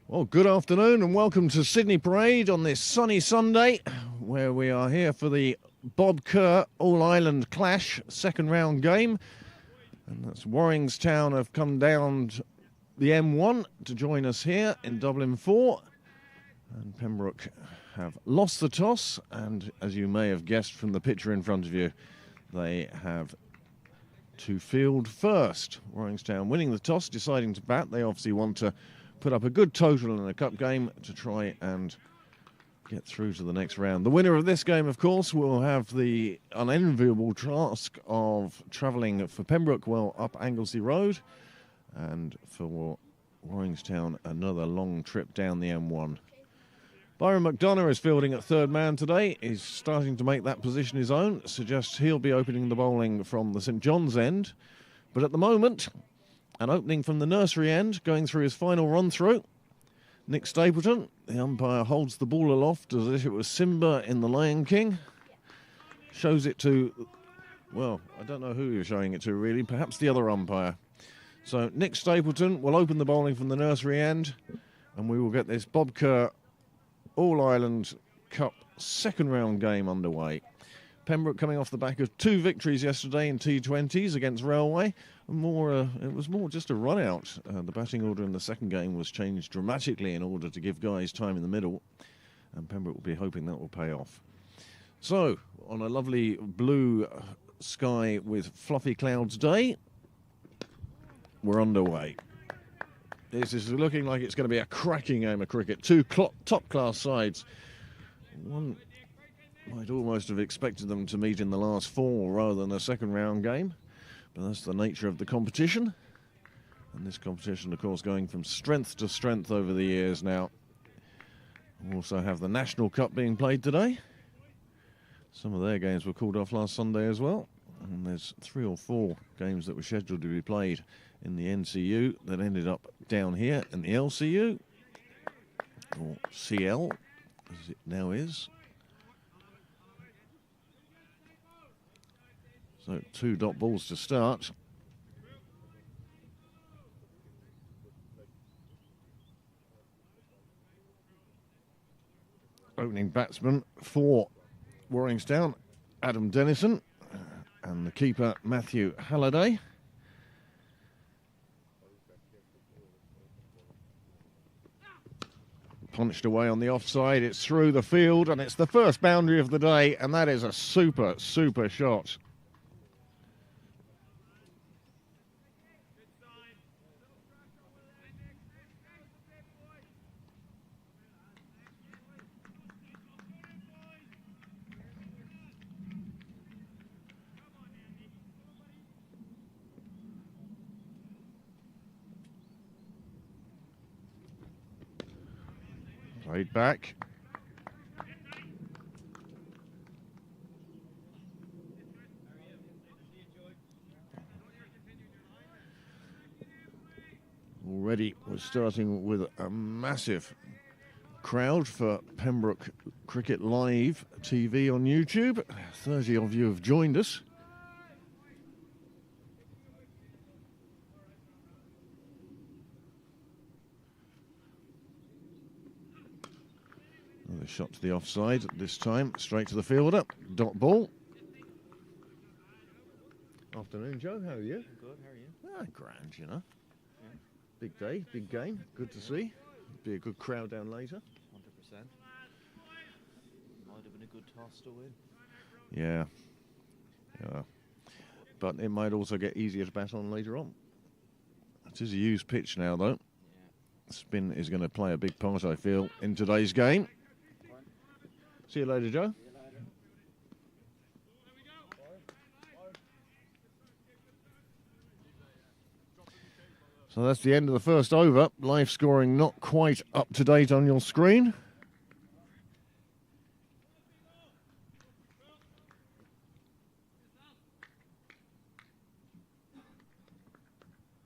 Well, good afternoon and welcome to Sydney Parade on this sunny Sunday, where we are here for the Bob Kerr All-Ireland Clash second round game. And that's Waringstown have come down the M1 to join us here in Dublin 4. And Pembroke have lost the toss, and as you may have guessed from the picture in front of you, they have to field first. Waringstown winning the toss, deciding to bat. They obviously want to put up a good total in a cup game to try and get through to the next round. The winner of this game, of course, will have the unenviable task of travelling for Pembroke well up Anglesey Road, and for Waringstown another long trip down the M1. Byron McDonough is fielding at third man today. He's starting to make that position his own. Suggests he'll be opening the bowling from the St John's end. But at the moment, an opening from the nursery end, going through his final run-through. Nick Stapleton, the umpire, holds the ball aloft as if it was Simba in The Lion King. Shows it to, well, I don't know who you're showing it to really, perhaps the other umpire. So Nick Stapleton will open the bowling from the nursery end, and we will get this Bob Kerr All-Ireland Cup second round game underway. Pembroke coming off the back of 2 victories yesterday in T20s against Railway. It was more just a run-out. The batting order in the second game was changed dramatically in order to give guys time in the middle, and Pembroke will be hoping that will pay off. So, on a lovely blue sky with fluffy clouds day, we're underway. This is looking like it's going to be a cracking game of cricket. 2 top-class sides. One might almost have expected them to meet in the last 4 rather than a second round game, but that's the nature of the competition. And this competition, of course, going from strength to strength over the years now. We also have the National Cup being played today. Some of their games were called off last Sunday as well. And there's 3 or 4 games that were scheduled to be played in the NCU that ended up down here in the LCU, or CL, as it now is. So 2 dot balls to start. Opening batsman for Waringstown, Adam Dennison, and the keeper, Matthew Halliday. Punched away on the offside, it's through the field, and it's the first boundary of the day, and that is a super, super shot. Played back. Already we're starting with a massive crowd for Pembroke Cricket Live TV on YouTube. 30 of you have joined us. Another shot to the offside, this time straight to the fielder. Dot ball. Afternoon, Joe. How are you? Good, how are you? Grand, you know. Yeah. Big day, big game. Good to see. Be a good crowd down later. 100%. Might have been a good toss to win. Yeah. But it might also get easier to bat on later on. It is a used pitch now, though. Yeah. Spin is going to play a big part, I feel, in today's game. See you later, Joe. So that's the end of the first over. Live scoring not quite up to date on your screen.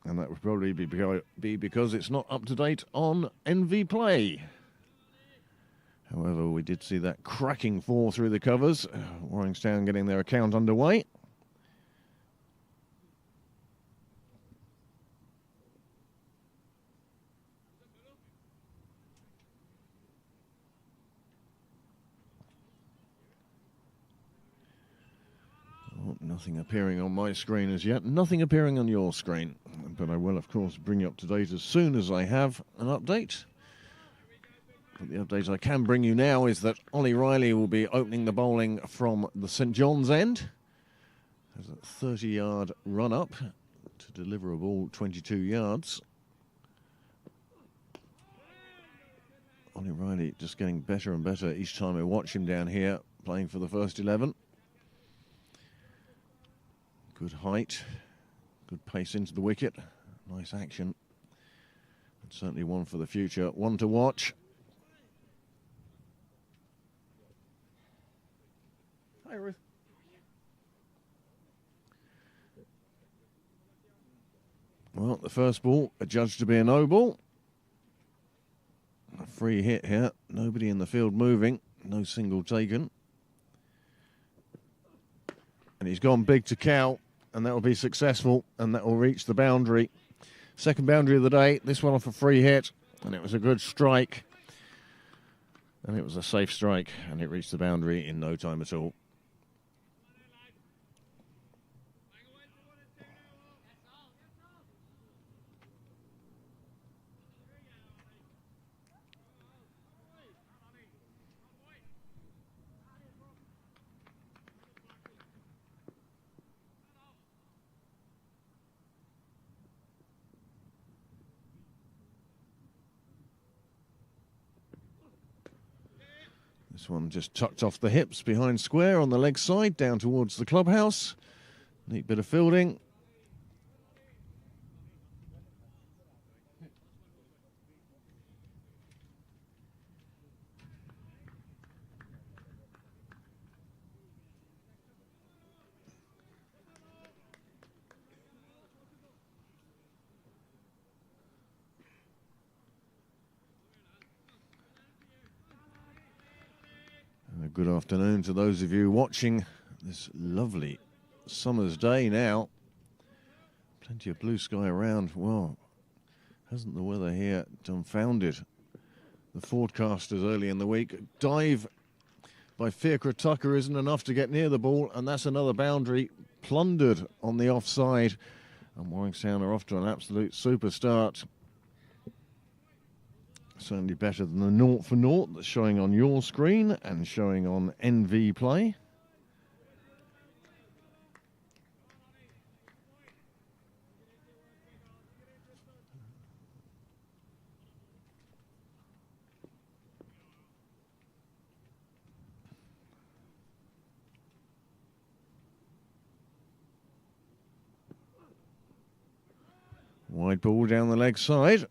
And that would probably be because it's not up to date on NV Play. However, we did see that cracking 4 through the covers. Waringstown getting their account underway. Nothing appearing on my screen as yet. Nothing appearing on your screen. But I will, of course, bring you up to date as soon as I have an update. But the update I can bring you now is that Ollie Riley will be opening the bowling from the St John's end. There's a 30-yard run-up to deliver a ball 22 yards. Ollie Riley just getting better and better each time I watch him down here, playing for the first 11. Good height, good pace into the wicket, nice action. And certainly one for the future, one to watch. Hi, Ruth. Well, the first ball adjudged to be a no ball. A free hit here, nobody in the field moving, no single taken. And he's gone big to cow, and that will be successful, and that will reach the boundary. Second boundary of the day, this one off a free hit, and it was a good strike. And it was a safe strike, and it reached the boundary in no time at all. This one just tucked off the hips behind square on the leg side, down towards the clubhouse. Neat bit of fielding. Good afternoon to those of you watching this lovely summer's day now. Plenty of blue sky around. Well, hasn't the weather here dumbfounded the forecasters early in the week? Dive by Fiacre Tucker isn't enough to get near the ball, and that's another boundary plundered on the offside. And Waringstown are off to an absolute super start. Certainly better than the 0 for 0 that's showing on your screen and showing on NV Play. Wide ball down the leg side.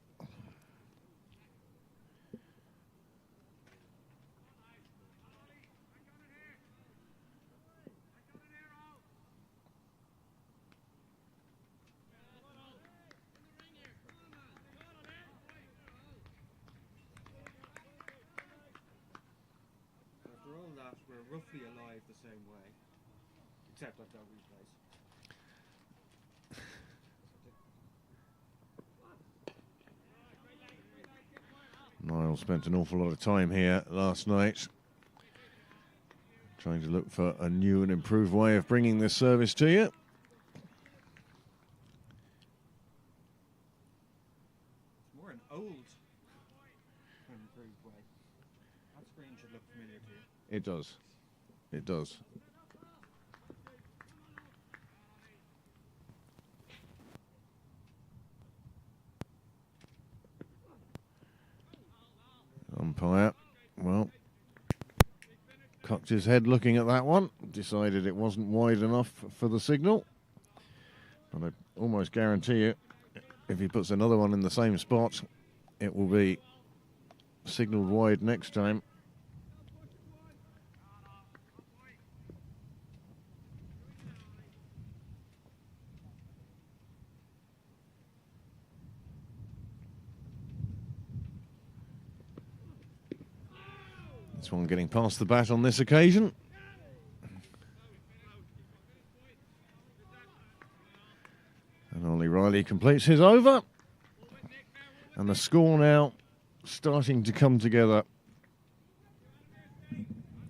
We're roughly alive the same way, except I've done replays. Niall spent an awful lot of time here last night trying to look for a new and improved way of bringing this service to you. It's more an old and improved way. That screen should look familiar to you. It does. It does. Umpire, well, cocked his head looking at that one, decided it wasn't wide enough for the signal. But I almost guarantee you, if he puts another one in the same spot, it will be signalled wide next time. This one getting past the bat on this occasion. And Ollie Riley completes his over. And the score now starting to come together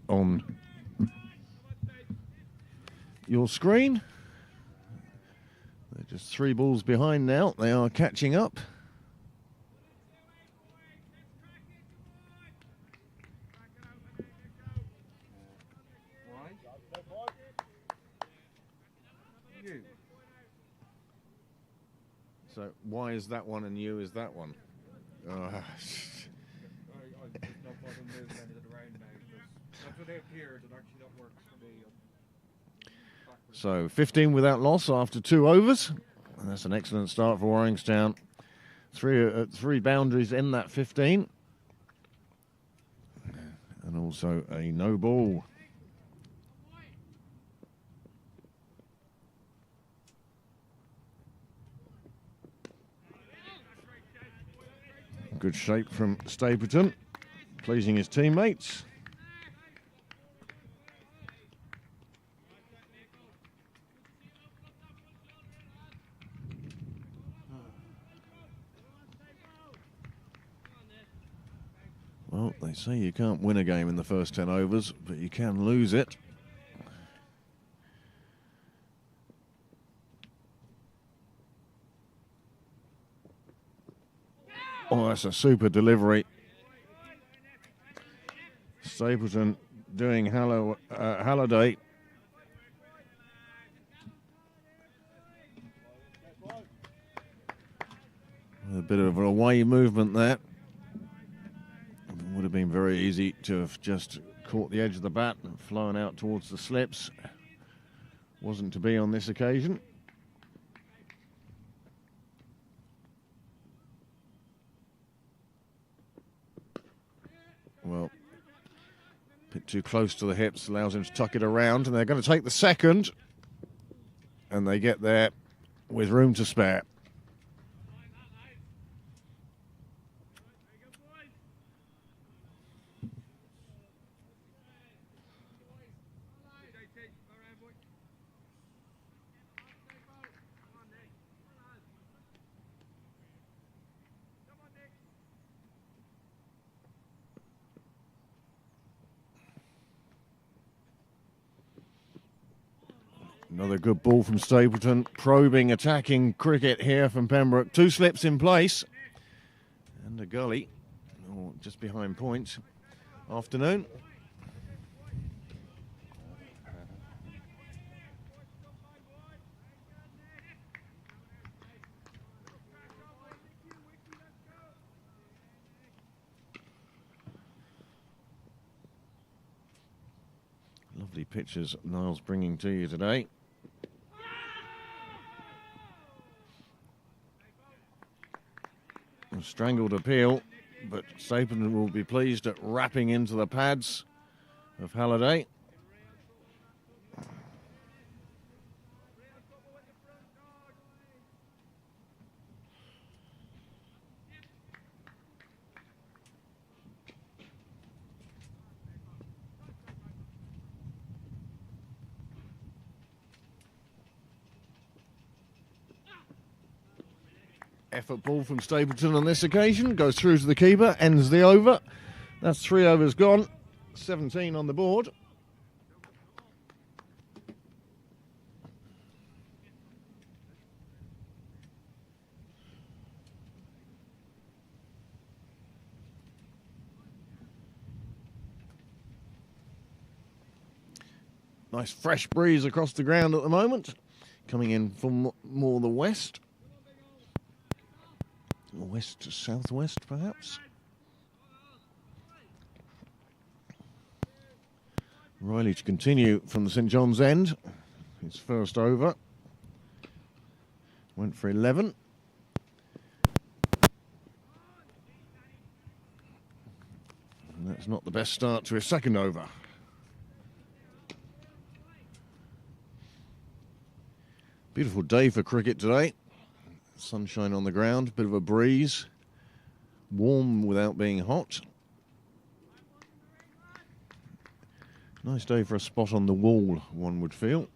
on your screen. They're just 3 balls behind now. They are catching up. So why is that one and you is that one? I did not bother moving any of the round now because that's what they appeared, and actually that works for me. So 15 without loss after 2 overs. And that's an excellent start for Waringstown. 3 boundaries in that 15. And also a no ball. Good shape from Stapleton, pleasing his teammates. Well, they say you can't win a game in the first 10 overs, but you can lose it. Oh, that's a super delivery. Stapleton doing Halliday. A bit of an away movement there. It would have been very easy to have just caught the edge of the bat and flown out towards the slips. Wasn't to be on this occasion. Well, a bit too close to the hips, allows him to tuck it around, and they're going to take the second, and they get there with room to spare. Another good ball from Stapleton. Probing, attacking cricket here from Pembroke. 2 slips in place. And a gully. Oh, just behind point. Afternoon. Lovely pictures Niall's bringing to you today. A strangled appeal, but Stapleton will be pleased at wrapping into the pads of Halliday. Effort ball from Stapleton on this occasion. Goes through to the keeper, ends the over. That's 3 overs gone. 17 on the board. Nice fresh breeze across the ground at the moment. Coming in from more the west. West to southwest, perhaps. Riley to continue from the St John's end. His first over. Went for 11. And that's not the best start to his second over. Beautiful day for cricket today. Sunshine on the ground, bit of a breeze. Warm without being hot. Nice day for a spot on the wall, one would feel.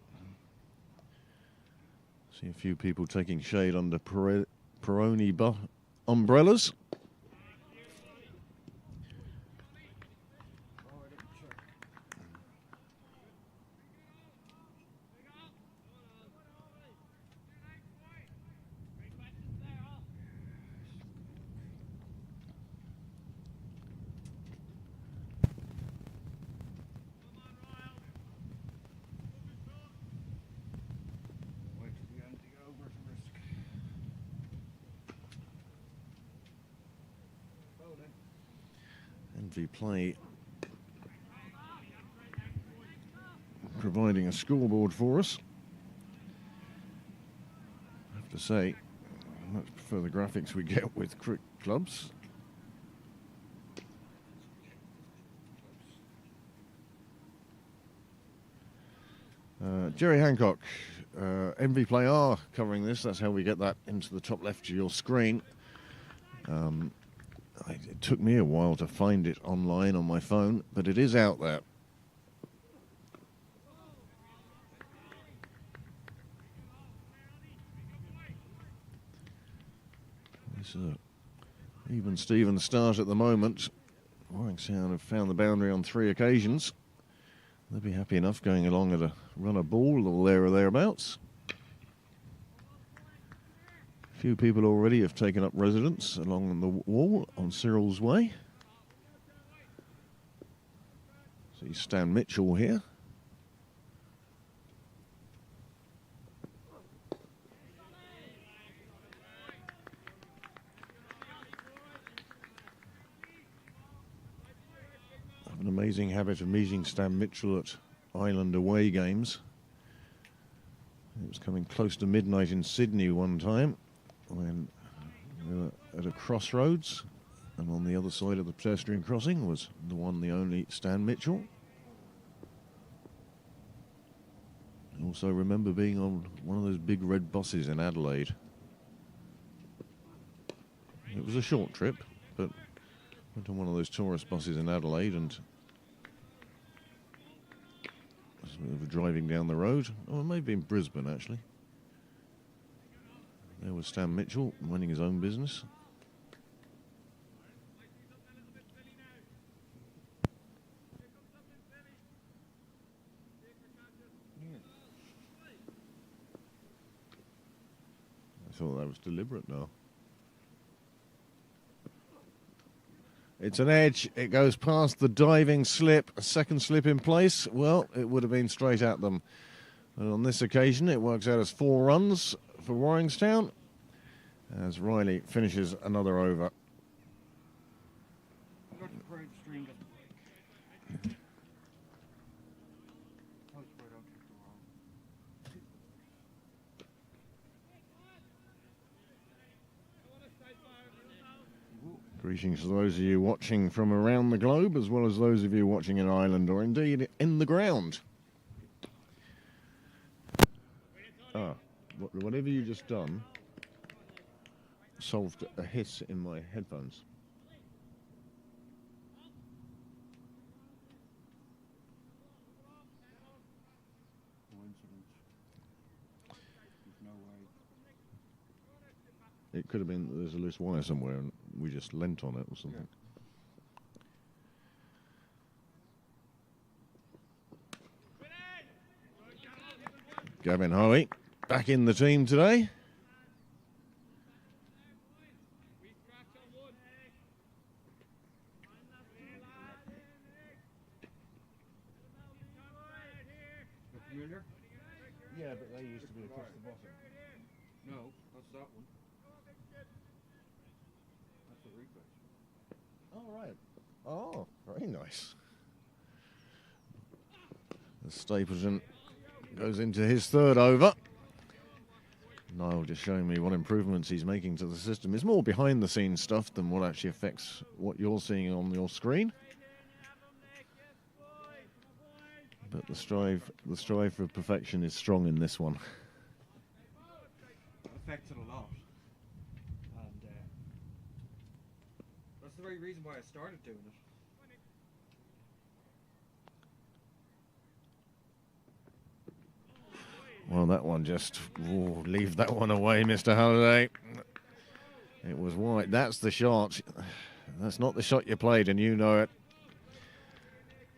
See a few people taking shade under Peroni umbrellas. MV Play providing a scoreboard for us. I have to say, I much prefer the graphics we get with cricket clubs. Jerry Hancock, MV Play are covering this. That's how we get that into the top left of your screen. It took me a while to find it online on my phone, but it is out there. It's an even Steven start at the moment. Waringstown have found the boundary on 3 occasions. They'll be happy enough going along at a run of ball or there or thereabouts. A few people already have taken up residence along the wall on Cyril's Way. See Stan Mitchell here. I have an amazing habit of meeting Stan Mitchell at Island away games. It was coming close to midnight in Sydney one time when we were at a crossroads, and on the other side of the pedestrian crossing was the one, the only Stan Mitchell. I also remember being on one of those big red buses in Adelaide. It was a short trip, but went on one of those tourist buses in Adelaide and we were driving down the road. Oh, it may have been Brisbane actually. There was Stan Mitchell running his own business. I thought that was deliberate now. It's an edge. It goes past the diving slip. A second slip in place. Well, it would have been straight at them. And on this occasion, it works out as 4 runs for Waringstown as Riley finishes another over. Greetings to those of you watching from around the globe, as well as those of you watching in Ireland or indeed in the ground. Whatever you just done solved a hiss in my headphones. It could have been there's a loose wire somewhere and we just leant on it or something. Yeah. Gavin Hoey back in the team today. Yeah, but they used to be across the bottom. No, that's that one. That's the replay. Oh, right. Oh, very nice. The Stapleton goes into his 3rd over. Niall just showing me what improvements he's making to the system. It's more behind the scenes stuff than what actually affects what you're seeing on your screen. But the strive for perfection is strong in this one. It affects it a lot. And that's the very reason why I started doing it. Well, that one just... leave that one away, Mr. Halliday. It was wide. That's the shot. That's not the shot you played, and you know it.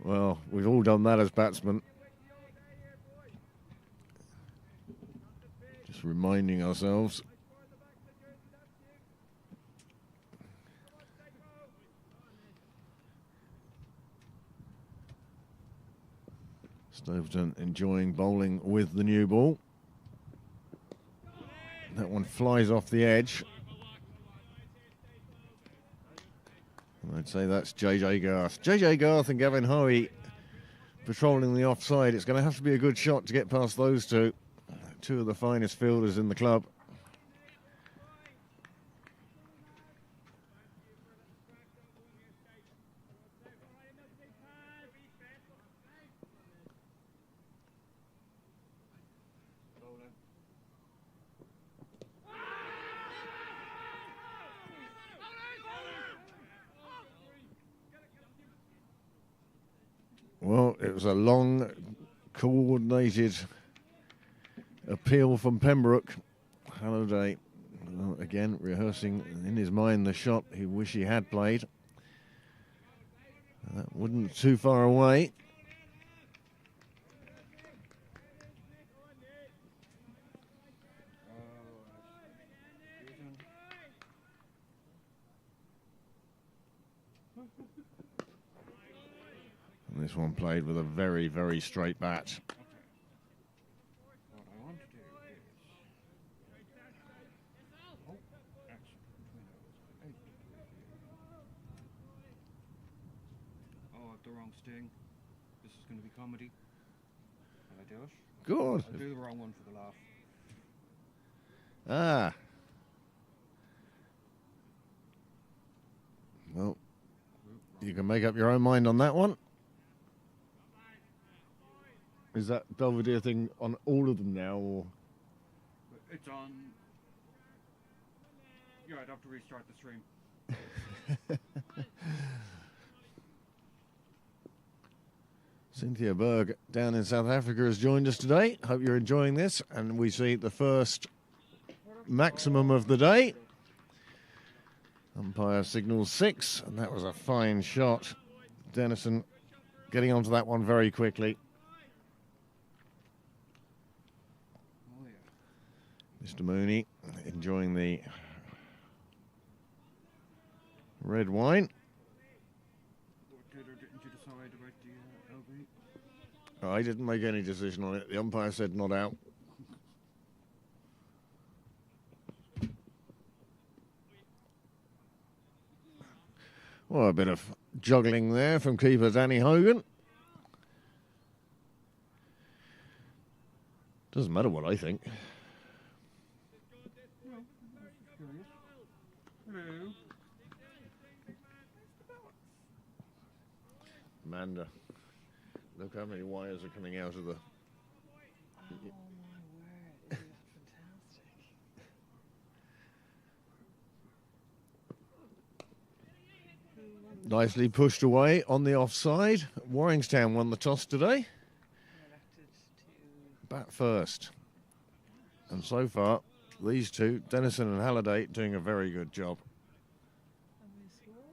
Well, we've all done that as batsmen. Just reminding ourselves. Stapleton enjoying bowling with the new ball. That one flies off the edge. And I'd say that's JJ Garth. JJ Garth and Gavin Hoey patrolling the offside. It's going to have to be a good shot to get past those two. Two of the finest fielders in the club. Well, it was a long, coordinated appeal from Pembroke. Halliday, well, again, rehearsing in his mind the shot he wished he had played. That wasn't too far away. And this one played with a very, very straight bat. What I want to do is... Oh, I have the wrong sting. This is going to be comedy. Can I do it? Good. I'll do the wrong one for the laugh. Ah. Well, you can make up your own mind on that one. Is that Belvedere thing on all of them now, or? It's on... Yeah, I'd have to restart the stream. Cynthia Berg down in South Africa has joined us today. Hope you're enjoying this. And we see the first maximum of the day. Umpire signals 6, and that was a fine shot. Dennison getting onto that one very quickly. Oh, yeah. Mr. Mooney enjoying the red wine. Did or didn't you decide about the LB? I didn't make any decision on it. The umpire said not out. Well, a bit of juggling there from keeper Danny Hogan. Doesn't matter what I think. Hello. Amanda, look how many wires are coming out of the... Oh my word, isn't that fantastic? Nicely pushed away on the offside. Waringstown won the toss today. Elected to... Bat first. And so far, these two, Dennison and Halliday, doing a very good job. And we score?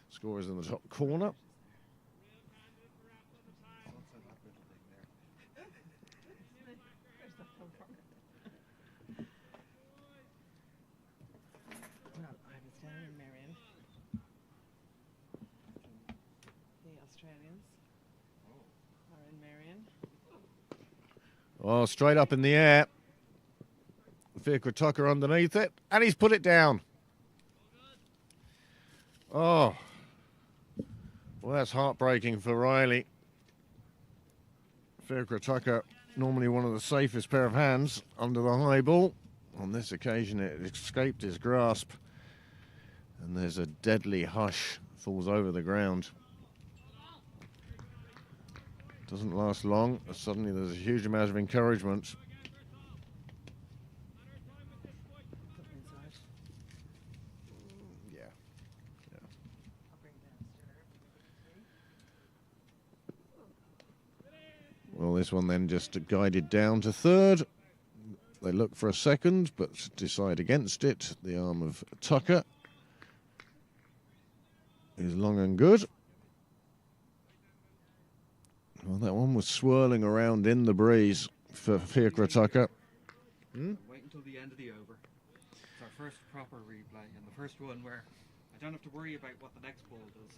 Score is in the top corner. Where's that come from? Well, I was down in Merrion. The Australians are in Merrion. Oh, straight up in the air. Fiacre Tucker underneath it, and he's put it down. Oh, well, that's heartbreaking for Riley. Fiacre Tucker, normally one of the safest pair of hands under the high ball. On this occasion, it escaped his grasp, and there's a deadly hush, falls over the ground. Doesn't last long. Suddenly, there's a huge amount of encouragement. Put them inside. Yeah. I'll bring downstairs. Well, this one then just guided down to third. They look for a second, but decide against it. The arm of Tucker is long and good. Well, that one was swirling around in the breeze for Fiacre Tucker. Wait until the end of the over. It's our first proper replay, and the first one where I don't have to worry about what the next ball does.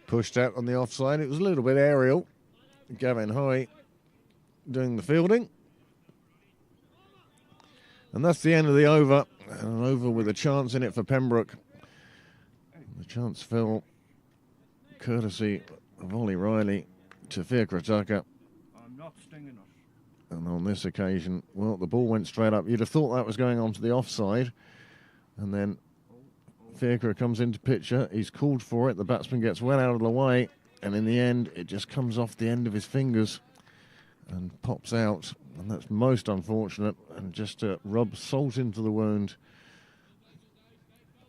Pushed out on the offside. It was a little bit aerial. Gavin Hoy doing the fielding. And that's the end of the over. An over with a chance in it for Pembroke. The chance fell courtesy of Ollie Riley to Fiacre Tucker. I'm not stinging it. And on this occasion, well, the ball went straight up. You'd have thought that was going on to the offside. And then Fiacre comes into picture. He's called for it. The batsman gets well out of the way. And in the end, it just comes off the end of his fingers and pops out. And that's most unfortunate. And just to rub salt into the wound,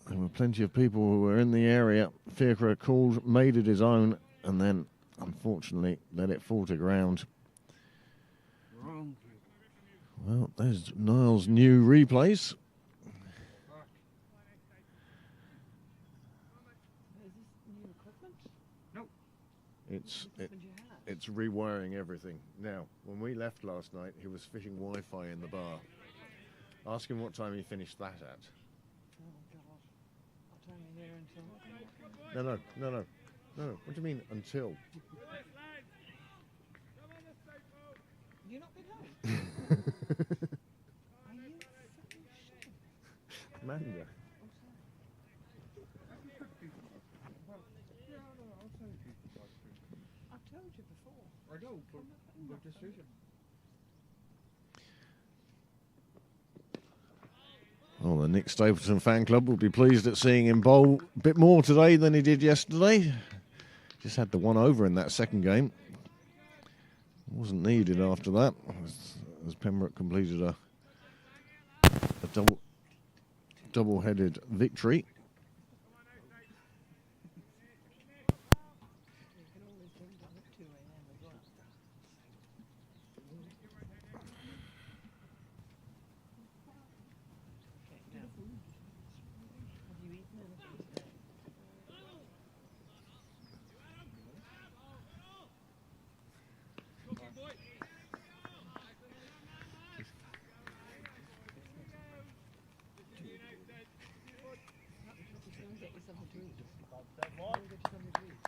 there were plenty of people who were in the area. Fiacre called, made it his own, and then, unfortunately, let it fall to ground. Wrong. Well, there's Niall's new replays. Is this new equipment? No. It's Equipment you had? it's rewiring everything. Now, when we left last night, he was fitting Wi-Fi in the bar. Ask him what time he finished that at. Oh God. What time are you here until? No. What do you mean, until? You not been home? Are you fucking shit? Manda. Well, yeah, no, I'll send you the dog food. I've told you before. I know, but the decision. Well, the Nick Stapleton fan club will be pleased at seeing him bowl a bit more today than he did yesterday. Just had the one over in that second game. Wasn't needed after that, as Pembroke completed a double-headed victory. You can always bring down at 2 a.m. as well. Okay, now. Have you eaten anything today? Just go and get yourself a drink. Go and get yourself a drink.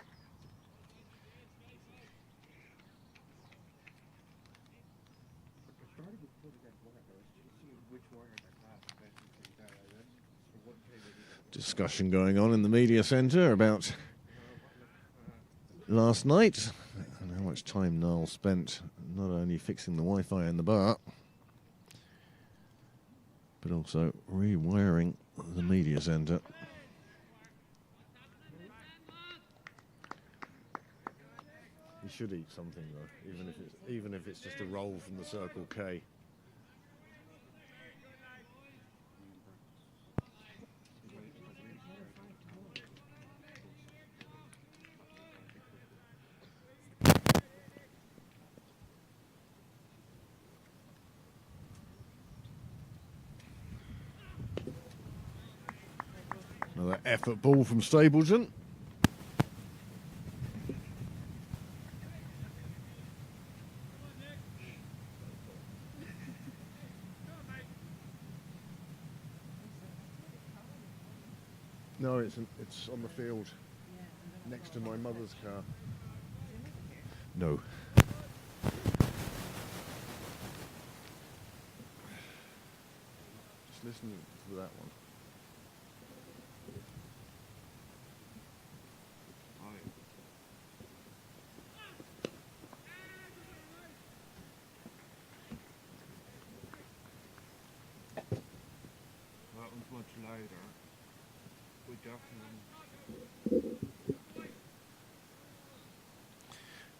I started with putting that wire, just seeing which wire that class basically that I did. So one thing I did. Discussion going on in the media centre about last night and how much time Niall spent not only fixing the Wi-Fi in the bar, but also rewiring the media centre. You should eat something though, even if it's just a roll from the Circle K. Another effort ball from Stapleton. No, it's on the field next to my mother's car. No. Just listen to that one. That one's much lighter. We definitely.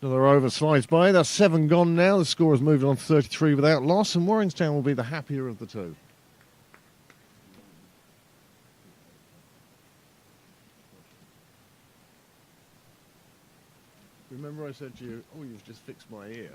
Another over slides by. That's 7 gone now. The score has moved on to 33 without loss, and Waringstown will be the happier of the two. Remember I said to you, oh, you've just fixed my ear.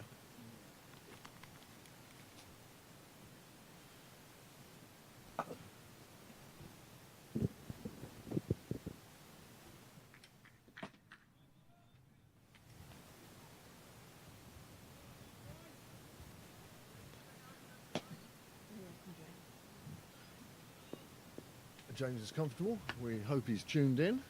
James is comfortable. We hope he's tuned in.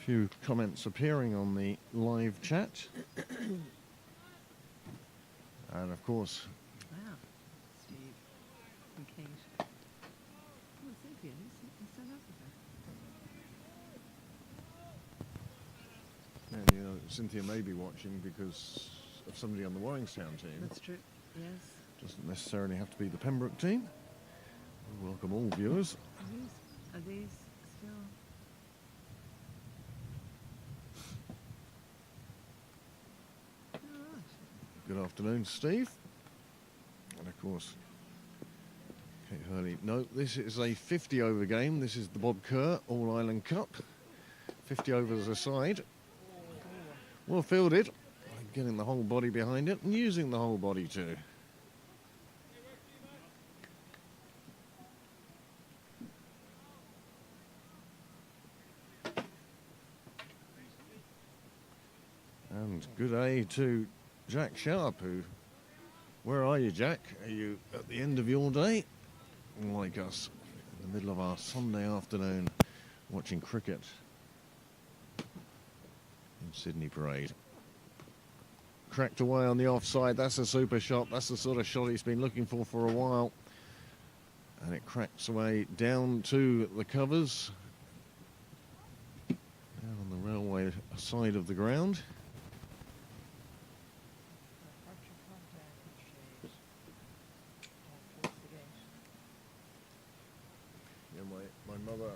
few comments appearing on the live chat. And of course, Wow. Steve and Kate. Oh, Cynthia. He's South Africa. and, you know, Cynthia may be watching because of somebody on the Waringstown team. That's true. Yes. Doesn't necessarily have to be the Pembroke team. We welcome all viewers. Are these still? All right. Good afternoon, Steve. And of course, Kate Hurley. No, this is a 50 over game. This is the Bob Kerr All Ireland Cup. 50 overs aside. Well fielded. Getting the whole body behind it and using the whole body too. And good day to Jack Sharp, who, where are you, Jack? Are you at the end of your day? Like us, in the middle of our Sunday afternoon, watching cricket in Sydney Parade. Cracked away on the offside. That's a super shot. That's the sort of shot he's been looking for a while. And it cracks away down to the covers. Down on the railway side of the ground. Yeah, my mother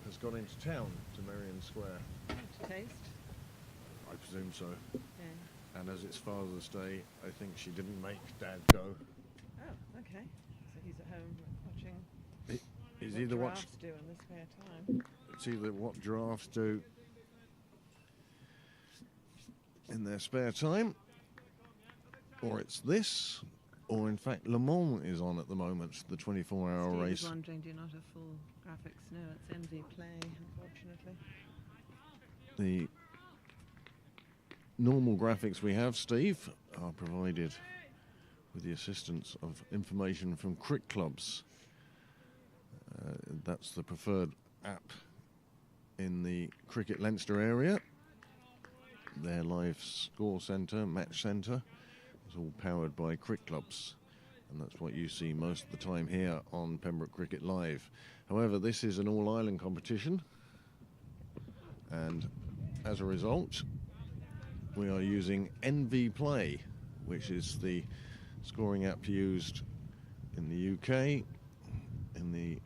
has gone into town to Merrion Square. To taste. I presume so. Yeah. And as it's Father's Day, I think she didn't make Dad go. Oh, okay. So he's at home watching. He's what either giraffes do in their spare time. It's either what giraffes do in their spare time, or it's this, or in fact Le Mans is on at the moment, the 24-hour Steve race. is wondering, do you not have full graphics? No, it's MV Play, unfortunately. The normal graphics we have, Steve, are provided with the assistance of information from cricket clubs. That's the preferred app in the Cricket Leinster area. Their live score centre, match centre, is all powered by cricket clubs. And that's what you see most of the time here on Pembroke Cricket Live. However, this is an all-Ireland competition. And as a result, we are using NV Play, which is the scoring app used in the UK, in the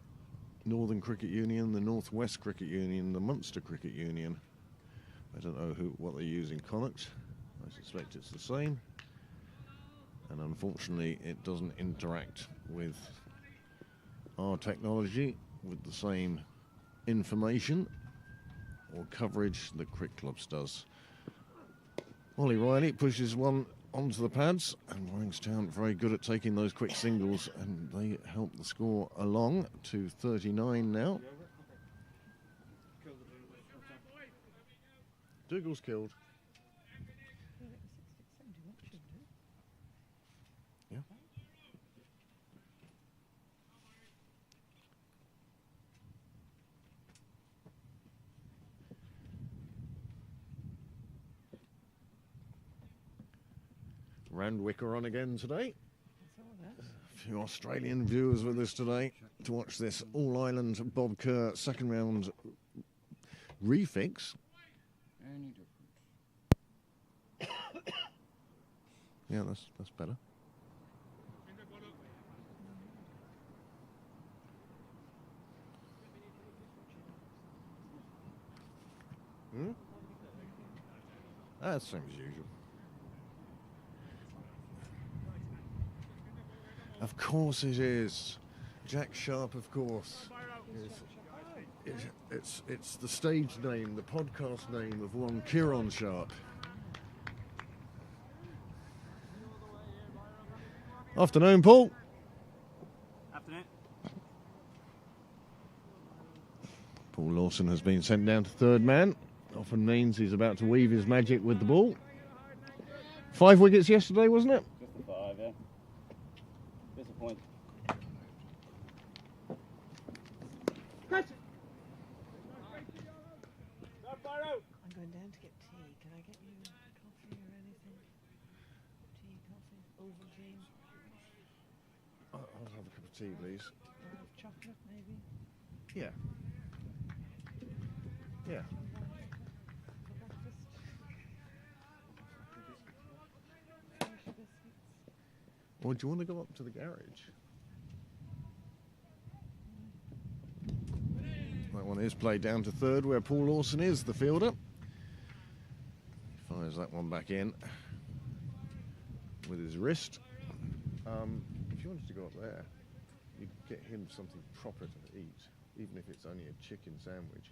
Northern Cricket Union, the North West Cricket Union, the Munster Cricket Union. I don't know what they use in Connacht. I suspect it's the same. And unfortunately, it doesn't interact with our technology with the same information or coverage that Cricket Clubs does. Ollie Riley pushes one onto the pads, and Waringstown very good at taking those quick singles, and they help the score along to 39 now. Dougal's killed. Yeah. Randwick are on again today. A few Australian viewers with us today to watch this All-Ireland Bob Kerr second round refix. Any different? Yeah, that's better. That's the same as usual. Of course it is. Jack Sharp, of course. It's the stage name, the podcast name of one Kieran Sharp. Afternoon, Paul. Afternoon. Paul Lawson has been sent down to third man. Often means he's about to weave his magic with the ball. 5 wickets yesterday, wasn't it? Just the 5, yeah. Disappointing. I'm going down to get tea. Can I get you coffee or anything? Tea, coffee, Ovaltine, I'll have a cup of tea, please. or have chocolate maybe? Yeah. Yeah. For breakfast? Fresh biscuits? Or do you want to go up to the garage? That one is played down to third, where Paul Lawson is, the fielder. He fires that one back in with his wrist. If you wanted to go up there, you'd get him something proper to eat, even if it's only a chicken sandwich.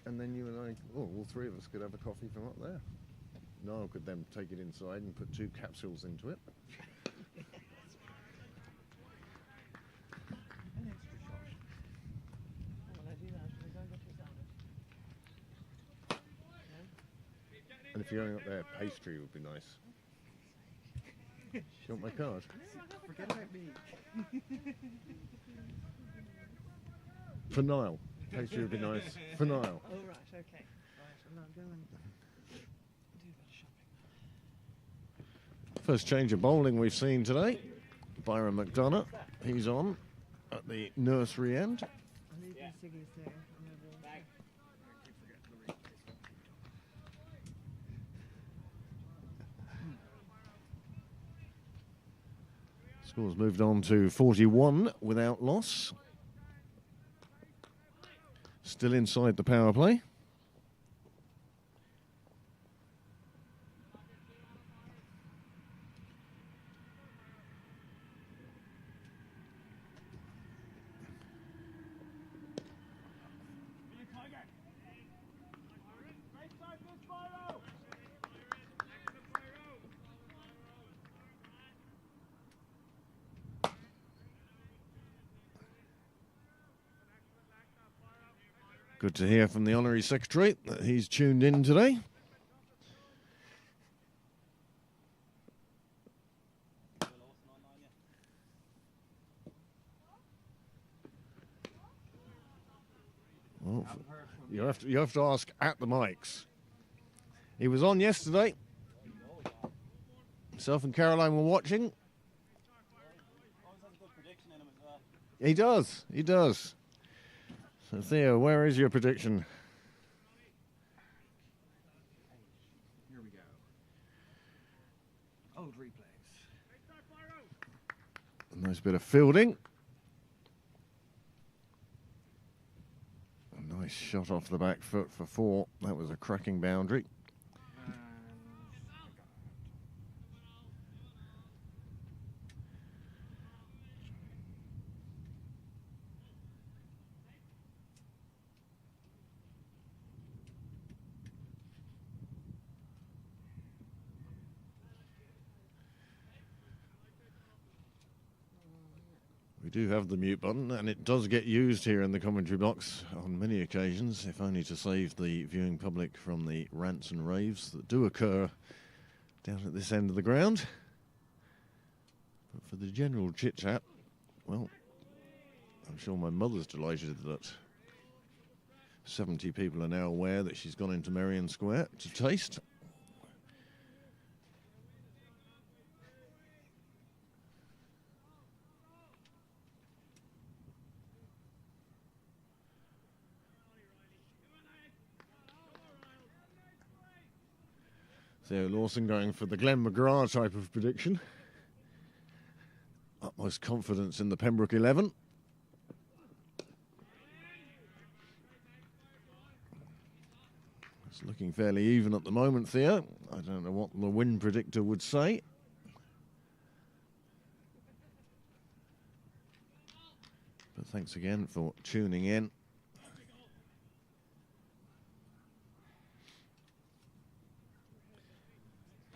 And then you and I, all three of us could have a coffee from up there. Niall could then take it inside and put 2 capsules into it. An extra shot. How will I do that? Will I go and get your salad? No? And if you're going up there, pastry would be nice. You want my card? Forget about me. For Niall. Pastry would be nice. For Niall. Oh, right, okay. Right, and I'll go and do a bit of shopping. First change of bowling we've seen today. Byron McDonough. He's on at the nursery end. I'll leave these ciggies there. And I'll go and Score's moved on to 41 without loss. Still inside the power play. Good to hear from the Honorary Secretary that he's tuned in today. Well, you have to ask at the mics. He was on yesterday. Myself and Caroline were watching. He does. He does. So Theo, where is your prediction? Here we go. Old replays. A nice bit of fielding. A nice shot off the back foot for 4. That was a cracking boundary. We do have the mute button, and it does get used here in the commentary box on many occasions, if only to save the viewing public from the rants and raves that do occur down at this end of the ground. But for the general chit-chat, well, I'm sure my mother's delighted that 70 people are now aware that she's gone into Merrion Square to taste. Theo Lawson going for the Glenn McGrath type of prediction. Utmost confidence in the Pembroke 11. It's looking fairly even at the moment, Theo. I don't know what the win predictor would say. But thanks again for tuning in.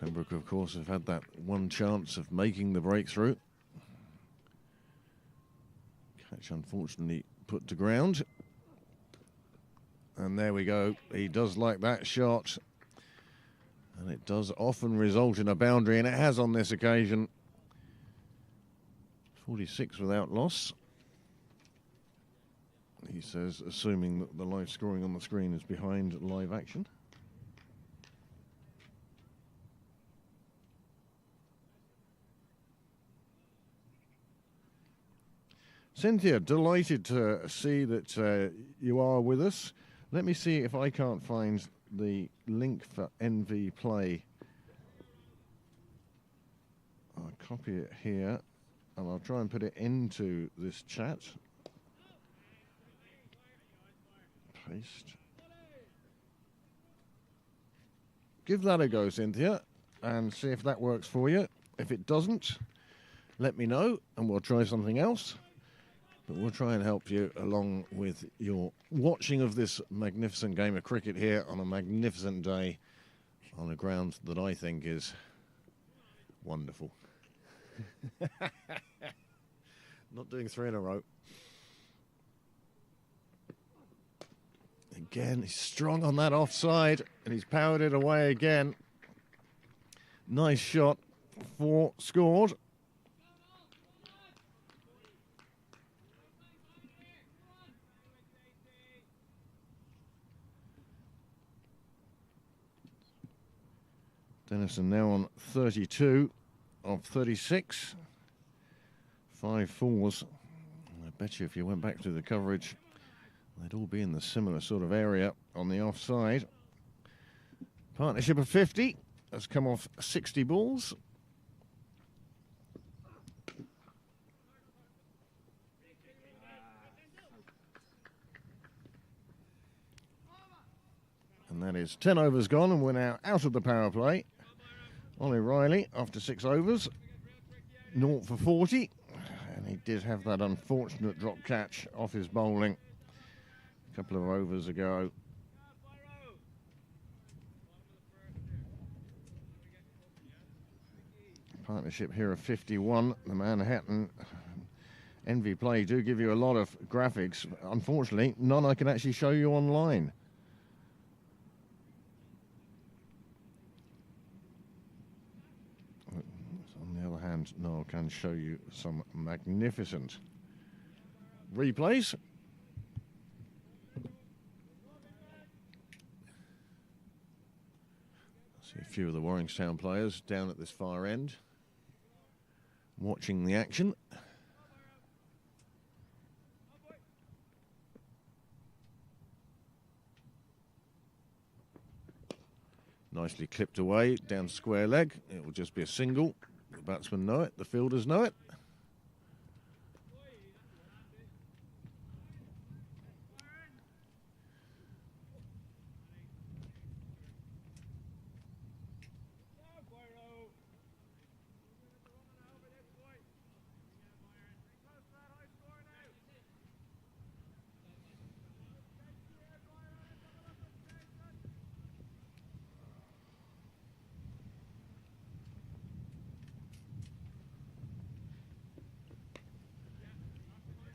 Pembroke, of course, have had that one chance of making the breakthrough. Catch, unfortunately, put to ground. And there we go. He does like that shot. And it does often result in a boundary, and it has on this occasion. 46 without loss. he says, assuming that the live scoring on the screen is behind live action. Cynthia, delighted to see that you are with us. Let me see if I can't find the link for NV Play. I'll copy it here and I'll try and put it into this chat. Paste. Give that a go, Cynthia, and see if that works for you. If it doesn't, let me know and we'll try something else. But we'll try and help you along with your watching of this magnificent game of cricket here on a magnificent day on a ground that I think is wonderful. Not doing three in a row. Again, he's strong on that offside and he's powered it away again. Nice shot. 4 scored. Dennison now on 32 of 36. 5 fours. I bet you if you went back to the coverage, they'd all be in the similar sort of area on the offside. Partnership of 50 has come off 60 balls. And that is 10 overs gone and we're now out of the power play. Ollie Riley after 6 overs, 0 for 40, and he did have that unfortunate drop catch off his bowling a couple of overs ago. Partnership here of 51, the Manhattan NV Play do give you a lot of graphics. Unfortunately, none I can actually show you online. On the other hand, Noel can show you some magnificent replays. See a few of the Waringstown players down at this far end, watching the action. Nicely clipped away, down square leg. It will just be a single. The batsmen know it, the fielders know it.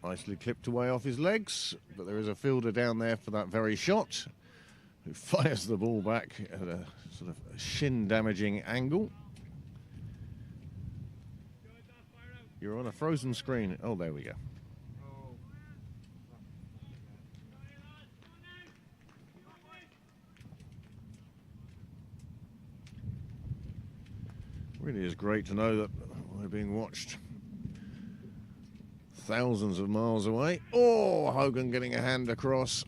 Nicely clipped away off his legs, but there is a fielder down there for that very shot who fires the ball back at a sort of shin-damaging angle. You're on a frozen screen. Oh, there we go. Really is great to know that we're being watched thousands of miles away. Oh, Hogan getting a hand across.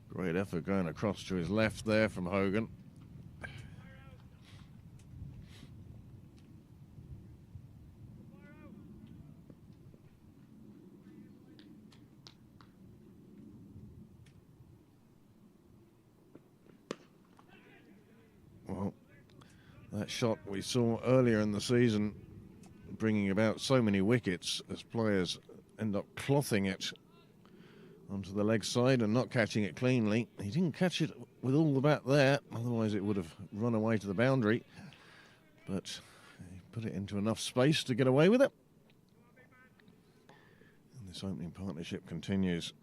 Great effort going across to his left there from Hogan. Well, that shot we saw earlier in the season bringing about so many wickets as players end up clothing it onto the leg side and not catching it cleanly. He didn't catch it with all the bat there, otherwise it would have run away to the boundary, but he put it into enough space to get away with it. And the This opening partnership continues.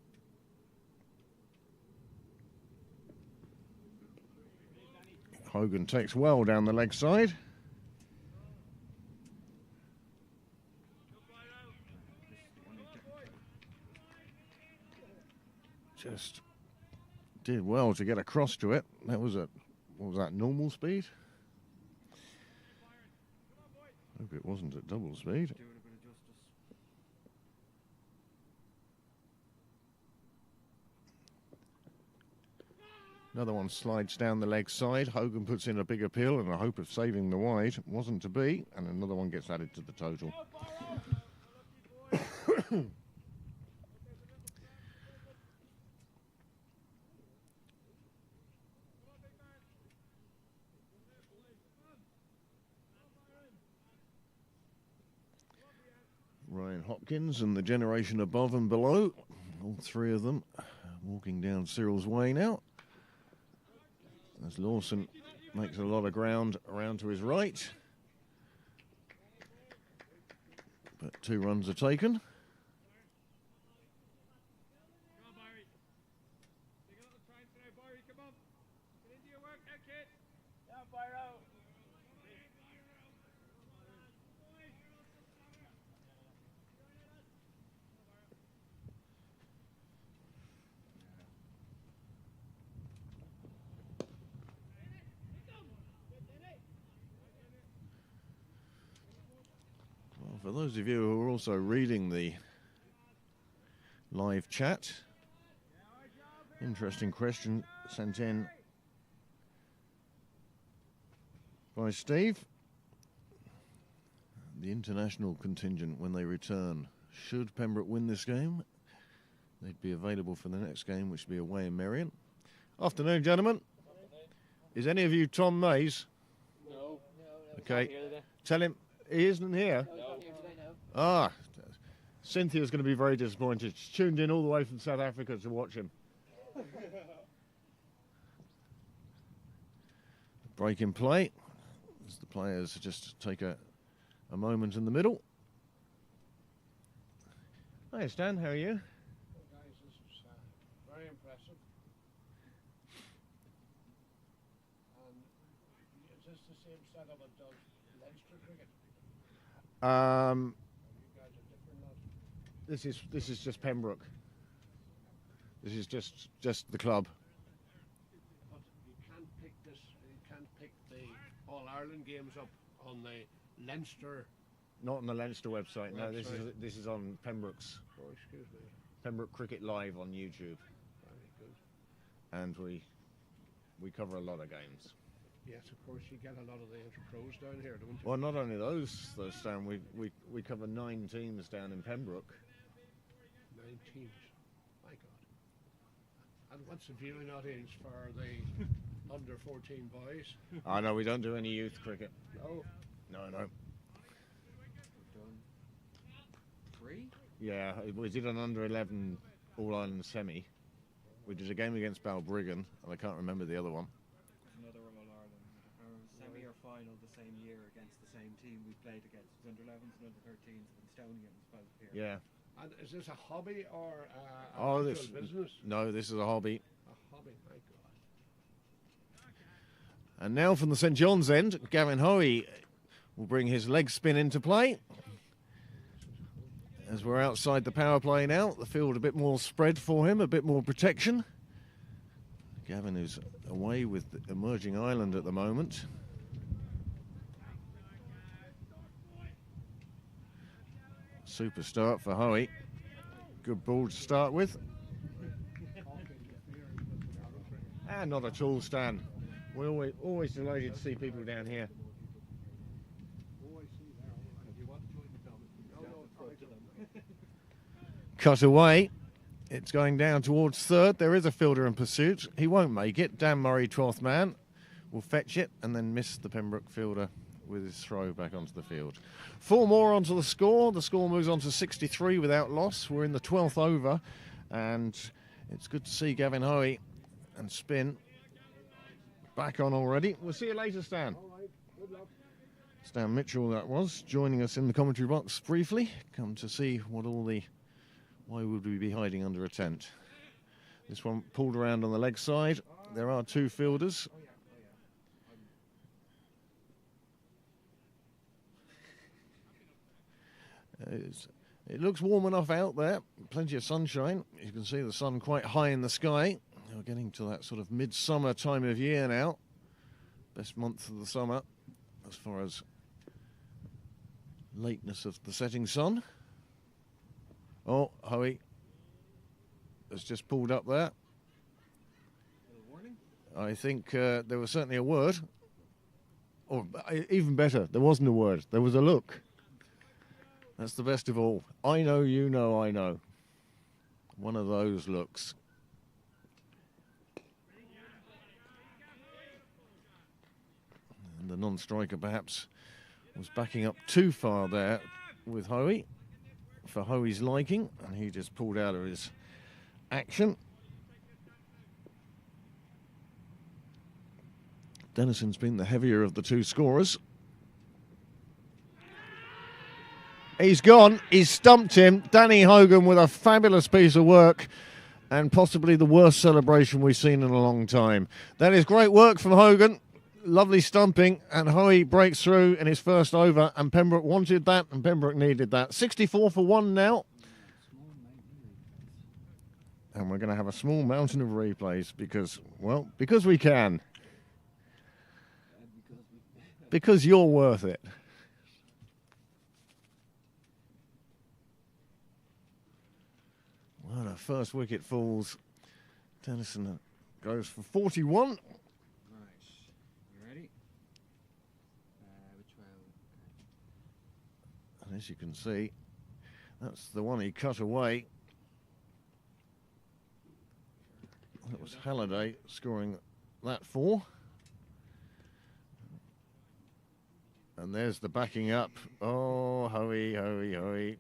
Hogan takes well down the leg side. Just did well to get across to it. That was at, what was that, normal speed? Hope it wasn't at double speed. Doing a bit of justice. Another one slides down the leg side. Hogan puts in a big appeal in the hope of saving the wide. Wasn't to be, and another one gets added to the total. Ryan Hopkins and the generation above and below, all three of them walking down Cyril's way now. As Lawson makes a lot of ground around to his right. But 2 runs are taken. For those of you who are also reading the live chat, interesting question sent in by Steve. The international contingent, when they return, should Pembroke win this game, they'd be available for the next game, which would be away in Merrion. Afternoon, gentlemen. Is any of you Tom Mays? No. Okay. Tell him he isn't here. Ah, Cynthia's going to be very disappointed. She's tuned in all the way from South Africa to watch him. Break in play as the players just take a moment in the middle. Hi Stan, how are you? Well, guys, this is very impressive. And is this the same setup as does Leinster cricket? You guys are different now. This is just Pembroke. This is just the club. But you can't pick this. You can't pick the All Ireland games up on the Leinster. Not on the Leinster website. No, Website. this is on Pembroke's. Oh, excuse me. Pembroke Cricket Live on YouTube, Very good. and we cover a lot of games. Yes, of course, you get a lot of the inter-pros down here, don't you? Well, not only those Stan, we cover 9 teams down in Pembroke. 9 teams. My God. And what's the viewing audience for the under 14 boys? I know we don't do any youth cricket. No. No. We've done 3? Yeah, we did an under 11 All Ireland semi. We did a game against Balbriggan, and I can't remember the other one. Another All Ireland. Our semi or final the same year against the same team we played against. It was under 11s and under 13s and Estonians both here. Yeah. And is this a hobby or Oh, an this actual business? no, this is a hobby. A hobby, my God. And now from the St John's end, Gavin Hoey will bring his leg spin into play. As we're outside the power play now, the field a bit more spread for him, a bit more protection. Gavin is away with the emerging island at the moment. Super start for Hoey. Good ball to start with. And not at all, Stan. We're always delighted to see people down here. Cut away. It's going down towards third. There is a fielder in pursuit. He won't make it. Dan Murray, 12th man, will fetch it and then miss the Pembroke fielder with his throw back onto the field. 4 more onto the score. The score moves on to 63 without loss. We're in the 12th over, and it's good to see Gavin Hoey and spin back on already. We'll see you later, Stan. All right, good luck. Stan Mitchell, that was, joining us in the commentary box briefly. Come to see what all the Why would we be hiding under a tent? This one pulled around on the leg side. There are two fielders. It looks warm enough out there. Plenty of sunshine. You can see the sun quite high in the sky. We're getting to that sort of midsummer time of year now. Best month of the summer as far as lateness of the setting sun. Oh, Hoey has just pulled up there. Warning? I think there was certainly a word. Or even better, there wasn't a word. There was a look. That's the best of all. I know, you know, I know. One of those looks. And the non-striker perhaps was backing up too far there with Hoey for Hoey's liking, and he just pulled out of his action. Denison's been the heavier of the two scorers. He's gone. He's stumped him. Danny Hogan with a fabulous piece of work and possibly the worst celebration we've seen in a long time. That is great work from Hogan. Lovely stumping, and Hoey breaks through in his first over, and Pembroke wanted that and Pembroke needed that. 64 for 1 now. And we're going to have a small mountain of replays because, well, because we can. Because you're worth it. Well, the first wicket falls. Tennyson goes for 41. Right. You ready? Which way? And as you can see, that's the one he cut away. That was Halliday scoring that for. And there's the backing up. Oh, Hoey, Hoey, Hoey.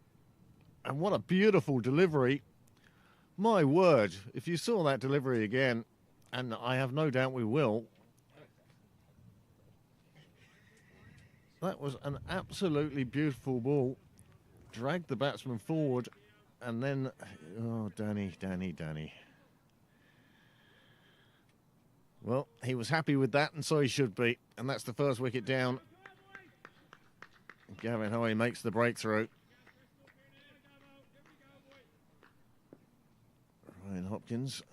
And what a beautiful delivery. My word, if you saw that delivery again, and I have no doubt we will, that was an absolutely beautiful ball. Dragged the batsman forward, and then, oh, Danny. Well, he was happy with that, and so he should be. And that's the first wicket down. Gavin Hoey makes the breakthrough. Ryan Hopkins.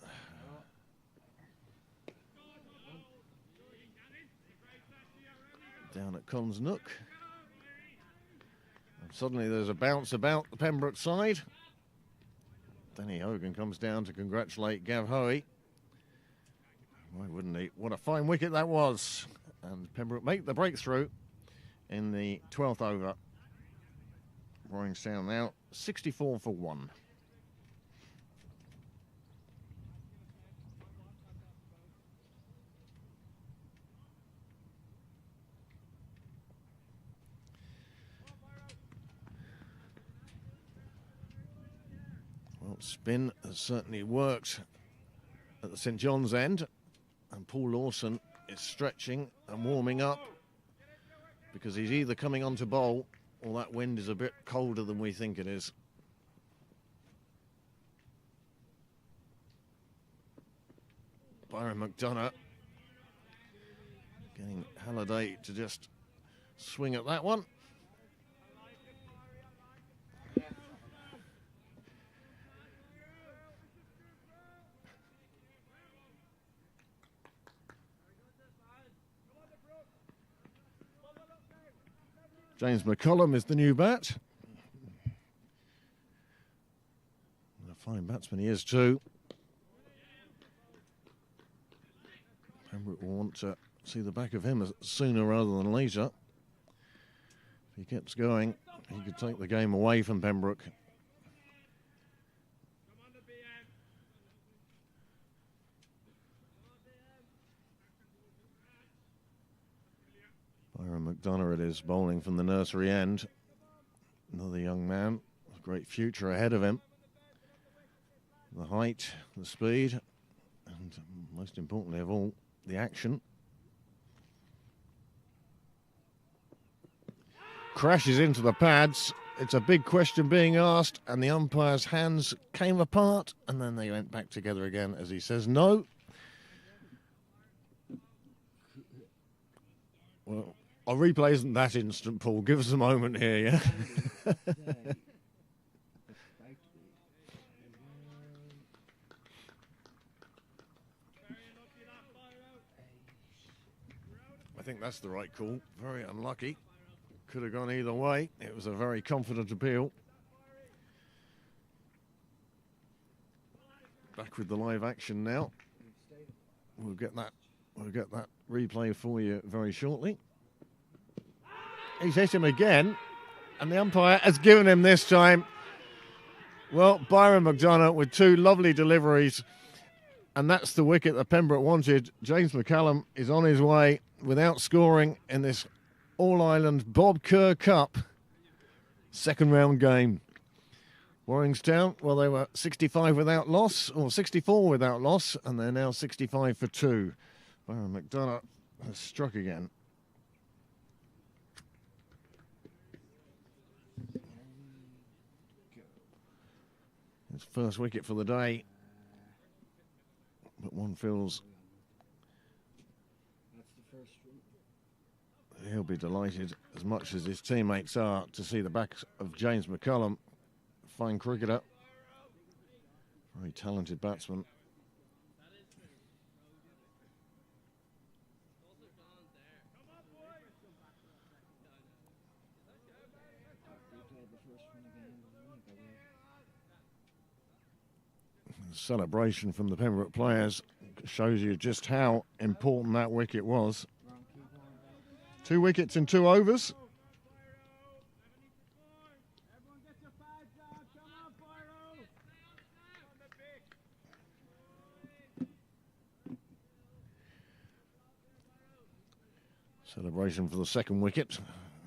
Down at Cons Nook. And suddenly there's a bounce about the Pembroke side. Danny Hogan comes down to congratulate Gav Hoey. Why wouldn't he? What a fine wicket that was. And Pembroke make the breakthrough in the 12th over. Waringstown now 64 for 1. Well, spin has certainly worked at the St John's end, and Paul Lawson is stretching and warming up because he's either coming on to bowl or that wind is a bit colder than we think it is. Byron McDonough getting Halliday to just swing at that one. James McCullum is the new bat. A fine batsman he is too. Pembroke will want to see the back of him sooner rather than later. If he keeps going, he could take the game away from Pembroke. Byron McDonough it is, bowling from the nursery end. Another young man, a great future ahead of him. The height, the speed, and most importantly of all, the action. Crashes into the pads. it's a big question being asked, and the umpire's hands came apart, and then they went back together again as he says no. Well, our replay isn't that instant, Paul. Give us a moment here, yeah? I think that's the right call. Very unlucky. Could have gone either way. It was a very confident appeal. Back with the live action now. We'll get that replay for you very shortly. He's hit him again, and the umpire has given him this time. Well, Byron McDonough with two lovely deliveries, and that's the wicket that Pembroke wanted. James McCallum is on his way without scoring in this All-Ireland Bob Kerr Cup second round game. Waringstown, well, they were 65 without loss, or 64 without loss, and they're now 65 for 2. Byron McDonough has struck again. His first wicket for the day, but one feels he'll be delighted as much as his teammates are to see the back of James McCallum. Fine cricketer, very talented batsman. The celebration from the Pembroke players shows you just how important that wicket was. 2 wickets in 2 overs. Celebration for the second wicket.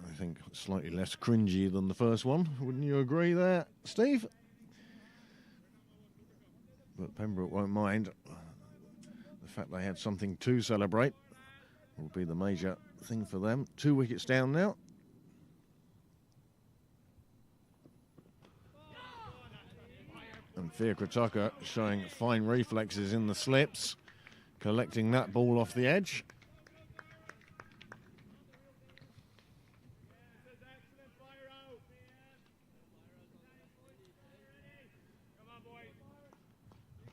I think slightly less cringy than the first one. Wouldn't you agree there, Steve? But Pembroke won't mind. The fact they had something to celebrate will be the major thing for them. 2 wickets down now. And Fia Krataka showing fine reflexes in the slips, collecting that ball off the edge.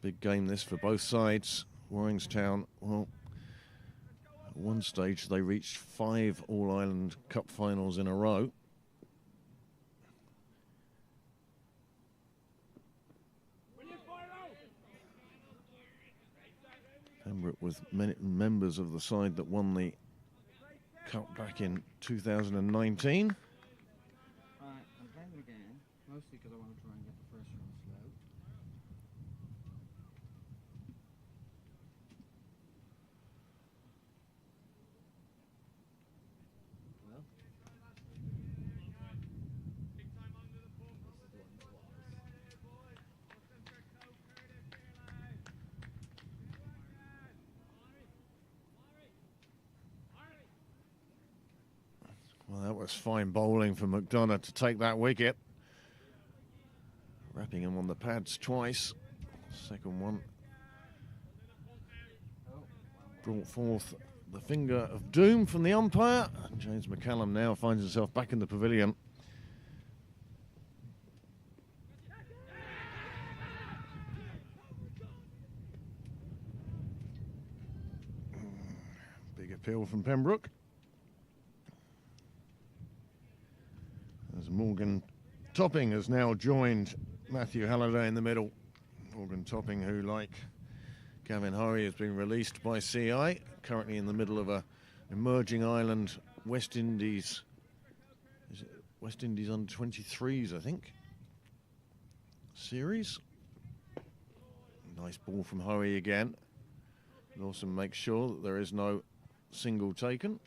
Big game this for both sides. Waringstown, well, at one stage they reached 5 All-Ireland Cup finals in a row. Pembroke with many members of the side that won the Cup back in 2019. I'm playing them again, mostly because I want to try and get the first run slow. Well, Well, that was fine bowling for McDonough to take that wicket. Wrapping him on the pads twice. Second one brought forth the finger of doom from the umpire. And James McCallum now finds himself back in the pavilion. Big appeal from Pembroke. As Morgan Topping has now joined Matthew Halliday in the middle. Morgan Topping, who, like Gavin Hurry, has been released by CI, currently in the middle of a emerging island West Indies. Is it West Indies under 23s, I think, series. Nice ball from Hurry again. Lawson makes sure that there is no single taken.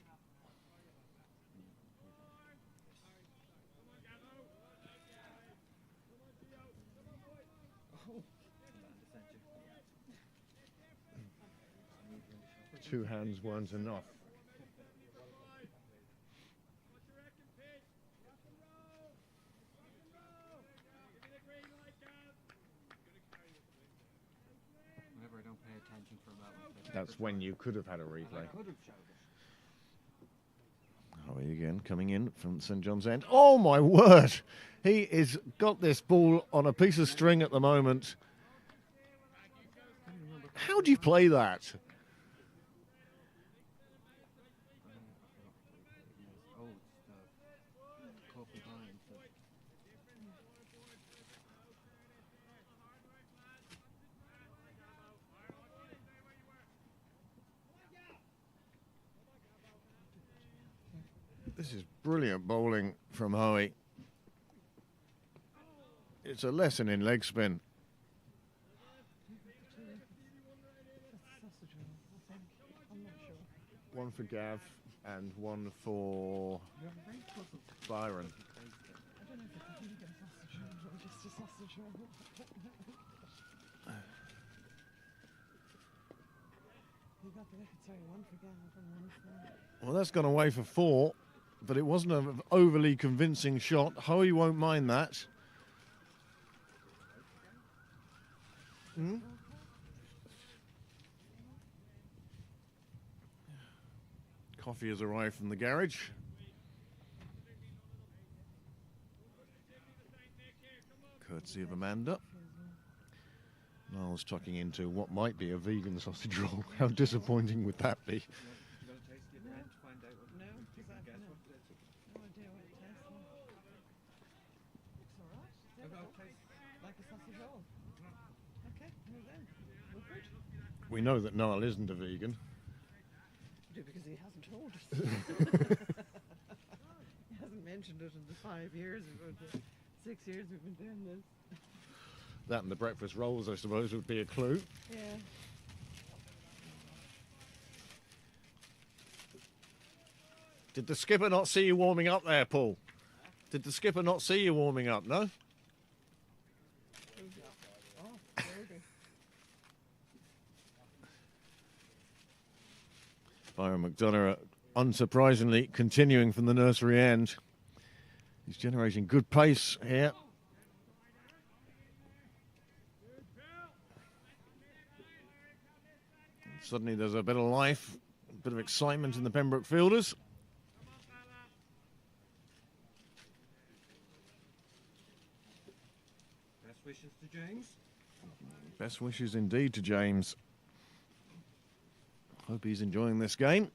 Two hands weren't enough. That's when you could have had a And I replay. could have showed it. Howie again coming in from St John's End. Oh my word! He is got this ball on a piece of string at the moment. How do you play that? Oh, it's the cup behind. This is brilliant bowling from Howie. It's a lesson in leg spin. Sausage roll, I think. I'm not sure. One for Gav and one for You're very puzzled. Byron. I don't know if it's a vegan sausage roll or just a sausage roll. You got the wicket, sorry, one for Gav and one for... Well, that's gone away for 4, but it wasn't an overly convincing shot. Howie won't mind that. Hmm? Coffee has arrived from the garage. Courtesy of Amanda. Niall's tucking into what might be a vegan sausage roll. How disappointing would that be? You got to taste the event to find out what No, you because can guess no. what it is. No idea what it tastes like. Looks alright. How about taste? Like a sausage roll. Okay, well then. We're good. We know that Niall isn't a vegan. Do because he hasn't told us. He hasn't mentioned it in the 5 years, or the 6 years we've been doing this. That and the breakfast rolls, I suppose, would be a clue. Yeah. Did the skipper not see you warming up there, Paul? Did the skipper not see you warming up, no? Oh, very good. Byron McDonough, unsurprisingly, continuing from the nursery end. He's generating good pace here. Suddenly there's a bit of life, a bit of excitement in the Pembroke fielders. Best wishes to James. Best wishes indeed to James. Hope he's enjoying this game.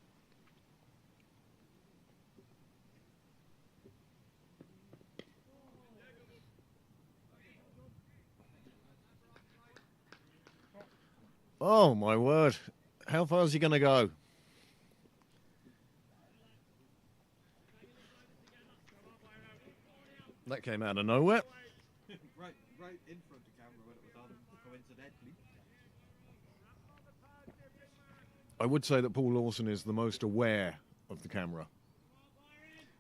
Oh my word. How far is he going to go? That came out of nowhere. right in front of camera when it was on, coincidentally. I would say that Paul Lawson is the most aware of the camera.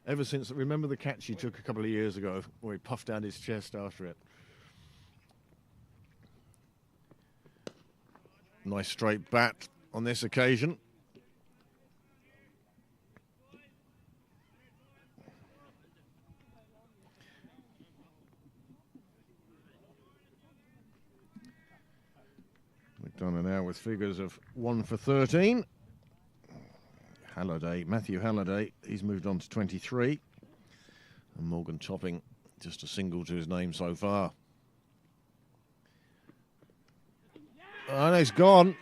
Ever since, remember the catch he took a couple of years ago where he puffed out his chest after it? Nice straight bat on this occasion. McDonough now with figures of 1 for 13. Halliday, Matthew Halliday, he's moved on to 23. And Morgan Topping, just a single to his name so far. And he's gone.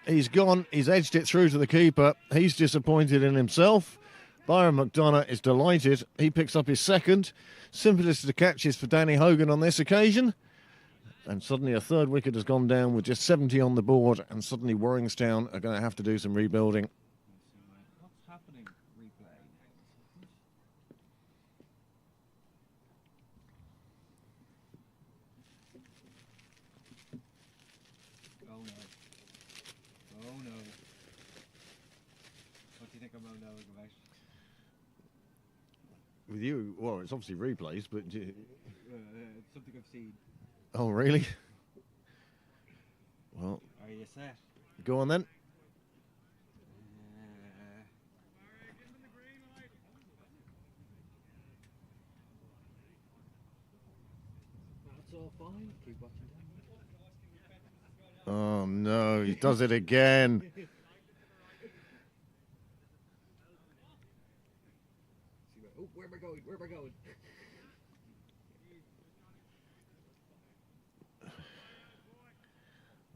He's gone. He's edged it through to the keeper. He's disappointed in himself. Byron McDonough is delighted. He picks up his second. Simplest of catches for Danny Hogan on this occasion. And suddenly a third wicket has gone down with just 70 on the board. And suddenly Waringstown are going to have to do some rebuilding. What's happening? Replay. Oh no. Oh no. What do you think I'm knowing about? With you, well, it's obviously replays, but... It's something I've seen. Oh, really? Well, Are you set? go on then. That's all fine. Keep watching down. Oh, no, he does it again. Oh, where am I going? Where am I going?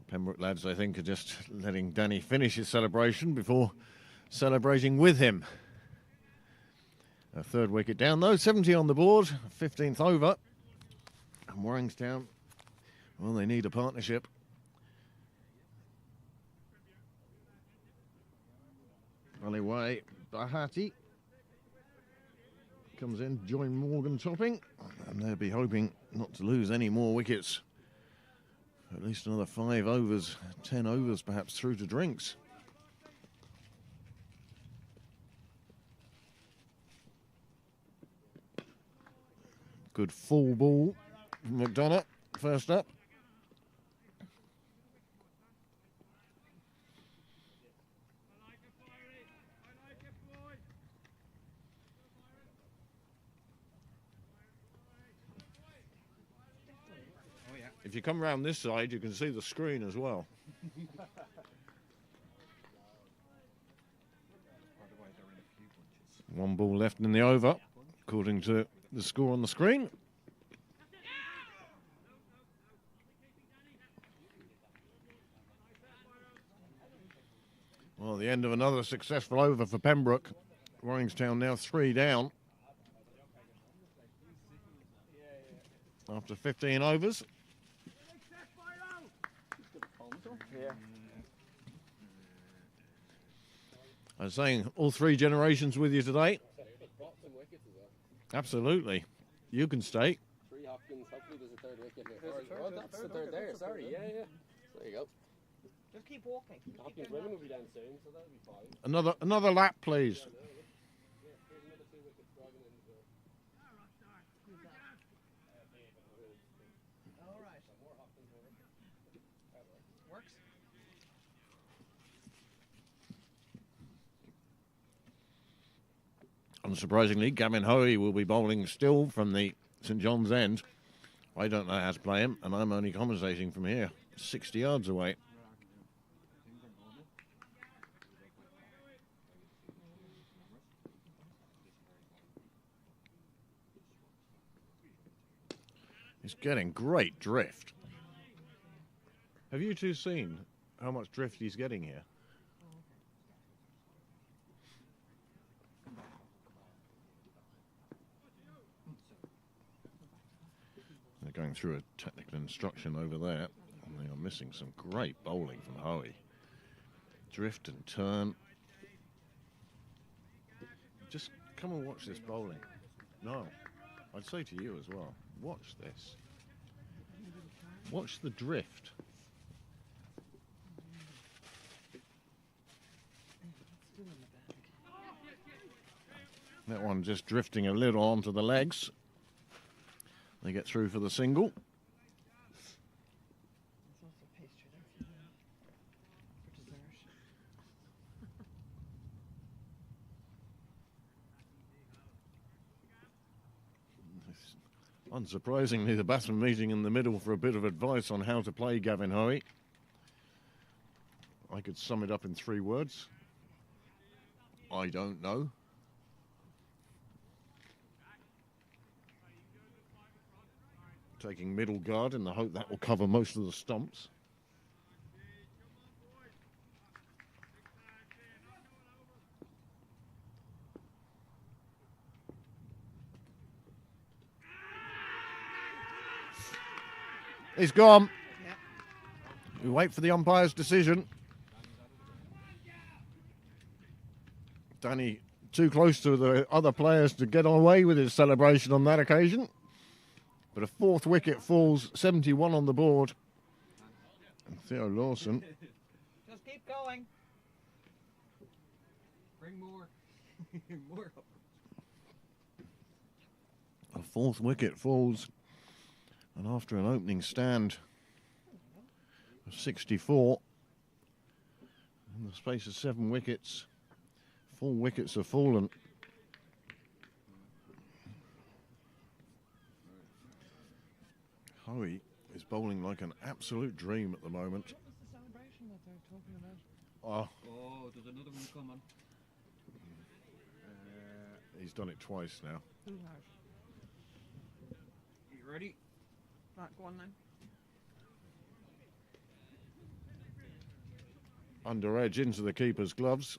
Pembroke lads, I think, are just letting Danny finish his celebration before celebrating with him. A third wicket down, though. 70 on the board, 15th over. And Waringstown, well, they need a partnership. Alleyway, Bahati comes in, join Morgan topping, and they'll be hoping not to lose any more wickets. At least another 5 overs, 10 overs perhaps through to drinks. Good full ball from McDonough, first up. If you come round this side, you can see the screen as well. One ball left in the over, according to the score on the screen. Well, the end of another successful over for Pembroke. Waringstown now 3 down. After 15 overs. Yeah. I was saying, all 3 generations with you today. Absolutely. You can stay. 3 Hopkins, hopefully there's a third wicket here. Oh, that's the third there, sorry, yeah. There you go. Just keep walking. Hopkins women will be down soon, so that'll be fine. Another lap, please. Here's another 2 wickets driving in as well. All right. Works. Unsurprisingly, Gavin Hoey will be bowling still from the St John's end. I don't know how to play him, and I'm only commentating from here, 60 yards away. He's getting great drift. Have you two seen how much drift he's getting here? They're going through a technical instruction over there, and they are missing some great bowling from Hoey. Drift and turn. Just come and watch this bowling. No, I'd say to you as well, watch this. Watch the drift. That one just drifting a little onto the legs. They get through for the single. There's also pastry there for dessert. Unsurprisingly, the batsman meeting in the middle for a bit of advice on how to play Gavin Hoey. I could sum it up in 3 words. I don't know. Taking middle guard in the hope that will cover most of the stumps. He's gone. Yeah. We wait for the umpire's decision. Danny too close to the other players to get away with his celebration on that occasion. But a 4th wicket falls, 71 on the board. And Theo Lawson. Just keep going. Bring more. More up. A 4th wicket falls. And after an opening stand of 64, in the space of 7 wickets, 4 wickets have fallen. Hoey is bowling like an absolute dream at the moment. What was the celebration that they're talking about? Oh, Oh, there's another one coming. He's done it twice now. Who has? You ready? Right, go on then. Under edge into the keeper's gloves.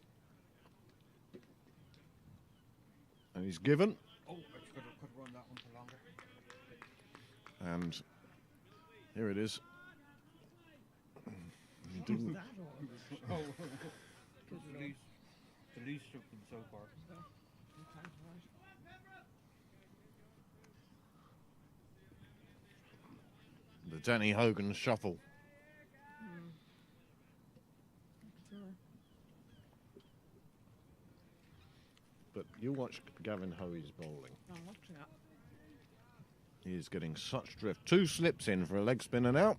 And he's given. Oh, I could run that one for longer. And here it is. He didn't- That all? Oh, Good the lord. least of them so far. Okay, right. The Danny Hogan shuffle. Sorry. But you watch Gavin Hoey's bowling. I'm watching it. He is getting such drift. 2 slips in for a leg spin and out.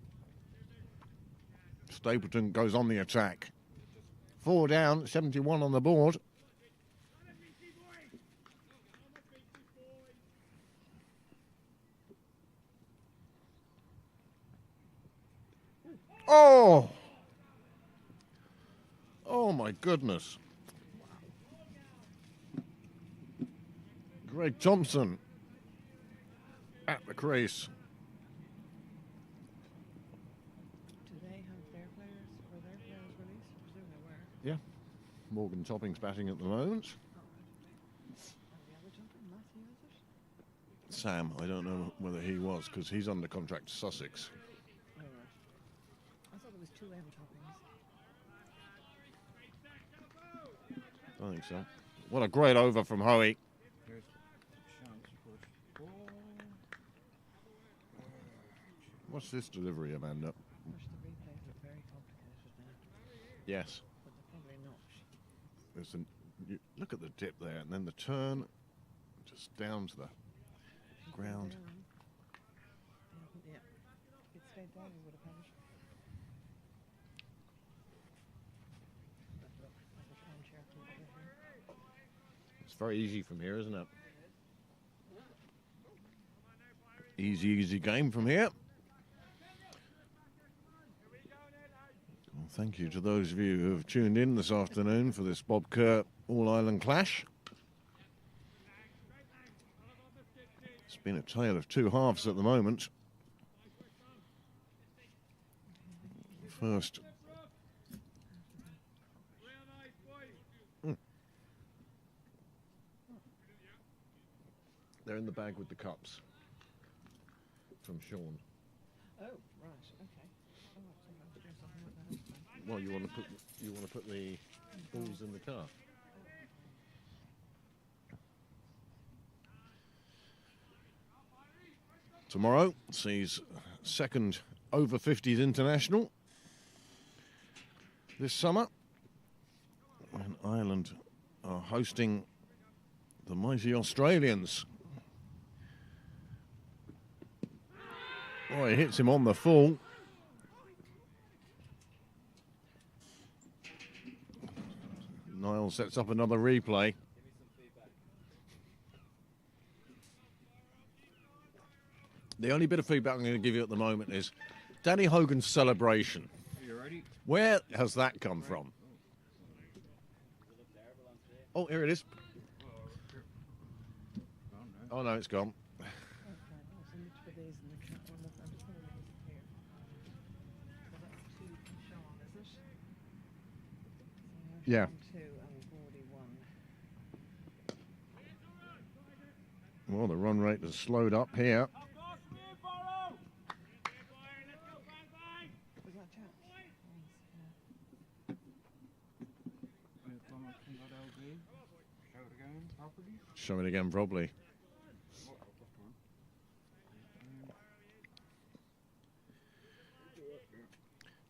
Stapleton goes on the attack. 4 down, 71 on the board. Oh! Oh my goodness. Greg Thompson at the crease. Do they have their players? Were their players released? I presume they were. Yeah. Morgan Topping's batting at the moment. All right. And the other gentleman, Matthew, is it? Sam, I don't know whether he was because he's under contract to Sussex. All right. I thought there was 2 M toppings. I think so. What a great over from Hoey. There's a chance for ball. What's this delivery, Amanda? Gosh, the replays look very complicated now, Yes. but they're probably not. There's look at the dip there and then the turn just down to the ground. Yeah. If it stayed down, he would have had it. But look, I will try and share it over here. It's very easy from here, isn't it? Easy game from here. Well, thank you to those of you who have tuned in this afternoon for this Bob Kerr All-Ireland Clash. It's been a tale of 2 halves at the moment. First. They're in the bag with the cups from Sean. Oh, right, okay. Oh, sometimes do something like that. Well, you want to put the balls in the car. Tomorrow sees second over 50s international this summer, and Ireland are hosting the mighty Australians. Oh, he hits him on the full. Niall sets up another replay. The only bit of feedback I'm going to give you at the moment is Danny Hogan's celebration. Are you ready? Where has that come from? Oh, here it is. Oh, no, it's gone. Okay, well, so look for these in the cat. Well, look, I'm just going to leave it here. So that's 2 from Sean, is it? So Yeah. Sean 2 and we've already won. Well, the run rate has slowed up here. Was that chance? Show it again properly. Show it again, probably.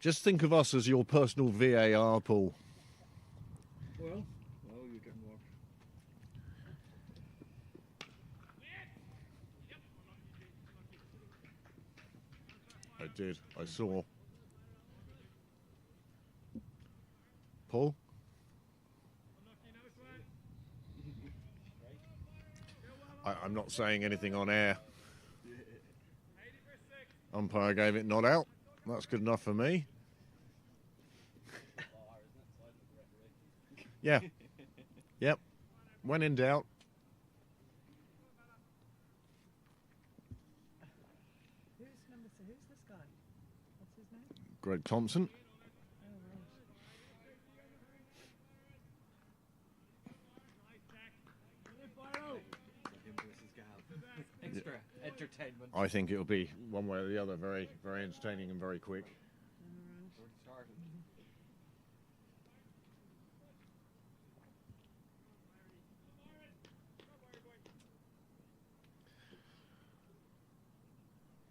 Just think of us as your personal VAR pool. Well, you can watch. I did. I saw. Paul? I'm not saying anything on air. Umpire gave it not out. That's good enough for me. Yeah. Yep. When in doubt. Greg Thompson. Him versus Gal. Extra entertainment. I think it'll be one way or the other, very, very entertaining and very quick. Already started.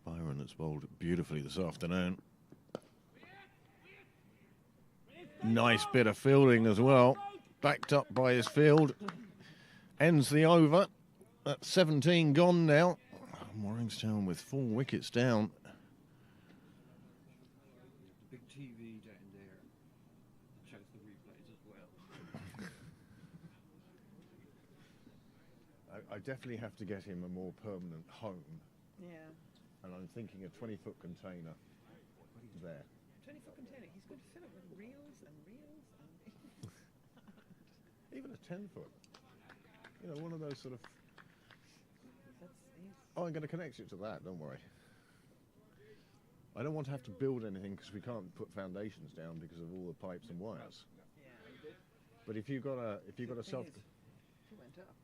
Byron has bowled beautifully this afternoon. Nice bit of fielding as well. Backed up by his field. Ends the over. That's 17 gone now. Waringstown with 4 wickets down. The big TV down there shows the replays as well. I definitely have to get him a more permanent home. Yeah. And I'm thinking a 20-foot container there. 20-foot container. He's going to fill it with reels and reels and Even a 10-foot. You know, one of those sort of... That's Oh, I'm going to connect it to that, don't worry. I don't want to have to build anything because we can't put foundations down because of all the pipes and wires. yeah. But if you've got a self... He went up.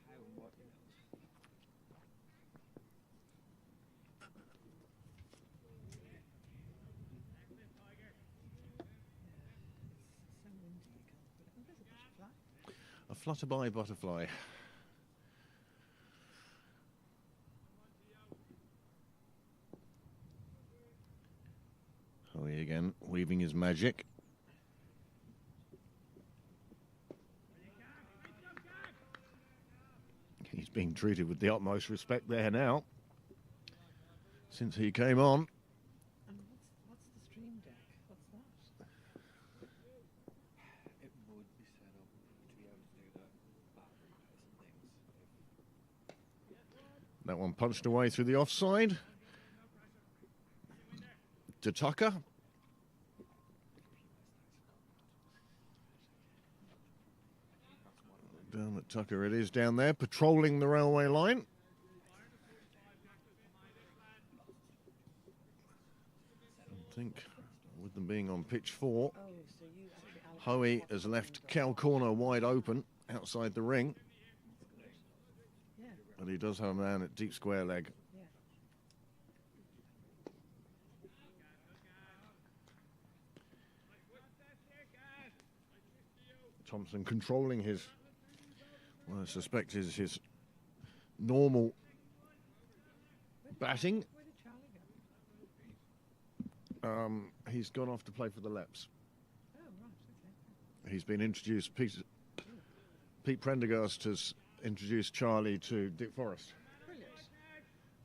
How and what, you know. So windy you can't put it. Oh, there's a butterfly. A flutterby butterfly. Hoey again, weaving his magic. He's being treated with the utmost respect there now. Since he came on. And what's the stream deck? What's that? It would be set up to be able to do the battery replays and things. That one punched away through the offside. To Tucker. Down at Tucker it is down there, patrolling the railway line. I think with them being on pitch 4, Oh, so you actually allocate Hoey what has time left goes. Cal Corner wide open outside the ring, Yeah, but he does have a man at deep square leg. yeah. Thompson controlling his, well, I suspect is his normal batting. Where did Charlie go? He's gone off to play for the Leps. Oh, right, okay. He's been introduced. Pete Prendergast has introduced Charlie to Dick Forrest Brilliant.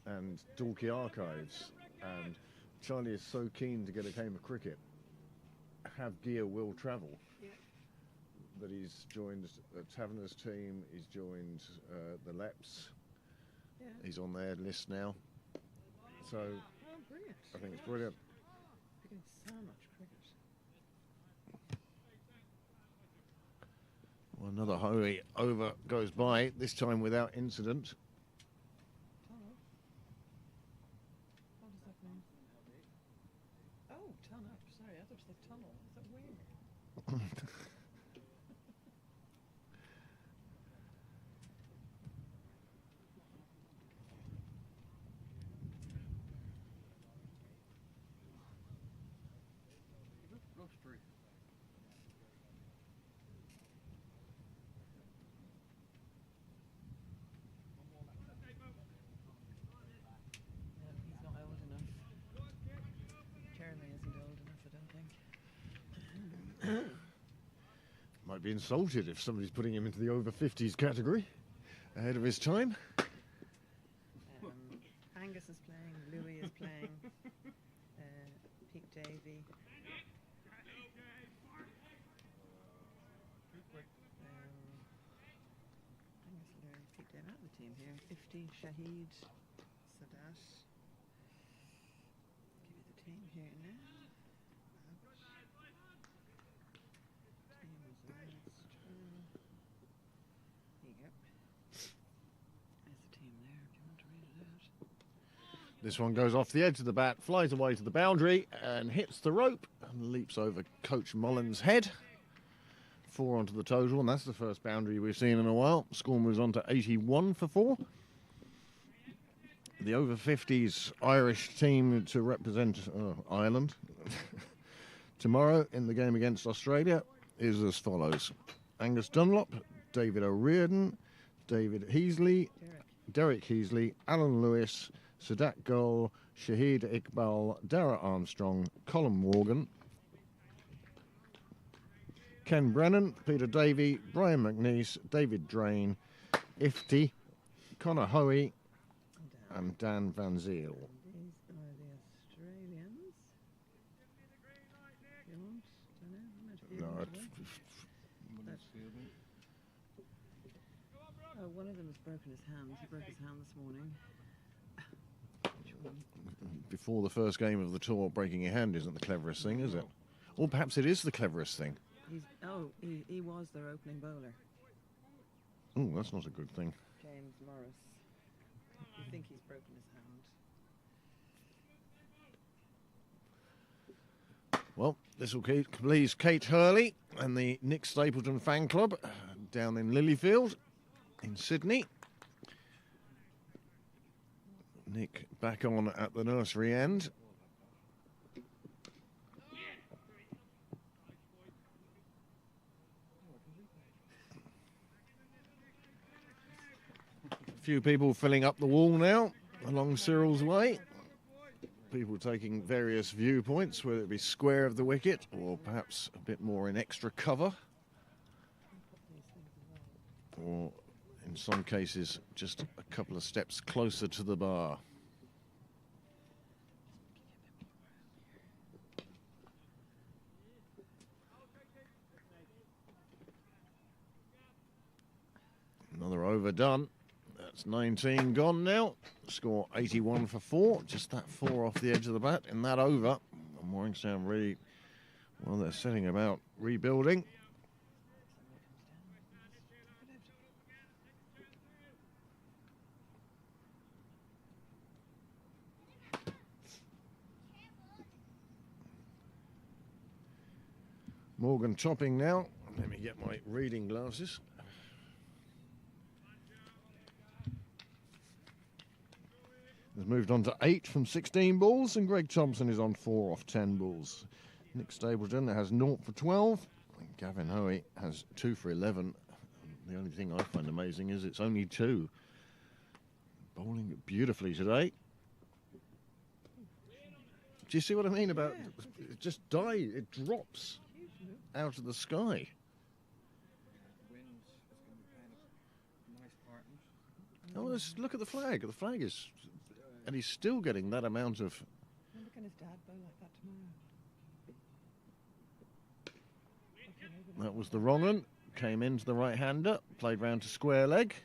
and Dorky Archives. And Charlie is so keen to get a game of cricket. Have gear will travel. Yeah. That he's joined Taverner's team. He's joined the Leps. Yeah. He's on their list now. So Oh, brilliant. I think it's brilliant. You're getting so much cricket. Well, another Hoey over goes by, this time without incident. Tunnel. What does that mean? Oh, ton up. Sorry, I thought you said tunnel. Is that weird? Roastery. No, he's not old enough. Jeremy isn't old enough, I don't think. Might be insulted if somebody's putting him into the over 50s category ahead of his time. Angus is playing, Louis is playing, Pete Davey. Angus, Louis, Pete Davey out of the team here. Ifti, Shahid, Sadat. Give you the team here now. Team is last. Here you go. There's the team there if you want to read it out. This one goes off the edge of the bat, flies away to the boundary and hits the rope and leaps over Coach Mullins' head. 4 onto the total, and that's the first boundary we've seen in a while. Score moves on to 81 for 4. The over 50s Irish team to represent Ireland tomorrow in the game against Australia is as follows: Angus Dunlop, David O'Riordan, David Heasley, Derek Heasley, Alan Lewis, Sadat Gol, Shahid Iqbal, Dara Armstrong, Colin Morgan, Ken Brennan, Peter Davey, Brian McNeese, David Drain, Ifti, Connor Hoey, and Dan Van Ziel. These are the Australians. You want? Don't know. No, Oh, one of them has broken his hand. He broke his hand this morning. Which one? before the first game of the tour, breaking your hand isn't the cleverest thing, is it? Or perhaps it is the cleverest thing. He was their opening bowler. Oh, that's not a good thing. James Morris. You think he's broken his hand? Well, this will please Kate Hurley and the Nick Stapleton fan club down in Lilyfield in Sydney. Nick back on at the nursery end. A few people filling up the wall now along Cyril's Way. People taking various viewpoints, whether it be square of the wicket or perhaps a bit more in extra cover, or in some cases just a couple of steps closer to the bar. Another over done. That's 19 gone now. Score 81 for 4. Just that 4 off the edge of the bat in that over. And Waringstown really, well, they're setting about rebuilding. Morgan topping now. Let me get my reading glasses. Has moved on to 8 from 16 balls, and Greg Thompson is on 4 off 10 balls. Nick Stapleton has 0 for 12, and Gavin Hoey has 2 for 11. The only thing I find amazing is it's only 2. Bowling beautifully today. Do you see what I mean about it? Just it drops out of the sky. Oh, look at the flag. The flag is... And he's still getting that amount of... When can his dad bowl like that tomorrow? That was the wrong one. Came into the right-hander. Played round to square leg.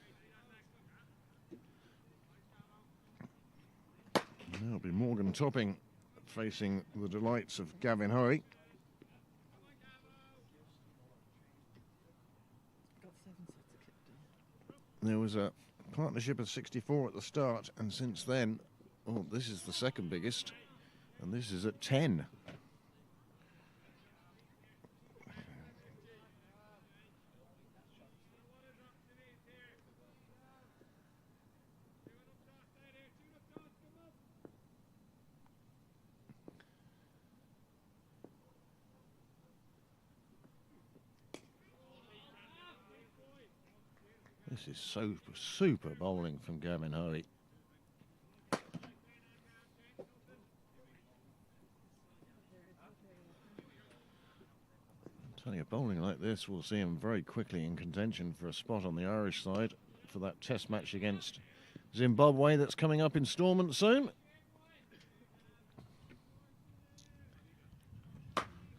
And it'll be Morgan topping, facing the delights of Gavin Hoey. Got 7 sets of kit done. There was a partnership of 64 at the start, and since then... Oh, this is the second biggest, and this is at 10. This is super bowling from Gavin Hoey. A bowling like this will see him very quickly in contention for a spot on the Irish side for that test match against Zimbabwe that's coming up in Stormont soon.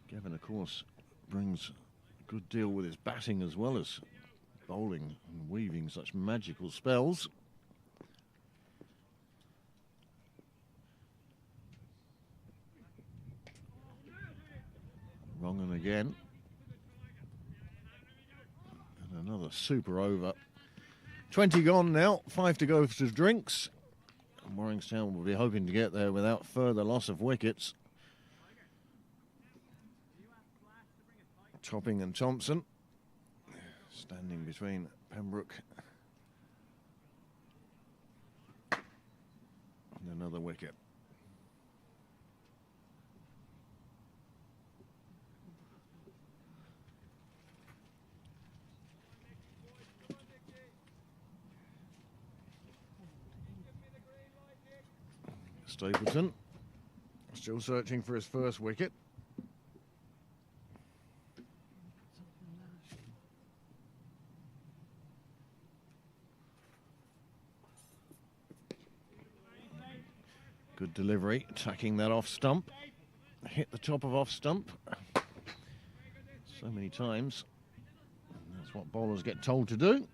Gavin, of course, brings a good deal with his batting as well as bowling and weaving such magical spells. Wrong and again. Another super over. 20 gone now, 5 to go to drinks. Waringstown will be hoping to get there without further loss of wickets. Topping and Thompson standing between Pembroke and another wicket. Stapleton still searching for his first wicket. Good delivery, attacking that off stump. Hit the top of off stump so many times. And that's what bowlers get told to do.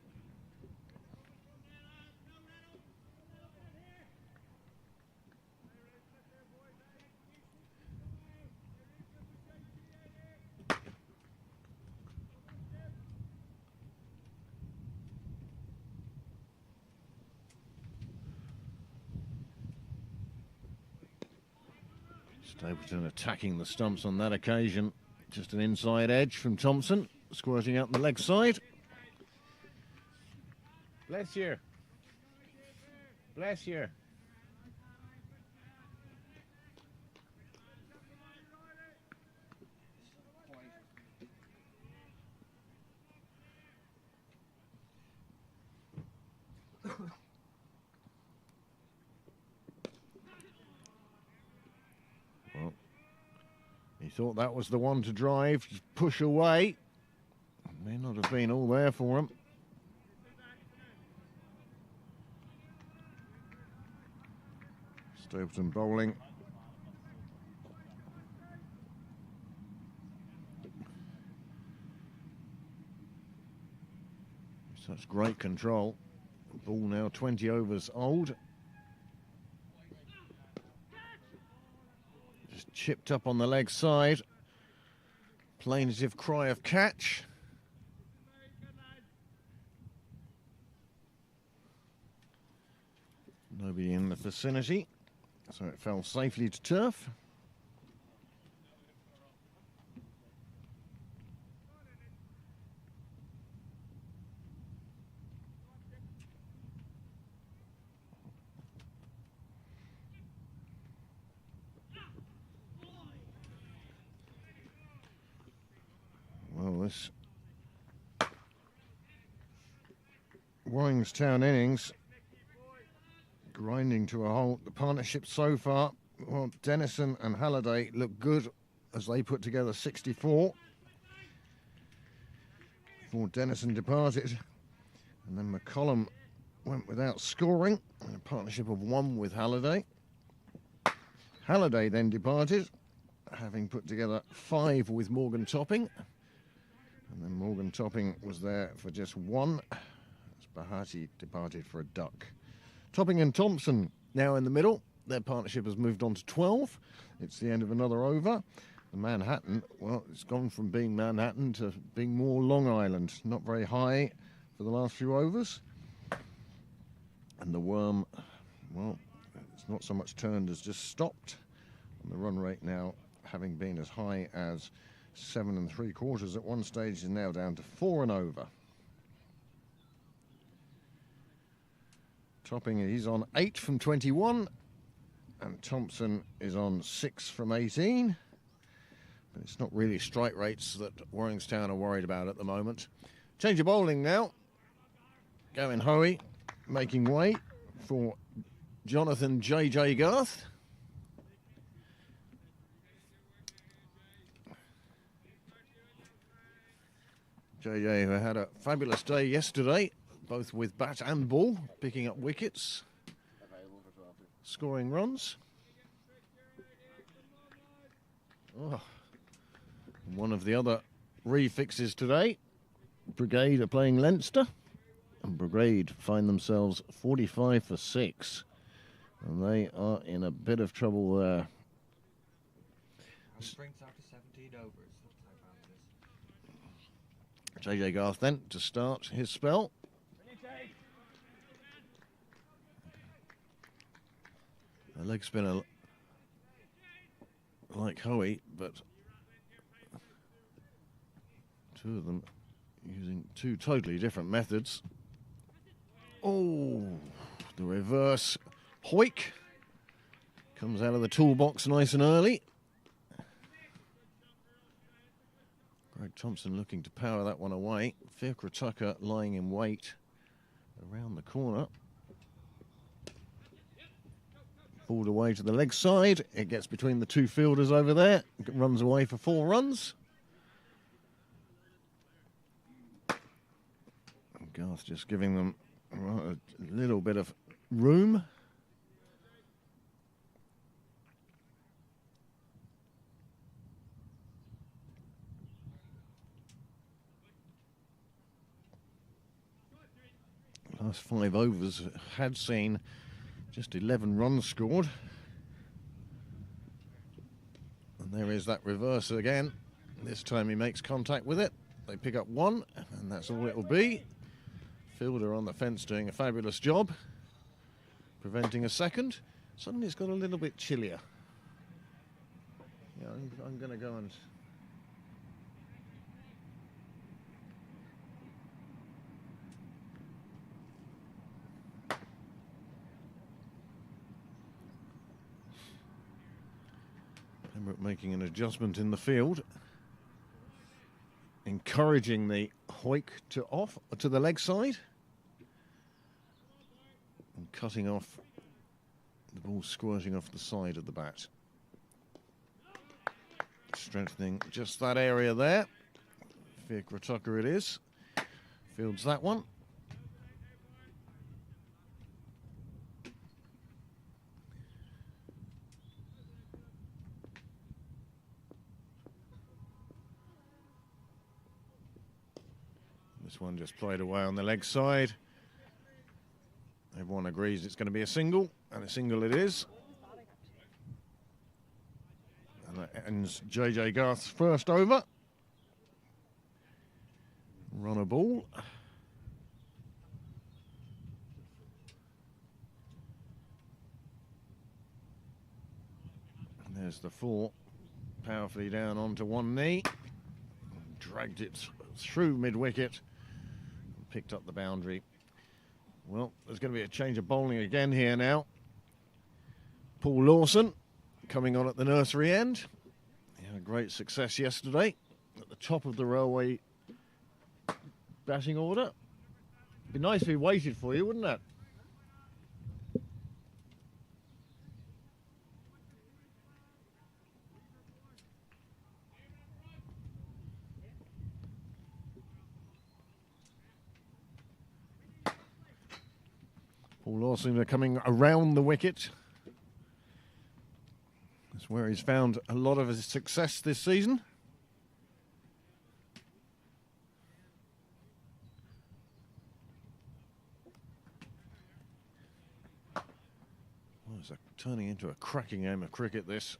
Stapleton attacking the stumps on that occasion. Just an inside edge from Thompson, squirting out the leg side. Bless you. Bless you. Well, he thought that was the one to drive, just push away. May not have been all there for him. Stapleton bowling. Such great control. Ball now 20 overs old. Just chipped up on the leg side. Plaintive cry of catch. Nobody in the vicinity, so it fell safely to turf. Well, this Waringstown innings grinding to a halt. The partnership so far, well, Dennison and Halliday look good as they put together 64 before Dennison departed, and then McCollum went without scoring in a partnership of 1 with Halliday. Halliday then departed, having put together 5 with Morgan Topping, and then Morgan Topping was there for just 1 as Bahati departed for a duck. Topping and Thompson now in the middle. Their partnership has moved on to 12. It's the end of another over. The Manhattan, well, it's gone from being Manhattan to being more Long Island. Not very high for the last few overs. And the Worm, well, it's not so much turned as just stopped. And the run rate now, having been as high as 7 3/4 at one stage, is now down to 4 and over. Topping, he's on 8 from 21, and Thompson is on 6 from 18. But it's not really strike rates that Waringstown are worried about at the moment. Change of bowling now. Gavin Hoey making way for Jonathan J.J. Garth. J.J. who had a fabulous day yesterday, both with bat and ball, picking up wickets, scoring runs. Oh. One of the other refixes today, Brigade are playing Leinster, and Brigade find themselves 45 for 6, and they are in a bit of trouble there. Brings after 17 overs. J.J. Garth then to start his spell. A leg spinner like Hoey, but two of them using two totally different methods. Oh, the reverse hoik comes out of the toolbox nice and early. Greg Thompson looking to power that one away. Fiacre Tucker lying in wait around the corner. Balled away to the leg side. It gets between the two fielders over there. It runs away for 4 runs. And Garth just giving them a little bit of room. Last 5 overs had seen just 11 runs scored. And there is that reverse again. This time he makes contact with it. They pick up 1, and that's all it'll be. Fielder on the fence doing a fabulous job, preventing a second. Suddenly it's got a little bit chillier. Yeah, I'm going to go and... Pembroke making an adjustment in the field, encouraging the hoik to the leg side, and cutting off the ball, squirting off the side of the bat, strengthening just that area there. Fiacre Tucker it is, fields that one. This one just played away on the leg side. Everyone agrees it's going to be a single, and a single it is. And that ends JJ Garth's first over. Run a ball. And there's the 4, powerfully down onto one knee. Dragged it through mid-wicket. Picked up the boundary. Well, there's going to be a change of bowling again here now. Paul Lawson coming on at the nursery end. He had a great success yesterday at the top of the railway batting order. Be nice if he waited for you, wouldn't it? Paul Lawson are coming around the wicket. That's where he's found a lot of his success this season. Well, it's turning into a cracking game of cricket, this.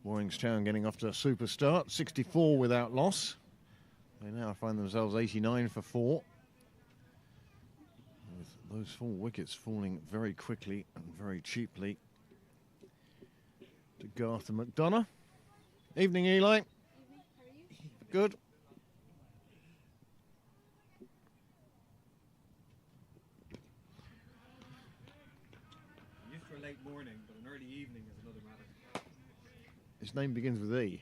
Waringstown getting off to a super start, 64 without loss. They now find themselves 89 for 4. With those 4 wickets falling very quickly and very cheaply to Garth and McDonough. Evening, Eli. Evening, how are you? Good. I'm used to a late morning, but an early evening is another matter. His name begins with E.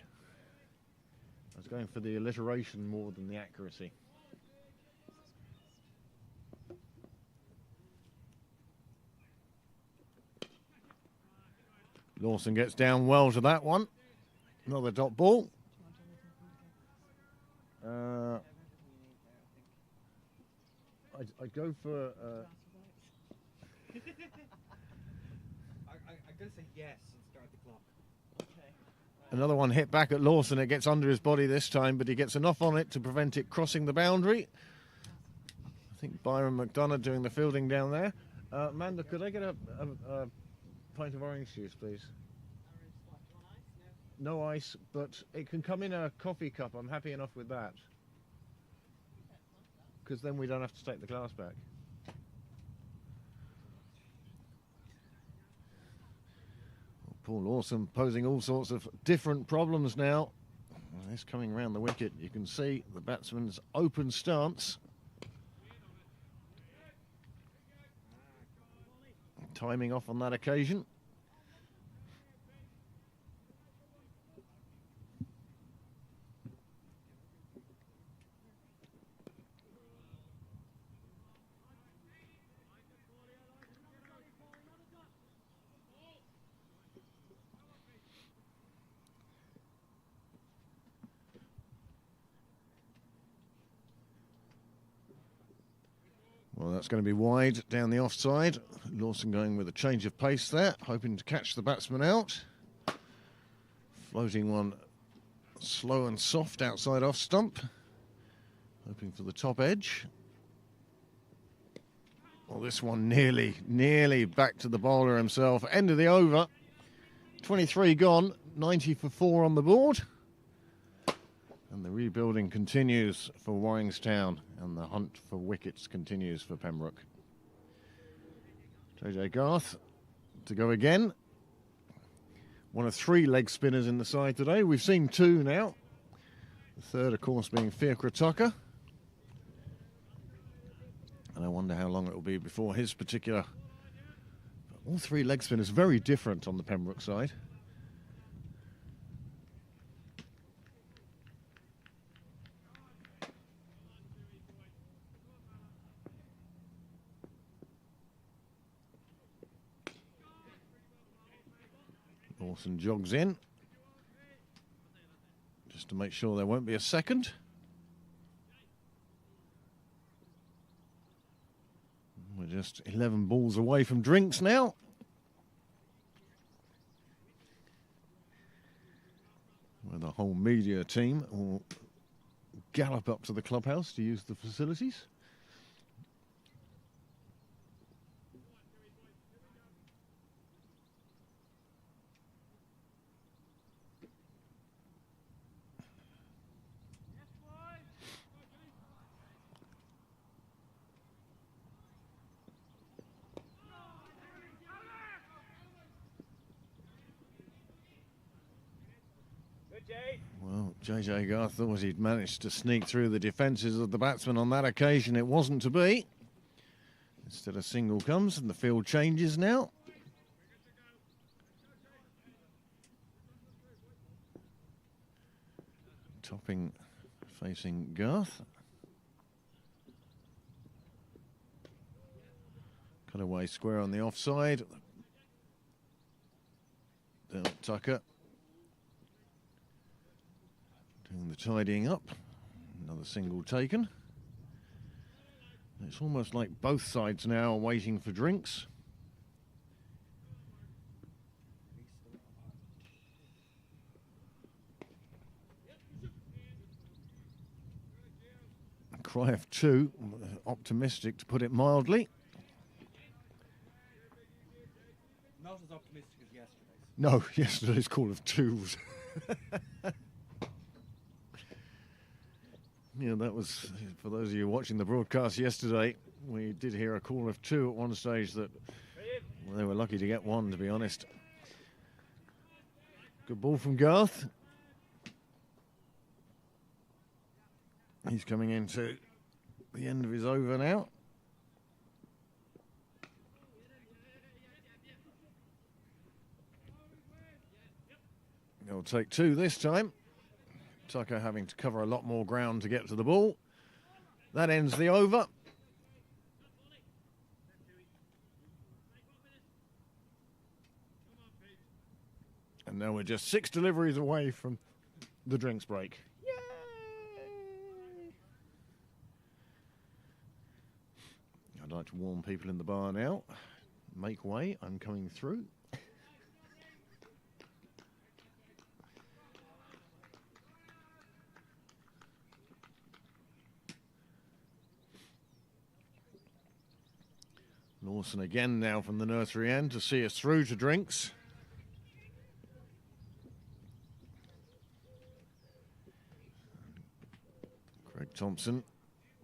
I was going for the alliteration more than the accuracy. Lawson gets down well to that one. Another dot ball. I'd go for... I'm going to say yes and start the clock. Okay. Another one hit back at Lawson. It gets under his body this time, but he gets enough on it to prevent it crossing the boundary. I think Byron McDonough doing the fielding down there. Amanda, could I get a pint of orange juice, please? No ice, but it can come in a coffee cup. I'm happy enough with that. Because then we don't have to take the glass back. Paul Lawson posing all sorts of different problems now. This coming round the wicket, you can see the batsman's open stance. Timing off on that occasion. Well, that's going to be wide down the offside. Lawson going with a change of pace there, hoping to catch the batsman out. Floating one slow and soft outside off stump. Hoping for the top edge. Well, this one nearly back to the bowler himself. End of the over. 23 gone, 90 for 4 on the board. And the rebuilding continues for Waringstown, and the hunt for wickets continues for Pembroke. JJ Garth to go again. One of 3 leg spinners in the side today. We've seen 2 now. The third, of course, being Fiacre Tucker. And I wonder how long it will be before his particular... All 3 leg spinners very different on the Pembroke side. Lawson jogs in, just to make sure there won't be a second. We're just 11 balls away from drinks now. Where the whole media team will gallop up to the clubhouse to use the facilities. Well, JJ Garth thought he'd managed to sneak through the defences of the batsman on that occasion. It wasn't to be. Instead, a single comes and the field changes now. Topping facing Garth. Cut away square on the offside. Tucker. Doing the tidying up. Another single taken. It's almost like both sides now are waiting for drinks. A cry of 2, optimistic to put it mildly. Not as optimistic as yesterday's. No, yesterday's call of 2 was... Yeah, that was, for those of you watching the broadcast yesterday, we did hear a call of 2 at one stage that, well, they were lucky to get 1, to be honest. Good ball from Garth. He's coming into the end of his over now. He'll take 2 this time. Tucker having to cover a lot more ground to get to the ball. That ends the over. And now we're just 6 deliveries away from the drinks break. Yay! I'd like to warn people in the bar now. Make way, I'm coming through. Lawson again now from the nursery end to see us through to drinks. Craig Thompson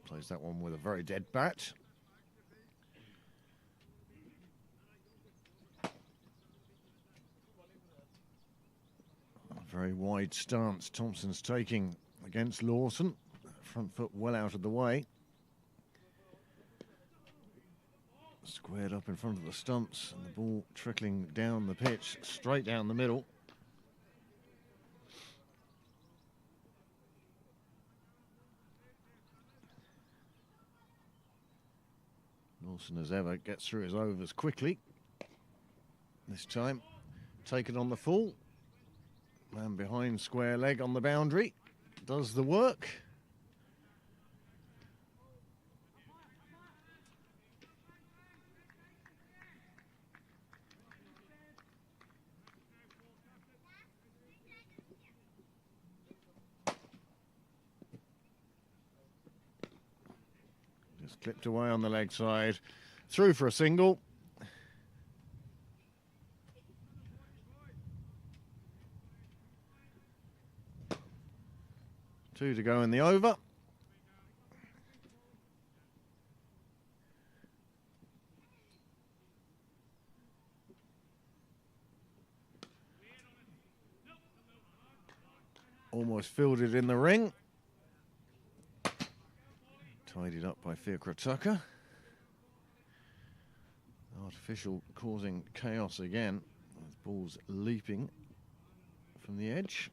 plays that one with a very dead bat. Very wide stance Thompson's taking against Lawson. Front foot well out of the way. Squared up in front of the stumps and the ball trickling down the pitch, straight down the middle. Lawson, as ever, gets through his overs quickly. This time, taken on the full. Man behind, square leg on the boundary. Does the work. Just clipped away on the leg side. Through for a single. Two to go in the over. Almost fielded in the ring. Tidied up by Fiacre Tucker. Artificial causing chaos again. With balls leaping from the edge.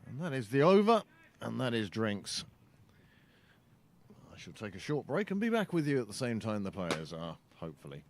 And that is the over, and that is drinks. I shall take a short break and be back with you at the same time the players are, hopefully.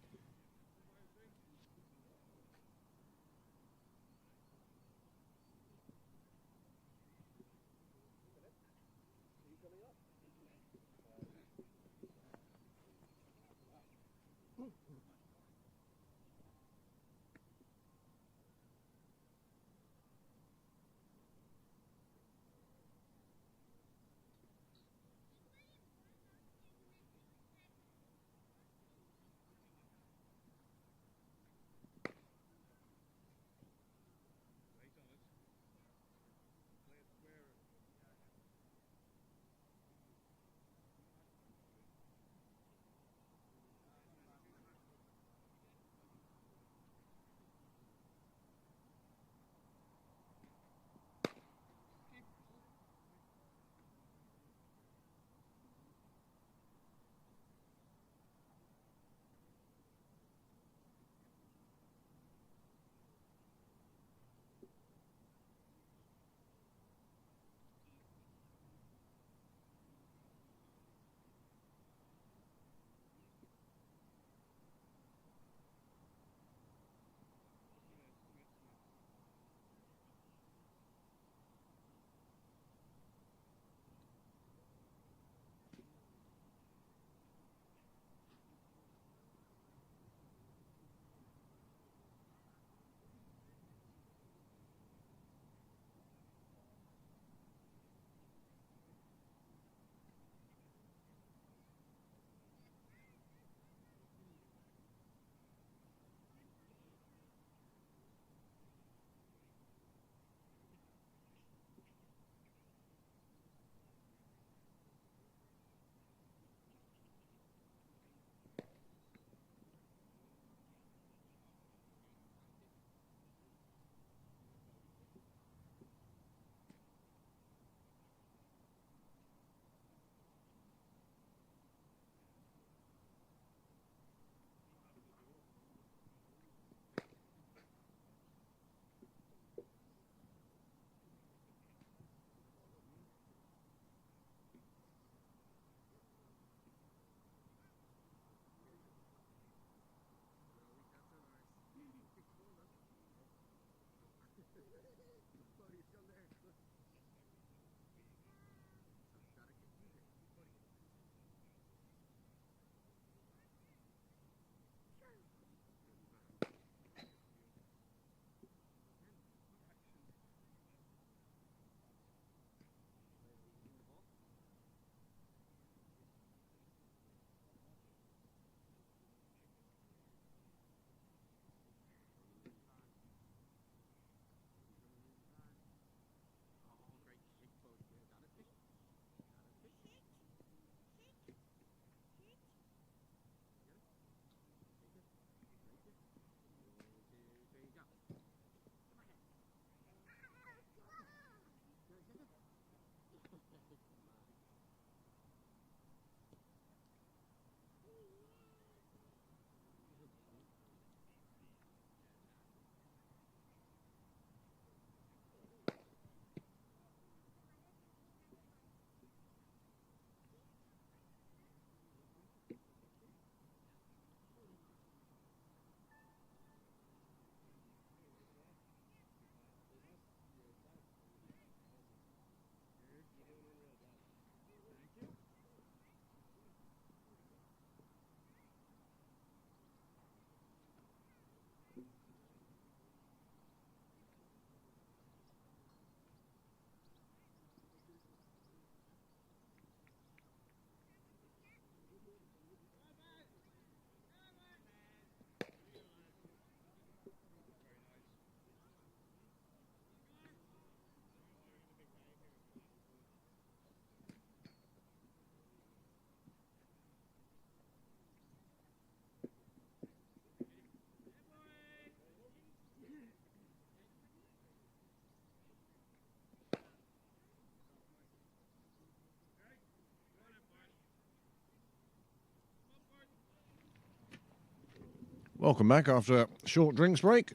Welcome back after a short drinks break.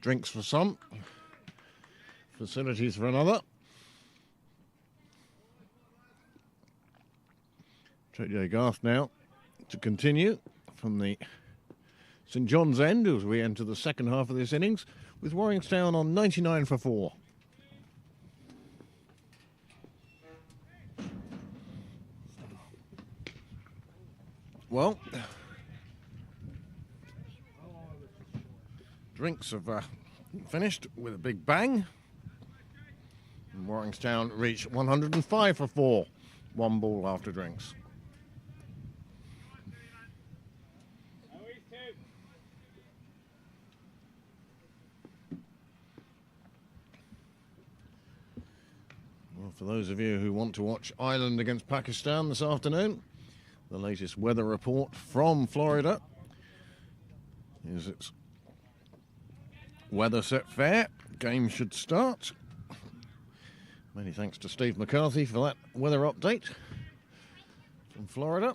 Drinks for some, facilities for another. JJ Garth now to continue from the St John's end as we enter the second half of this innings with Waringstown on 99 for 4. Well, drinks have finished with a big bang. And Waringstown reached 105 for 4. 1 ball after drinks. Well, for those of you who want to watch Ireland against Pakistan this afternoon, the latest weather report from Florida is it's weather set fair. Game should start. Many thanks to Steve McCarthy for that weather update from Florida.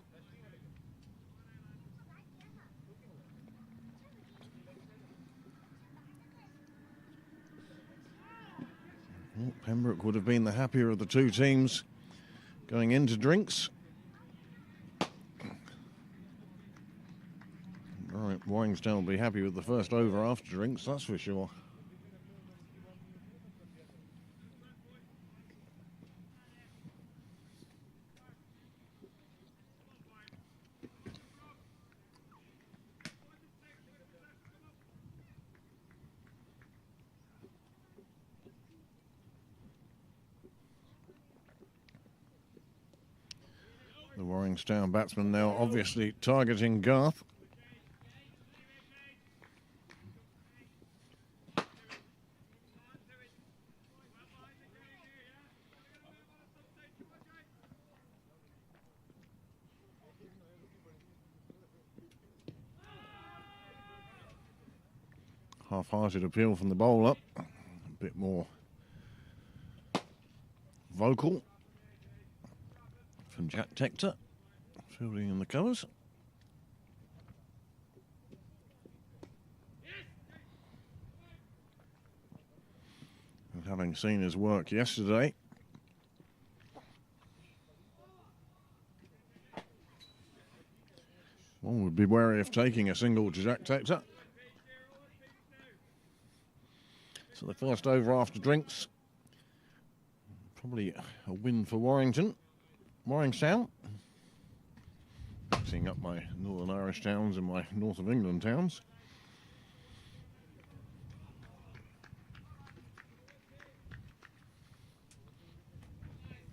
Well, Pembroke would have been the happier of the two teams going into drinks. All right, Waringstown will be happy with the first over after drinks, that's for sure. The Waringstown batsman now obviously targeting Garth. Half-hearted appeal from the bowler, a bit more vocal from Jack Tector, fielding in the covers. And having seen his work yesterday, one would be wary of taking a single to Jack Tector. So the first over after drinks, probably a win for Waringstown. Mixing up my Northern Irish towns and my North of England towns.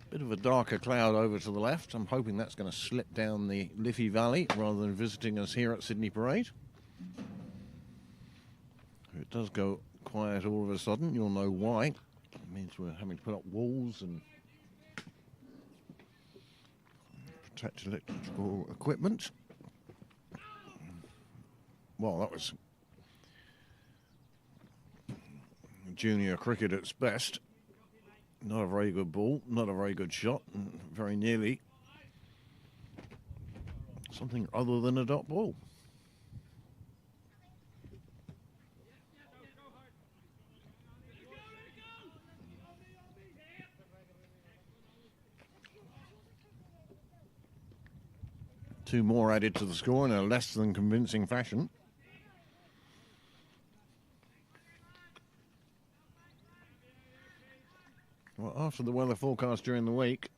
Bit of a darker cloud over to the left. I'm hoping that's going to slip down the Liffey Valley rather than visiting us here at Sydney Parade. If it does go quiet all of a sudden, you'll know why. It means we're having to put up walls and protect electrical equipment. Well, that was junior cricket at its best. Not a very good ball, not a very good shot, and very nearly something other than a dot ball. Two more added to the score in a less than convincing fashion. Well, after the weather forecast during the week,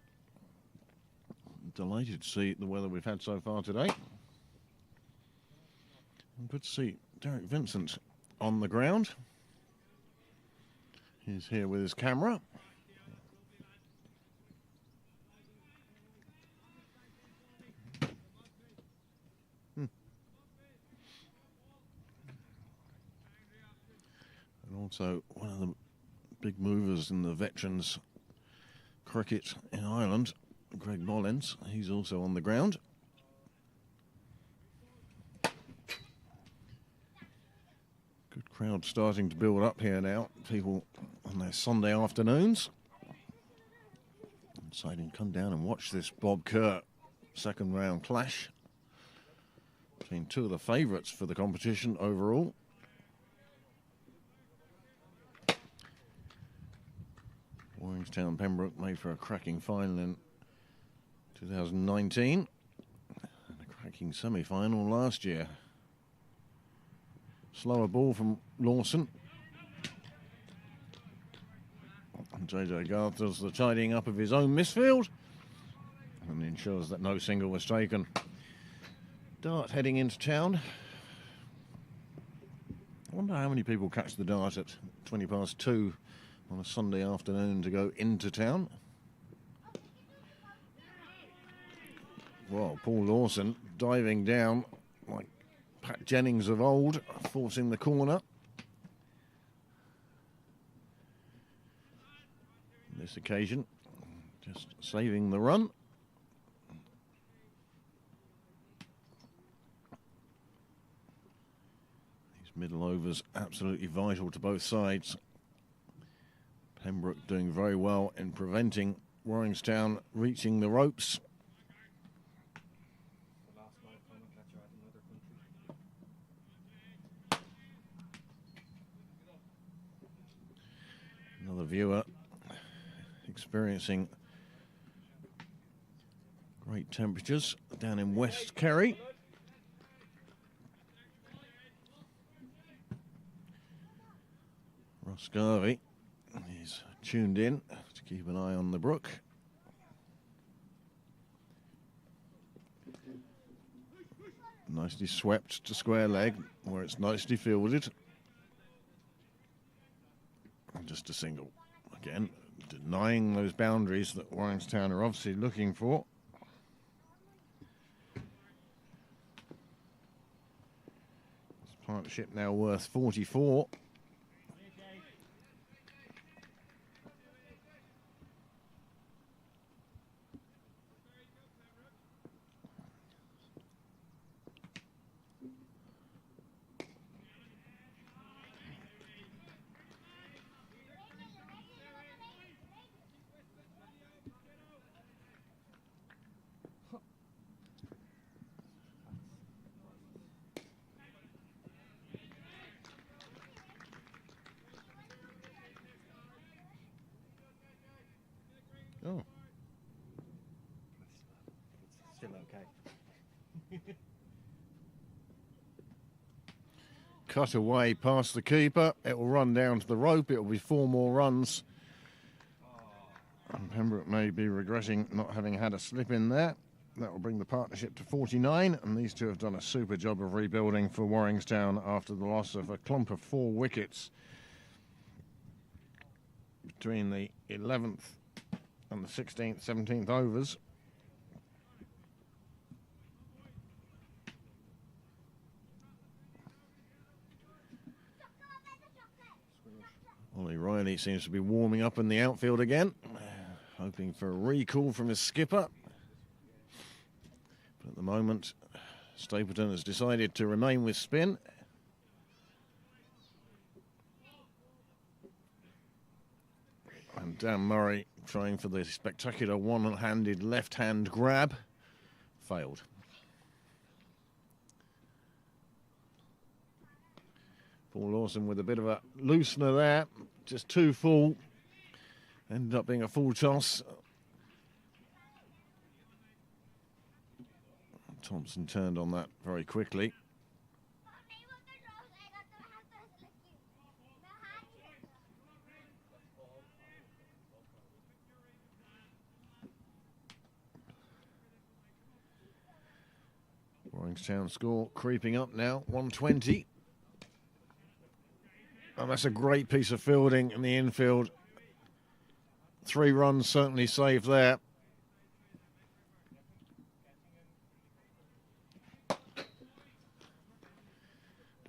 delighted to see the weather we've had so far today. And good to see Derek Vincent on the ground. He's here with his camera. And also one of the big movers in the veterans cricket in Ireland, Greg Mullins, he's also on the ground. Good crowd starting to build up here now. People on their Sunday afternoons deciding to come down and watch this Bob Kerr second round clash. between two of the favourites for the competition overall. Waringstown Pembroke made for a cracking final in 2019 and a cracking semi-final last year. Slower ball from Lawson. And JJ Garth does the tidying up of his own misfield and ensures that no single was taken. Dart heading into town. I wonder how many people catch the dart at 2:20 on a Sunday afternoon to go into town. Well, Paul Lawson diving down like Pat Jennings of old, forcing the corner. On this occasion, just saving the run. These middle overs absolutely vital to both sides. Pembroke doing very well in preventing Waringstown reaching the ropes. The last live comment catcher at another country. Another viewer experiencing great temperatures down in West Kerry. Ross Garvey is tuned in to keep an eye on the brook. Nicely swept to square leg where it's nicely fielded. And just a single. Again, denying those boundaries that Waringstown are obviously looking for. This partnership now worth 44. Oh, It's still okay. cut away past the keeper. It will run down to the rope. It will be 4 more runs. And Pembroke may be regretting not having had a slip in there. That will bring the partnership to 49. And these two have done a super job of rebuilding for Waringstown after the loss of a clump of 4 wickets between the 11th and the 16th, 17th overs. Ollie Riley seems to be warming up in the outfield again, hoping for a recall from his skipper. But at the moment, Stapleton has decided to remain with spin. And Dan Murray trying for the spectacular one-handed left-hand grab. Failed. Paul Lawson with a bit of a loosener there. Just too full. Ended up being a full toss. Thompson turned on that very quickly. Waringstown score creeping up now, 120. And that's a great piece of fielding in the infield. 3 runs certainly saved there.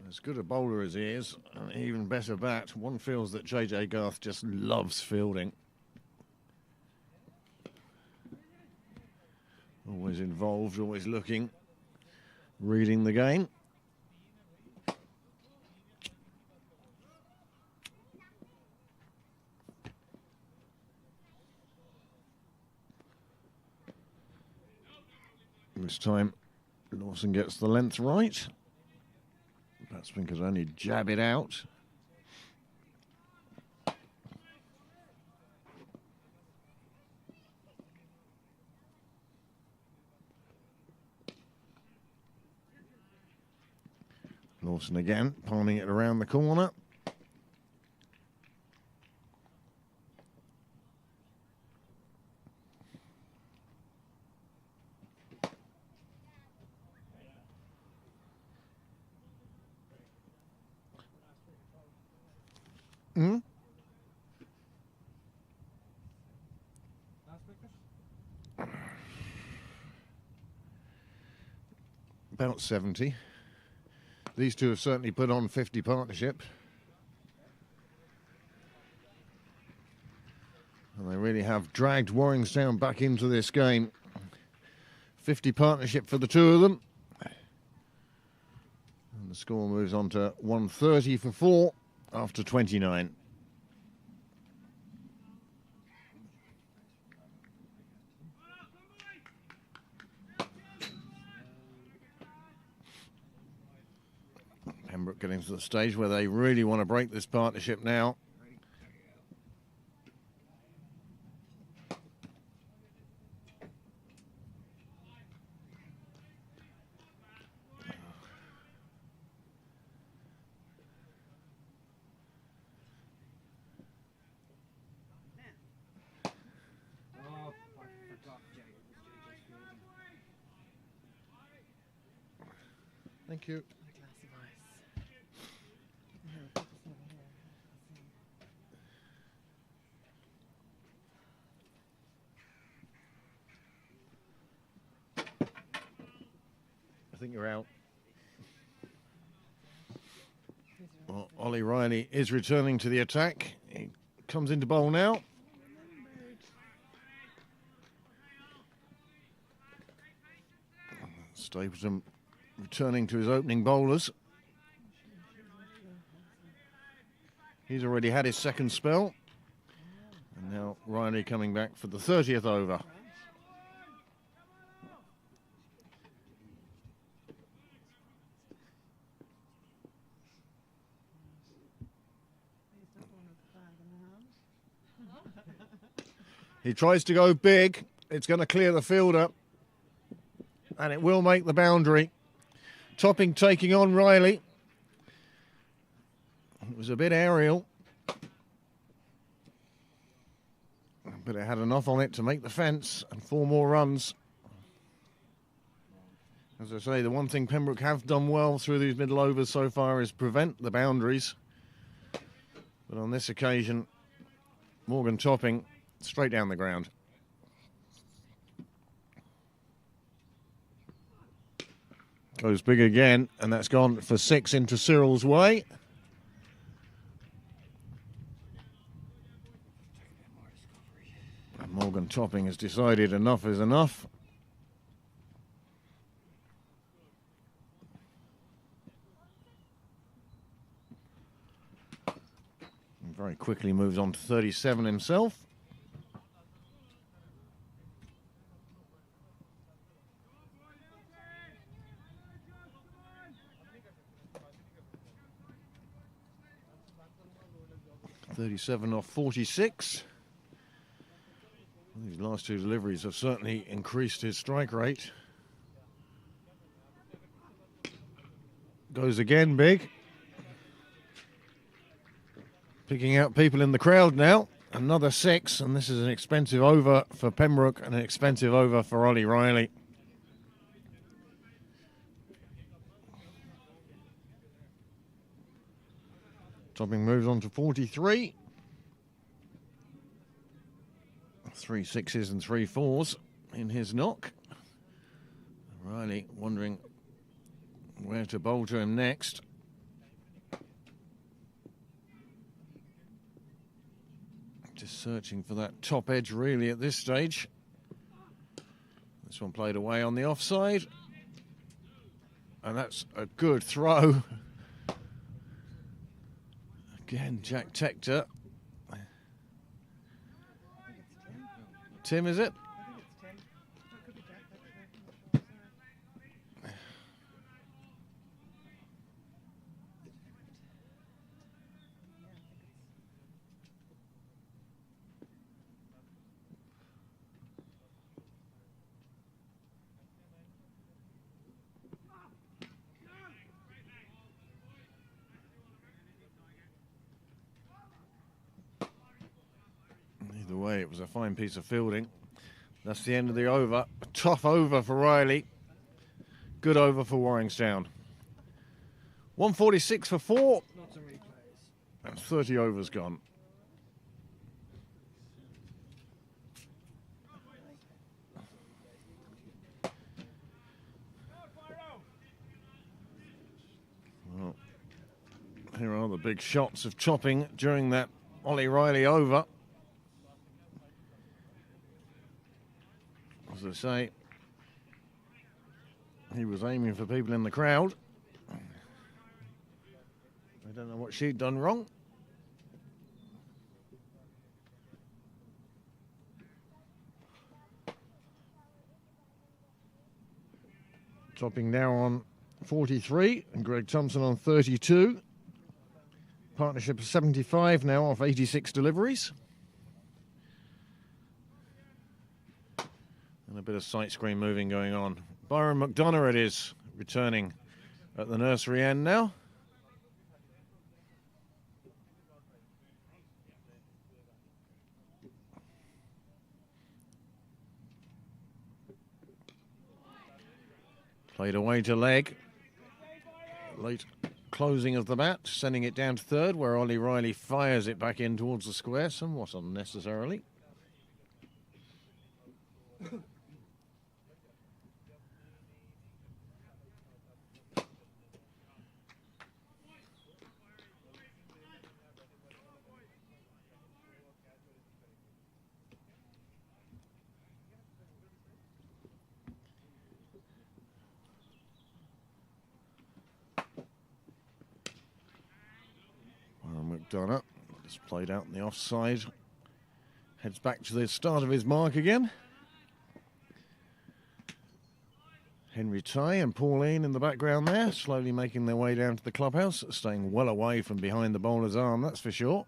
As good a bowler as he is, an even better bat. One feels that JJ Garth just loves fielding. Always involved, always looking, reading the game. This time, Lawson gets the length right. Batsman could only jab it out. Lawson again, palming it around the corner. Hmm? Last wicket? About 70. These two have certainly put on 50 partnership. And they really have dragged Waringstown back into this game. 50 partnership for the two of them. And the score moves on to 130 for 4 after 29. Pembroke getting to the stage where they really want to break this partnership now. Oh, I forgot Jay. It was JJ's fielding. Thank you. A glass of ice. No, put this over here. I think you're out. These are Well, Ollie Riley is returning to the attack. He comes into bowl now. Stapleton returning to his opening bowlers. He's already had his second spell. And now Riley coming back for the 30th over. He's not one with the flag in the hand. He tries to go big. It's going to clear the fielder. And it will make the boundary. Topping taking on Riley. It was a bit aerial. But it had enough on it to make the fence and 4 more runs. As I say, the one thing Pembroke have done well through these middle overs so far is prevent the boundaries. But on this occasion, Morgan Topping straight down the ground. Goes big again, and that's gone for 6 into Cyril's way. And Morgan Topping has decided enough is enough. And very quickly moves on to 37 himself. .37 off 46. These last two deliveries have certainly increased his strike rate. Goes again big. Picking out people in the crowd now. Another 6, and this is an expensive over for Pembroke and an expensive over for Ollie Riley. Topping moves on to 43. 3 6s and 3 4s in his knock. Riley wondering where to bowl to him next. Just searching for that top edge really at this stage. This one played away on the offside. And that's a good throw. Again, Jack Tector. Tim, is it? I think it's 10. That could be Jack, actually. Either way, it was a fine piece of fielding. That's the end of the over. A tough over for Riley. Good over for Waringstown. 146 for 4. Lots of replays. And 30 overs gone. Well, here are the big shots of chopping during that Ollie Riley over. As I say, he was aiming for people in the crowd. I don't know what she'd done wrong. Topping now on 43 and Greg Thompson on 32. Partnership of 75 now off 86 deliveries. And a bit of sight screen moving going on. Byron McDonough it is, returning at the nursery end now. Played away to leg. Late closing of the bat, sending it down to third, where Ollie Riley fires it back in towards the square, somewhat unnecessarily. McDonough just played out in the offside. Heads back to the start of his mark again. Henry Ty and Pauline in the background there, slowly making their way down to the clubhouse, staying well away from behind the bowler's arm, that's for sure.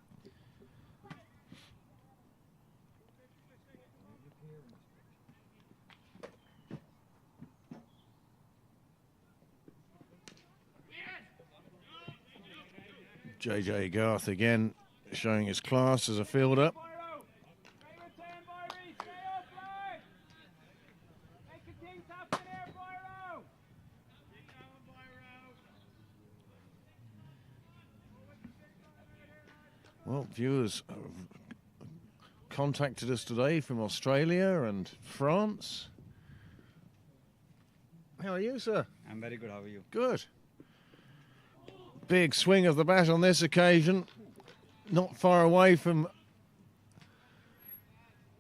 JJ Garth again showing his class as a fielder. Well, viewers have contacted us today from Australia and France. How are you, sir? I'm very good, how are you? Good. Big swing of the bat on this occasion. Not far away from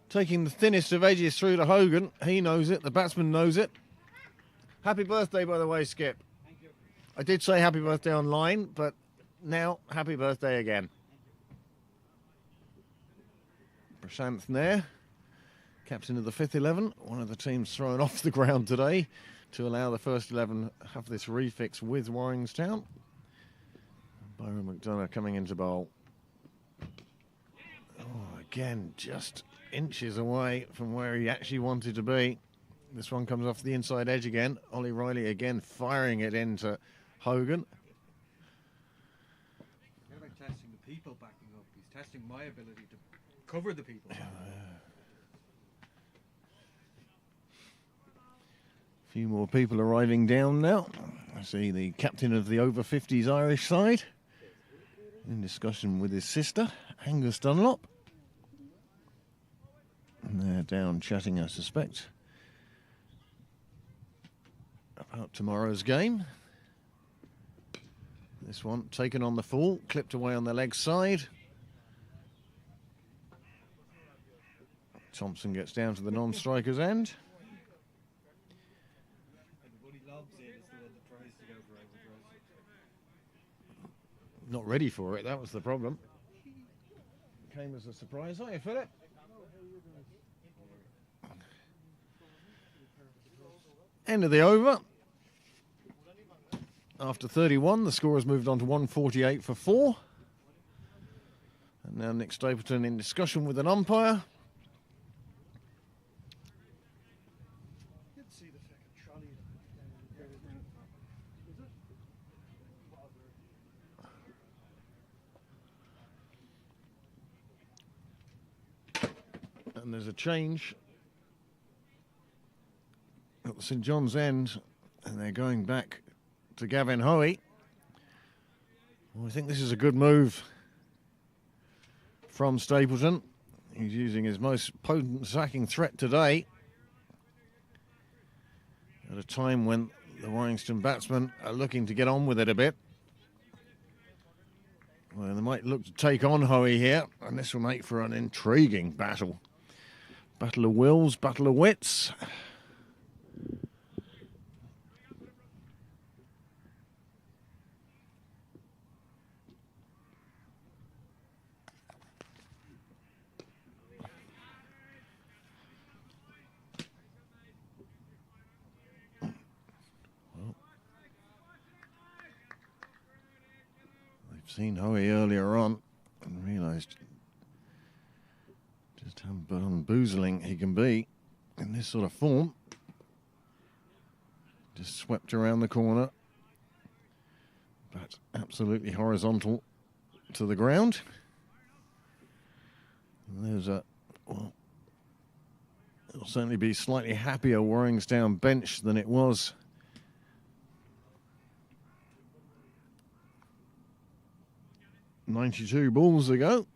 taking the thinnest of edges through to Hogan. He knows it, the batsman knows it. Happy birthday, by the way, Skip. Thank you. I did say happy birthday online, but now happy birthday again. Prashanth Nair, captain of the fifth 11, one of the teams thrown off the ground today to allow the first 11 have this refix with Waringstown. Byron McDonough coming into bowl. Oh, again, just inches away from where he actually wanted to be. This one comes off the inside edge again. Ollie Riley again firing it into Hogan. Forget about testing the people backing up. He's testing my ability to cover the people. A few more people arriving down now. I see the captain of the over 50s Irish side in discussion with his sister, Angus Dunlop. And they're down chatting, I suspect, about tomorrow's game. This one taken on the full, clipped away on the leg side. Thompson gets down to the non-striker's end. Not ready for it, that was the problem. Came as a surprise. Hiya, Philip. End of the over. After 31, the score has moved on to 148 for 4. And now Nick Stapleton in discussion with an umpire. And there's a change at the St John's end, and they're going back to Gavin Hoey. Well, I think this is a good move from Stapleton. He's using his most potent sacking threat today at a time when the Waringstown batsmen are looking to get on with it a bit. Well, they might look to take on Hoey here, and this will make for an intriguing battle. Battle of wills, battle of wits. Seen Hoey earlier on and realised just how bamboozling he can be in this sort of form. Just swept around the corner, but absolutely horizontal to the ground. And there's a, well, it'll certainly be slightly happier Waringstown bench than it was 92 balls ago.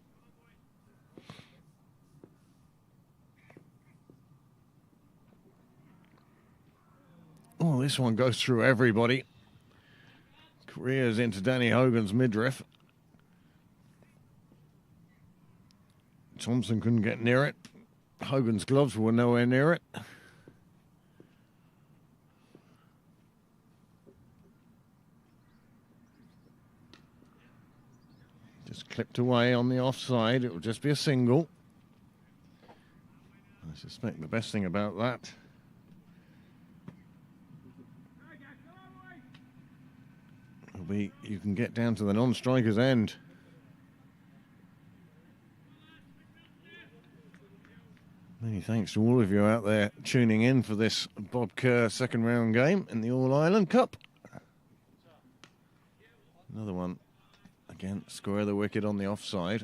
Oh, this one goes through everybody. Careers into Danny Hogan's midriff. Thompson couldn't get near it. Hogan's gloves were nowhere near it. Just clipped away on the offside. It will just be a single. I suspect the best thing about that will be you can get down to the non-striker's end. Many thanks to all of you out there tuning in for this Bob Kerr second round game in the All-Ireland Cup. Another one. Again, square the wicket on the offside.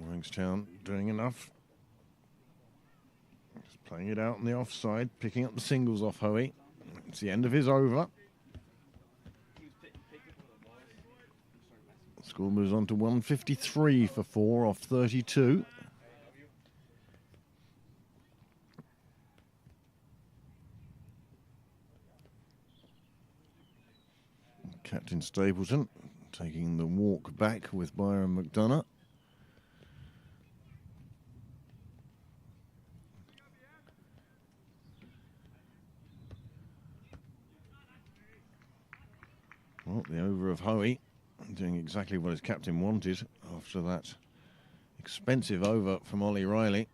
Waringstown doing enough. Playing it out on the offside, picking up the singles off Hoey. It's the end of his over. Score moves on to 153 for 4 off 32. Captain Stapleton taking the walk back with Byron McDonough. Well, the over of Hoey doing exactly what his captain wanted after that expensive over from Ollie Riley.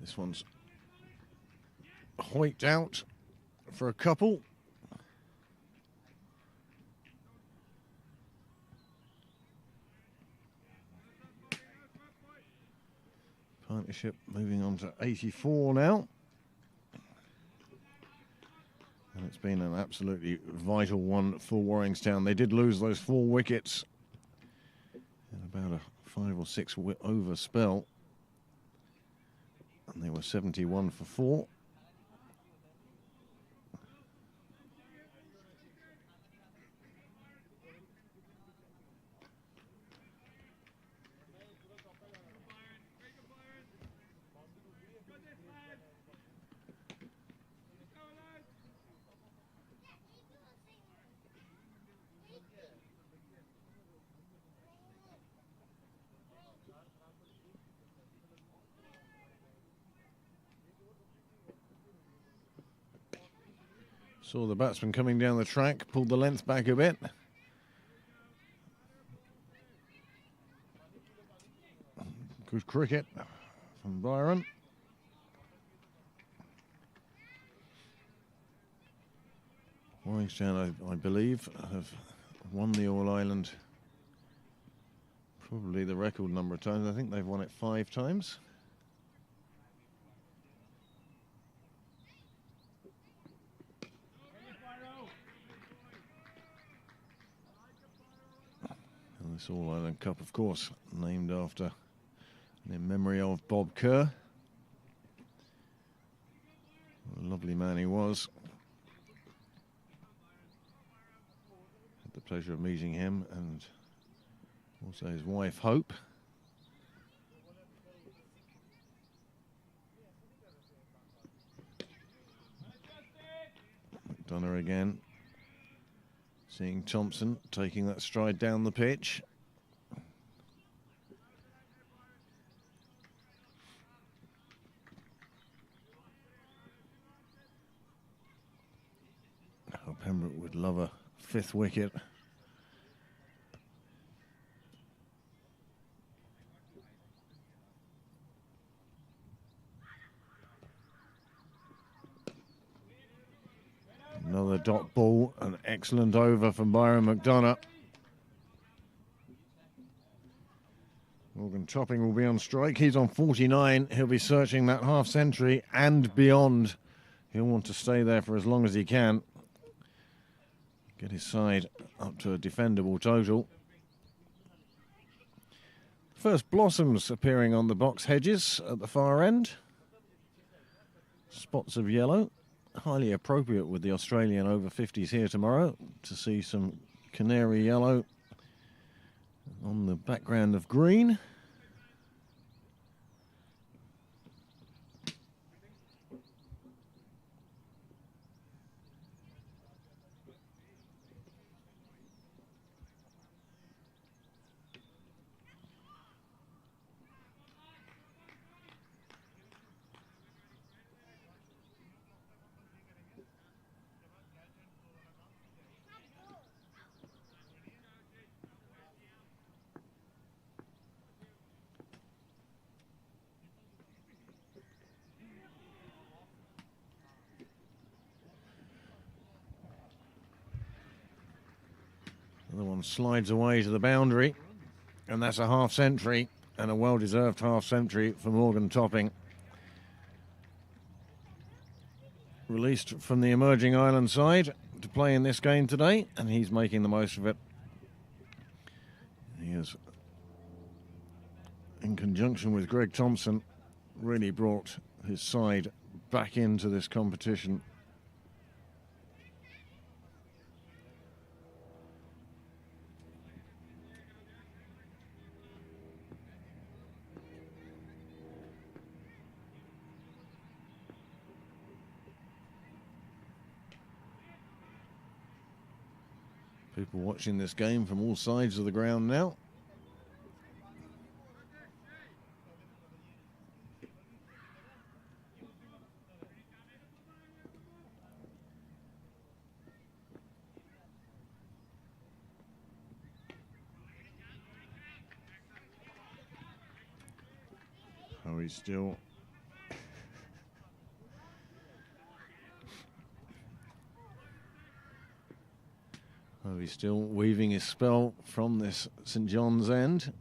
This one's hoiked out for a couple. Partnership moving on to 84 now. And it's been an absolutely vital one for Waringstown. They did lose those 4 wickets in about a 5 or 6 over spell. And they were 71 for 4. Saw the batsman coming down the track, pulled the length back a bit. Good cricket from Byron. Waringstown, I believe, have won the All-Ireland probably the record number of times. I think they've won it 5 times. And this All-Ireland Cup, of course, named after and in memory of Bob Kerr. What a lovely man he was. Had the pleasure of meeting him and also his wife Hope. McDonough again. Seeing Thompson taking that stride down the pitch. Oh, Pembroke would love a 5th wicket. Another dot ball, an excellent over from Byron McDonough. Morgan Topping will be on strike. He's on 49. He'll be searching that half century and beyond. He'll want to stay there for as long as he can. Get his side up to a defendable total. First blossoms appearing on the box hedges at the far end. Spots of yellow. Highly appropriate with the Australian over 50s here tomorrow to see some canary yellow on the background of green. The one slides away to the boundary, and that's a half century, and a well-deserved half century for Morgan Topping. Released from the emerging island side to play in this game today, and he's making the most of it. He has, in conjunction with Greg Thompson, really brought his side back into this competition. People watching this game from all sides of the ground now. Oh, he's still... Oh, he's still weaving his spell from this St John's end.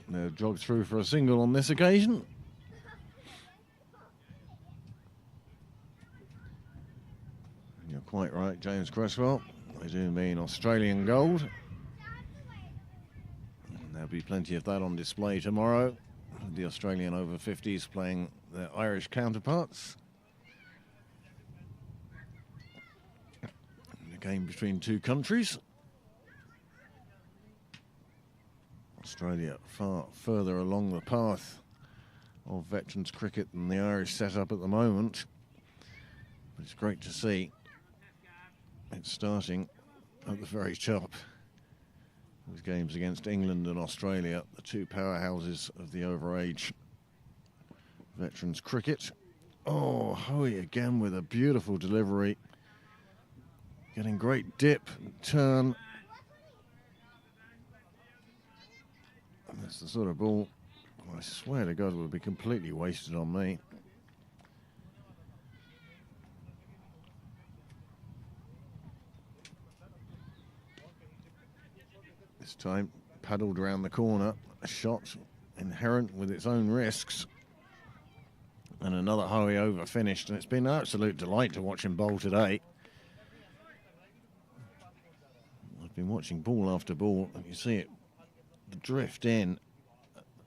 They'll jog through for a single on this occasion. You're quite right, James Cresswell. They do mean Australian gold. And there'll be plenty of that on display tomorrow. The Australian over 50s playing their Irish counterparts. Game between two countries. Australia far further along the path of veterans cricket than the Irish setup at the moment. But it's great to see it's starting at the very top. Those games against England and Australia, the two powerhouses of the overage veterans cricket. Oh, Hoey again with a beautiful delivery. Getting great dip and turn. And that's the sort of ball, I swear to God, would be completely wasted on me. This time paddled around the corner. A shot inherent with its own risks. And another hurry over finished. And it's been an absolute delight to watch him bowl today. I've been watching ball after ball, and you see it, the drift in.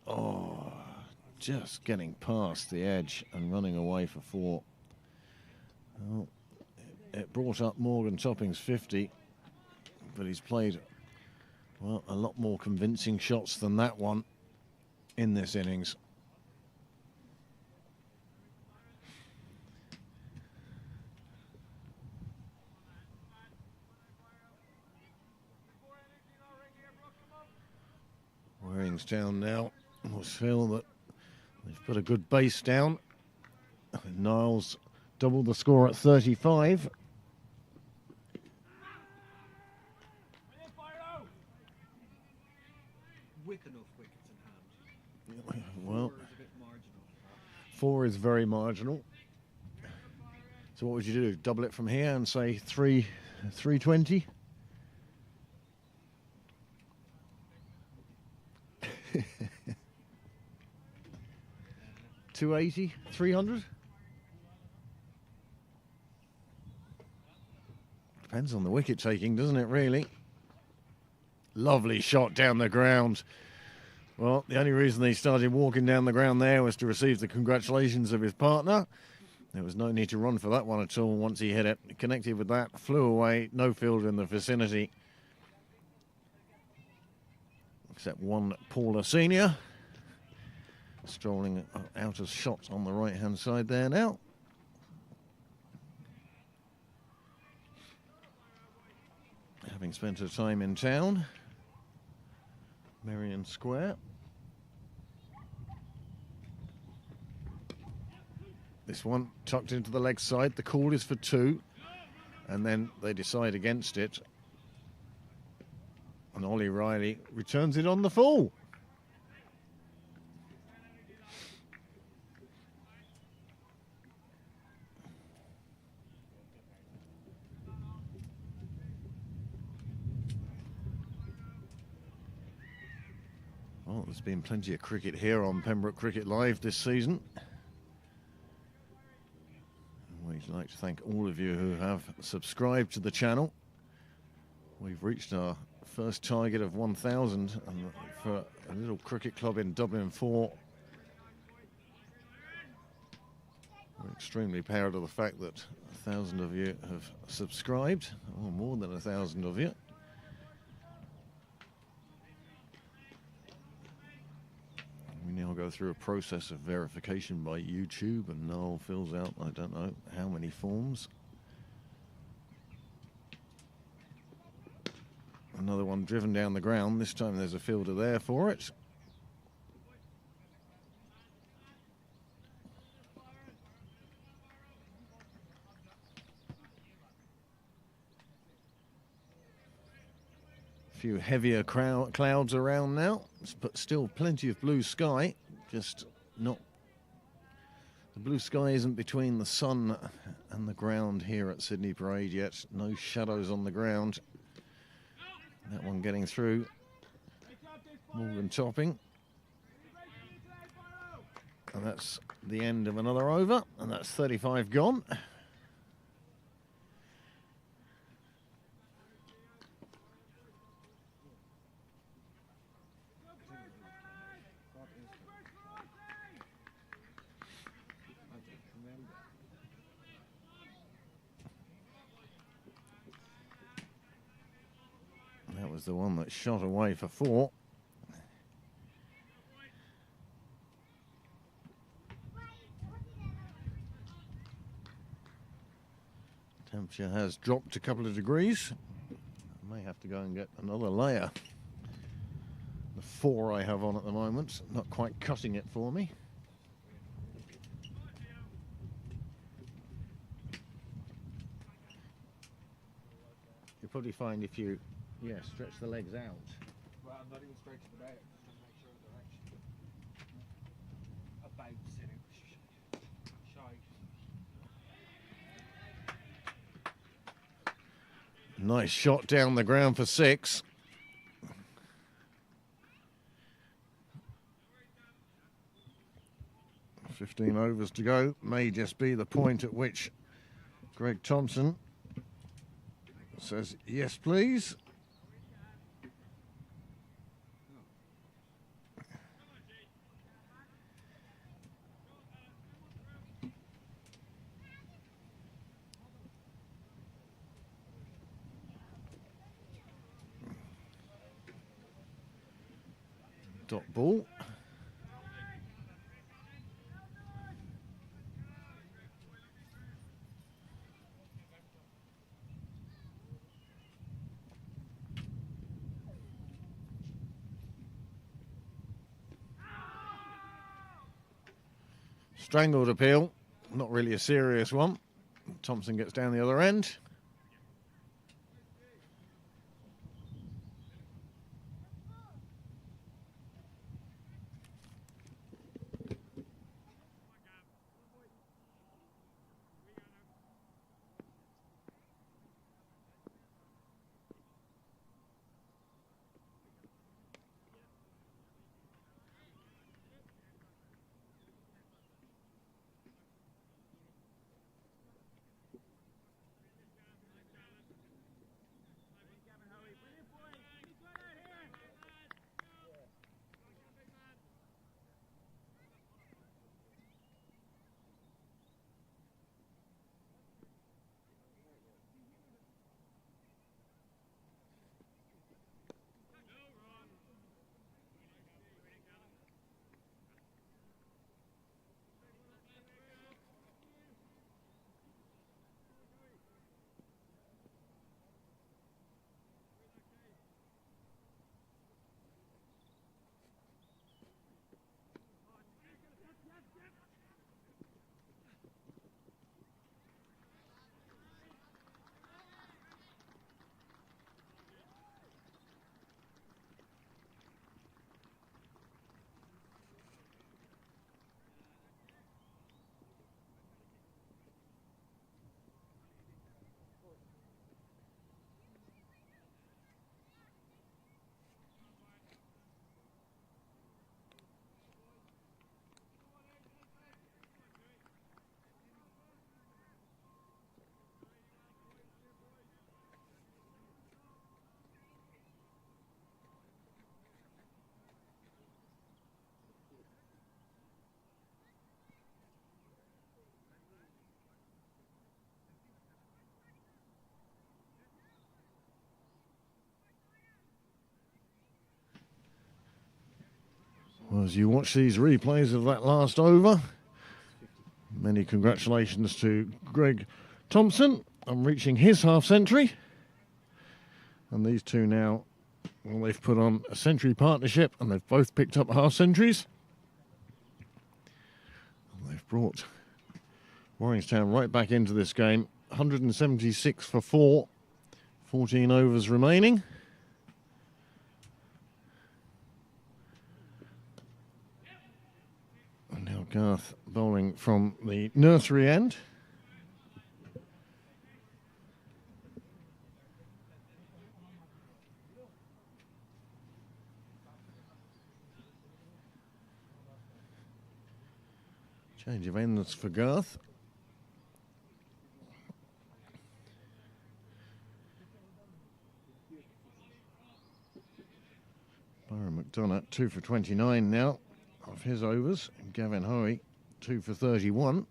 Oh, just getting past the edge and running away for 4. Well, it brought up Morgan Topping's 50, but he's played, well, a lot more convincing shots than that one in this innings. Waringstown now will feel that they've put a good base down. Niles doubled the score at 35. Wick enough wickets in hand. Well, 4 is a bit marginal. 4 is very marginal. So what would you do? Double it from here and say 320? $280, $300? Depends on the wicket taking, doesn't it, really? Lovely shot down the ground. Well, the only reason he started walking down the ground there was to receive the congratulations of his partner. There was no need to run for that one at all once he hit it. Connected with that, flew away, no fielder in the vicinity. Except one Paula Senior. Strolling out of shot on the right-hand side there now. Having spent her time in town. Merrion Square. This one tucked into the leg side. The call is for 2. And then they decide against it. And Ollie Riley returns it on the full. Well, there's been plenty of cricket here on Pembroke Cricket Live this season. We'd like to thank all of you who have subscribed to the channel. We've reached our first target of 1,000, and for a little cricket club in Dublin 4, we're extremely proud of the fact that 1,000 of you have subscribed, or more than 1,000 of you. We now go through a process of verification by YouTube, and Noel fills out, I don't know how many forms. Another one driven down the ground. This time there's a fielder there for it. A few heavier clouds around now, but still plenty of blue sky. Just not... The blue sky isn't between the sun and the ground here at Sydney Parade yet. No shadows on the ground. That one getting through. Morgan Topping. And that's the end of another over. And that's 35 gone. That was the one that shot away for 4. Temperature has dropped a couple of degrees. I may have to go and get another layer. The 4 I have on at the moment, not quite cutting it for me. You'll probably find if you, stretch the legs out. Well, I'm not even stretching them out, just to make sure they're actually about sitting shite. Nice shot down the ground for 6. 15 overs to go. May just be the point at which Greg Thompson says, yes, please. Dot ball. Strangled appeal, not really a serious one. Thompson gets down the other end. Well, as you watch these replays of that last over, many congratulations to Greg Thompson on reaching his half-century. And these two now, well, they've put on a century partnership and they've both picked up half-centuries. They've brought Waringstown right back into this game. 176 for 4, 14 overs remaining. And now Garth bowling from the nursery end. Change of ends for Garth. Byron McDonough 2 for 29 now of his overs. And Gavin Hoey 2 for 31.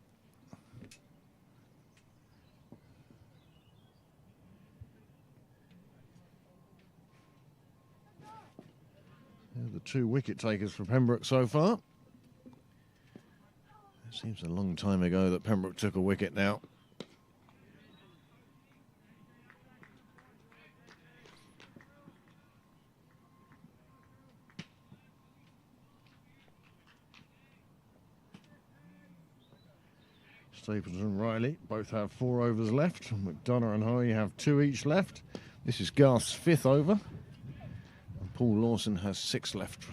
They're the two wicket takers for Pembroke so far. It seems a long time ago that Pembroke took a wicket now. Stapleton and Riley both have 4 overs left. McDonough and Hoey have 2 each left. This is Garth's 5th over. And Paul Lawson has 6 left.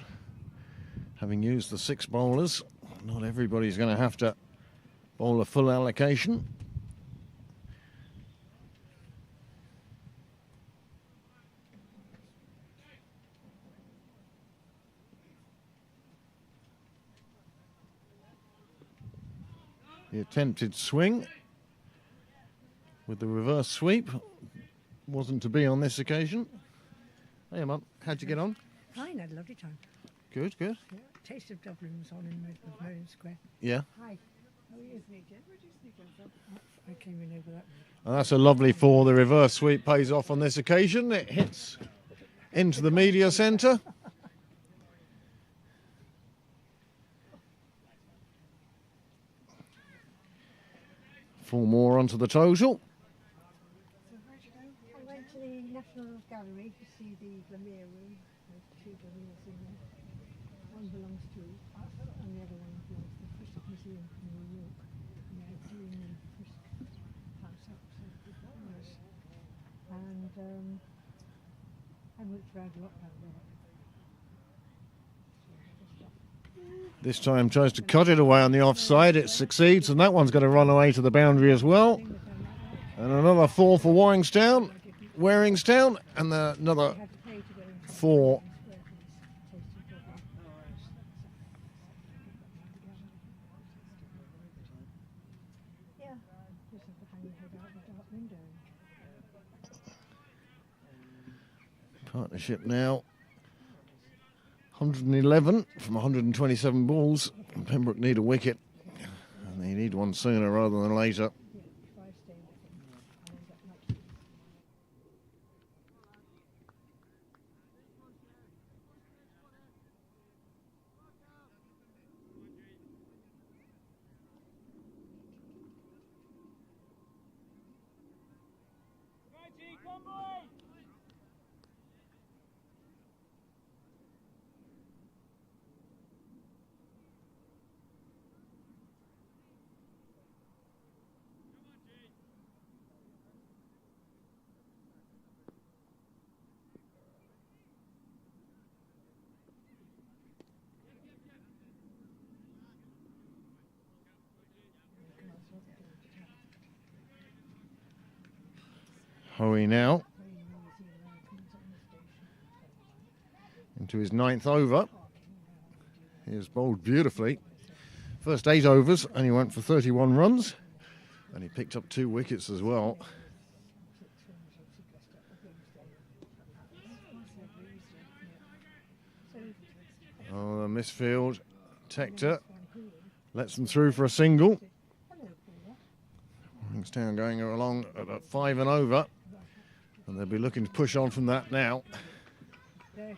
Having used the 6 bowlers, not everybody's going to have to bowl a full allocation. The attempted swing with the reverse sweep wasn't to be on this occasion. Hey, Mum, how'd you get on? Fine, had a lovely time. Good, good. Yeah. Taste of Dublin was on in Merrion Square. Yeah. Hi. How are you? Where'd you sneak in from? I came in over that way. And that's a lovely four. The reverse sweep pays off on this occasion. It hits into the media centre. Four more onto the total. I went to the National Gallery to see the Vermeer room. There's two Vermeers in there. One belongs to us and the other one belongs to the Frisk Museum in New York. And they're doing the Frisk house up, so it's quite nice. And I looked around a lot down there. This time tries to cut it away on the offside. It succeeds, and that one's going to run away to the boundary as well. And another four for Waringstown, and another four. Partnership now 111 from 127 balls. Pembroke need a wicket, and they need one sooner rather than later. Hoey now into his 9th over. He has bowled beautifully. First 8 overs, and he went for 31 runs, and he picked up 2 wickets as well. Oh, the misfield. Tector lets them through for a single. Waringstown going along at 5 and over, and they'll be looking to push on from that now. I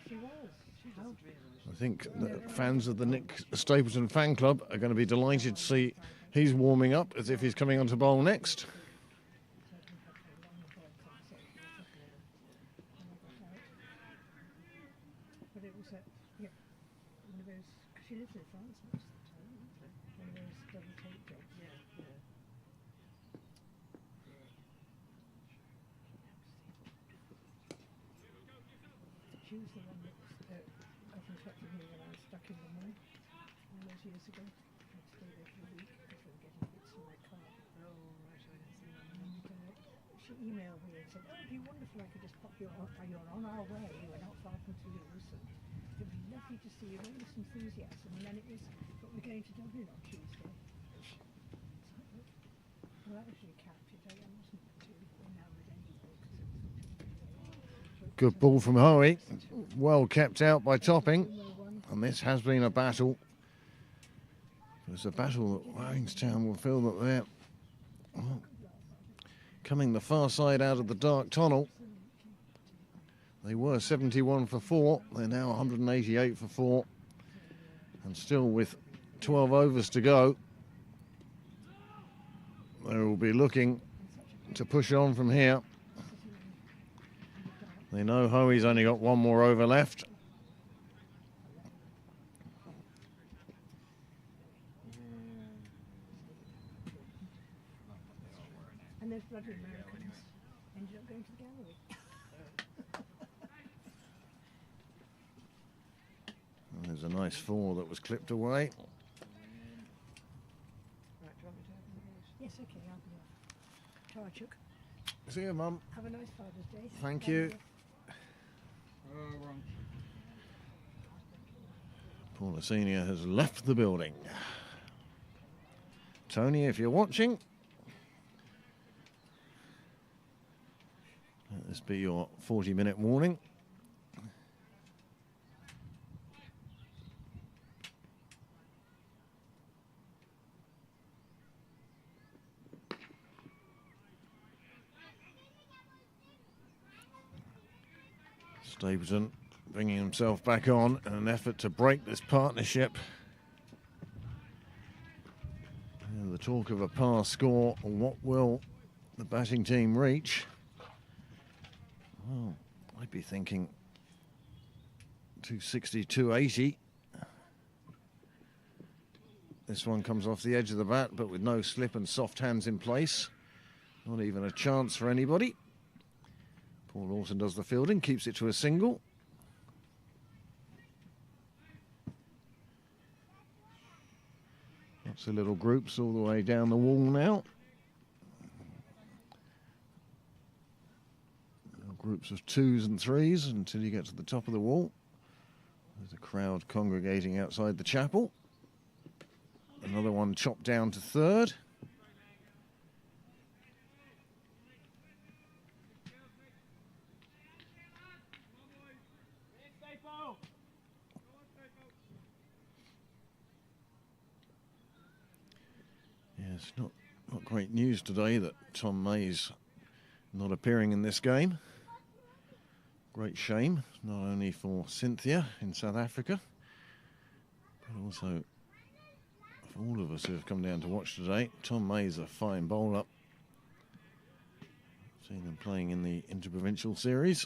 think the fans of the Nick Stapleton fan club are going to be delighted to see he's warming up as if he's coming on to bowl next. She was the one that got in touch with me when I was stuck in the mud all those years ago. I'd stay there for a week because we were getting bits in my car. Oh, right, I didn't see that. And she emailed me and said, oh, it'd be wonderful I could just pop you on. You're on our way. We're not far from Toulouse. And it'd be lovely to see you. All this enthusiasm. And then it was, but we're going to Dublin on Tuesday. Well, that was your captain. I wasn't too enamoured anyway. Good ball from Hoey. Well kept out by Topping. And this has been a battle. It's a battle that Waringstown will feel that they're coming the far side out of the dark tunnel. They were 71 for 4. They're now 188 for 4. And still with 12 overs to go, they will be looking to push on from here. They know Hoey's only got 1 more over left. And those bloody Americans ended up going to the gallery. There's a nice 4 that was clipped away. Right, do you want me to open the doors? Yes, okay, I'll be off. Tarchuk, See you, Mum. have a nice Father's Day. Thank you. Wrong. Paula Senior has left the building. Tony, if you're watching, let this be your 40-minute warning. Stapleton bringing himself back on in an effort to break this partnership. And the talk of a pass score, what will the batting team reach? Well, I'd be thinking 260, 280. This one comes off the edge of the bat, but with no slip and soft hands in place. Not even a chance for anybody. Paul Lawson does the fielding, keeps it to a single. Lots of little groups all the way down the wall now. Little groups of 2s and 3s until you get to the top of the wall. There's a crowd congregating outside the chapel. Another one chopped down to 3rd. It's not great news today that Tom May's not appearing in this game. Great shame, not only for Cynthia in South Africa, but also for all of us who have come down to watch today. Tom May's a fine bowler. Seen him playing in the Interprovincial Series.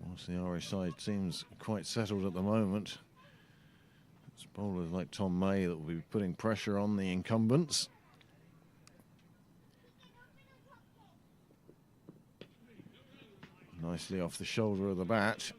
Whilst the Irish side seems quite settled at the moment, it's bowlers like Tom May that will be putting pressure on the incumbents. Nicely off the shoulder of the bat.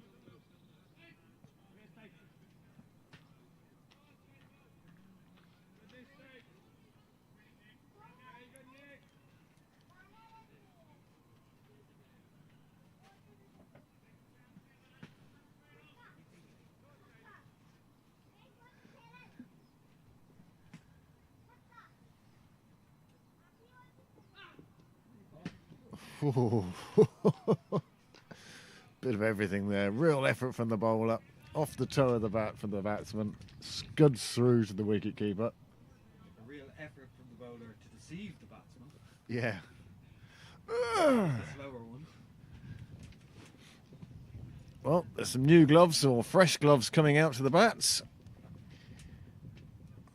Bit of everything there. Real effort from the bowler. Off the toe of the bat from the batsman. Scuds through to the wicketkeeper. A real effort from the bowler to deceive the batsman. Yeah. The slower one. Well, there's some new gloves or fresh gloves coming out to the bats.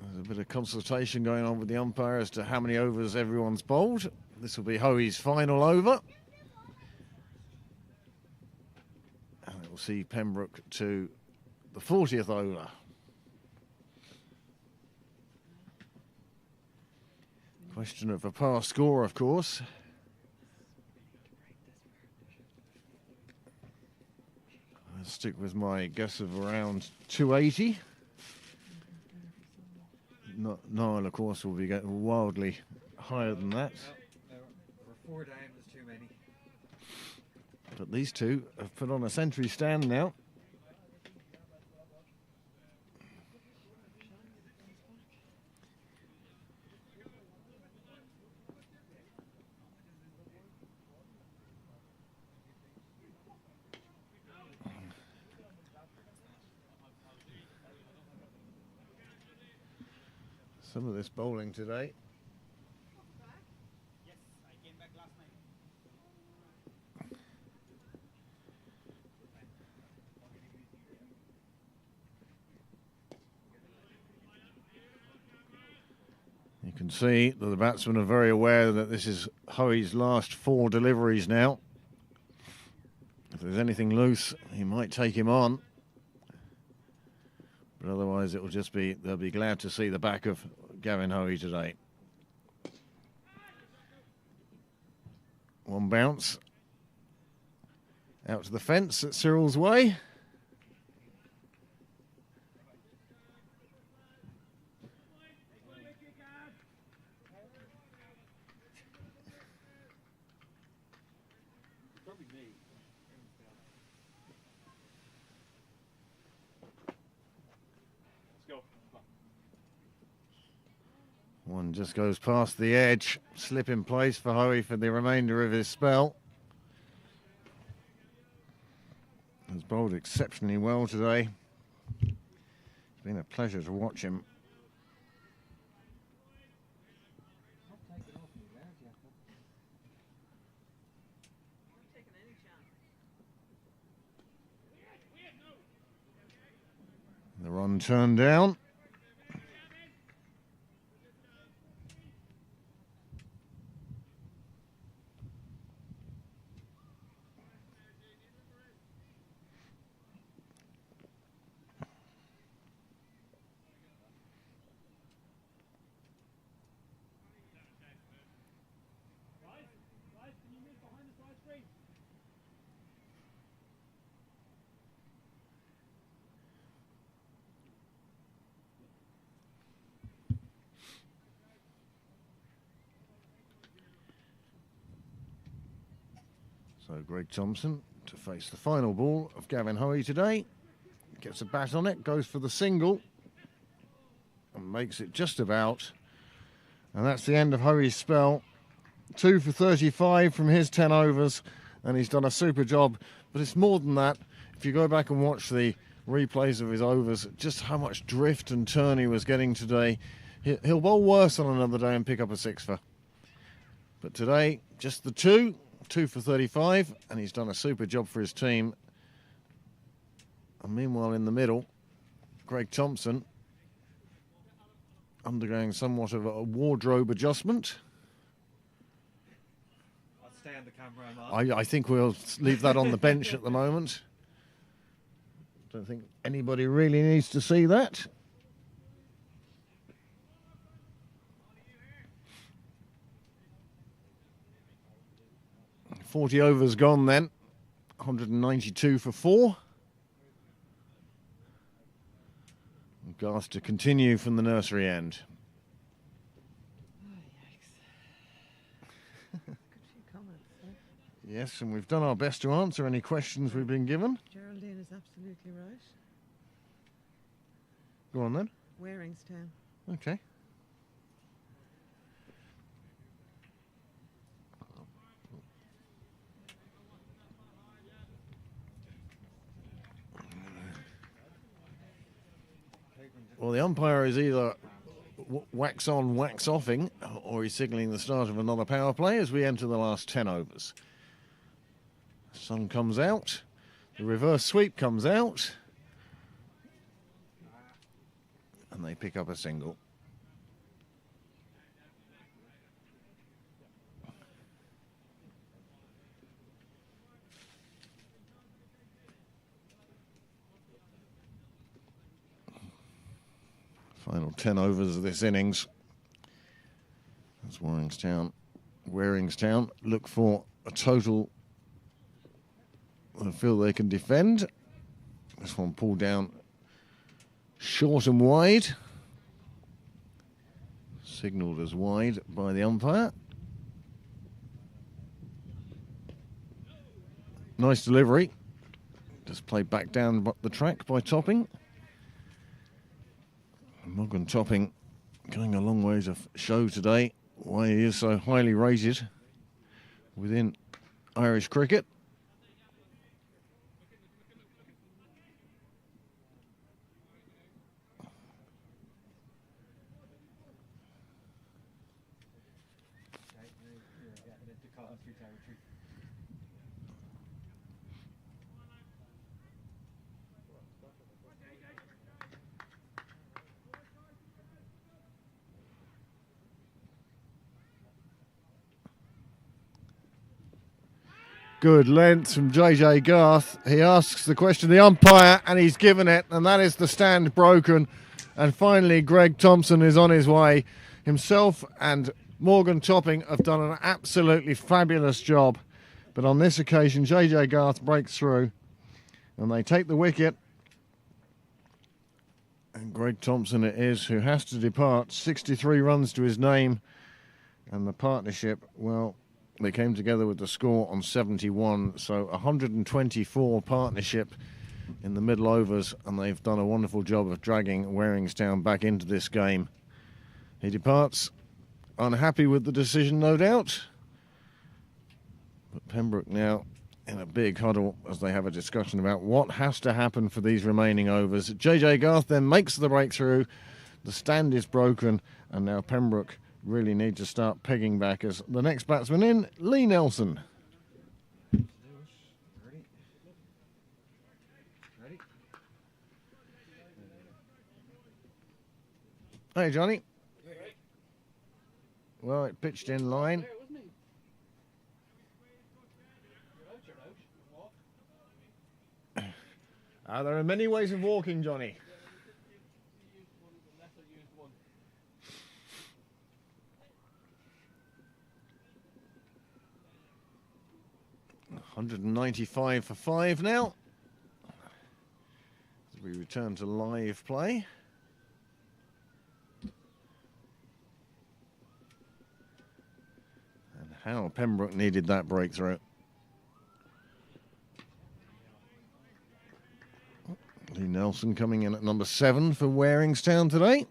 There's a bit of consultation going on with the umpire as to how many overs everyone's bowled. This will be Hoey's final over. And it will see Pembroke to the 40th over. Question of a pass score, of course. I'll stick with my guess of around 280. Niall, of course, will be getting wildly higher than that. We're 4 down, there's too many. But these two have put on a century stand now. Some of this bowling today. You can see that the batsmen are very aware that this is Hoey's last 4 deliveries now. If there's anything loose, he might take him on. But otherwise it will just be, they'll be glad to see the back of Gavin Hoey today. One bounce. Out to the fence at Cyril's way. One just goes past the edge, slip in place for Hoey for the remainder of his spell. He's bowled exceptionally well today. It's been a pleasure to watch him. The run turned down. So Greg Thompson to face the final ball of Gavin Hoey today. Gets a bat on it, goes for the single and makes it just about. And that's the end of Hoey's spell. 2 for 35 from his 10 overs, and he's done a super job. But it's more than that. If you go back and watch the replays of his overs, just how much drift and turn he was getting today. He'll bowl worse on another day and pick up a sixfer. But today, just the 2 for 35, and he's done a super job for his team. And meanwhile, in the middle, Greg Thompson undergoing somewhat of a wardrobe adjustment. I'll stay on the camera. I'm on. I think we'll leave that on the bench at the moment. Don't think anybody really needs to see that. .40 overs gone then. 192 for 4. Garth to continue from the nursery end. Oh, yikes. Good few comments, huh? Yes, and we've done our best to answer any questions we've been given. Geraldine is absolutely right. Go on then. Waringstown. Okay. Well, the umpire is either wax on, wax offing, or he's signalling the start of another power play as we enter the last 10 overs. Sun comes out, the reverse sweep comes out, and they pick up a single. Final 10 overs of this innings. That's Waringstown look for a total I feel they can defend. This one pulled down short and wide. Signalled as wide by the umpire. Nice delivery. Just played back down the track by Topping. Morgan Topping going a long way to show today why he is so highly rated within Irish cricket. Good length from JJ Garth. He asks the question of the umpire and he's given it, and that is the stand broken. And finally Greg Thompson is on his way. Himself and Morgan Topping have done an absolutely fabulous job. But on this occasion JJ Garth breaks through and they take the wicket. And Greg Thompson it is who has to depart. 63 runs to his name. And the partnership, well, they came together with the score on 71, so 124 partnership in the middle overs, and they've done a wonderful job of dragging Waringstown back into this game. He departs unhappy with the decision, no doubt. But Pembroke now in a big huddle as they have a discussion about what has to happen for these remaining overs. JJ Garth then makes the breakthrough. The stand is broken, and now Pembroke really need to start pegging back as the next batsman in, Lee Nelson. Ready? Hey, Johnny. Well, it pitched in line. There are many ways of walking, Johnny. 195 for 5 now. As we return to live play. And how Pembroke needed that breakthrough. Lee Nelson coming in at number 7 for Waringstown today.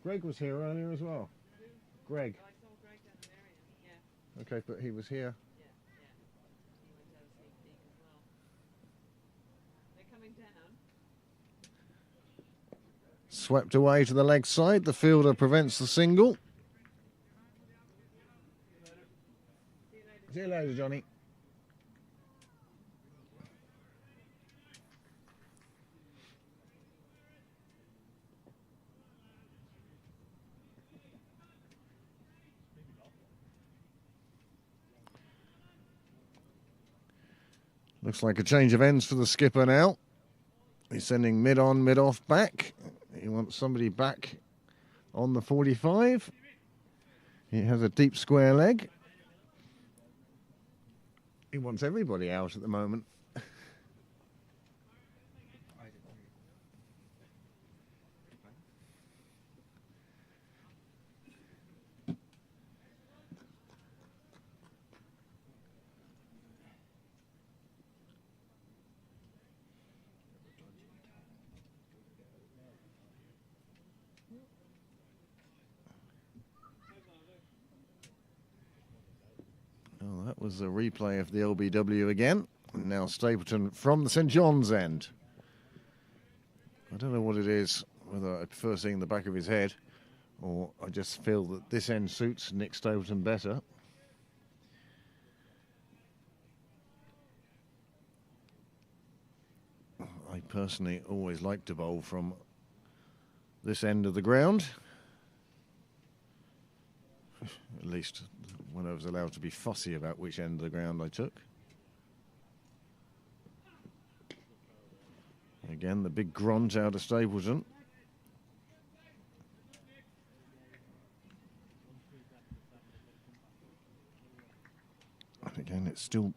Greg was here earlier as well. Greg. I saw Greg down at Merrion, yeah. Okay, but he was here. Yeah. He went out sneak as well. They're coming down. Swept away to the leg side. The fielder prevents the single. See you later, Johnny. Looks like a change of ends for the skipper now. He's sending mid on, mid off back. He wants somebody back on the 45. He has a deep square leg. He wants everybody out at the moment. I didn't hear you. Oh, that was a replay of the LBW again. And now Stapleton from the St John's end. I don't know what it is, whether I prefer seeing the back of his head or I just feel that this end suits Nick Stapleton better. I personally always like to bowl from this end of the ground. At least when I was allowed to be fussy about which end of the ground I took. Again, the big grunt out of Stapleton. And again, it's still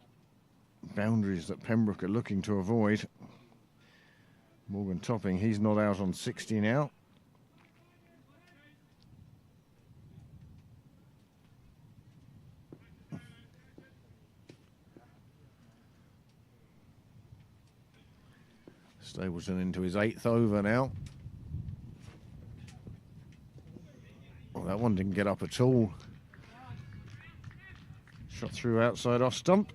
boundaries that Pembroke are looking to avoid. Morgan Topping, he's not out on 60 now. Stapleton into his 8th over now. Well, that one didn't get up at all. Shot through outside off stump.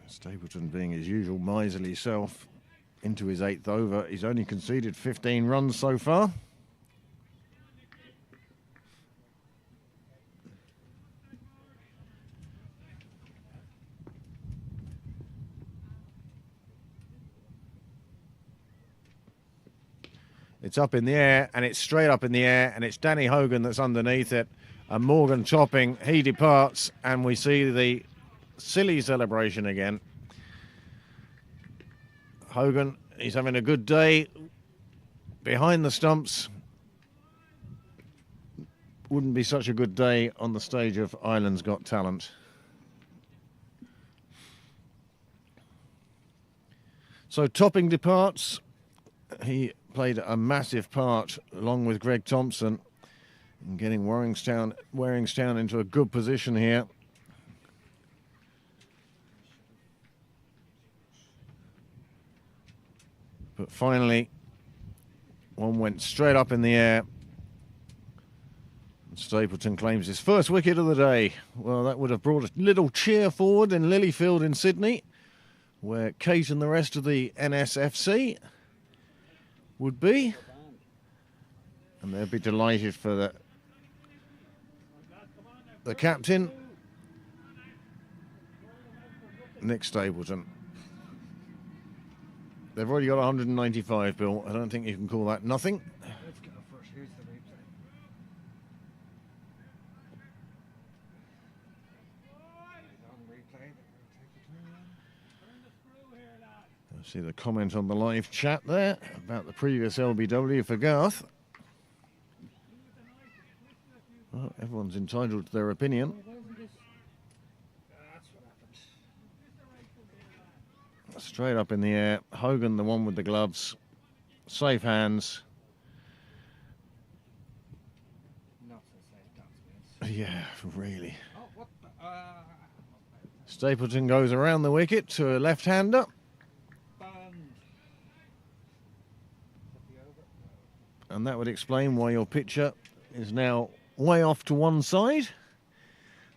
Stapleton being his usual miserly self into his 8th over. He's only conceded 15 runs so far. It's up in the air, and it's straight up in the air, and it's Danny Hogan that's underneath it. And Morgan Topping, he departs, and we see the silly celebration again. Hogan, he's having a good day behind the stumps. Wouldn't be such a good day on the stage of Ireland's Got Talent. So Topping departs. He played a massive part, along with Greg Thompson, in getting Waringstown into a good position here. But finally, one went straight up in the air. And Stapleton claims his first wicket of the day. Well, that would have brought a little cheer forward in Lilyfield in Sydney, where Kate and the rest of the NSFC would be. And they'd be delighted for the captain, Nick Stapleton. They've already got 195, Bill. I don't think you can call that nothing. Let's go first. Here's the replay. On replay. I see the comment on the live chat there about the previous LBW for Garth. Well, everyone's entitled to their opinion. That's what happened. Straight up in the air. Hogan, the one with the gloves. Safe hands. Not so safe, that's Yeah, really. Oh, what the? Stapleton goes around the wicket to a left-hander. Banned. Is that the over? And that would explain why your pitcher is now way off to one side.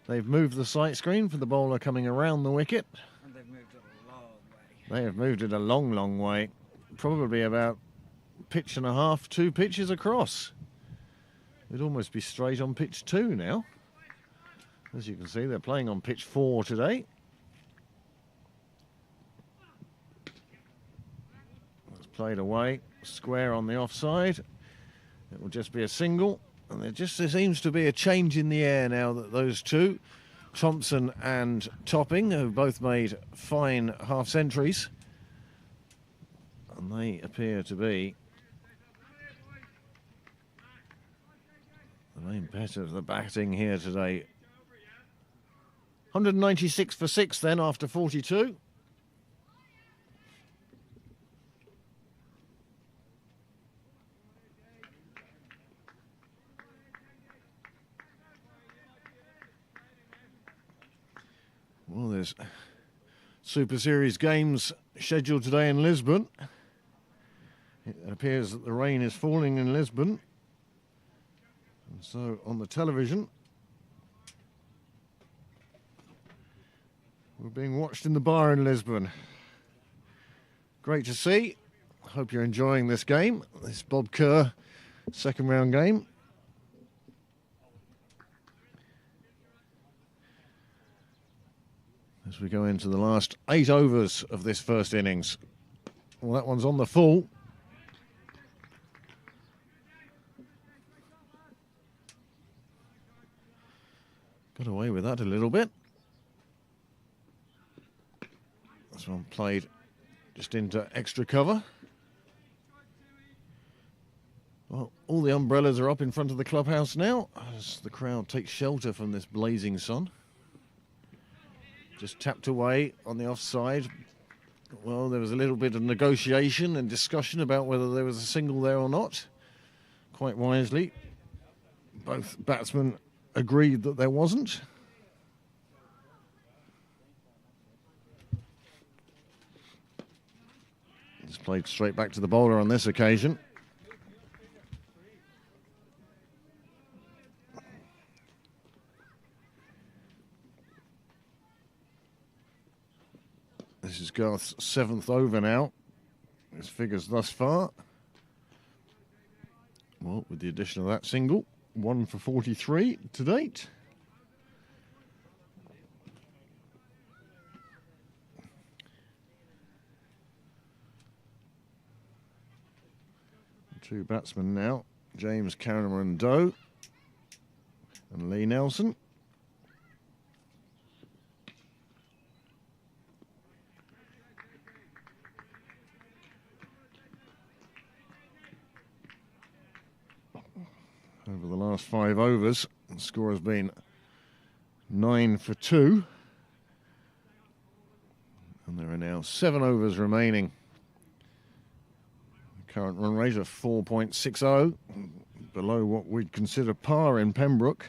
They've moved the sight screen for the bowler coming around the wicket. And they've moved it a long way. They have moved it a long, long way. Probably about pitch and a half, 2 pitches across. It'd almost be straight on pitch 2 now. As you can see, they're playing on pitch 4 today. It's played away, square on the offside. It will just be a single. And there seems to be a change in the air now that those two, Thompson and Topping, have both made fine half centuries. And they appear to be the main pet of the batting here today. 196 for 6 then after 42. Well, there's Super Series games scheduled today in Lisbon. It appears that the rain is falling in Lisbon. And so on the television, we're being watched in the bar in Lisbon. Great to see. Hope you're enjoying this game, this Bob Kerr second round game. As we go into the last 8 overs of this first innings. Well, that one's on the full. Got away with that a little bit. This one played just into extra cover. Well, all the umbrellas are up in front of the clubhouse now as the crowd takes shelter from this blazing sun. Just tapped away on the offside. Well, there was a little bit of negotiation and discussion about whether there was a single there or not. Quite wisely, both batsmen agreed that there wasn't. It's played straight back to the bowler on this occasion. This is Garth's 7th over now. His figures thus far. Well, with the addition of that single, 1 for 43 to date. Two batsmen now, James Cameron Doe and Lee Nelson. Over the last 5 overs, the score has been 9 for 2. And there are now 7 overs remaining. The current run rate of 4.60, below what we'd consider par in Pembroke.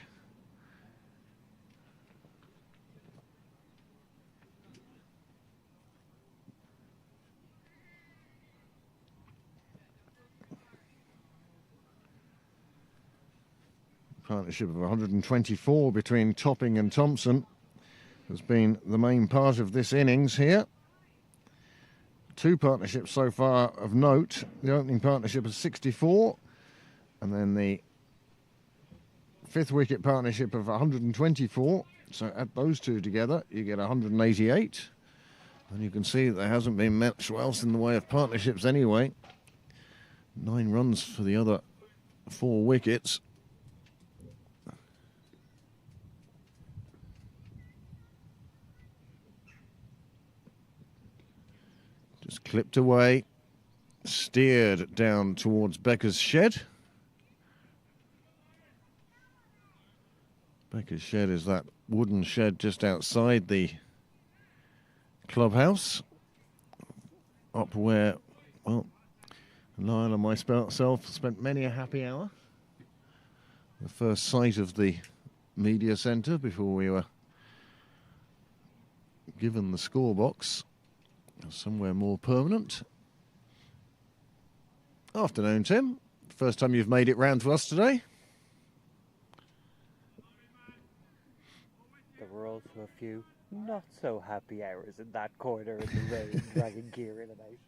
Partnership of 124 between Topping and Thompson has been the main part of this innings here. 2 partnerships so far of note. The opening partnership is 64, and then the 5th wicket partnership of 124. So add those 2 together, you get 188. And you can see that there hasn't been much else in the way of partnerships anyway. 9 runs for the other 4 wickets. Just clipped away, steered down towards Becker's shed. Becker's shed is that wooden shed just outside the clubhouse, up where, well, Lyle and myself spent many a happy hour. The first sight of the media centre before we were given the score box somewhere more permanent. Afternoon, Tim. First time you've made it round to us today. There were also a few not so happy hours in that corner in the rain, dragging gear in and out.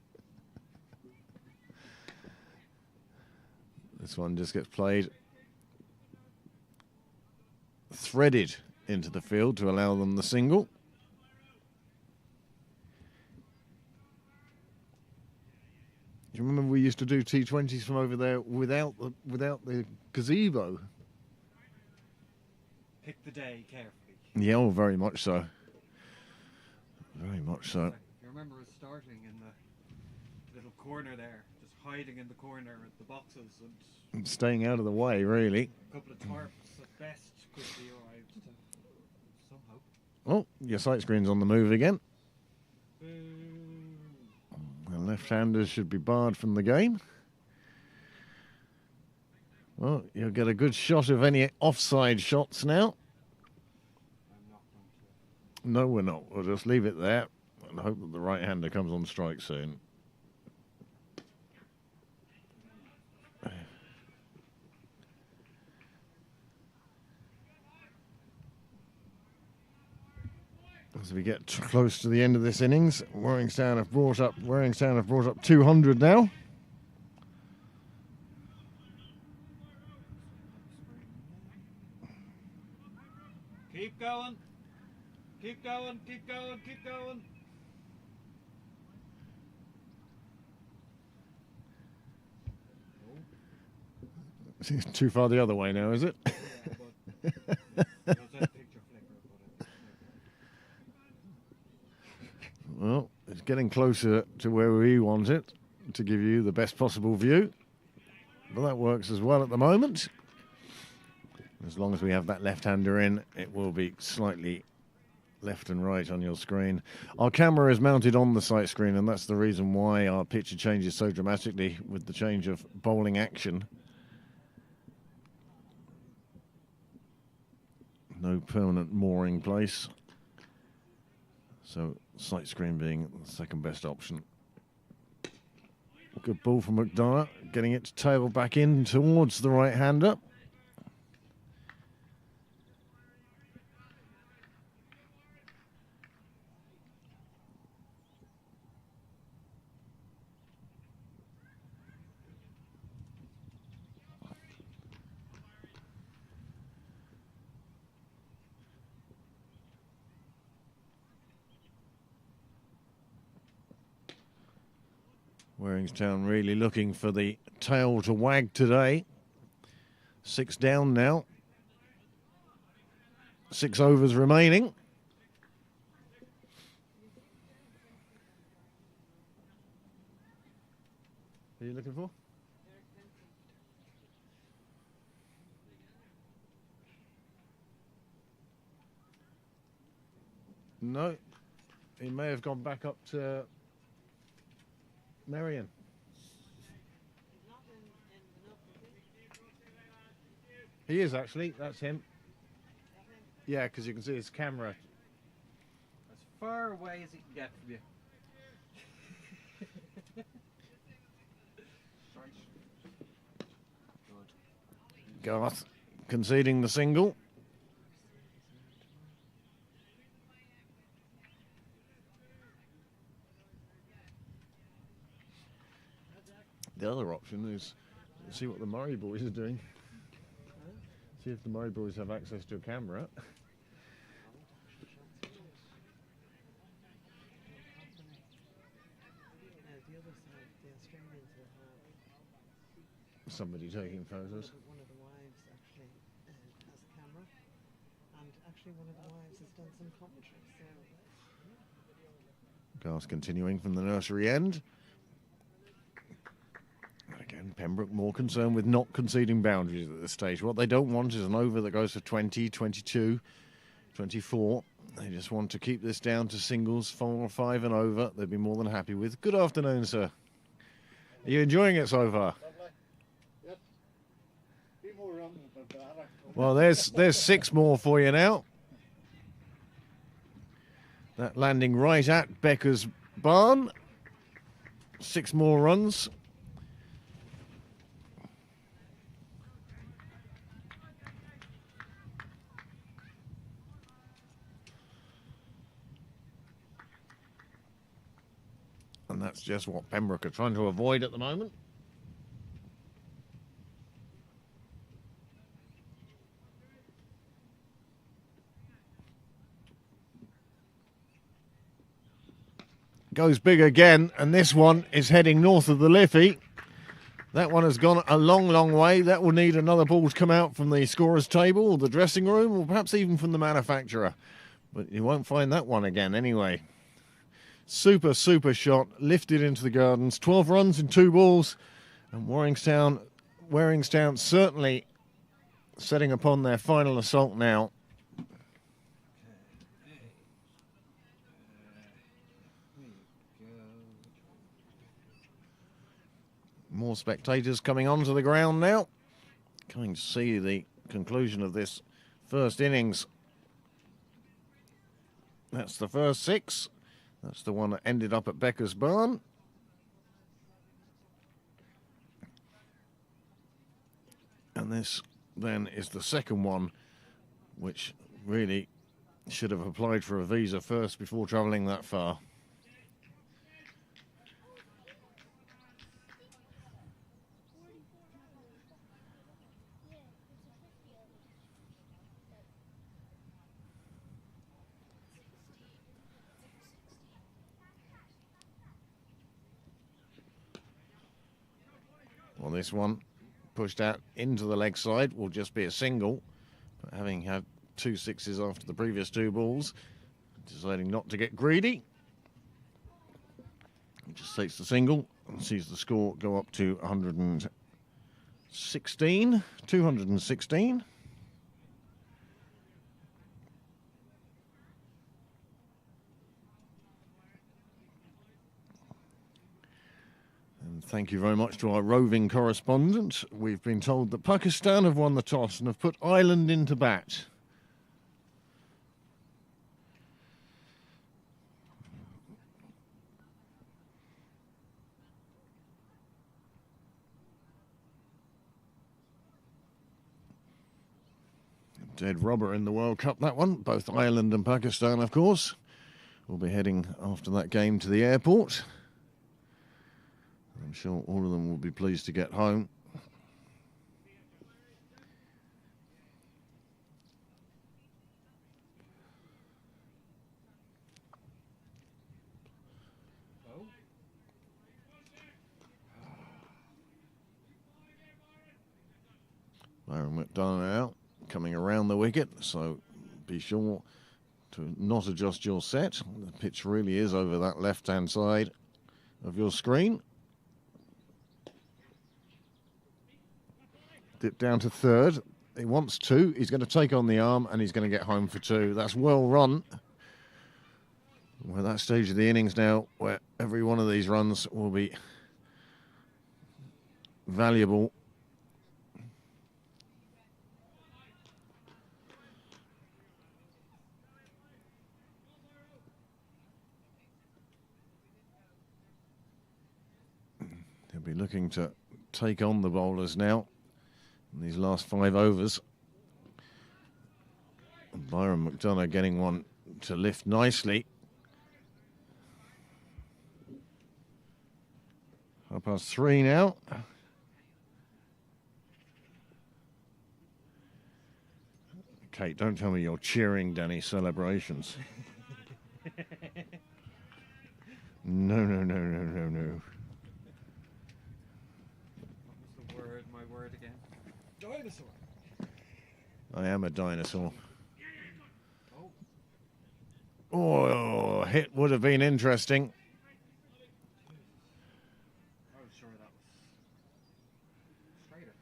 This one just gets played, threaded into the field to allow them the single. Do you remember we used to do T20s from over there without the gazebo? Pick the day carefully. Yeah, oh, very much so. Very much so. Like, you remember us starting in the little corner there, just hiding in the corner at the boxes, and Staying out of the way, really. a couple of tarps at best could be arrived somehow. Oh, your sight screen's on the move again. The left-handers should be barred from the game. Well, you'll get a good shot of any offside shots now. I'm not going to. No, we're not. We'll just leave it there and hope that the right-hander comes on strike soon. As we get close to the end of this innings, Waringstown have brought up 200 now. Keep going. Keep going, keep going, keep going. Too far the other way now, is it? Well, it's getting closer to where we want it to give you the best possible view. But that works as well at the moment. As long as we have that left-hander in, it will be slightly left and right on your screen. Our camera is mounted on the sight screen, and that's the reason why our picture changes so dramatically with the change of bowling action. No permanent mooring place. So sight screen being the second best option. Good ball from McDonough, getting it to tail back in towards the right-hander. Waringstown really looking for the tail to wag today. 6 down now. 6 overs remaining. Who are you looking for? No. He may have gone back up to Merrion. He is actually, that's him. Yeah, because you can see his camera. As far away as he can get from you. Garth conceding the single. The other option is see what the Murray boys are doing. See if the Murray boys have access to a camera. The other side, the Australians will have Somebody taking photos. one of the wives actually has a camera, and actually one of the wives has done some commentary. So Gas continuing from the nursery end. And again, Pembroke more concerned with not conceding boundaries at this stage. What they don't want is an over that goes for 20, 22, 24. They just want to keep this down to singles, 4 or 5 and over. They'd be more than happy with. Good afternoon, sir. Are you enjoying it so far? Yes. Few more runs, but Well, there's 6 more for you now. That landing right at Becker's barn. 6 more runs. And that's just what Pembroke are trying to avoid at the moment. Goes big again, and this one is heading north of the Liffey. That one has gone a long, long way. That will need another ball to come out from the scorer's table, or the dressing room, or perhaps even from the manufacturer. But you won't find that one again anyway. Super, super shot, lifted into the gardens. 12 runs in 2 balls. And Waringstown certainly setting upon their final assault now. More spectators coming onto the ground now. Coming to see the conclusion of this first innings. That's the first 6. That's the one that ended up at Becker's barn. And this then is the second one, which really should have applied for a visa first before travelling that far. Well, this one pushed out into the leg side will just be a single, but having had 2 6s after the previous 2 balls, deciding not to get greedy. He just takes the single and sees the score go up to 216. And thank you very much to our roving correspondent. We've been told that Pakistan have won the toss and have put Ireland into bat. Dead rubber in the World Cup, that one. Both Ireland and Pakistan, of course. We'll be heading after that game to the airport. I'm sure all of them will be pleased to get home. Byron McDonough out, coming around the wicket, so be sure to not adjust your set. The pitch really is over that left-hand side of your screen. Dip down to third. He wants 2. He's going to take on the arm and he's going to get home for 2. That's well run. We're at that stage of the innings now where every one of these runs will be valuable. He'll be looking to take on the bowlers now in these last 5 overs. Byron McDonough getting one to lift nicely. 3:30 now. Kate, don't tell me you're cheering Danny's celebrations. No. What was the word? My word again? Dinosaur. I am a dinosaur. Oh, hit would have been interesting. I was sure that was straighter.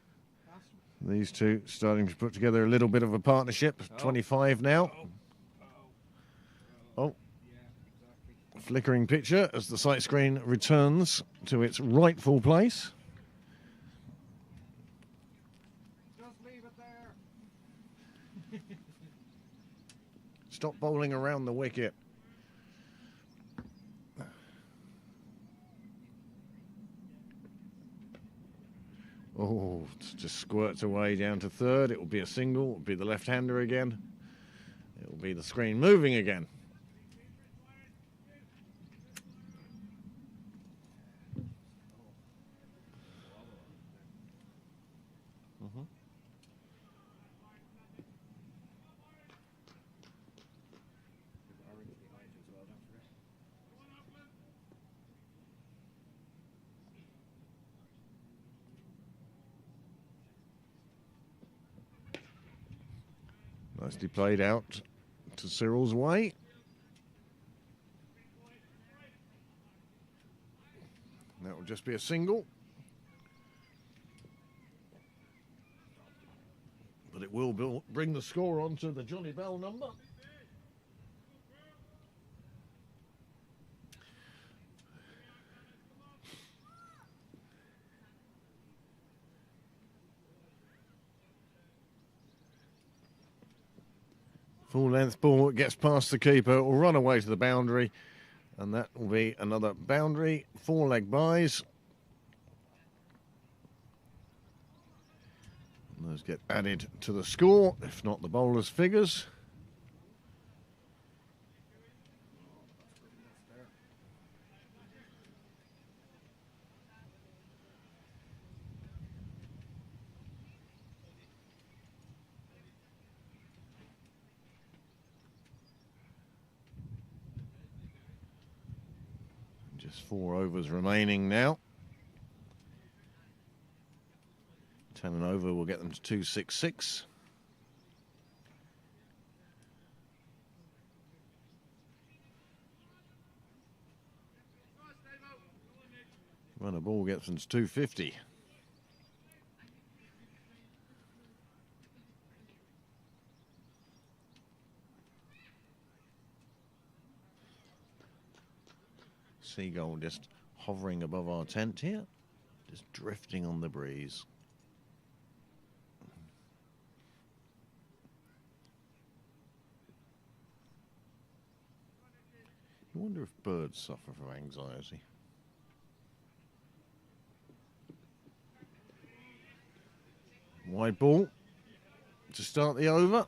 Faster. These two starting to put together a little bit of a partnership. 25 now. Oh, Yeah, exactly. flickering picture as the sight screen returns to its rightful place. Just leave it there. Stop bowling around the wicket. Oh, it just squirts away down to third. It will be a single. It will be the left-hander again. It will be the screen moving again. Orange behind you as well, don't forget. Nicely played out to Cyril's way. That will just be a single. But it will bring the score on to the Johnny Bell number. Full length ball, it gets past the keeper, it will run away to the boundary, and that will be another boundary. 4 leg byes. And those get added to the score, if not the bowler's figures. Just 4 overs remaining now. 10 and over will get them to 266. Run a ball gets them to 250. Seagull just hovering above our tent here, just drifting on the breeze. I wonder if birds suffer from anxiety. Wide ball to start the over.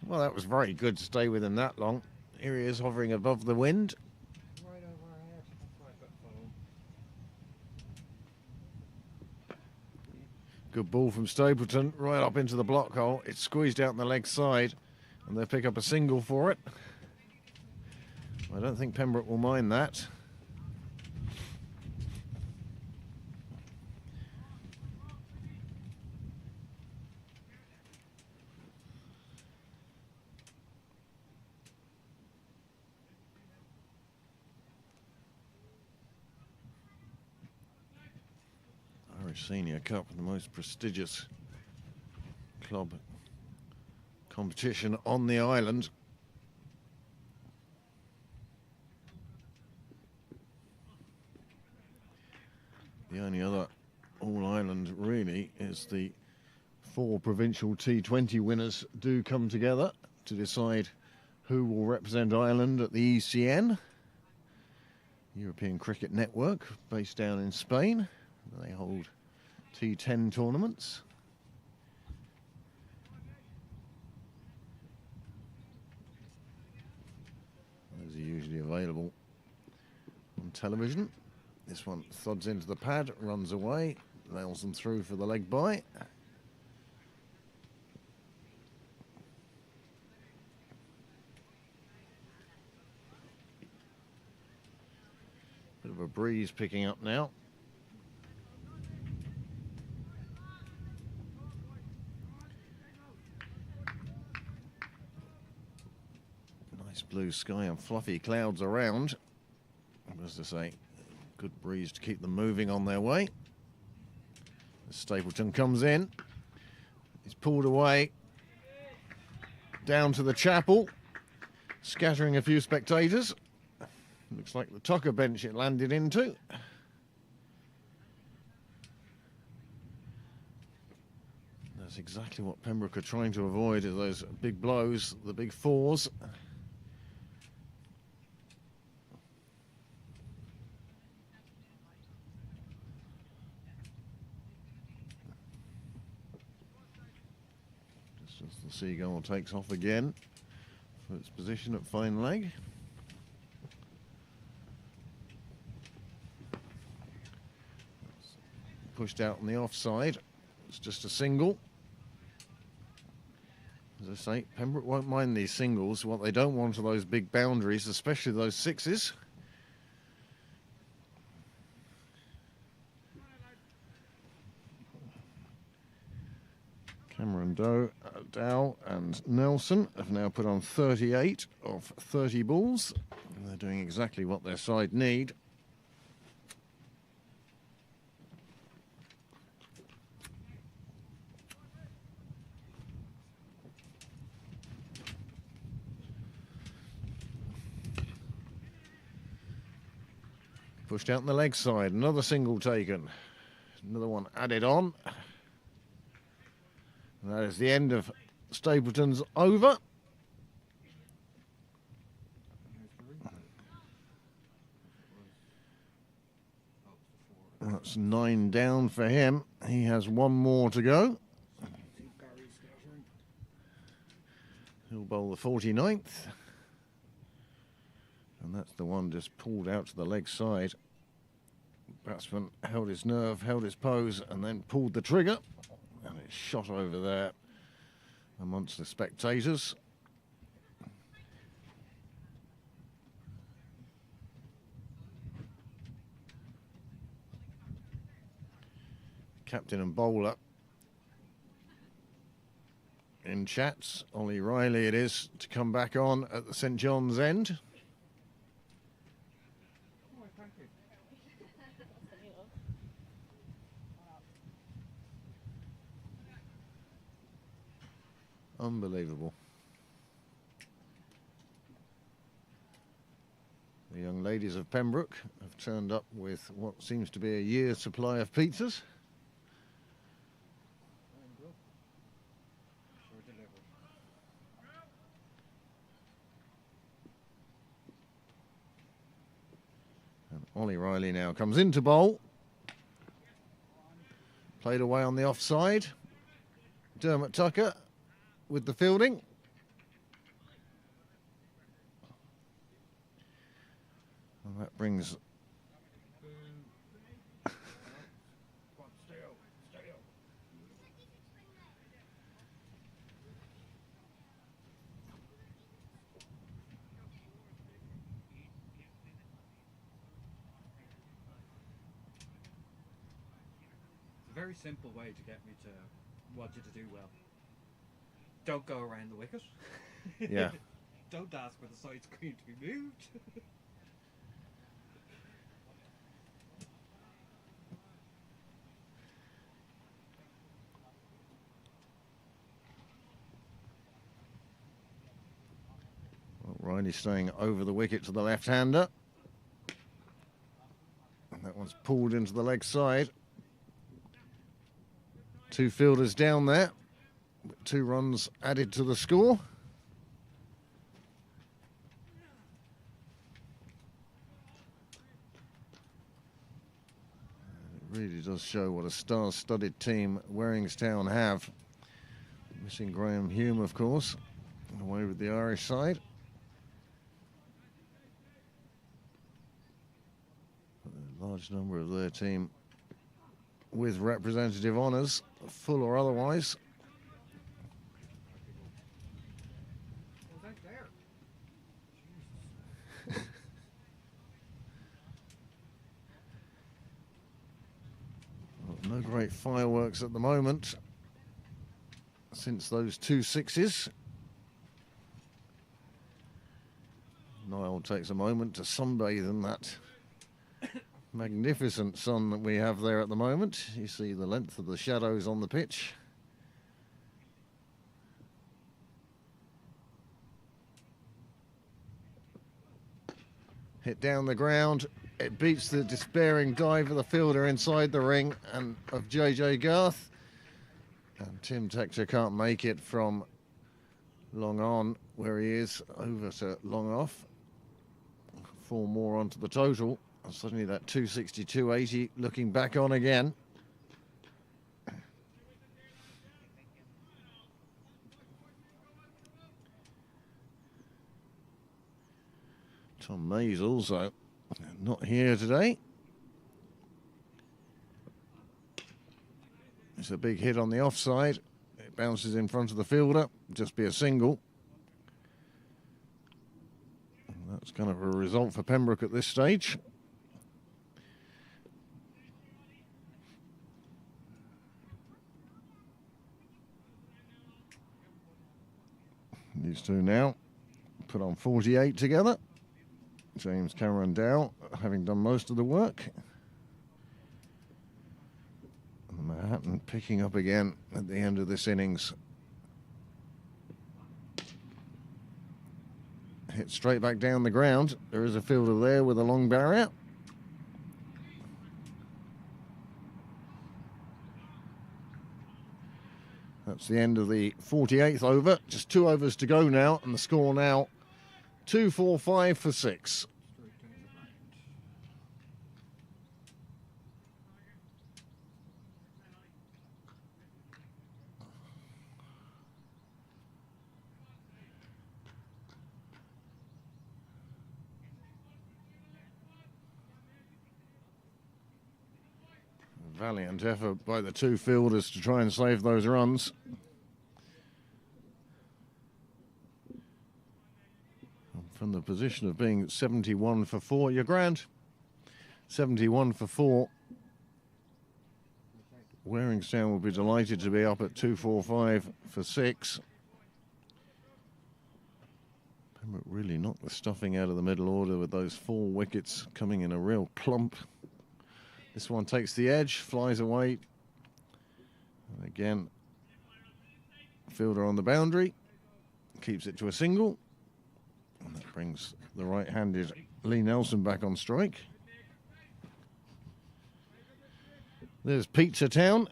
Well, that was very good to stay with him that long. Here he is hovering above the wind. Right over our head. That's why I put phone. Good ball from Stapleton, right up into the block hole. It's squeezed out on the leg side, and they'll pick up a single for it. I don't think Pembroke will mind that. Irish Senior Cup, the most prestigious club competition on the island. The only other all-island really is the 4 provincial T20 winners do come together to decide who will represent Ireland at the ECN, European Cricket Network, based down in Spain. They hold T10 tournaments. Those are usually available on television. This one thuds into the pad, runs away, nails them through for the leg bye. Bit of a breeze picking up now. Nice blue sky and fluffy clouds around. As I say, good breeze to keep them moving on their way. As Stapleton comes in, he's pulled away down to the chapel, scattering a few spectators. Looks like the Tucker bench it landed into. That's exactly what Pembroke are trying to avoid, are those big blows, the big fours. Just as the Seagull takes off again for its position at fine leg. Pushed out on the offside. It's just a single. As I say, Pembroke won't mind these singles. What they don't want are those big boundaries, especially those sixes. Cameron Dow and Nelson have now put on 38 of 30 balls. And they're doing exactly what their side need. Pushed out on the leg side, another single taken. Another one added on. And that is the end of Stapleton's over. That's 9 down for him. He has one more to go. He'll bowl the 49th. And that's the one just pulled out to the leg side. Batsman held his nerve, held his pose, and then pulled the trigger. And it shot over there amongst the spectators. Captain and bowler in chats. Ollie Riley it is to come back on at the St John's end. Unbelievable. The young ladies of Pembroke have turned up with what seems to be a year's supply of pizzas. And Ollie Riley now comes into bowl. Played away on the offside. Dermot Tucker with the fielding. And that brings It's a very simple way to get me to want you to do well. Don't go around the wicket. yeah. Don't ask for the side screen to be moved. Well, Riley staying over the wicket to the left-hander. And that one's pulled into the leg side. 2 fielders down there. 2 runs added to the score. really does show what a star-studded team Waringstown have. Missing Graham Hume, of course, away with the Irish side. A large number of their team with representative honours, full or otherwise. Was that there? Well, no great fireworks at the moment since those 2 sixes. Niall takes a moment to sunbathe in that magnificent sun that we have there at the moment. You see the length of the shadows on the pitch. Hit down the ground. It beats the despairing dive of the fielder inside the ring and of JJ Garth. And Tim Textor can't make it from long on where he is over to long off. 4 more onto the total. And suddenly that 262.80 looking back on again. Tom Mays also not here today. It's a big hit on the offside. It bounces in front of the fielder. Just be a single. And that's kind of a result for Pembroke at this stage. These two now put on 48 together. James Cameron Dow having done most of the work. And Manhattan picking up again at the end of this innings. Hit straight back down the ground. There is a fielder there with a long barrier. That's the end of the 48th over. Just 2 overs to go now, and the score now 2-4-5 for 6. Valiant effort by the 2 fielders to try and save those runs. From the position of being 71 for 4, you're grand. 71 for 4. Waringstown will be delighted to be up at 2-4-5 for 6. Pembroke really knocked the stuffing out of the middle order with those 4 wickets coming in a real clump. This one takes the edge, flies away. And again, fielder on the boundary, keeps it to a single. And that brings the right-handed Lee Nelson back on strike. There's Pizza Town.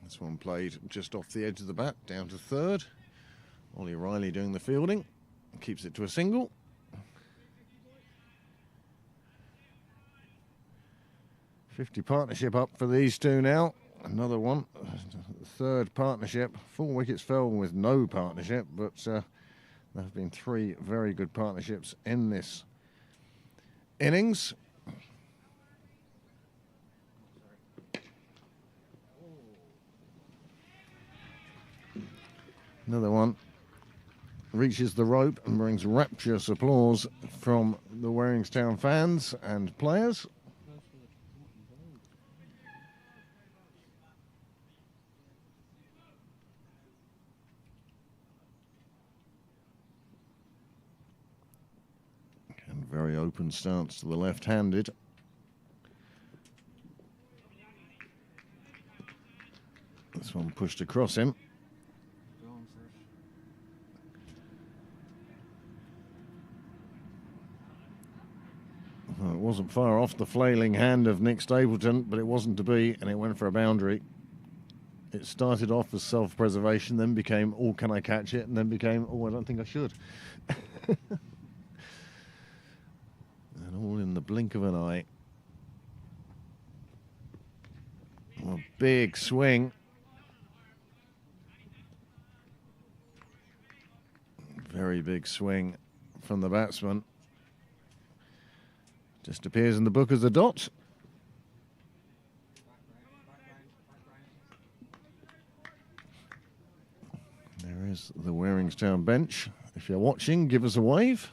This one played just off the edge of the bat, down to third. Ollie Riley doing the fielding, keeps it to a single. .50 partnership up for these two now. Another one, third partnership. 4 wickets fell with no partnership, but there have been 3 very good partnerships in this innings. Another one reaches the rope and brings rapturous applause from the Waringstown fans and players. And very open stance to the left-handed. This one pushed across him. wasn't far off the flailing hand of Nick Stapleton, but it wasn't to be, and it went for a boundary. It started off as self-preservation, then became, oh, can I catch it? And then became, oh, I don't think I should. And all in the blink of an eye. A big swing. Very big swing from the batsman. Just appears in the book as a dot. There is the Waringstown bench. If you're watching, give us a wave.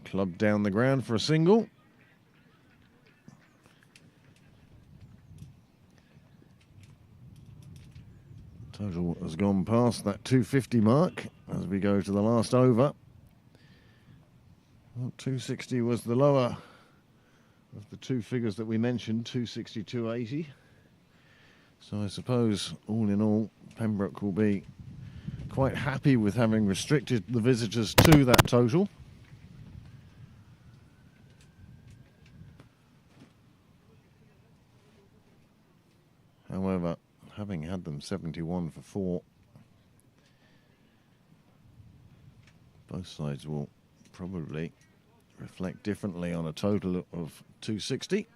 Club down the ground for a single. Total has gone past that 250 mark as we go to the last over. Well, 260 was the lower of the two figures that we mentioned, 260, 280. So I suppose, all in all, Pembroke will be quite happy with having restricted the visitors to that total. However, having had them 71 for 4, both sides will probably reflect differently on a total of 260.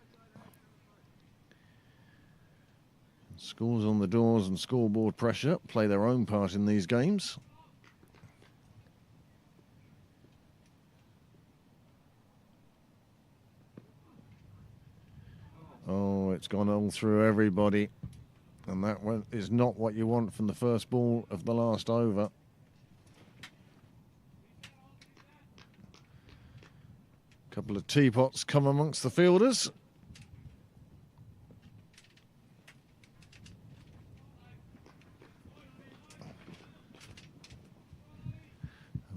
Scores on the doors and scoreboard pressure play their own part in these games. Oh, it's gone all through everybody. And that one is not what you want from the first ball of the last over. A couple of teapots come amongst the fielders.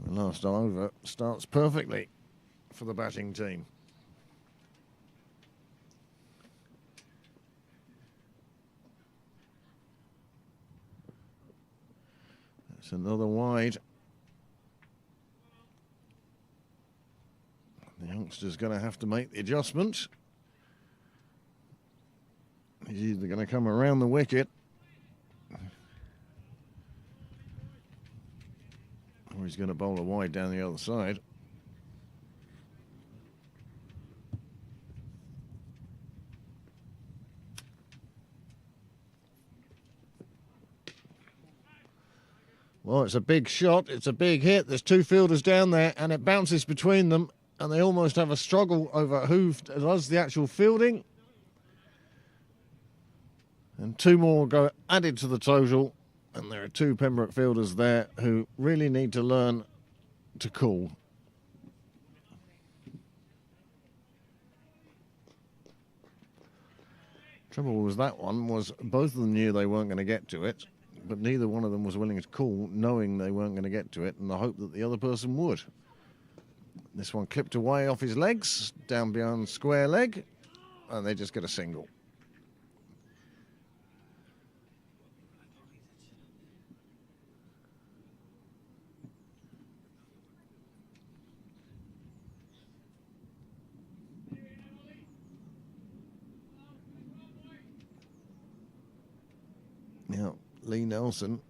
And the last over starts perfectly for the batting team. It's another wide. The youngster's going to have to make the adjustment. He's either going to come around the wicket or he's going to bowl a wide down the other side. Well, it's a big shot, it's a big hit. There's two fielders down there and it bounces between them and they almost have a struggle over who does the actual fielding. And two more go added to the total, and there are two Pembroke fielders there who really need to learn to call. Trouble was that one was both of them knew they weren't going to get to it, but neither one of them was willing to call, knowing they weren't going to get to it, and the hope that the other person would. This one clipped away off his legs, down beyond square leg, and they just get a single. Now, Lee Nelson.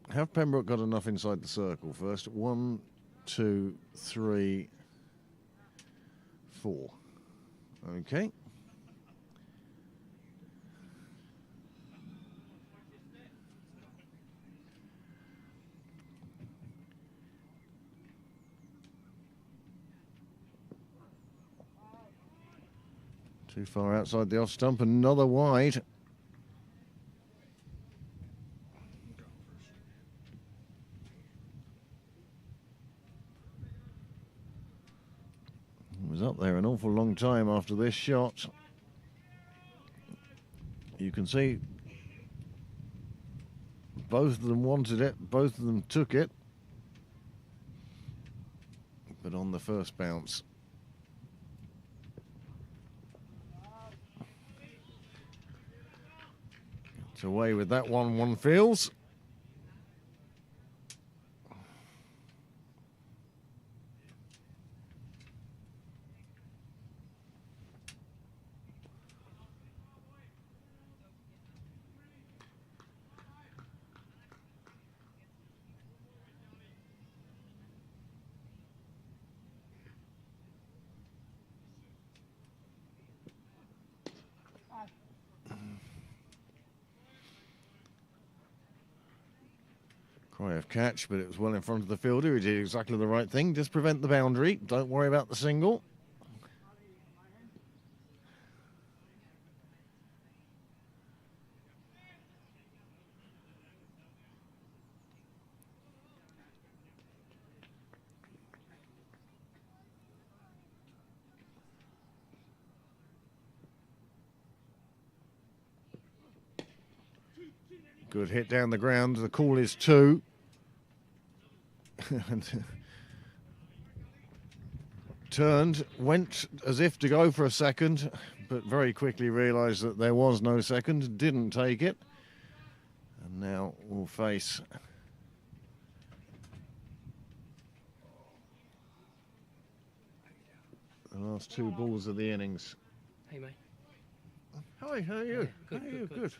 Have Pembroke got enough inside the circle first? 1, 2, 3, 4. Okay. Too far outside the off stump, another wide. Was up there an awful long time after this shot. You can see both of them wanted it, both of them took it, but on the first bounce It's away with that one feels. Cry of catch, but it was well in front of the fielder. He did exactly the right thing. Just prevent the boundary. Don't worry about the single. Good hit down the ground. The call is 2. Turned, went as if to go for a second, but very quickly realised that there was no second, didn't take it. And now we'll face the last 2 balls of the innings. Hey, mate. Hi, how are you? Good, How are you? good. Good.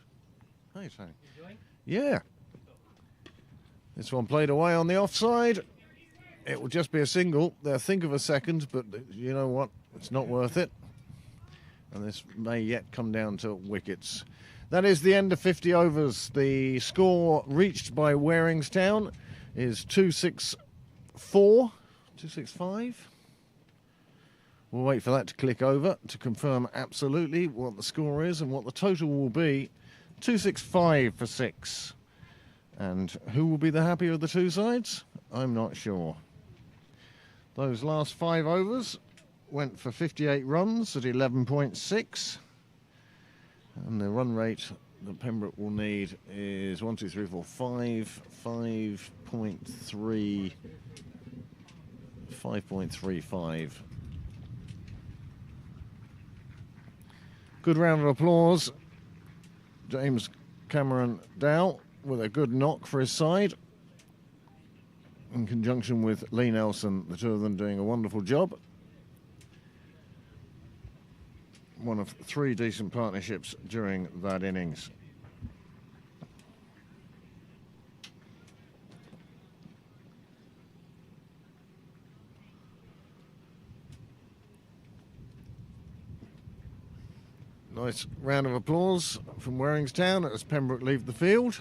How are you saying? Enjoying? Yeah. This one played away on the offside. It will just be a single. They'll think of a second, but you know what? It's not worth it. And this may yet come down to wickets. That is the end of 50 overs. The score reached by Waringstown is 264, 265. We'll wait for that to click over to confirm absolutely what the score is and what the total will be. 265 for 6. And who will be the happier of the 2 sides? I'm not sure. Those last 5 overs went for 58 runs at 11.6. And the run rate that Pembroke will need is 1, 2, 3, 4, 5, 5.3, 5.35. Good round of applause. James Cameron Dow with a good knock for his side. In conjunction with Lee Nelson, the 2 of them doing a wonderful job. One of 3 decent partnerships during that innings. Nice round of applause from Waringstown as Pembroke leave the field.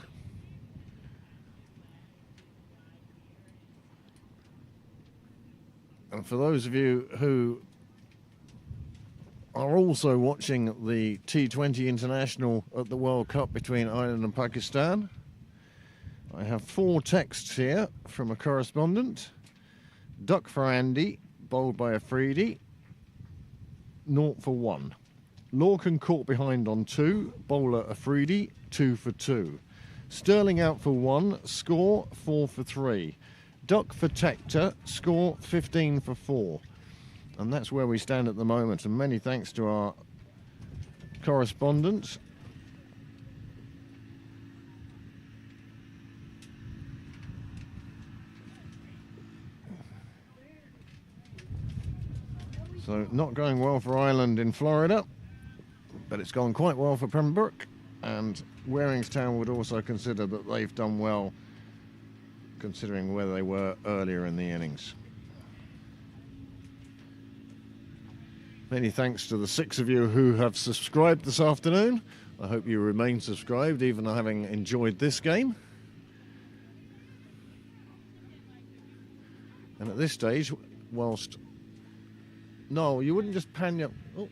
And for those of you who are also watching the T20 International at the World Cup between Ireland and Pakistan, I have 4 texts here from a correspondent. Duck for Andy, bowled by Afridi, 0 for 1. Lorcan caught behind on 2, bowler Afridi, 2 for 2. Sterling out for 1, score 4 for 3. Duck for Tector, score 15 for 4. And that's where we stand at the moment. And many thanks to our correspondent. So not going well for Ireland in Florida, but it's gone quite well for Pembroke. And Waringstown would also consider that they've done well, considering where they were earlier in the innings. Many thanks to the 6 of you who have subscribed this afternoon. I hope you remain subscribed, even having enjoyed this game. And at this stage, whilst... No, you wouldn't just pan your... Oh.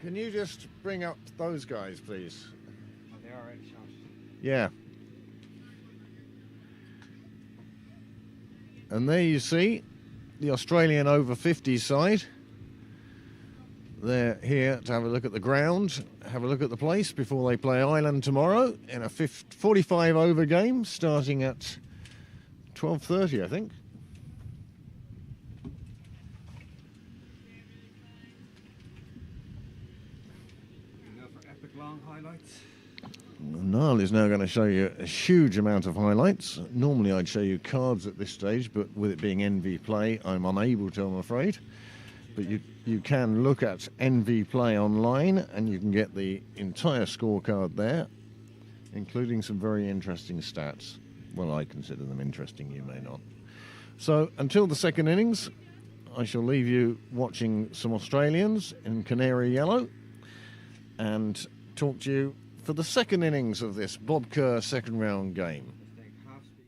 Can you just bring up those guys, please? Oh, they are already shot. Yeah. And there you see the Australian over 50 side. They're here to have a look at the ground, have a look at the place before they play Ireland tomorrow in a 45 over game starting at 12:30, I think. long highlights. Niall is now going to show you a huge amount of highlights. Normally I'd show you cards at this stage, but with it being NV Play, I'm unable to, I'm afraid. But you can look at NV Play online and you can get the entire scorecard there, including some very interesting stats. Well, I consider them interesting, you may not. So until the second innings, I shall leave you watching some Australians in Canary Yellow and talk to you for the second innings of this Bob Kerr second round game. Mistake, half speed.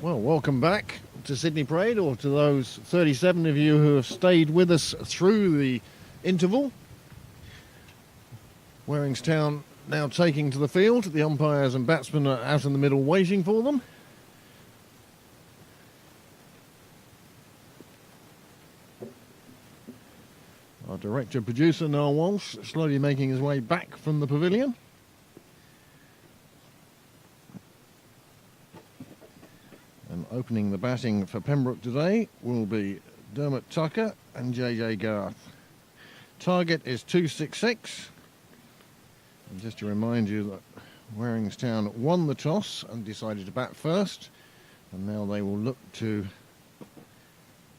Well, welcome back to Sydney Parade, or to those 37 of you who have stayed with us through the interval. Waringstown now taking to the field. The umpires and batsmen are out in the middle waiting for them. Our director-producer, Noel Walsh, slowly making his way back from the pavilion. And opening the batting for Pembroke today will be Dermot Tucker and JJ Garth. Target is 266. And just to remind you that Waringstown won the toss and decided to bat first. And now they will look to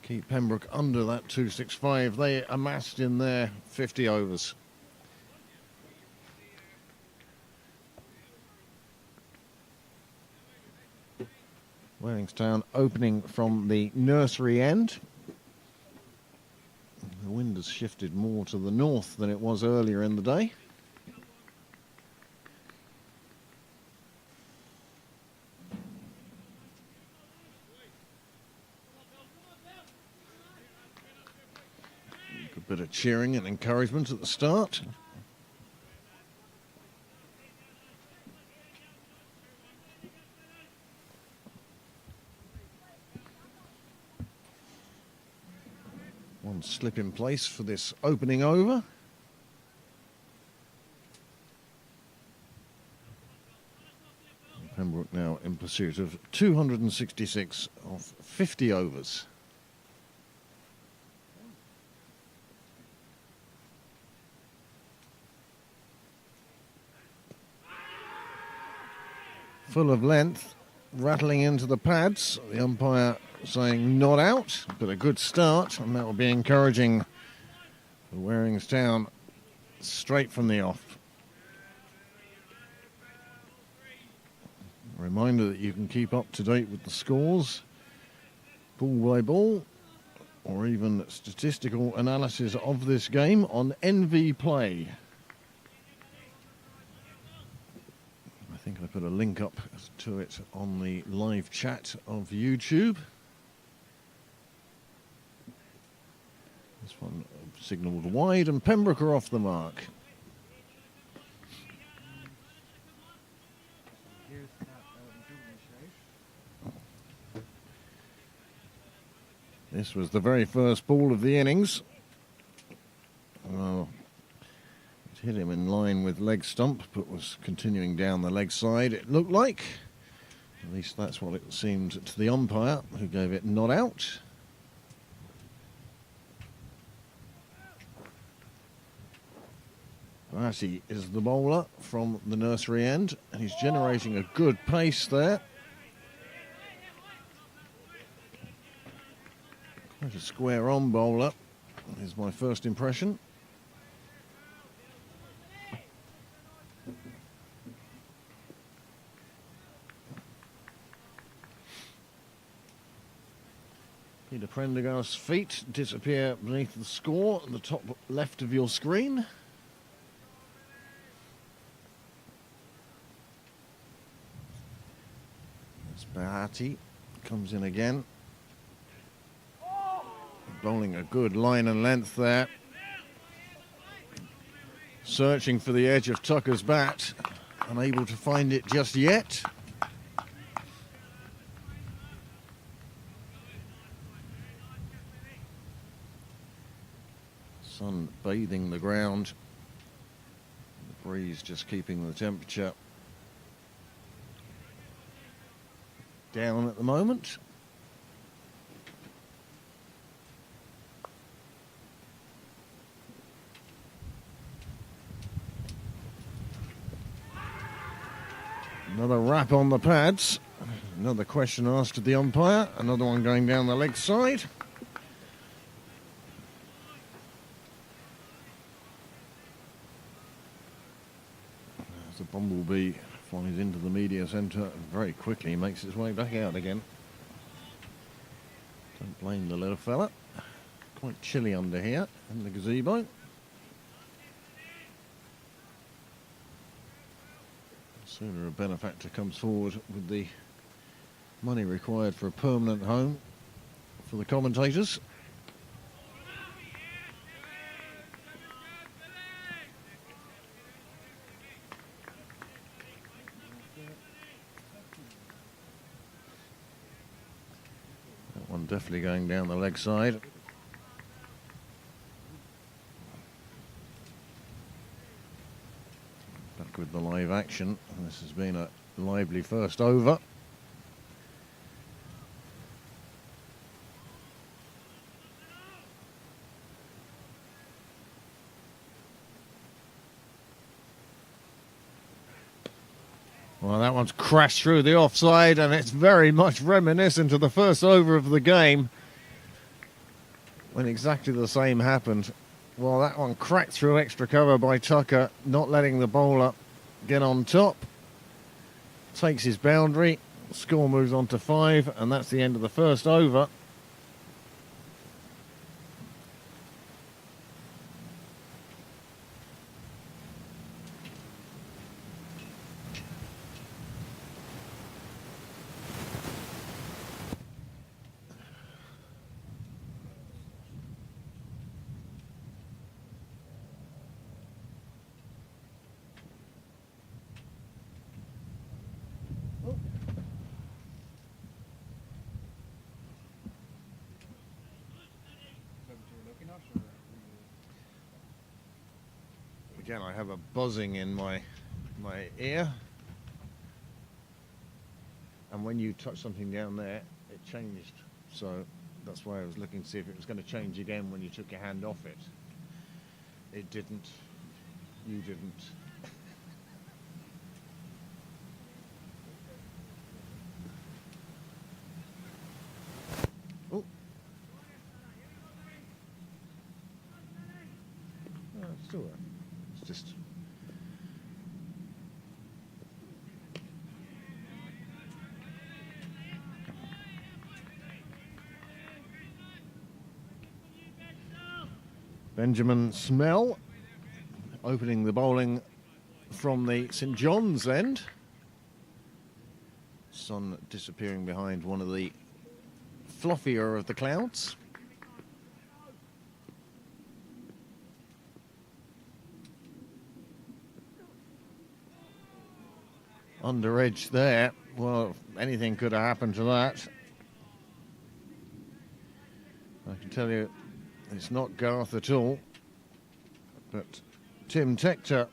keep Pembroke under that 265 they amassed in their 50 overs. Waringstown opening from the nursery end. The wind has shifted more to the north than it was earlier in the day. A bit of cheering and encouragement at the start. One slip in place for this opening over. Pembroke now in pursuit of 266 off 50 overs. Full of length, rattling into the pads. The umpire saying not out, but a good start, and that will be encouraging for Waringstown straight from the off. A reminder that you can keep up to date with the scores, ball by ball, or even statistical analysis of this game on NV Play. I think I put a link up to it on the live chat of YouTube. This one signalled wide, and Pembroke are off the mark. Here's that double shout. This was the very first ball of the innings. Well, it hit him in line with leg stump, but was continuing down the leg side, it looked like. At least that's what it seemed to the umpire, who gave it not out. Barty is the bowler from the nursery end, and he's generating a good pace there. Quite a square-on bowler is my first impression. Peter Prendergast's feet disappear beneath the score at the top left of your screen. Bahati comes in again, bowling a good line and length there, searching for the edge of Tucker's bat, unable to find it just yet. Sun bathing the ground, the breeze just keeping the temperature down at the moment. Another rap on the pads. Another question asked of the umpire. Another one going down the leg side. As the bumblebee flies into the media centre and very quickly makes its way back out again. Don't blame the little fella. Quite chilly under here in the gazebo. Sooner a benefactor comes forward with the Money required for a permanent home for the commentators. That one definitely going down the leg side. Back with the live action. This has been a lively first over. Well, that one's crashed through the offside, and it's very much reminiscent of the first over of the game when exactly the same happened. Well, that one cracked through extra cover by Tucker, not letting the bowler get on top. Takes his boundary, score moves on to 5, and that's the end of the first over. Is that what you were looking at, or were you... Again, I have a buzzing in my ear. And when you touch something down there, it changed. So that's why I was looking to see if it was going to change again when you took your hand off it. It didn't. You didn't. Oh. No, it's still there. It's just... Benjamin Smell opening the bowling from the St John's end. Sun disappearing behind one of the fluffier of the clouds. Under edge there. Well, anything could have happened to that. I can tell you it's not Garth at all, but Tim Tector,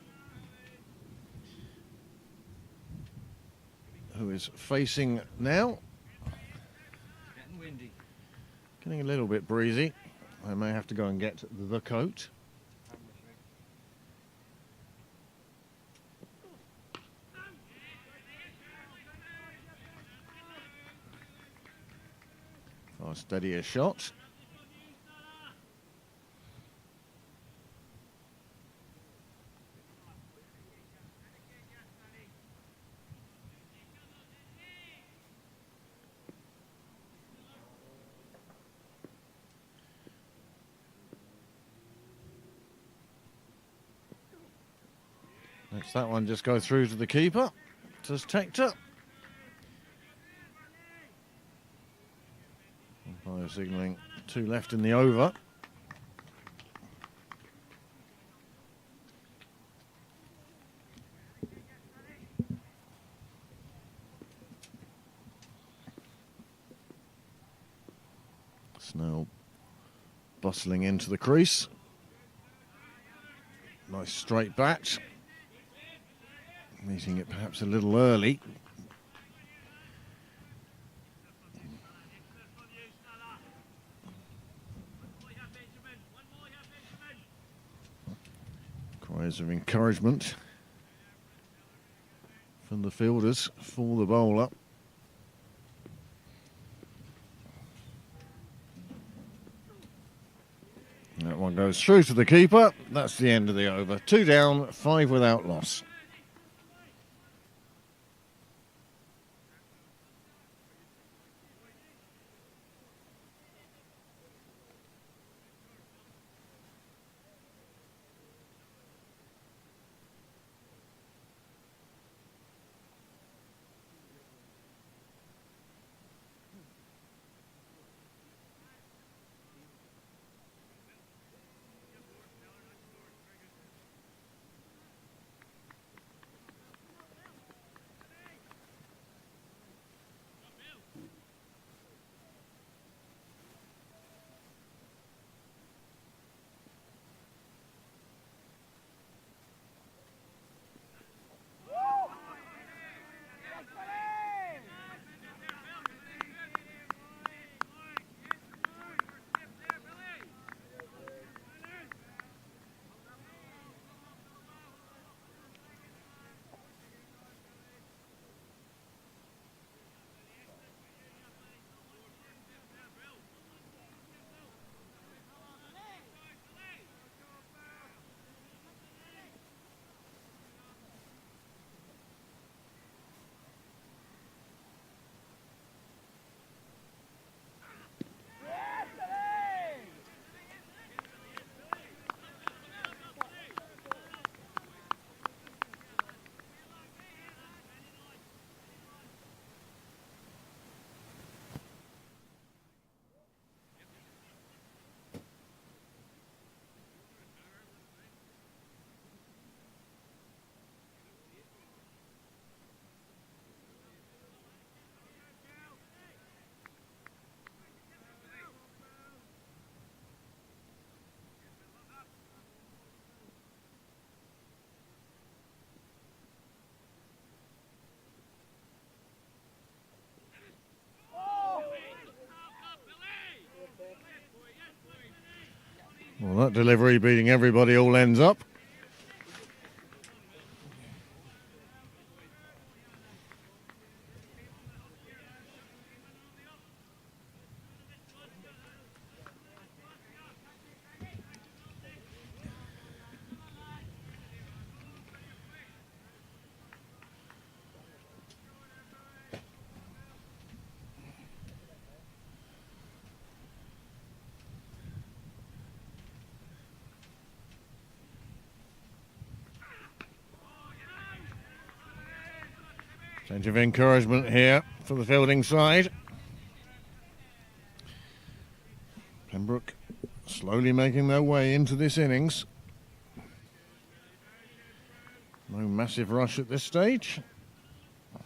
who is facing now. Getting windy. Getting a little bit breezy. I may have to go and get the coat. Far steadier shot. Next, that one just go through to the keeper. Just Tector. Umpire signalling 2 left in the over. Snell bustling into the crease. Nice straight bat. Meeting it perhaps a little early. Cries of encouragement from the fielders for the bowler. That one goes through to the keeper. That's the end of the over. 2 down, 5 without loss. Well, that delivery beating everybody all ends up. Change of encouragement here for the fielding side. Pembroke slowly making their way into this innings. No massive rush at this stage. A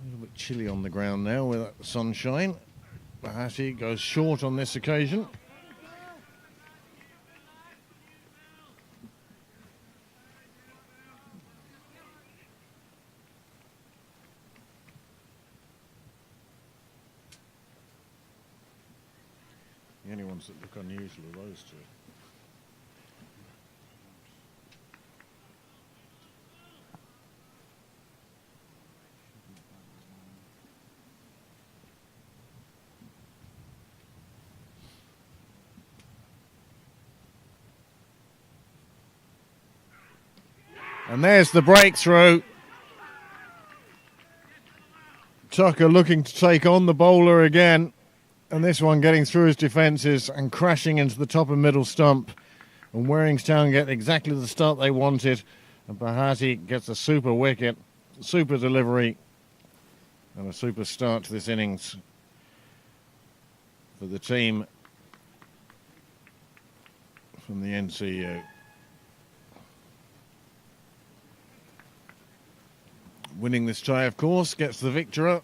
little bit chilly on the ground now with that sunshine. Bahati goes short on this occasion. The only ones that look unusual are those two. And there's the breakthrough. Tucker looking to take on the bowler again. And this one getting through his defences and crashing into the top and middle stump. And Waringstown get exactly the start they wanted. And Bahati gets a super wicket, super delivery, and a super start to this innings for the team from the NCU. Winning this tie, of course, gets the victor.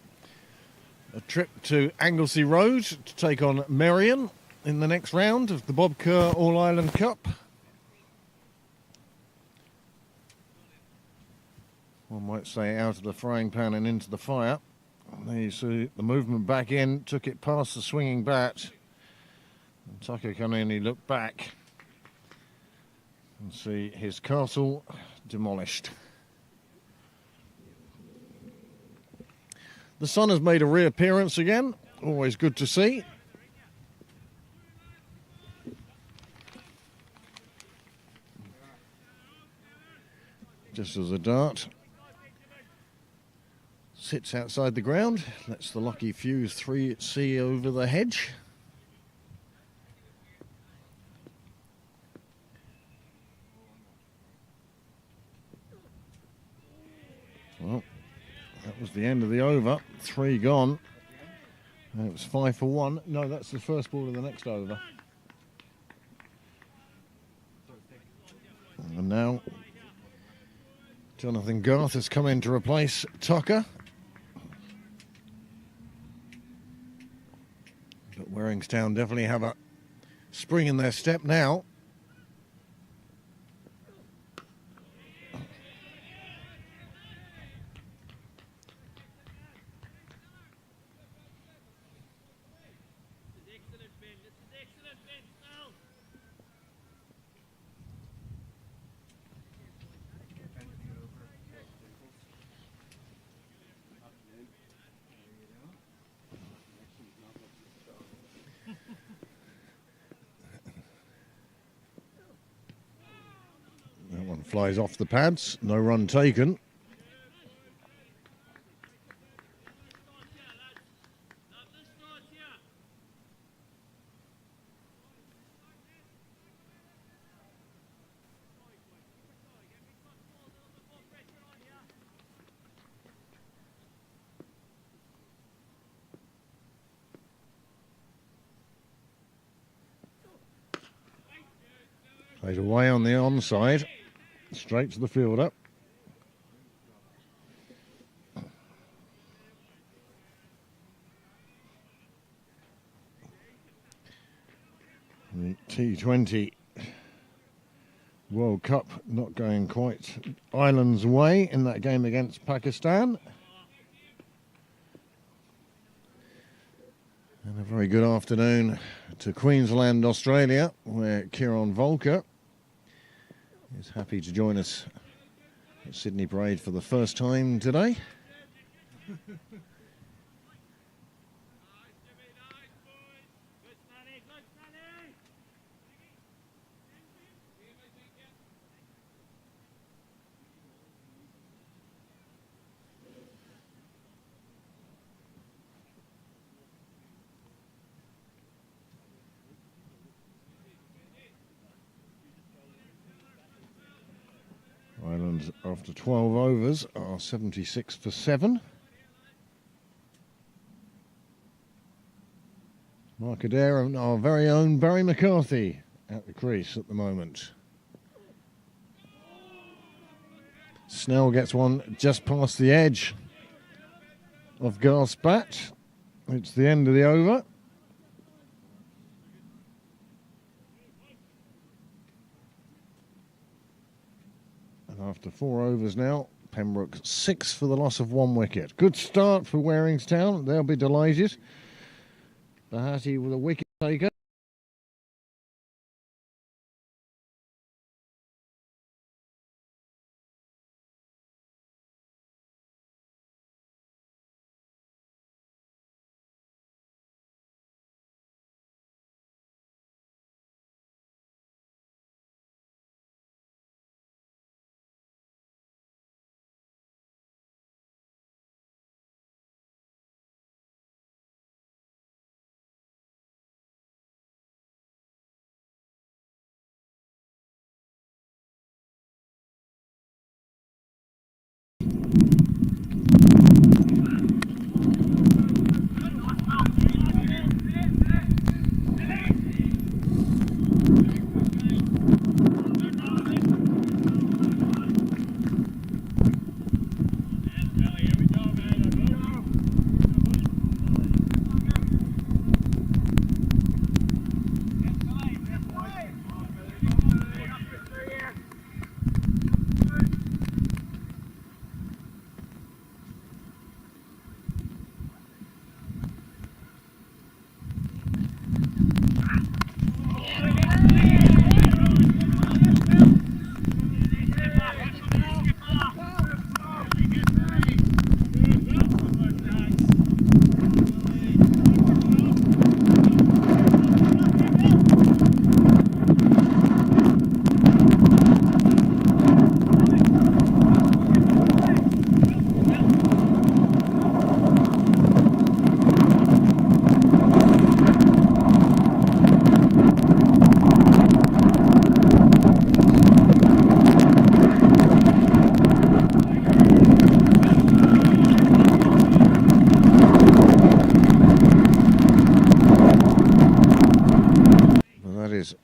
A trip to Anglesey Road to take on Merrion in the next round of the Bob Kerr All-Ireland Cup. One might say out of the frying pan and into the fire. And there you see the movement back in, took it past the swinging bat. And Tucker can only look back and see his castle demolished. The sun has made a reappearance again, always good to see. Just as a dart sits outside the ground, lets the lucky fuse 3 see over the hedge. Well, that was the end of the over. 3 gone. And it was 5 for 1. No, that's the first ball of the next over. And now Jonathan Garth has come in to replace Tucker. But Waringstown definitely have a spring in their step now. That one flies off the pads, no run taken. Played away on the onside, straight to the fielder. The T20 World Cup not going quite Ireland's way in that game against Pakistan. And a very good afternoon to Queensland, Australia, where Kieran Volker is happy to join us at Sydney Parade for the first time today. Ireland, after 12 overs, are 76 for 7. Mark Adair and our very own Barry McCarthy at the crease at the moment. Snell gets one just past the edge of Garth's bat. It's the end of the over. After 4 overs now, Pembroke 6 for the loss of 1 wicket. Good start for Waringstown. They'll be delighted. Bahati with a wicket taker.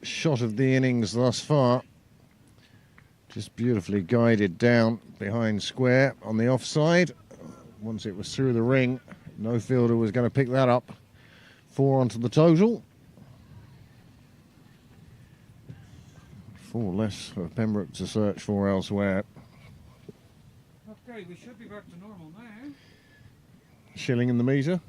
Shot of the innings thus far. Just beautifully guided down behind square on the offside. Once it was through the ring, no fielder was going to pick that up. 4 onto the total. 4 less for Pembroke to search for elsewhere. Okay, we should be back to normal now. Shilling in the meter.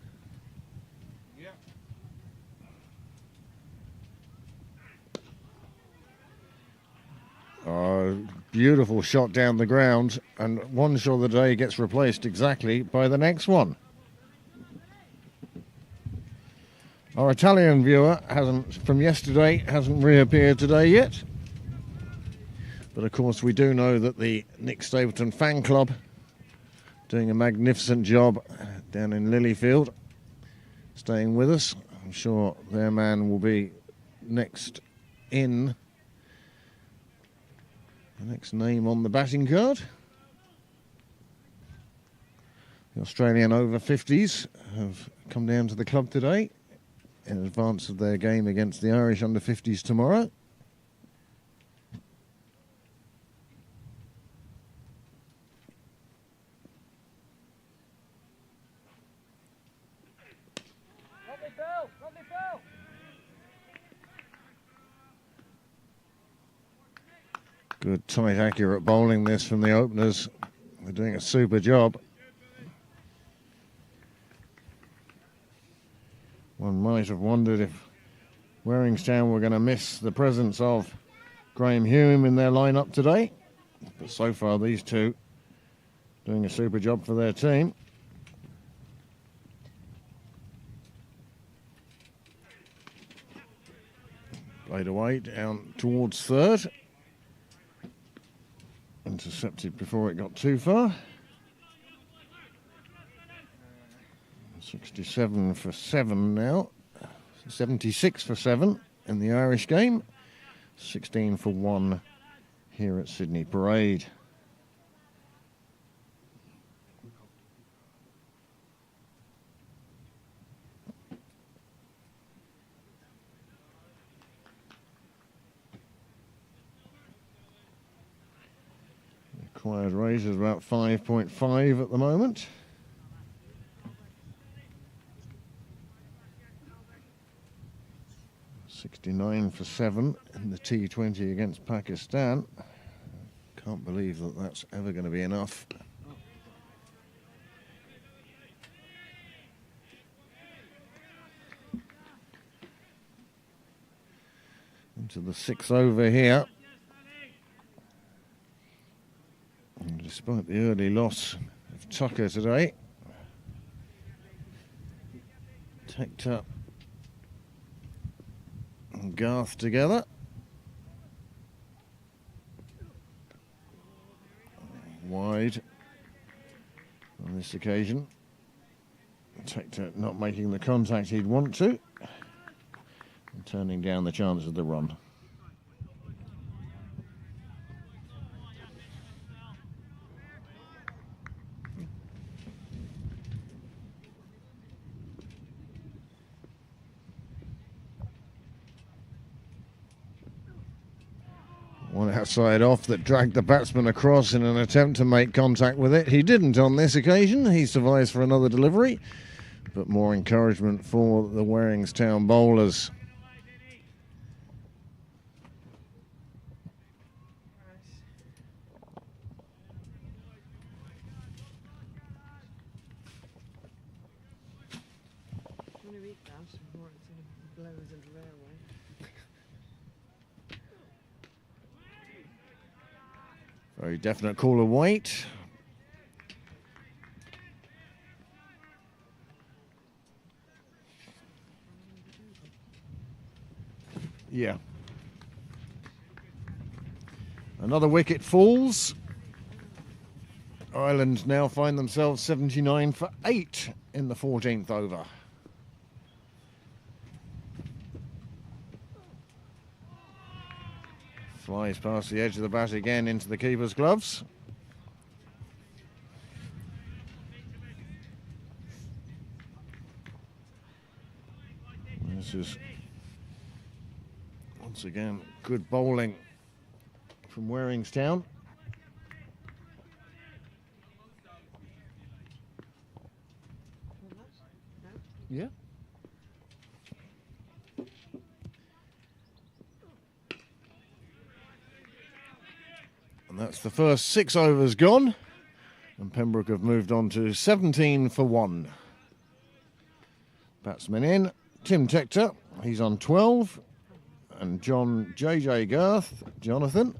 Beautiful shot down the ground, and one shot of the day gets replaced exactly by the next one. Our Italian viewer from yesterday hasn't reappeared today yet, but of course we do know that the Nick Stapleton fan club doing a magnificent job down in Lilyfield, staying with us. I'm sure their man will be next in. The next name on the batting card. The Australian over 50s have come down to the club today in advance of their game against the Irish under 50s tomorrow. Good, tight, accurate bowling this from the openers. They're doing a super job. One might have wondered if Waringstown were going to miss the presence of Graham Hume in their lineup today. But so far, these two doing a super job for their team. Played away down towards third. Intercepted before it got too far. 67 for 7 now. 76 for 7 in the Irish game. 16 for 1 here at Sydney Parade. Required rate is about 5.5 at the moment. $69 for 7 in the T20 against Pakistan. Can't believe that that's ever going to be enough. Into the 6th over here. And despite the early loss of Tucker today, Tector and Garth together. Wide on this occasion. Tector not making the contact he'd want to, and turning down the chance of the run. One outside off that dragged the batsman across in an attempt to make contact with it. He didn't on this occasion. He survives for another delivery. But more encouragement for the Waringstown bowlers. I'm going to eat that before it sort of blows into railway. Very definite call of weight. Yeah. Another wicket falls. Ireland now find themselves 79 for 8 in the 14th over. Flies past the edge of the bat again into the keeper's gloves. This is once again good bowling from Waringstown. Yeah. And that's the first 6 overs gone. And Pembroke have moved on to 17 for 1. Batsman in, Tim Tector, he's on 12. And J.J. Garth, Jonathan,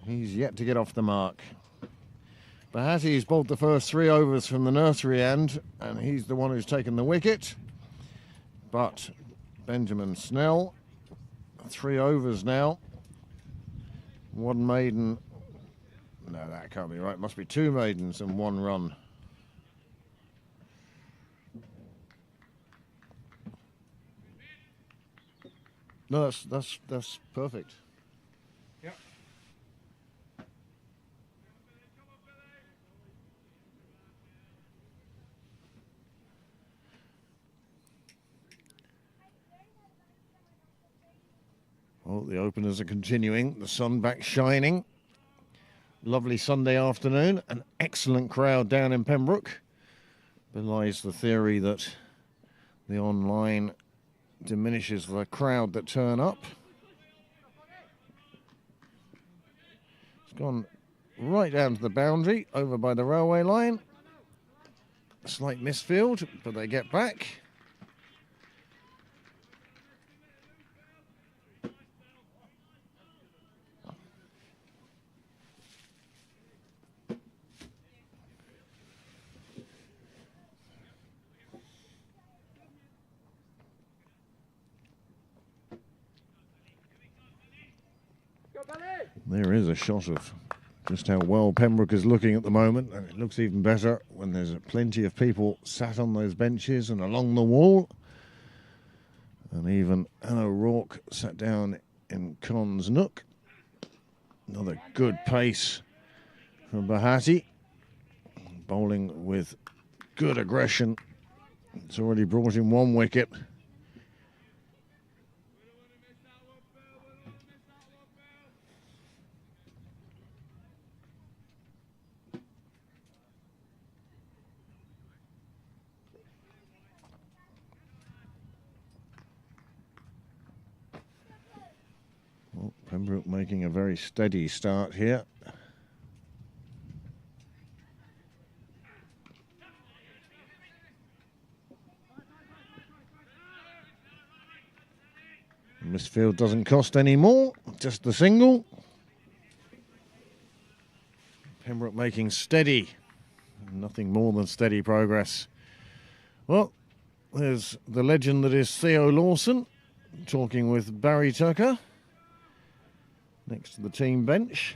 he's yet to get off the mark. Bahati's bowled the first 3 overs from the nursery end, and he's the one who's taken the wicket. But Benjamin Snell, 3 overs now. 1 maiden. No, that can't be right. Must be 2 maidens and 1 run. No, that's perfect. Yep. Well, the openers are continuing. The sun back shining. Lovely Sunday afternoon. An excellent crowd down in Pembroke. Belies the theory that the online diminishes the crowd that turn up. gone right down to the boundary, over by the railway line. A slight misfield, but they get back. There is a shot of just how well Pembroke is looking at the moment, and it looks even better when there's plenty of people sat on those benches and along the wall. And even Anne O'Rourke sat down in Con's nook. Another good pace from Bahati, bowling with good aggression. It's already brought in 1 wicket. Well, Pembroke making a very steady start here. Misfield doesn't cost any more, just the single. Pembroke making steady, nothing more than steady progress. Well, there's the legend that is Theo Lawson talking with Barry Tucker next to the team bench.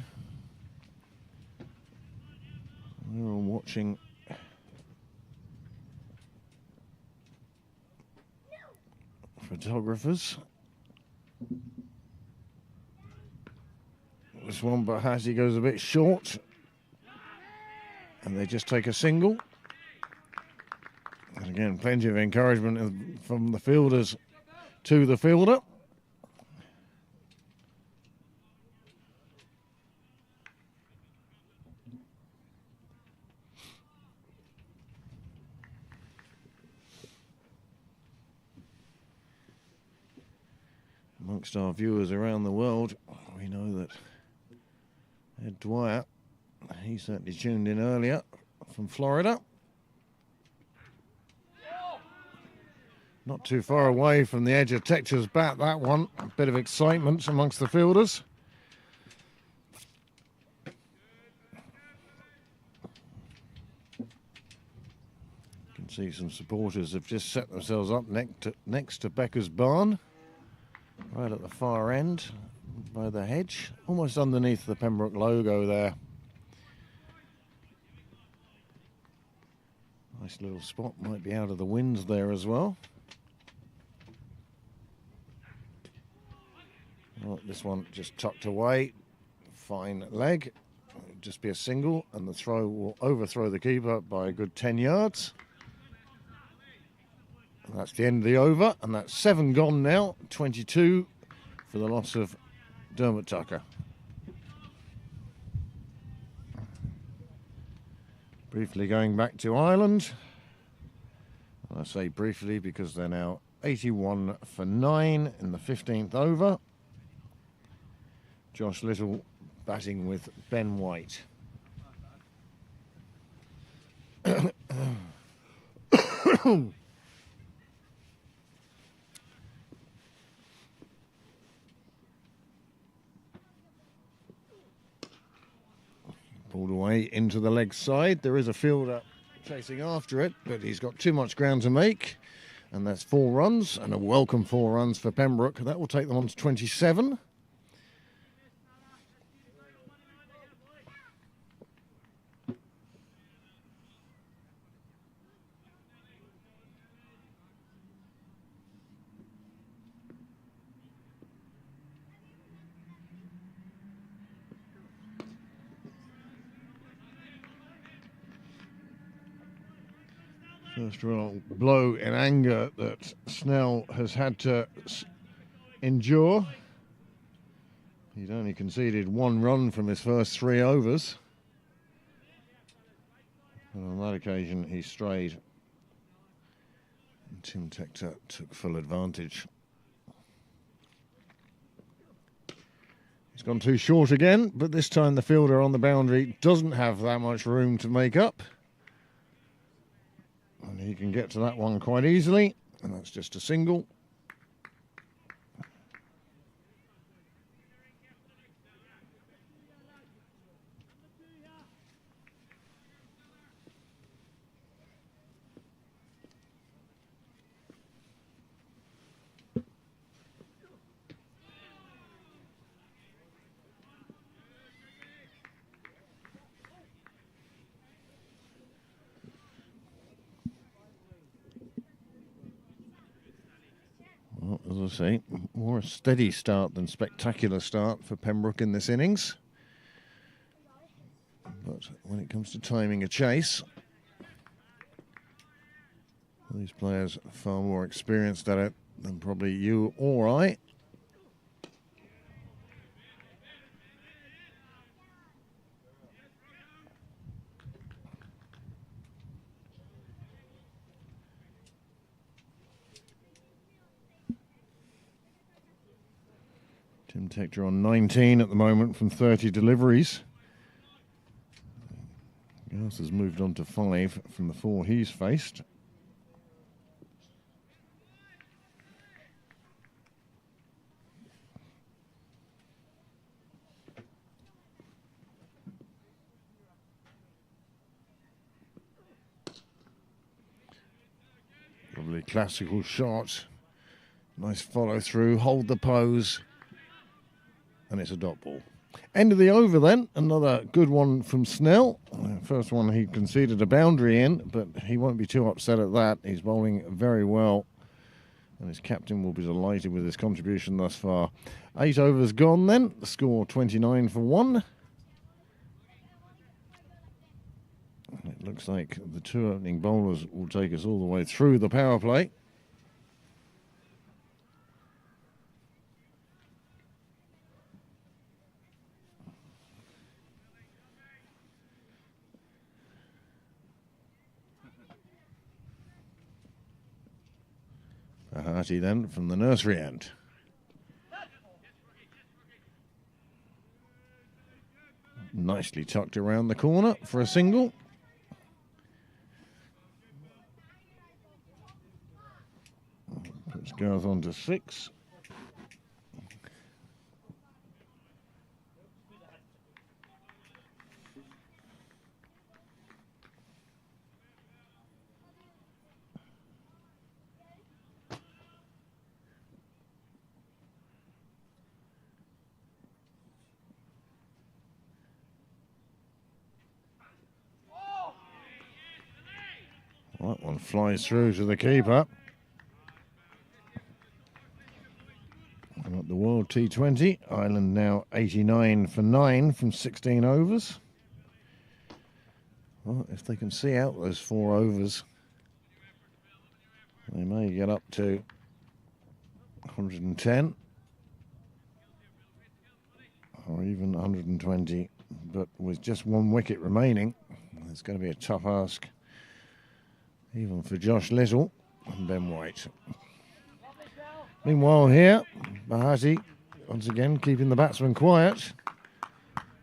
We're all watching photographers. This one, but Hassie goes a bit short, and they just take a single. And again, plenty of encouragement from the fielders to the fielder. Amongst our viewers around the world, we know that Ed Dwyer, he certainly tuned in earlier from Florida. Not too far away from the edge of Texas bat, that one. A bit of excitement amongst the fielders. You can see some supporters have just set themselves up next to Becker's barn, right at the far end by the hedge, almost underneath the Pembroke logo there. Nice little spot, might be out of the winds there as well. Well, this one just tucked away, fine leg, it'll just be a single, and the throw will overthrow the keeper by a good 10 yards. And that's the end of the over, and that's 7 gone now, 22 for the loss of Dermot Tucker. Briefly going back to Ireland. I say briefly because they're now 81 for 9 in the 15th over. Josh Little batting with Ben White. Pulled away into the leg side. There is a fielder chasing after it, but he's got too much ground to make. And that's 4 runs, and a welcome 4 runs for Pembroke. That will take them on to 27. First real blow in anger that Snell has had to endure. He'd only conceded 1 run from his first 3 overs. And on that occasion he strayed. And Tim Tector took full advantage. It's gone too short again, but this time the fielder on the boundary doesn't have that much room to make up. And he can get to that one quite easily, and that's just a single. Well, as I say, more a steady start than spectacular start for Pembroke in this innings. But when it comes to timing a chase, these players are far more experienced at it than probably you or I. Tim Tector on 19 at the moment from 30 deliveries. Garth has moved on to 5 from the 4 he's faced. Probably classical shot. Nice follow through, hold the pose. And it's a dot ball. End of the over then. Another good one from Snell. First one he conceded a boundary in, but he won't be too upset at that. He's bowling very well. And his captain will be delighted with his contribution thus far. 8 overs gone then. The score 29 for 1. And it looks like the 2 opening bowlers will take us all the way through the power play. A hearty then from the nursery end. Nicely tucked around the corner for a single. Puts Garth on to 6. Well, that one flies through to the keeper. And at the World T20, Ireland now 89 for 9 from 16 overs. Well, if they can see out those 4 overs, they may get up to 110 or even 120. But with just 1 wicket remaining, it's going to be a tough ask, even for Josh Little and Ben White. Meanwhile here, Bahati once again keeping the batsman quiet.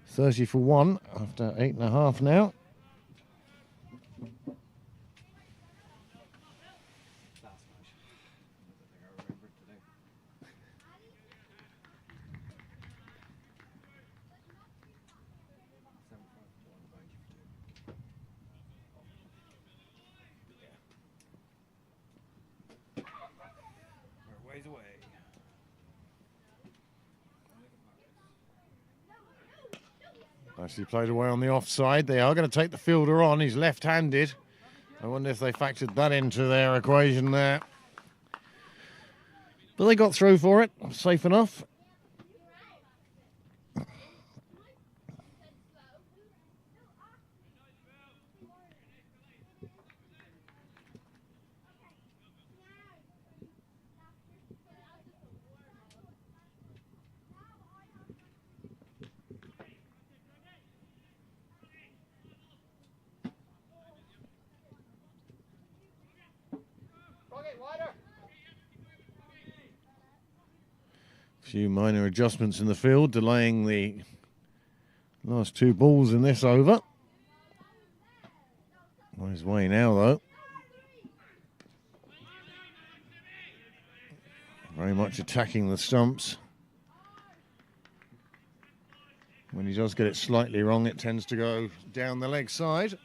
30 for 1 after 8.5 now. Nicely played away on the offside. They are going to take the fielder on. He's left-handed. I wonder if they factored that into their equation there. But they got through for it. Safe enough. few minor adjustments in the field, delaying the last 2 balls in this over. On his way now, though. Very much attacking the stumps. When he does get it slightly wrong, it tends to go down the leg side.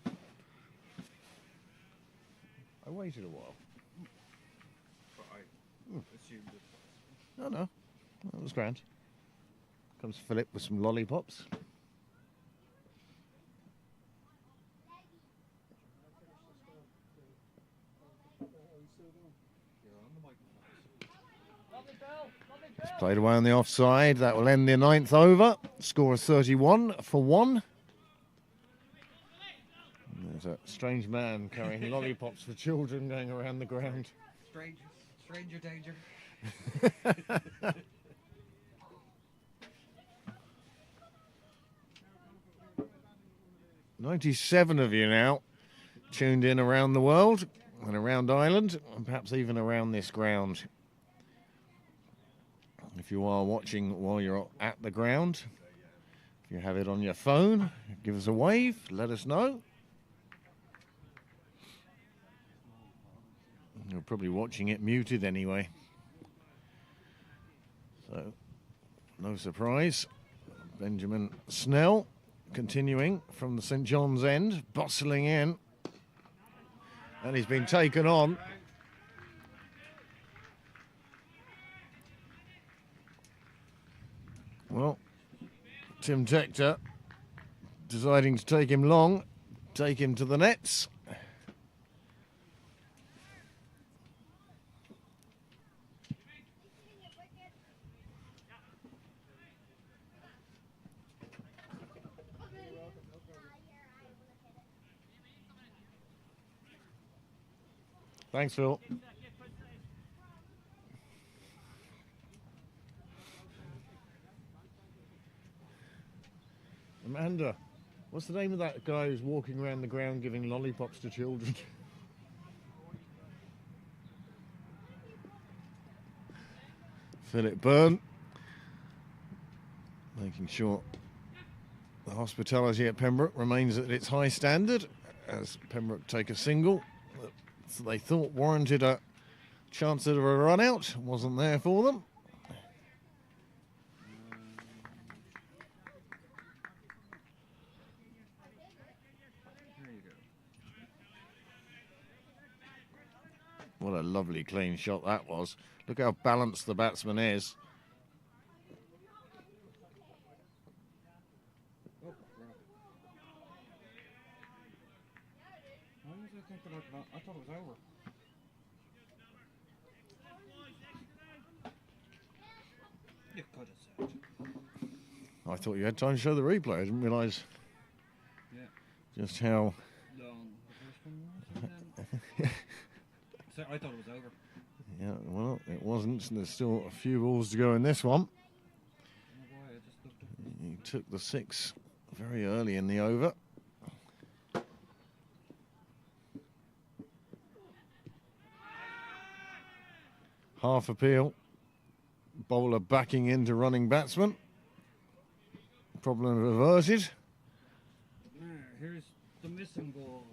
I waited a while. But I assumed it. No, that was grand. Comes Philip with some lollipops. It's played away on the offside. That will end the 9th over. Score of 31 for 1. There's a strange man carrying lollipops for children going around the ground. Stranger danger. 97 of you now tuned in around the world and around Ireland and perhaps even around this ground. If you are watching while you're at the ground, if you have it on your phone, give us a wave, let us know. You're probably watching it muted anyway. So, no surprise. Benjamin Snell continuing from the St John's end, bustling in. And he's been taken on. Well, Tim Tector deciding to take him long, take him to the nets. Thanks, Phil. Amanda, what's the name of that guy who's walking around the ground giving lollipops to children? Philip Byrne, making sure the hospitality at Pembroke remains at its high standard as Pembroke take a single that they thought warranted a chance of a run out. Wasn't there for them. There you go. What a lovely clean shot that was. Look how balanced the batsman is. Oh, right. Why was I thinking like that? I thought it was over. You could have said. I thought you had time to show the replay. I didn't realise just how... Long the first one was, and then... So I thought it was over. Yeah, well, it wasn't. There's still a few balls to go in this one. I don't know why, I just looked at He took the 6 very early in the over. Half appeal. Bowler backing into running batsman. Problem averted. Here's the missing ball.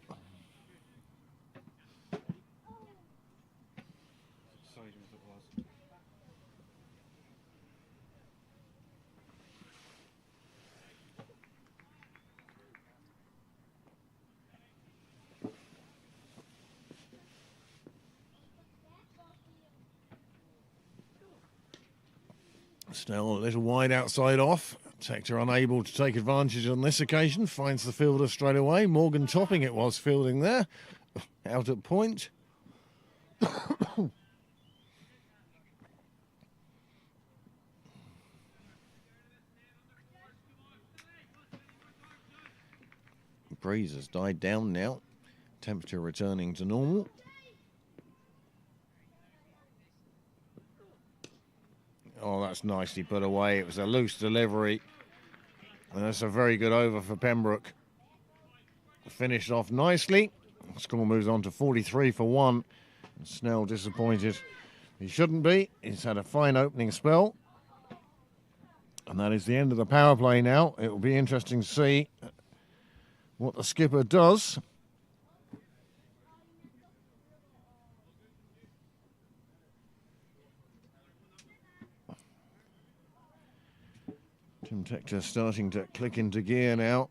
Exciting as it was. Still a little wide outside off. Tector unable to take advantage on this occasion. Finds the fielder straight away. Morgan Topping it was fielding there. Out at point. Breeze has died down now. Temperature returning to normal. Oh, that's nicely put away. It was a loose delivery. And that's a very good over for Pembroke. Finished off nicely. Score moves on to 43 for 1. And Snell disappointed He shouldn't be. He's had a fine opening spell. And that is the end of the power play now. It will be interesting to see what the skipper does. Tim Tector starting to click into gear now.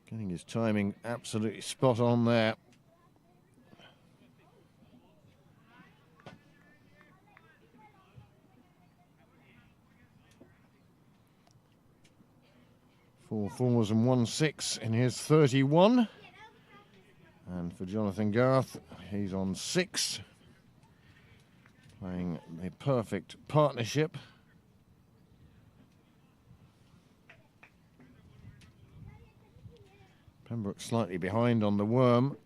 Getting his timing absolutely spot on there. Four fours and 1 6 in his 31. And for Jonathan Garth, he's on 6. Playing the perfect partnership. Pembroke slightly behind on the worm.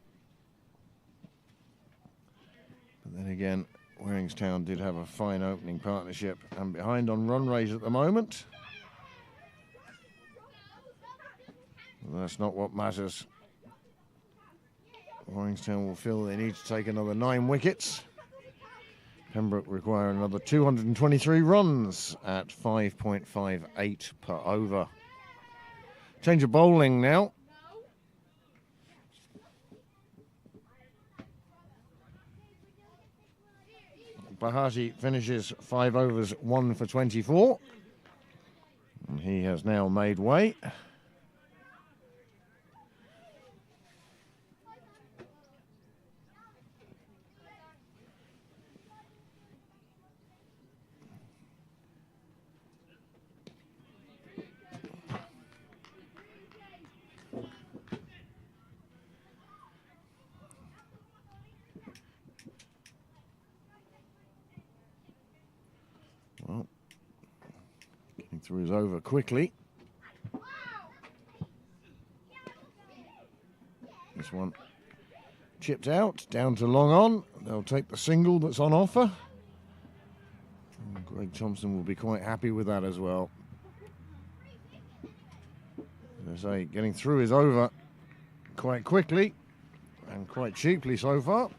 But then again, Waringstown did have a fine opening partnership and behind on run rate at the moment. Well, that's not what matters. Waringstown will feel they need to take another 9 wickets. Pembroke require another 223 runs at 5.58 per over. Change of bowling now. Bahati finishes 5 overs, 1 for 24. And he has now made way. Well, getting through his over quickly. This one chipped out, down to long on. They'll take the single that's on offer. And Greg Thompson will be quite happy with that as well. As I say, getting through his over quite quickly and quite cheaply so far.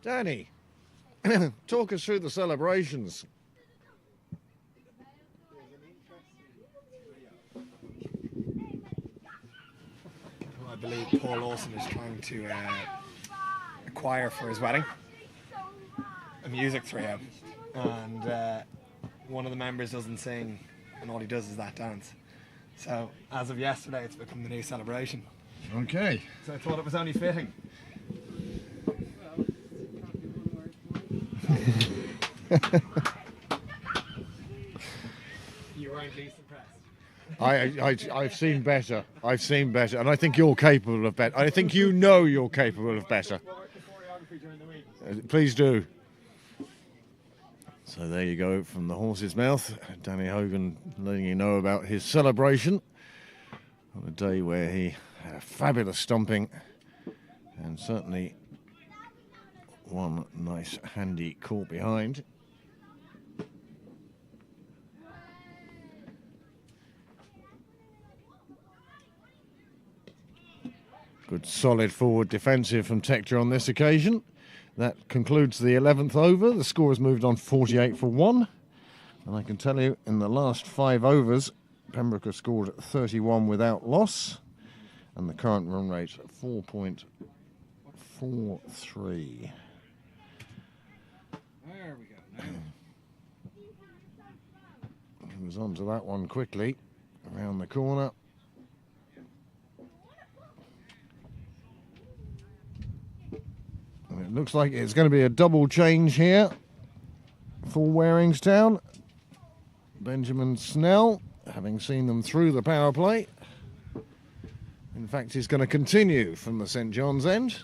Danny, talk us through the celebrations. I believe Paul Lawson is trying to acquire for his wedding a music trio, and one of the members doesn't sing, and all he does is that dance. So as of yesterday, it's become the new celebration. Okay. So I thought it was only fitting. You weren't least impressed. I've seen better. I've seen better, and I think you're capable of better. I think you know you're capable of better. Please do. So there you go from the horse's mouth. Danny Hogan letting you know about his celebration on a day where he had a fabulous stomping and certainly one nice handy caught behind. Good solid forward defensive from Tector on this occasion. That concludes the 11th over. The score has moved on 48 for 1. And I can tell you in the last 5 overs, Pembroke have scored 31 without loss. And the current run rate 4.43. There we go. Now. He was onto that one quickly, around the corner. And it looks like it's going to be a double change here for Waringstown. Benjamin Snell, having seen them through the power play. In fact, he's going to continue from the St John's end.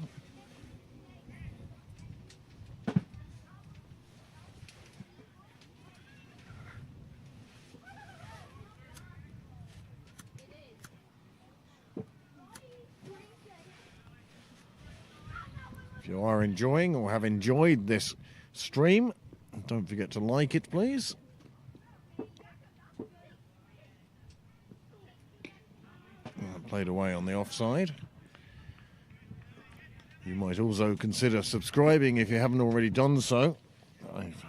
If you are enjoying or have enjoyed this stream, don't forget to like it, please. played away on the offside. You might also consider subscribing if you haven't already done so. I've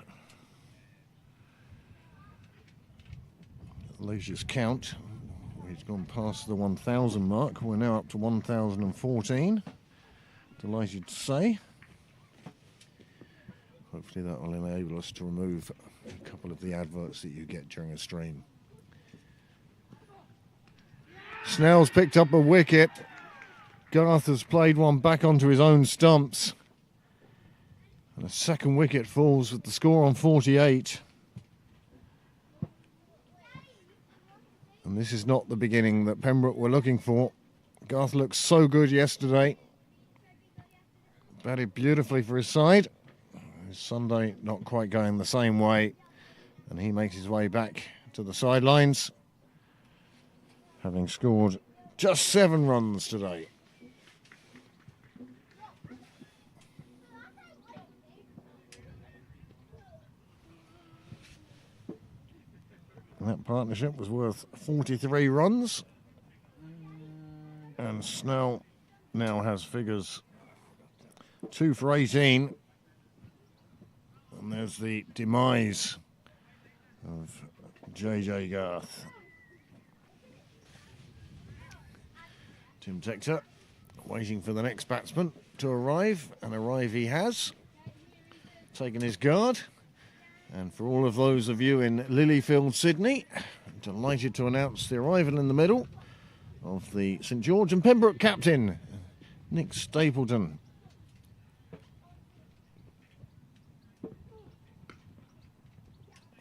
losers count. We've gone past the 1,000 mark. We're now up to 1,014. Delighted to say. Hopefully that will enable us to remove a couple of the adverts that you get during a stream. Snell's picked up a wicket. Garth has played one back onto his own stumps. And a second wicket falls with the score on 48. And this is not the beginning that Pembroke were looking for. Garth looked so good yesterday. Batted beautifully for his side. His Sunday not quite going the same way. And he makes his way back to the sidelines, having scored just 7 runs today. That partnership was worth 43 runs. And Snell now has figures 2 for 18. And there's the demise of JJ Garth. Tim Tector waiting for the next batsman to arrive, and arrive he has. Taken his guard. And for all of those of you in Lilyfield, Sydney, I'm delighted to announce the arrival in the middle of the St George and Pembroke captain, Nick Stapleton.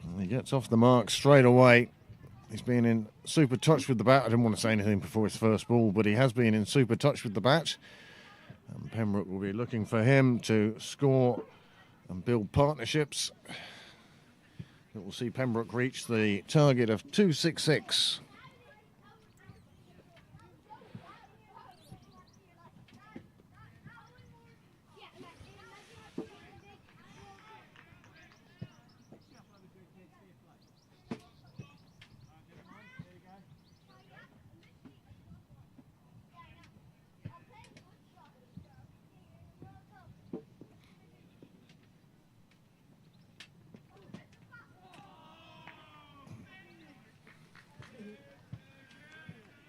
And he gets off the mark straight away. He's been in super touch with the bat. I didn't want to say anything before his first ball, but he has been in super touch with the bat. And Pembroke will be looking for him to score and build partnerships. It will see Pembroke reach the target of 266.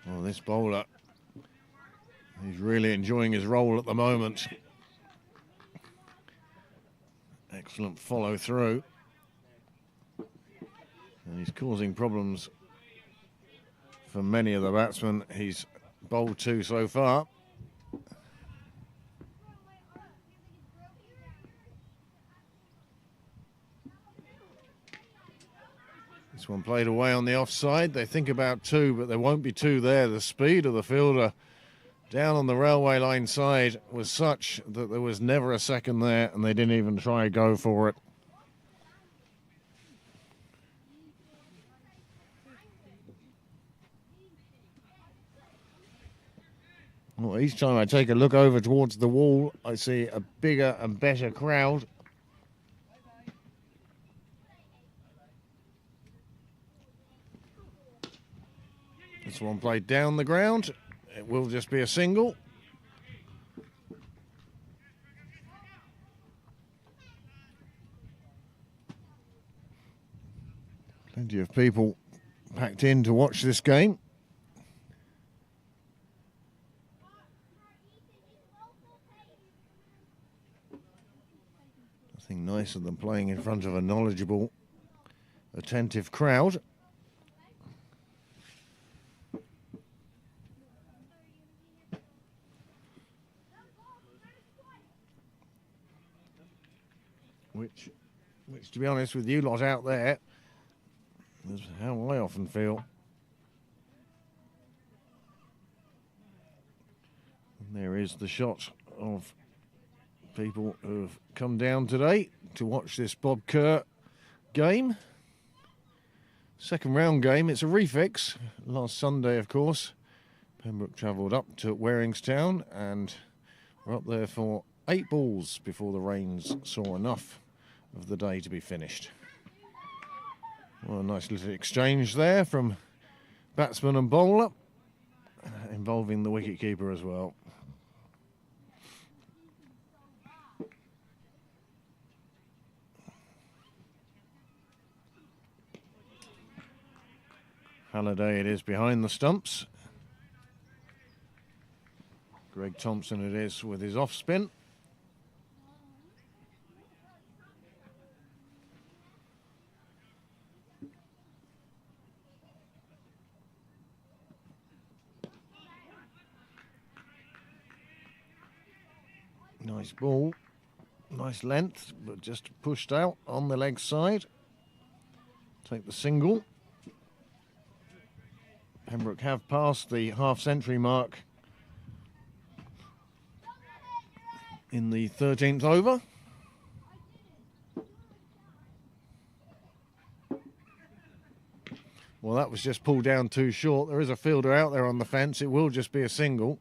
Well, this bowler, he's really enjoying his role at the moment. Excellent follow through. And he's causing problems for many of the batsmen he's bowled to so far. This one played away on the offside. They think about 2, but there won't be 2 there. The speed of the fielder down on the railway line side was such that there was never a second there, and they didn't even try to go for it. Well, each time I take a look over towards the wall, I see a bigger and better crowd. This one played down the ground. It will just be a single. Plenty of people packed in to watch this game. Nothing nicer than playing in front of a knowledgeable, attentive crowd. Which, to be honest with you lot out there, is how I often feel. And there is the shot of people who have come down today to watch this Bob Kerr game. Second round game, it's a refix. Last Sunday, of course, Pembroke travelled up to Waringstown and were up there for 8 balls before the rains saw enough of the day to be finished. Well, a nice little exchange there from batsman and bowler. involving the wicketkeeper as well. Halliday it is behind the stumps. Greg Thompson it is with his off spin. Nice ball, nice length, but just pushed out on the leg side. Take the single. Pembroke have passed the half-century mark in the 13th over. Well, that was just pulled down too short. There is a fielder out there on the fence. It will just be a single.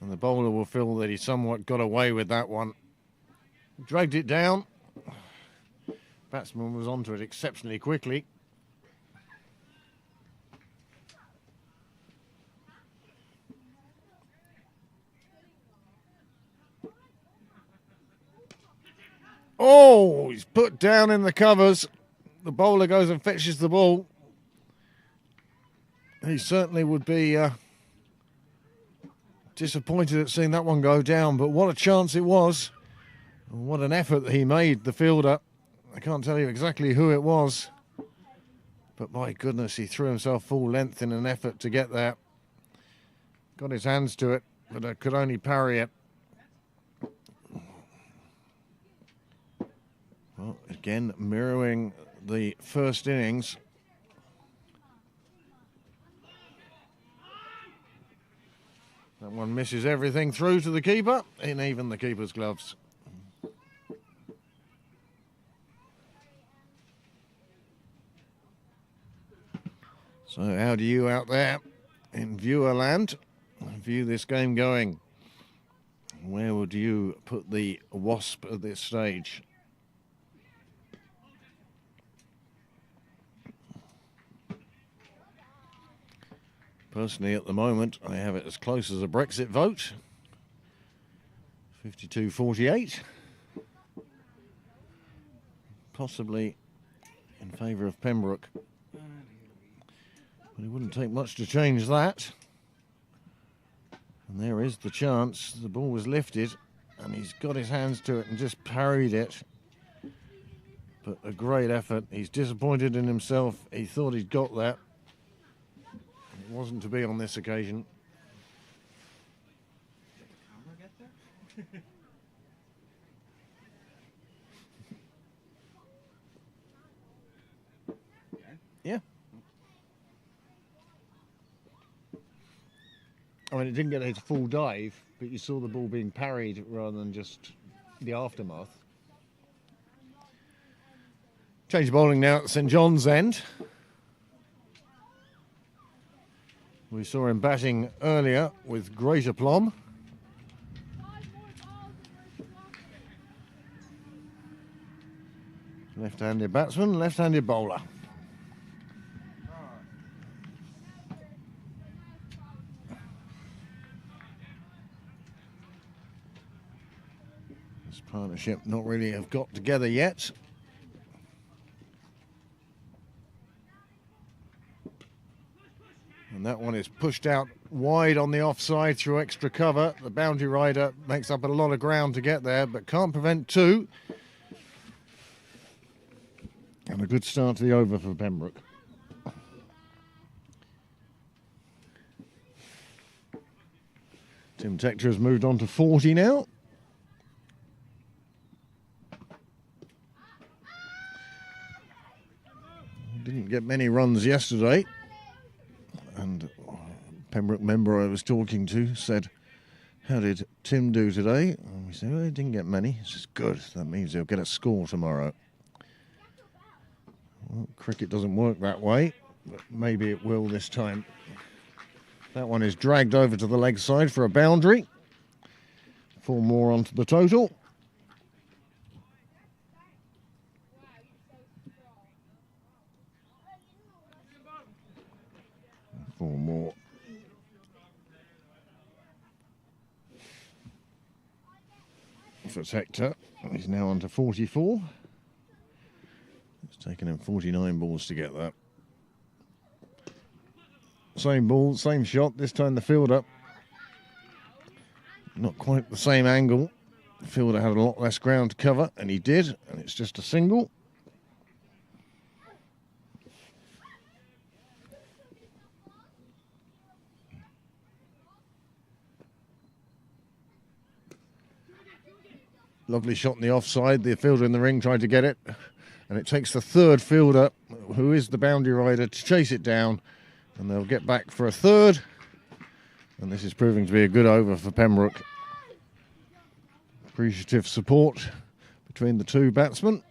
And the bowler will feel that he somewhat got away with that one. Dragged it down. Batsman was onto it exceptionally quickly. Oh, he's put down in the covers. The bowler goes and fetches the ball. He certainly would be disappointed at seeing that one go down, but what a chance it was. What an effort that he made, the fielder. I can't tell you exactly who it was, but my goodness, he threw himself full length in an effort to get there. Got his hands to it, but could only parry it. Well, again, mirroring the first innings. That one misses everything through to the keeper, in even the keeper's gloves. So how do you out there in viewer land view this game going? Where would you put the Wasp at this stage? Personally, at the moment, I have it as close as a Brexit vote. 52-48. Possibly in favour of Pembroke. But it wouldn't take much to change that. And there is the chance. The ball was lifted and he's got his hands to it and just parried it. But a great effort. He's disappointed in himself. He thought he'd got that. It wasn't to be on this occasion. Did the camera get there? Yeah. I mean, it didn't get a full dive, but you saw the ball being parried rather than just the aftermath. Change bowling now at St John's end. We saw him batting earlier with great aplomb. Left-handed batsman, left-handed bowler. This partnership not really have got together yet. And that one is pushed out wide on the offside through extra cover. The boundary rider makes up a lot of ground to get there, but can't prevent two. And a good start to the over for Pembroke. Tim Tector has moved on to 40 now. Didn't get many runs yesterday. And Pembroke member I was talking to said, how did Tim do today? And we said, well, he didn't get many. He says, good, that means he'll get a score tomorrow. Well, cricket doesn't work that way, but maybe it will this time. That one is dragged over to the leg side for a boundary. 4 more onto the total. Four more for Hector. He's now on to 44. It's taken him 49 balls to get that. Same ball, same shot, this time the fielder. Not quite the same angle. The fielder had a lot less ground to cover, and he did, and it's just a single. Lovely shot in the offside. The fielder in the ring tried to get it, and it takes the third fielder, who is the boundary rider, to chase it down, and they'll get back for a third. And this is proving to be a good over for Pembroke. Appreciative support between the two batsmen.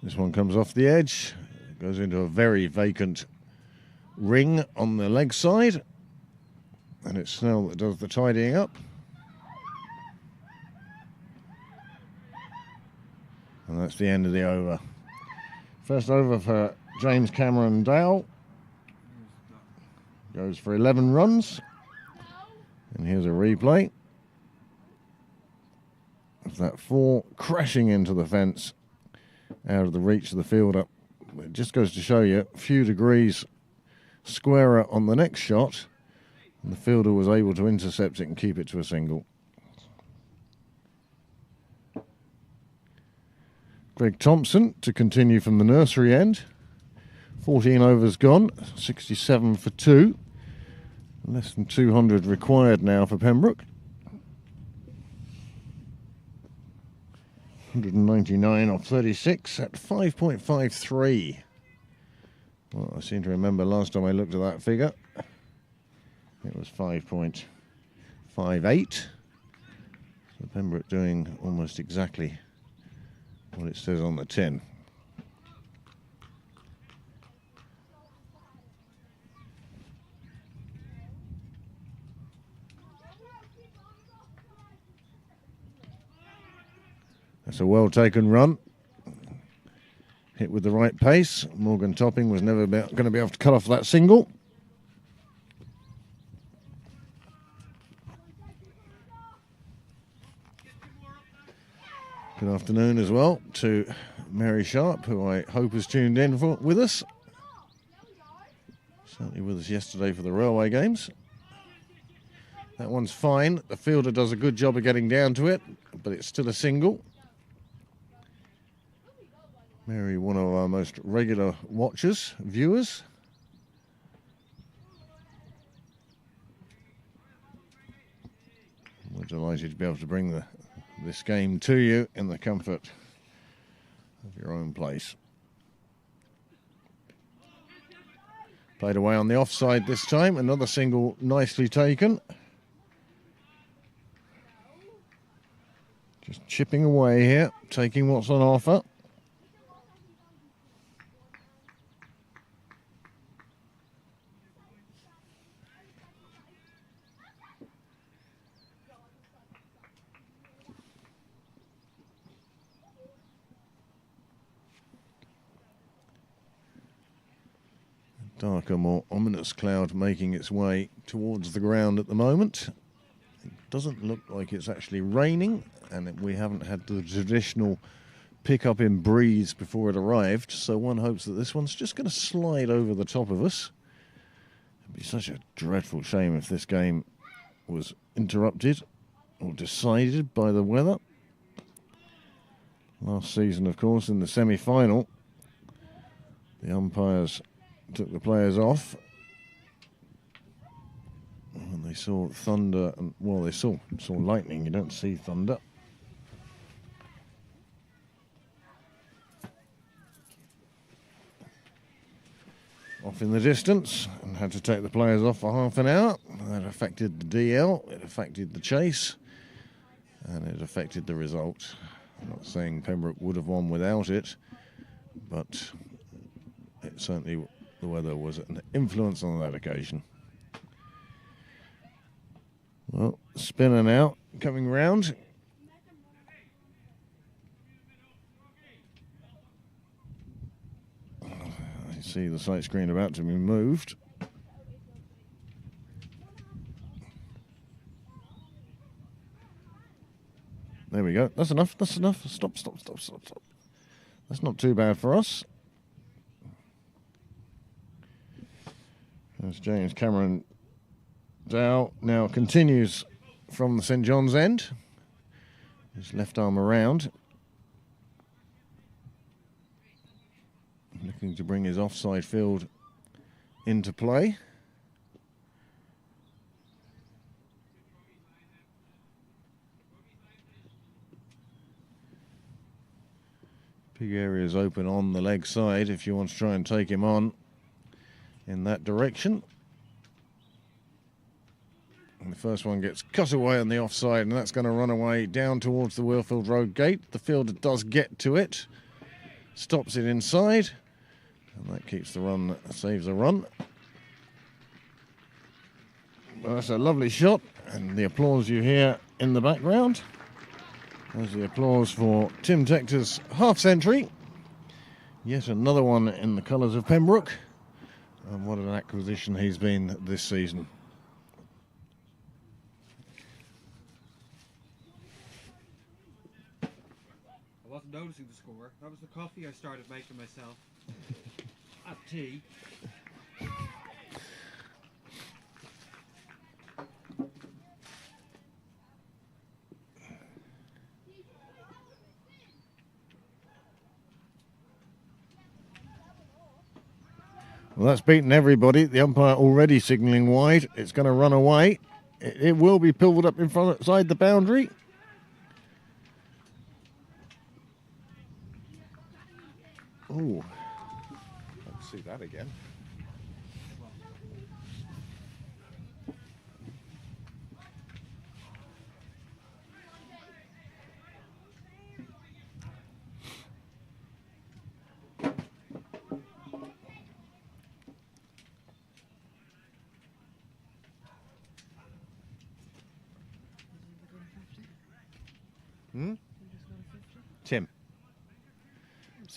This one comes off the edge, goes into a very vacant ring on the leg side, and it's Snell that does the tidying up. And that's the end of the over. First over for James Cameron Dale. Goes for 11 runs. And here's a replay of that 4 crashing into the fence out of the reach of the fielder. It just goes to show you a few degrees squarer on the next shot, and the fielder was able to intercept it and keep it to a single. Greg Thompson to continue from the nursery end. 14 overs gone, 67 for 2. Less than 200 required now for Pembroke. 199 off 36 at 5.53. Well, I seem to remember last time I looked at that figure, it was 5.58. So Pembroke doing almost exactly what it says on the tin. That's a well taken run. Hit with the right pace. Morgan Topping was never going to be able to cut off that single. Good afternoon as well to Mary Sharp, who I hope has tuned in with us. Certainly with us yesterday for the Railway Games. That one's fine. The fielder does a good job of getting down to it, but it's still a single. Mary, one of our most regular watchers, viewers. We're delighted to be able to bring this game to you in the comfort of your own place. Played away on the offside this time. Another single nicely taken. Just chipping away here, taking what's on offer. Darker, more ominous cloud making its way towards the ground at the moment. It doesn't look like it's actually raining, and we haven't had the traditional pick up in breeze before it arrived, so one hopes that this one's just going to slide over the top of us. It'd be such a dreadful shame if this game was interrupted or decided by the weather. Last season, of course, in the semi-final, the umpires took the players off and they saw thunder, and well, they saw lightning. You don't see thunder. Off in the distance, and had to take the players off for half an hour. That affected the DL, it affected the chase, and it affected the result. I'm not saying Pembroke would have won without it, but it certainly the weather was an influence on that occasion. Well, spinner now, coming round. I see the sight screen about to be moved. There we go. That's enough. That's enough. Stop, stop, stop, stop, stop. That's not too bad for us. As James Cameron Dow now continues from the St John's end. His left arm around. Looking to bring his offside field into play. Big areas open on the leg side if you want to try and take him on in that direction. And the first one gets cut away on the offside, and that's going to run away down towards the Wheelfield Road gate. The fielder does get to it, stops it inside, and that keeps the run, saves the run. Well, that's a lovely shot, and the applause you hear in the background. There's the applause for Tim Tector's half-century. Yet another one in the colours of Pembroke. And what an acquisition he's been this season. I wasn't noticing the score. That was the coffee I started making myself at tea. Well, that's beaten everybody. The umpire already signalling wide. It's going to run away. It will be pilled up in front outside the boundary. Oh, let's see that again.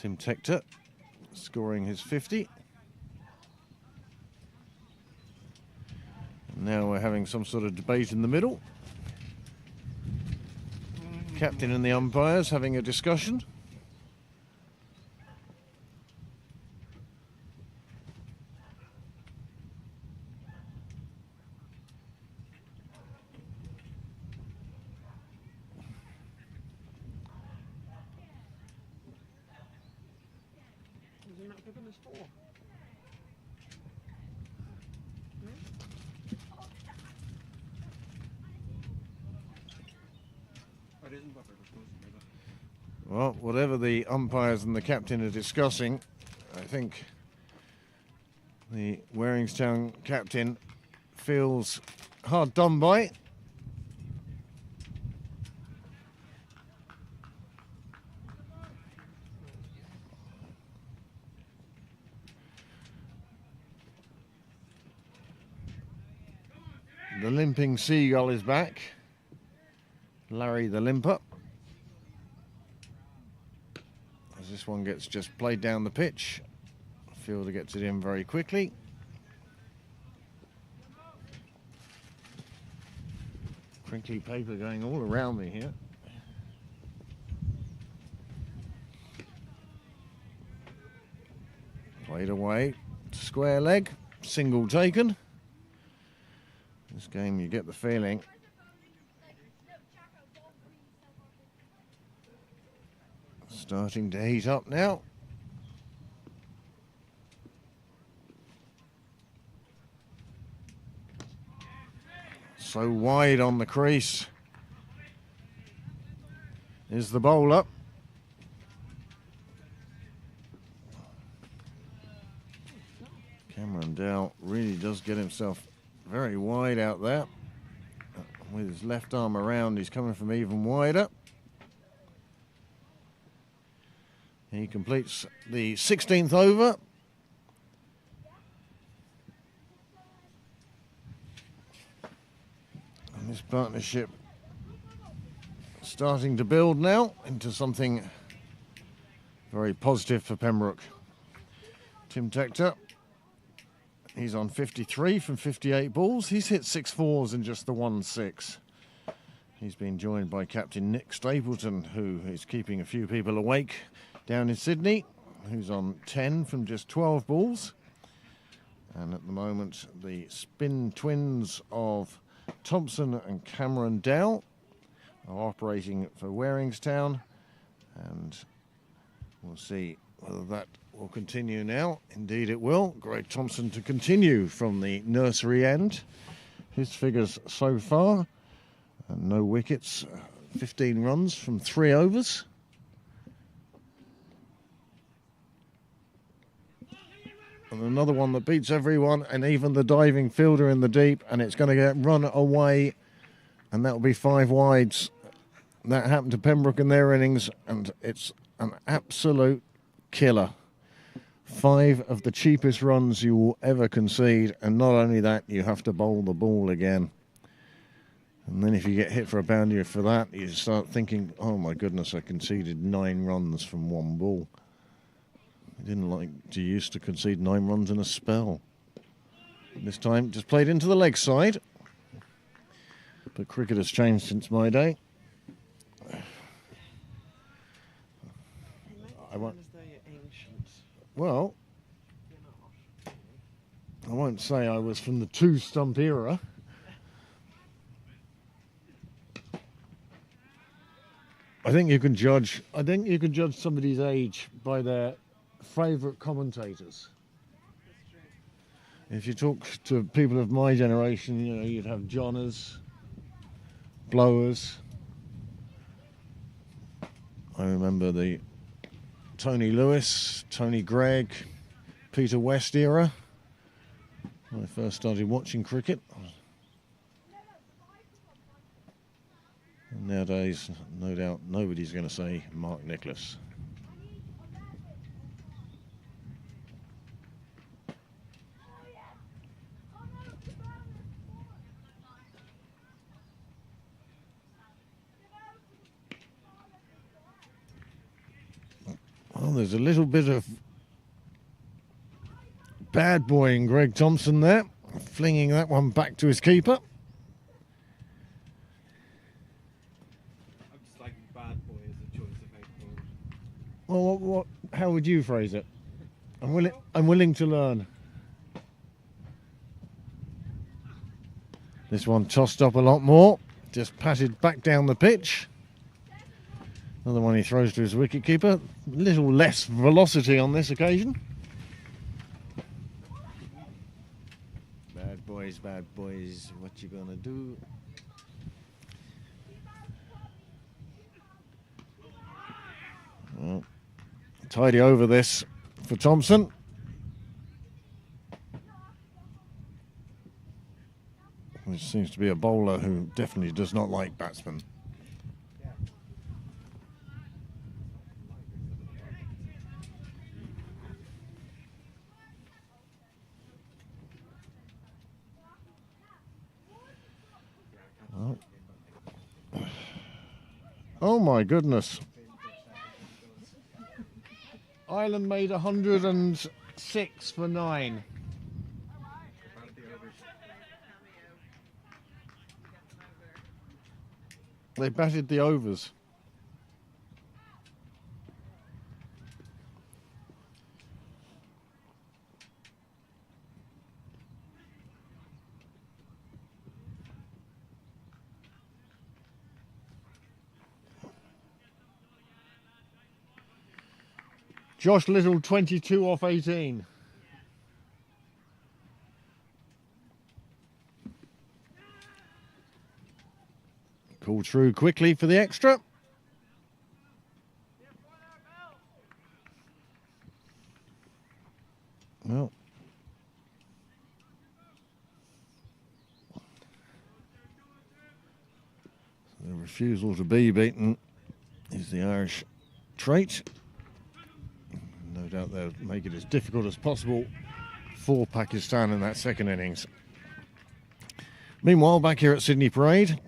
Tim Tector scoring his 50. Now we're having some sort of debate in the middle. Captain and the umpires having a discussion. Well, whatever the umpires and the captain are discussing, I think the Waringstown captain feels hard done by. The limping seagull is back. Larry the limper. As this one gets just played down the pitch, fielder gets it in very quickly. Crinkly paper going all around me here. Played away, square leg, single taken. This game, you get the feeling starting to heat up now. So wide on the crease is the bowler. Cameron Dow really does get himself very wide out there. With his left arm around, he's coming from even wider. He completes the 16th over. partnership starting to build now into something very positive for Pembroke. Tim Tector, he's on 53 from 58 balls. He's hit 6 fours and just the 1-6. He's been joined by Captain Nick Stapleton, who is keeping a few people awake down in Sydney, who's on 10 from just 12 balls. And at the moment, the spin twins of Thompson and Cameron Dow are operating for Waringstown, and we'll see whether that will continue now. Indeed it will. Greg Thompson to continue from the nursery end. His figures so far, and no wickets, 15 runs from 3 overs. And another one that beats everyone, and even the diving fielder in the deep, and it's going to get run away, and that'll be 5 wides. That happened to Pembroke in their innings, and it's an absolute killer. 5 of the cheapest runs you will ever concede, and not only that, you have to bowl the ball again. And then if you get hit for a boundary for that, you start thinking, oh my goodness, I conceded 9 runs from 1 ball. I didn't like to used to concede 9 runs in a spell. This time, just played into the leg side. But cricket has changed since my day. I won't. As though you're ancient. Well, You're not. I won't say I was from the 2-stump era. I think you can judge somebody's age by their favourite commentators. That's true. If you talk to people of my generation, you know, you'd have Johners, Blowers. I remember the Tony Lewis, Tony Gregg, Peter West era when I first started watching cricket. And nowadays, no doubt, nobody's going to say Mark Nicholas. Well, there's a little bit of bad boy in Greg Thompson there, flinging that one back to his keeper. I'm just like bad boy as a choice of outcome. Well, how would you phrase it? I'm willing to learn. This one tossed up a lot more, just patted back down the pitch. Another one he throws to his wicketkeeper. A little less velocity on this occasion. Bad boys, what you gonna do? Well, tidy over this for Thompson. Which seems to be a bowler who definitely does not like batsmen. Oh my goodness. Ireland made 106 for 9. They batted the overs. Josh Little, 22 off 18. Called through quickly for the extra. Well, the refusal to be beaten is the Irish trait. No doubt they'll make it as difficult as possible for Pakistan in that second innings. Meanwhile, back here at Sydney Parade,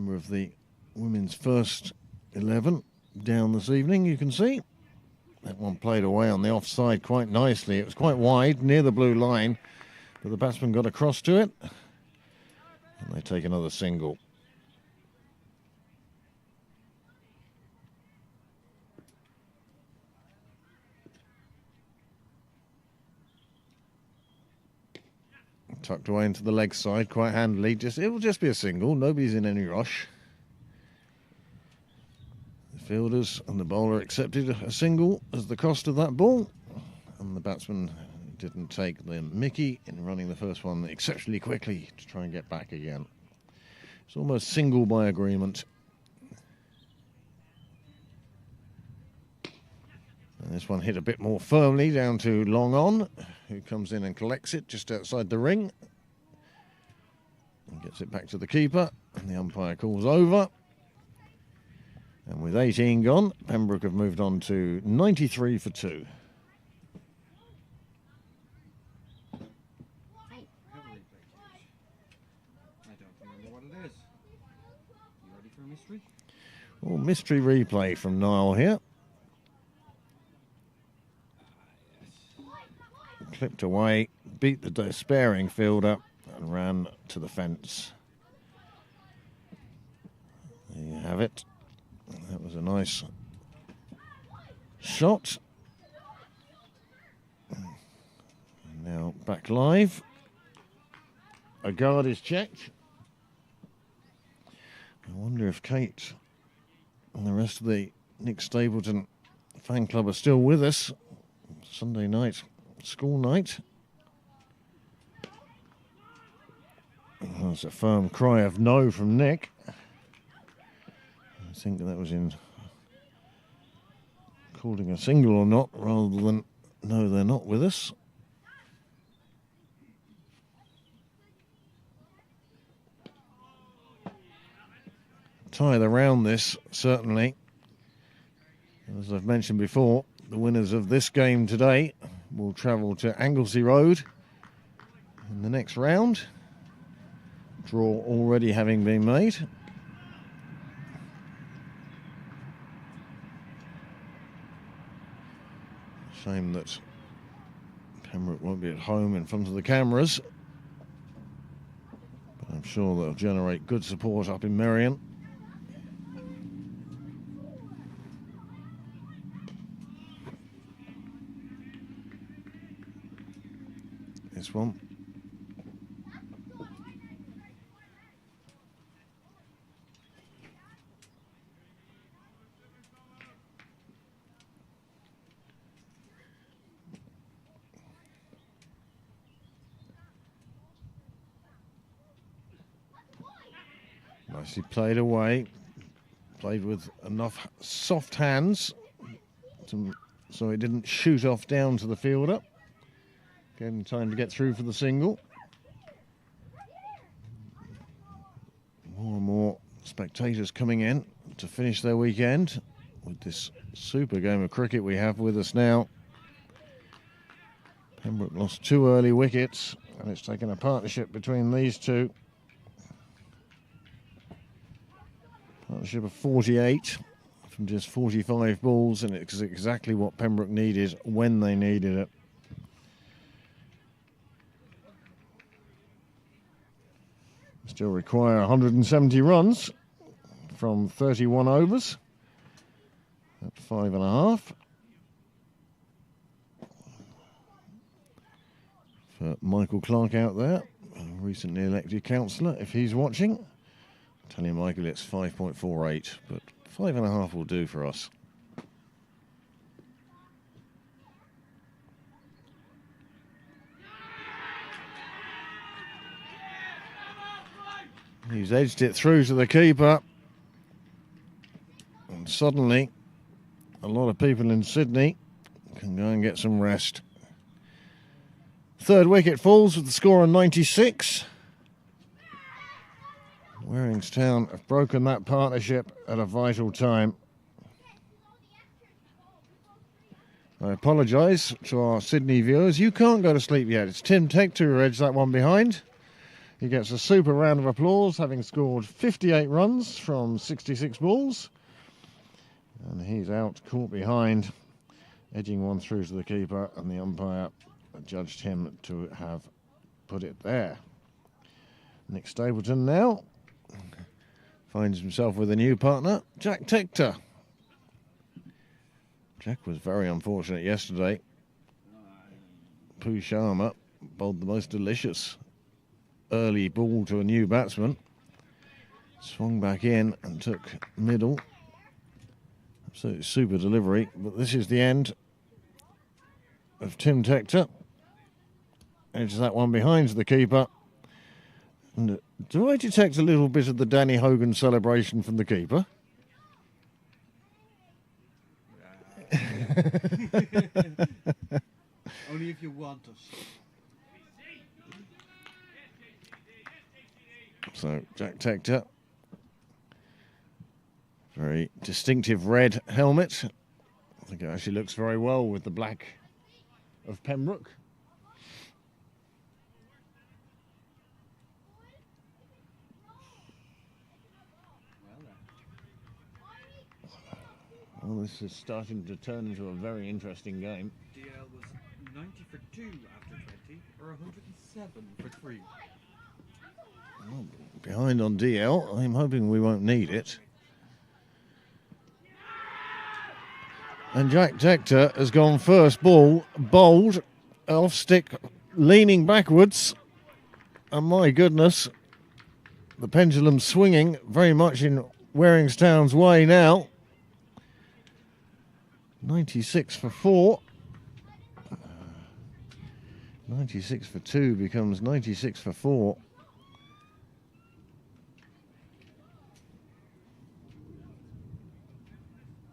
member of the women's first 11 down this evening, you can see. That one played away on the offside quite nicely. It was quite wide, near the blue line, but the batsman got across to it. And they take another single. Tucked away into the leg side quite handily. It will just be a single. Nobody's in any rush. The fielders and the bowler accepted a single as the cost of that ball, and the batsman didn't take the mickey in running the first one exceptionally quickly to try and get back again. It's almost single by agreement. And this one hit a bit more firmly down to Long On, who comes in and collects it just outside the ring. And gets it back to the keeper, and the umpire calls over. And with 18 gone, Pembroke have moved on to 93 for 2. Heavily played. I don't remember what it is. You ready for a mystery? Oh, mystery replay from Niall here. Clipped away, beat the despairing fielder and ran to the fence. There you have it. That was a nice shot. And now back live. A guard is checked. I wonder if Kate and the rest of the Nick Stapleton fan club are still with us. Sunday night, school night. That's a firm cry of no from Nick. I think that was in calling a single or not, rather than no, they're not with us. Tie around this, certainly. As I've mentioned before, the winners of this game today will travel to Anglesey Road in the next round. Draw already having been made. Shame that Pembroke won't be at home in front of the cameras, but I'm sure they'll generate good support up in Merrion. This one. Nicely played away, played with enough soft hands so it didn't shoot off down to the fielder. Again, time to get through for the single. More and more spectators coming in to finish their weekend with this super game of cricket we have with us now. Pembroke lost 2 early wickets, and it's taken a partnership between these two. Partnership of 48 from just 45 balls, and it's exactly what Pembroke needed when they needed it. Still require 170 runs from 31 overs at 5.5. For Michael Clark out there, a recently elected councillor, if he's watching. Tell you, Michael, it's 5.48, but 5.5 will do for us. He's edged it through to the keeper. And suddenly, a lot of people in Sydney can go and get some rest. Third wicket falls with the score on 96. Waringstown have broken that partnership at a vital time. I apologise to our Sydney viewers. You can't go to sleep yet. It's Tim Tector who edged that one behind. He gets a super round of applause, having scored 58 runs from 66 balls. And he's out, caught behind, edging one through to the keeper, and the umpire judged him to have put it there. Nick Stapleton now finds himself with a new partner, Jack Tector. Jack was very unfortunate yesterday. Pooh Sharma bowled the most delicious early ball to a new batsman. Swung back in and took middle. Absolutely super delivery, but this is the end of Tim Tector. Edges that one behind the keeper. And do I detect a little bit of the Danny Hogan celebration from the keeper? Only if you want us. So Jack Tector, very distinctive red helmet. I think it actually looks very well with the black of Pembroke. Well, this is starting to turn into a very interesting game. DL was 90 for 2 after 20, or 107 for 3. Well, behind on DL, I'm hoping we won't need it. And Jack Tector has gone first ball, bowled, off stick, leaning backwards. And my goodness, the pendulum swinging very much in Waringstown's way now. 96 for 4. 96 for 2 becomes 96 for 4.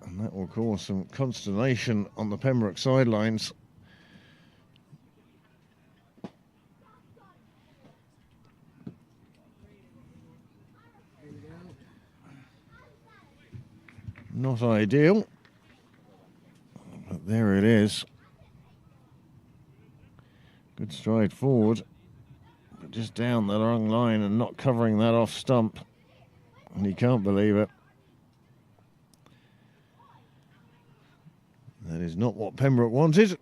And that will cause some consternation on the Pembroke sidelines. Not ideal. But there it is. Good stride forward. But just down the long line and not covering that off stump. And he can't believe it. That is not what Pembroke wanted,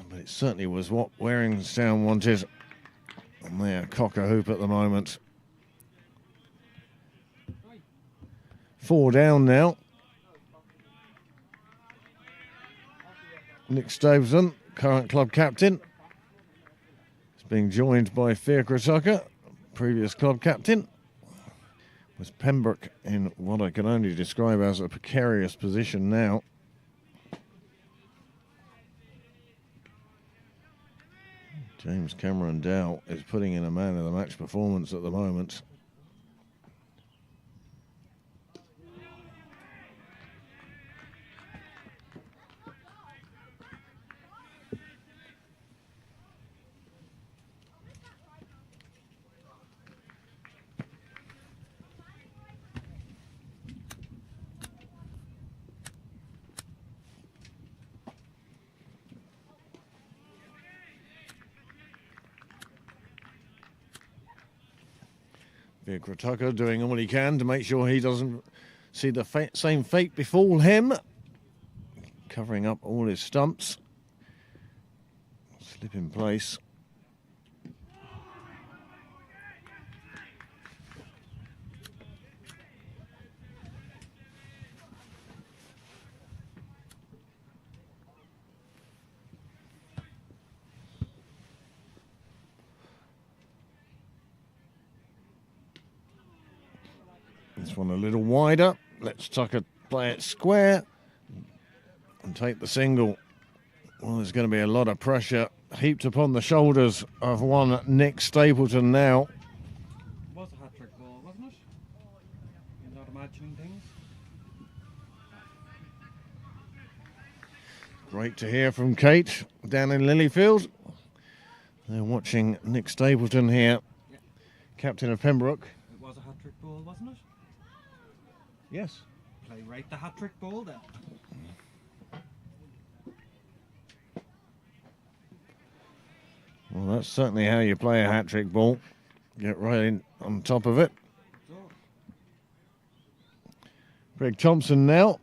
but it certainly was what Waringstown wanted. And they're cock-a-hoop at the moment. 4 down now. Nick Stapleton, current club captain, is being joined by Fiacre Tucker, previous club captain. With Pembroke in what I can only describe as a precarious position now. James Cameron Dow is putting in a man of the match performance at the moment. Fiacre Tucker doing all he can to make sure he doesn't see the same fate befall him. Covering up all his stumps. Slip in place. This one a little wider. Let's Tucker play it square and take the single. Well, there's going to be a lot of pressure heaped upon the shoulders of one Nick Stapleton now. It was a hat-trick ball, wasn't it? You're not imagining things? Great to hear from Kate down in Lilyfield. They're watching Nick Stapleton here, captain of Pembroke. It was a hat-trick ball, wasn't it? Yes. Play right the hat-trick ball then. Well, that's certainly how you play a hat-trick ball. get right in on top of it. Greg Thompson now.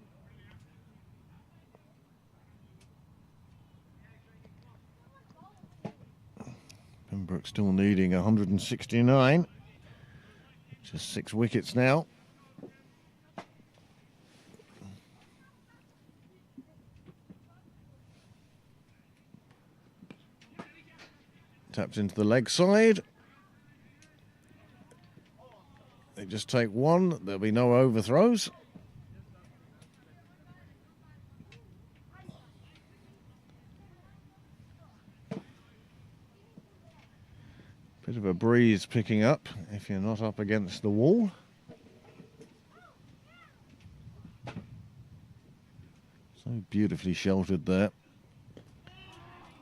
Pembroke still needing 169. Just 6 wickets now. Taps into the leg side. They just take one. There'll be no overthrows. Bit of a breeze picking up if you're not up against the wall. So beautifully sheltered there.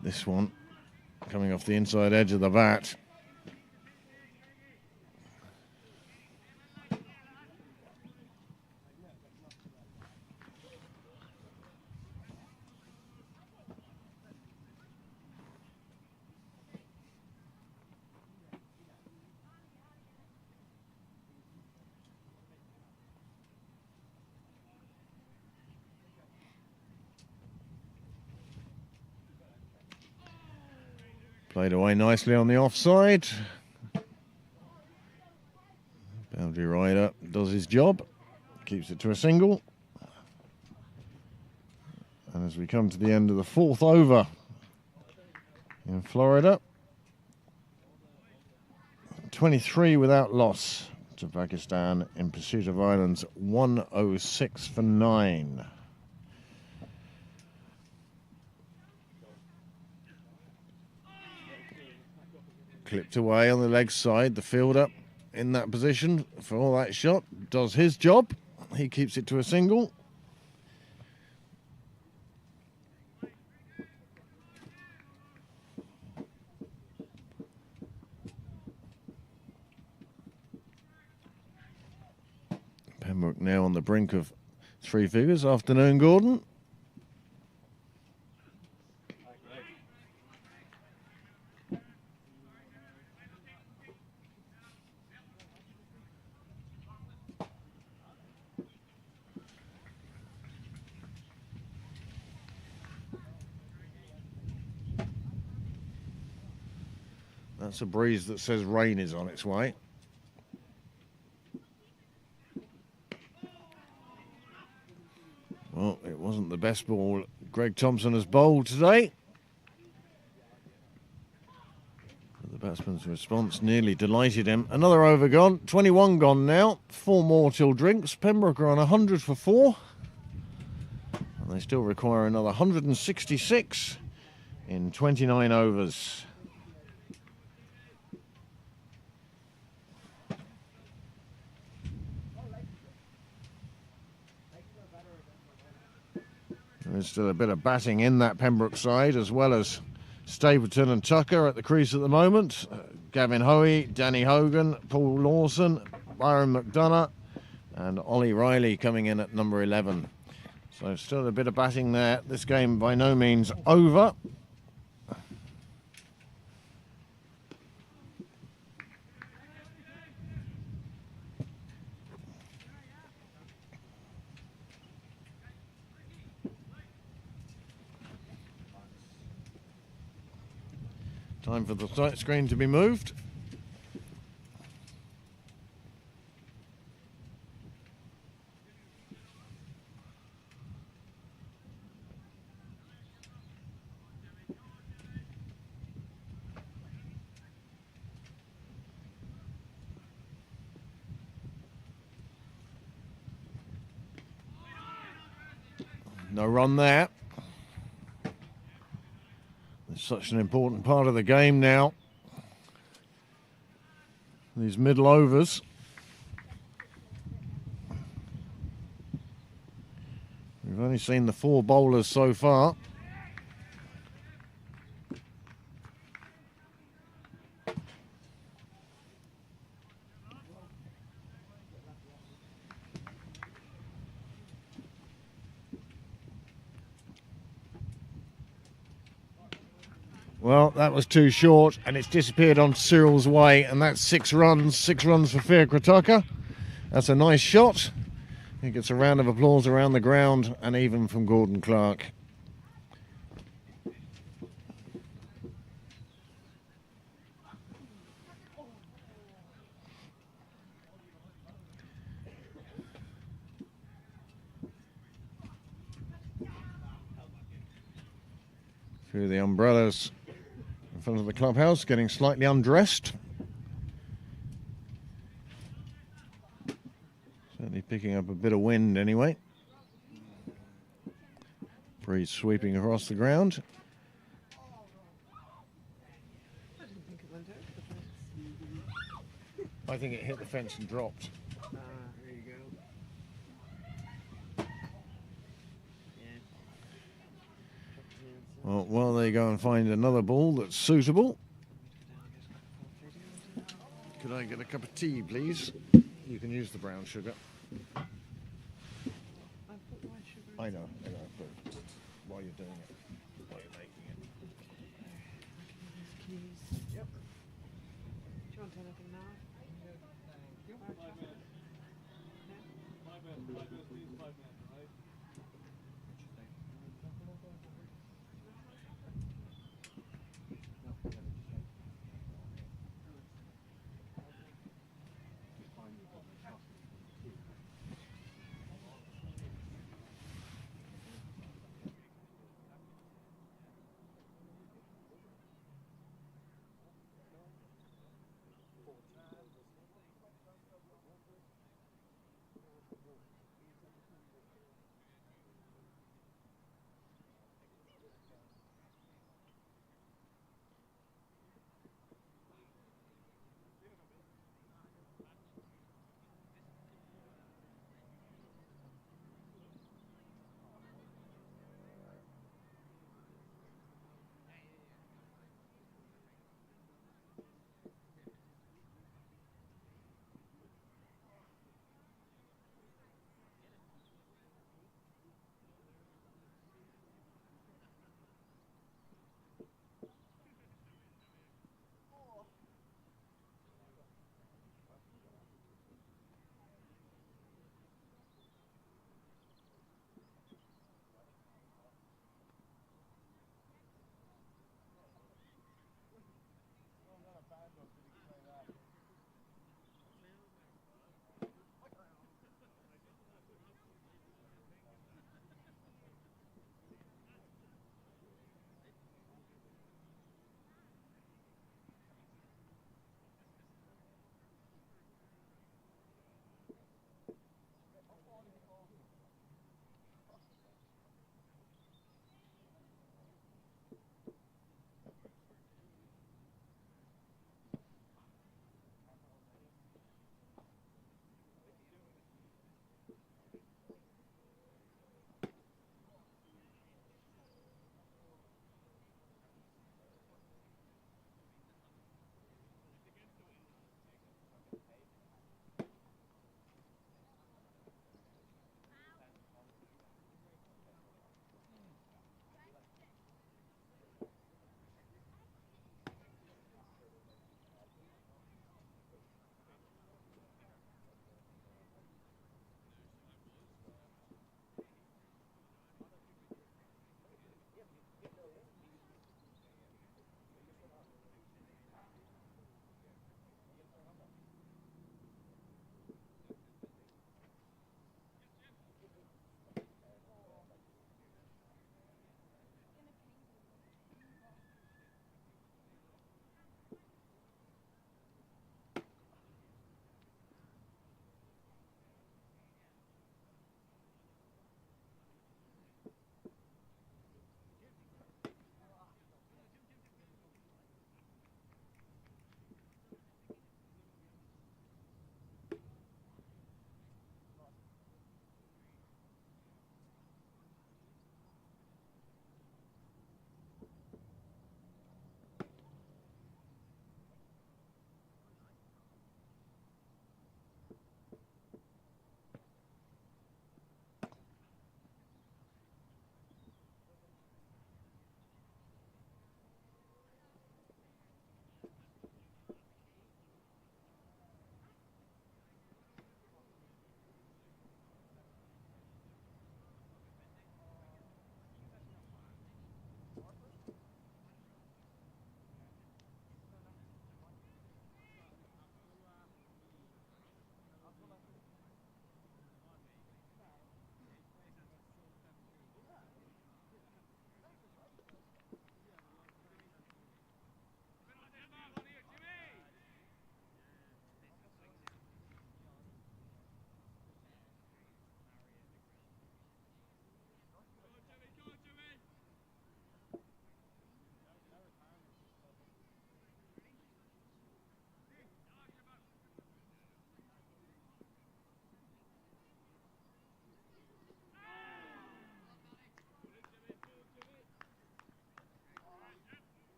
This one coming off the inside edge of the bat. Played away nicely on the offside. Boundary rider does his job, keeps it to a single. And as we come to the end of the 4th over in Florida, 23 without loss to Pakistan in pursuit of Ireland's 106 for 9. Clipped away on the leg side, the fielder in that position for all that shot, does his job. He keeps it to a single. Pembroke now on the brink of 3 figures. Afternoon, Gordon. That's a breeze that says rain is on its way. Well, it wasn't the best ball Greg Thompson has bowled today. But the batsman's response nearly delighted him. Another over gone, 21 gone now. 4 more till drinks. Pembroke are on 100 for 4. And they still require another 166 in 29 overs. There's still a bit of batting in that Pembroke side, as well as Stapleton and Tucker at the crease at the moment. Gavin Hoey, Danny Hogan, Paul Lawson, Byron McDonough, and Ollie Riley coming in at number 11. So still a bit of batting there. This game by no means over. Time for the sight screen to be moved. No run there. It's such an important part of the game now. These middle overs. We've only seen the 4 bowlers so far. Well, that was too short, and it's disappeared on Cyril's way, and that's 6 runs. 6 runs for Fair Krataka. That's a nice shot. He gets a round of applause around the ground, and even from Gordon Clark. Through the umbrellas in front of the clubhouse, getting slightly undressed. Certainly picking up a bit of wind anyway. Breeze sweeping across the ground. I didn't think it went over the fence. I think it hit the fence and dropped. There you go. Well, while they go and find another ball that's suitable. Could I get a cup of tea, please? You can use the brown sugar. I put white sugar in. I know, but while you're doing it, while you're making it. Keys. Yep. Do you want anything now?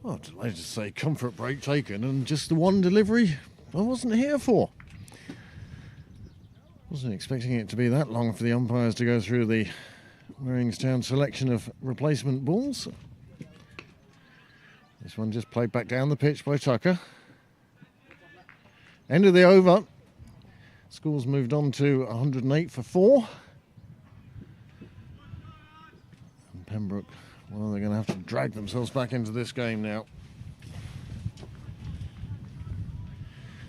Well, delighted to say comfort break taken and just the one delivery I wasn't here for. Wasn't expecting it to be that long for the umpires to go through the Waringstown selection of replacement balls. This one just played back down the pitch by Tucker. End of the over. Score's moved on to 108 for 4. And Pembroke, well, they're going to have to drag themselves back into this game now.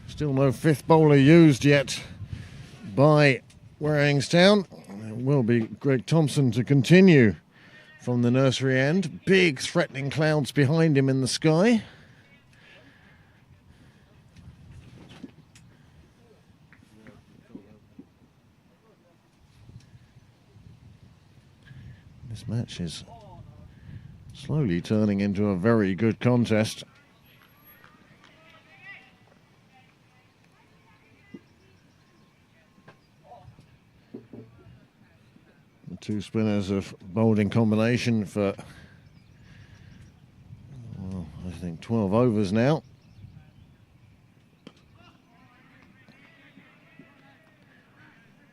Still no fifth bowler used yet by Waringstown. It will be Greg Thompson to continue from the nursery end. Big threatening clouds behind him in the sky. This match is slowly turning into a very good contest. The two spinners have bowled in combination for, well, I think 12 overs now.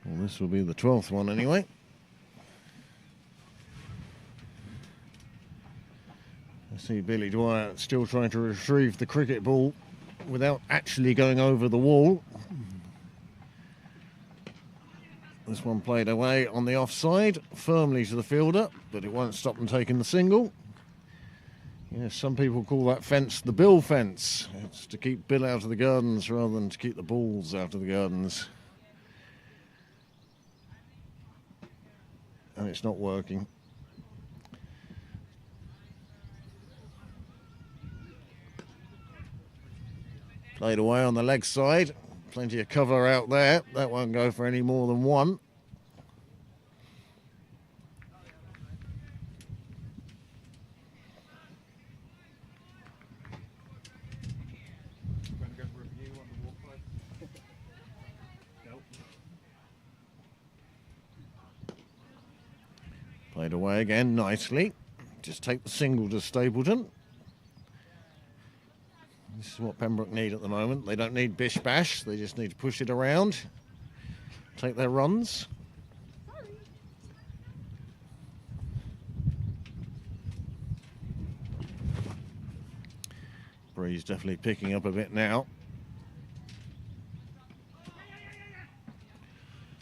Well, this will be the 12th one anyway. I see Billy Dwyer still trying to retrieve the cricket ball without actually going over the wall. This one played away on the offside, firmly to the fielder, but it won't stop them taking the single. Yes, some people call that fence the Bill fence. It's to keep Bill out of the gardens rather than to keep the balls out of the gardens. And it's not working. Played away on the leg side. Plenty of cover out there. That won't go for any more than one. Going to get a review on the walk by? Nope. Played away again nicely. Just take the single to Stapleton. This is what Pembroke need at the moment. They don't need bish bash. They just need to push it around, take their runs. Breeze definitely picking up a bit now.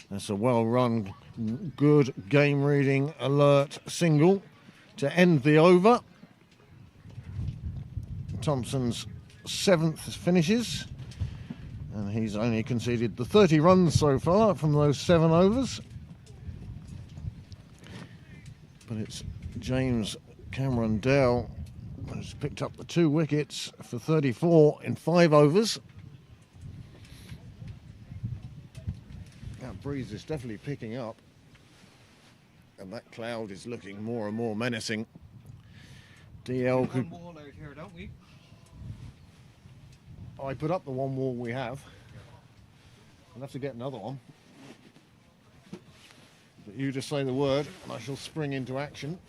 That's a well-run, good game-reading, alert single to end the over. Thompson's 7th finishes, and he's only conceded the 30 runs so far from those 7 overs. But it's James Cameron Dell who's picked up the 2 wickets for 34 in 5 overs. That breeze is definitely picking up, and that cloud is looking more and more menacing. DL could... One wall out here, don't we? I put up the one wall we have. I'll have to get another one. But you just say the word and I shall spring into action.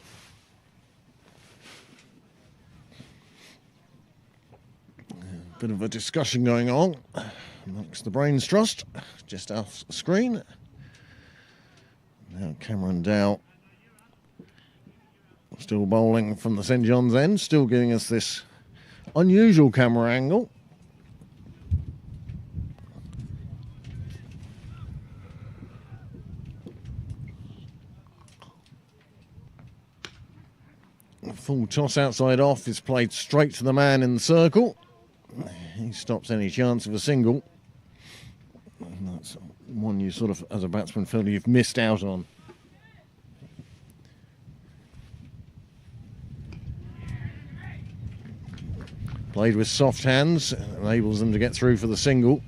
Bit of a discussion going on amongst the Brains Trust, just off screen. Now Cameron Dow still bowling from the St John's end, still giving us this unusual camera angle. Full toss outside off is played straight to the man in the circle. He stops any chance of a single. And that's one you sort of, as a batsman, feel you've missed out on. Played with soft hands, enables them to get through for the single.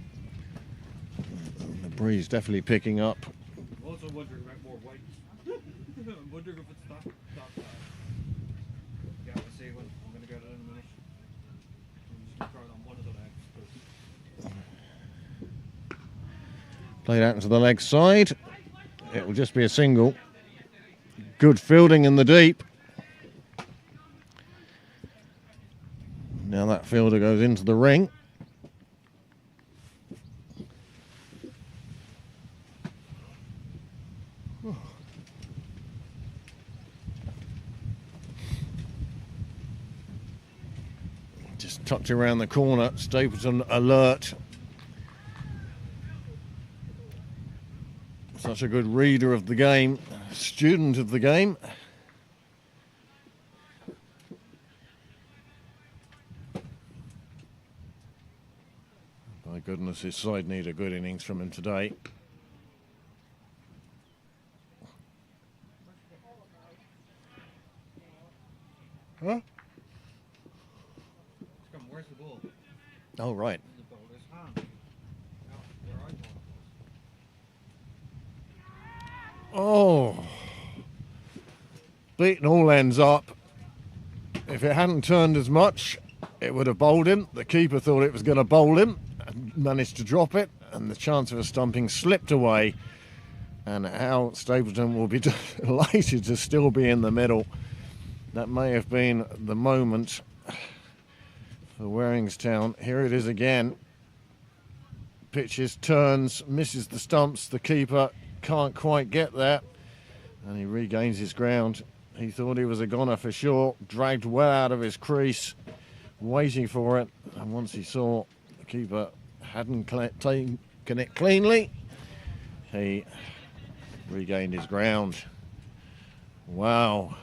And the breeze definitely picking up. Also wondering about more weight. I'm wondering if it's that. Yeah, we'll see when I'm going to get it in a minute. I'm just throwing on one of the legs. Played out into the leg side. It will just be a single. Good fielding in the deep. Now that fielder goes into the ring. Just tucked around the corner, Stapleton alert. Such a good reader of the game, student of the game. My goodness, his side need a good innings from him today. Huh? Where's the ball? Oh, right. The bowler's hand. No, where I ball. Oh. Beaten all ends up. If it hadn't turned as much, it would have bowled him. The keeper thought it was going to bowl him and managed to drop it, and the chance of a stumping slipped away. And Al Stapleton will be delighted to still be in the middle. That may have been the moment for Waringstown. Here it is again. Pitches, turns, misses the stumps. The keeper can't quite get there, and he regains his ground. He thought he was a goner for sure, dragged well out of his crease, waiting for it, and once he saw the keeper hadn't taken it cleanly, he regained his ground. Wow.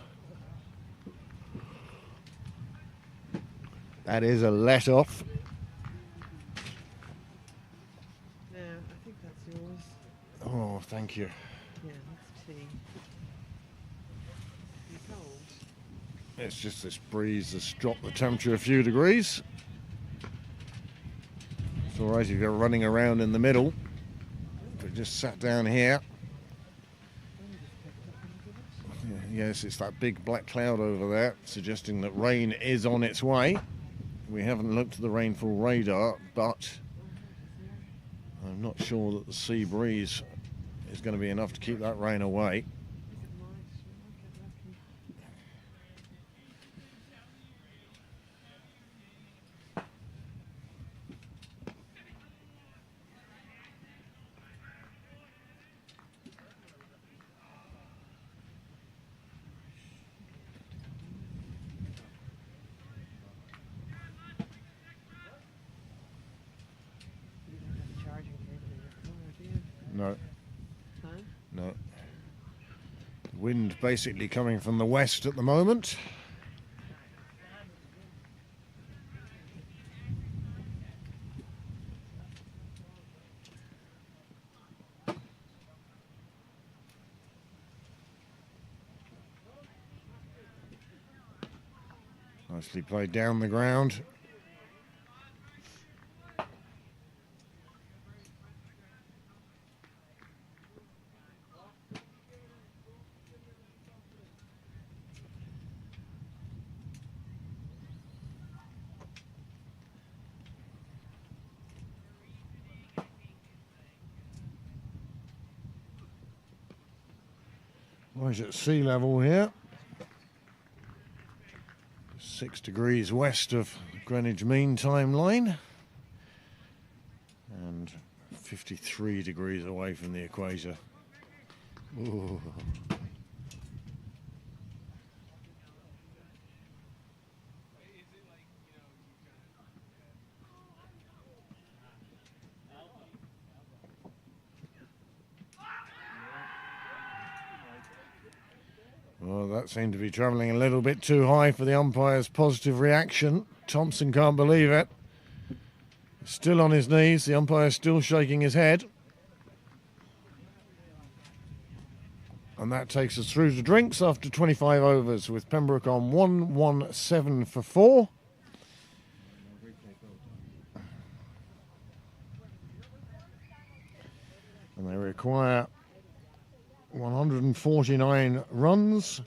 That is a let-off. Yeah, I think that's yours. Oh, thank you. Yeah, that's tea. You cold? It's just this breeze that's dropped the temperature a few degrees. It's all right if you're running around in the middle, but just sat down here. Yes, it's that big black cloud over there, suggesting that rain is on its way. We haven't looked at the rainfall radar, but I'm not sure that the sea breeze is going to be enough to keep that rain away. No. No. Wind basically coming from the west at the moment. Nicely played down the ground. Right at sea level here. 6 degrees west of Greenwich Mean Time line. And 53 degrees away from the equator. Ooh. Well, that seemed to be travelling a little bit too high for the umpire's positive reaction. Thompson can't believe it. Still on his knees, the umpire's still shaking his head. And that takes us through to drinks after 25 overs, with Pembroke on 117 for 4. And they require 149 runs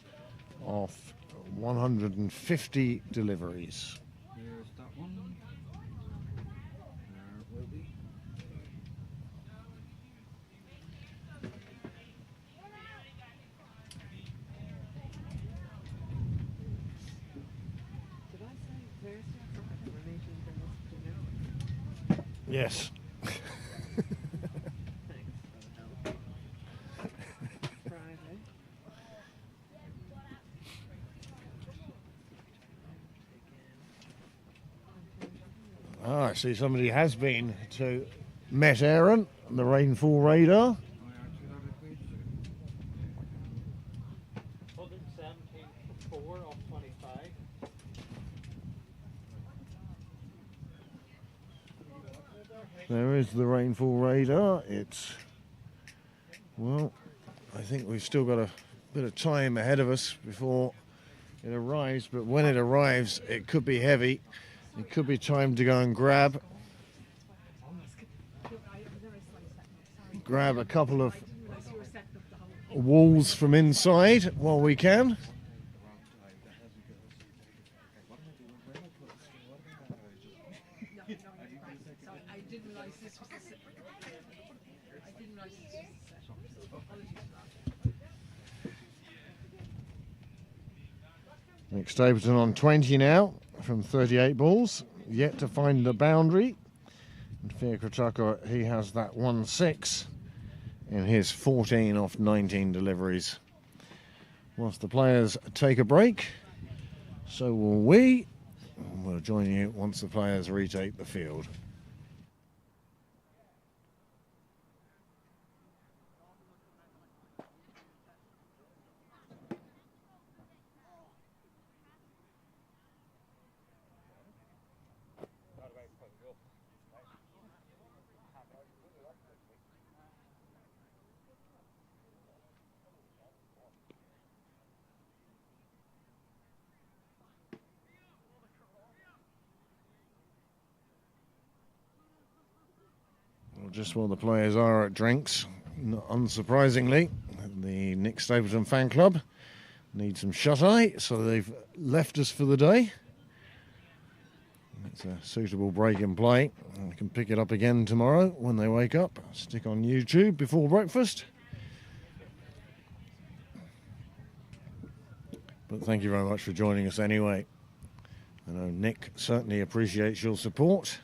off 150 deliveries. Here's that one. There will be. Did I say Thursday or Friday? Yes. Thanks for the help. Friday. Ah, I see somebody has been to Merrion, the rainfall radar. I actually had a quiz. 117.4 off 25. There is the rainfall radar. It's, well, I think we've still got a bit of time ahead of us before it arrives, but when it arrives, it could be heavy. It could be time to go and grab a couple of walls from inside while we can. I didn't realise this was the set. I didn't realise this was the set. Apologies for that. Nick Stapleton on 20 now from 38 balls, yet to find the boundary. And Fiacre Tucker, he has that 1-6 in his 14 off 19 deliveries. Whilst the players take a break, so will we. We'll join you once the players retake the field. Well, just while the players are at drinks, not unsurprisingly, the Nick Stapleton fan club need some shut-eye, so they've left us for the day. It's a suitable break in play. I can pick it up again tomorrow when they wake up. Stick on YouTube before breakfast. But thank you very much for joining us anyway. I know Nick certainly appreciates your support.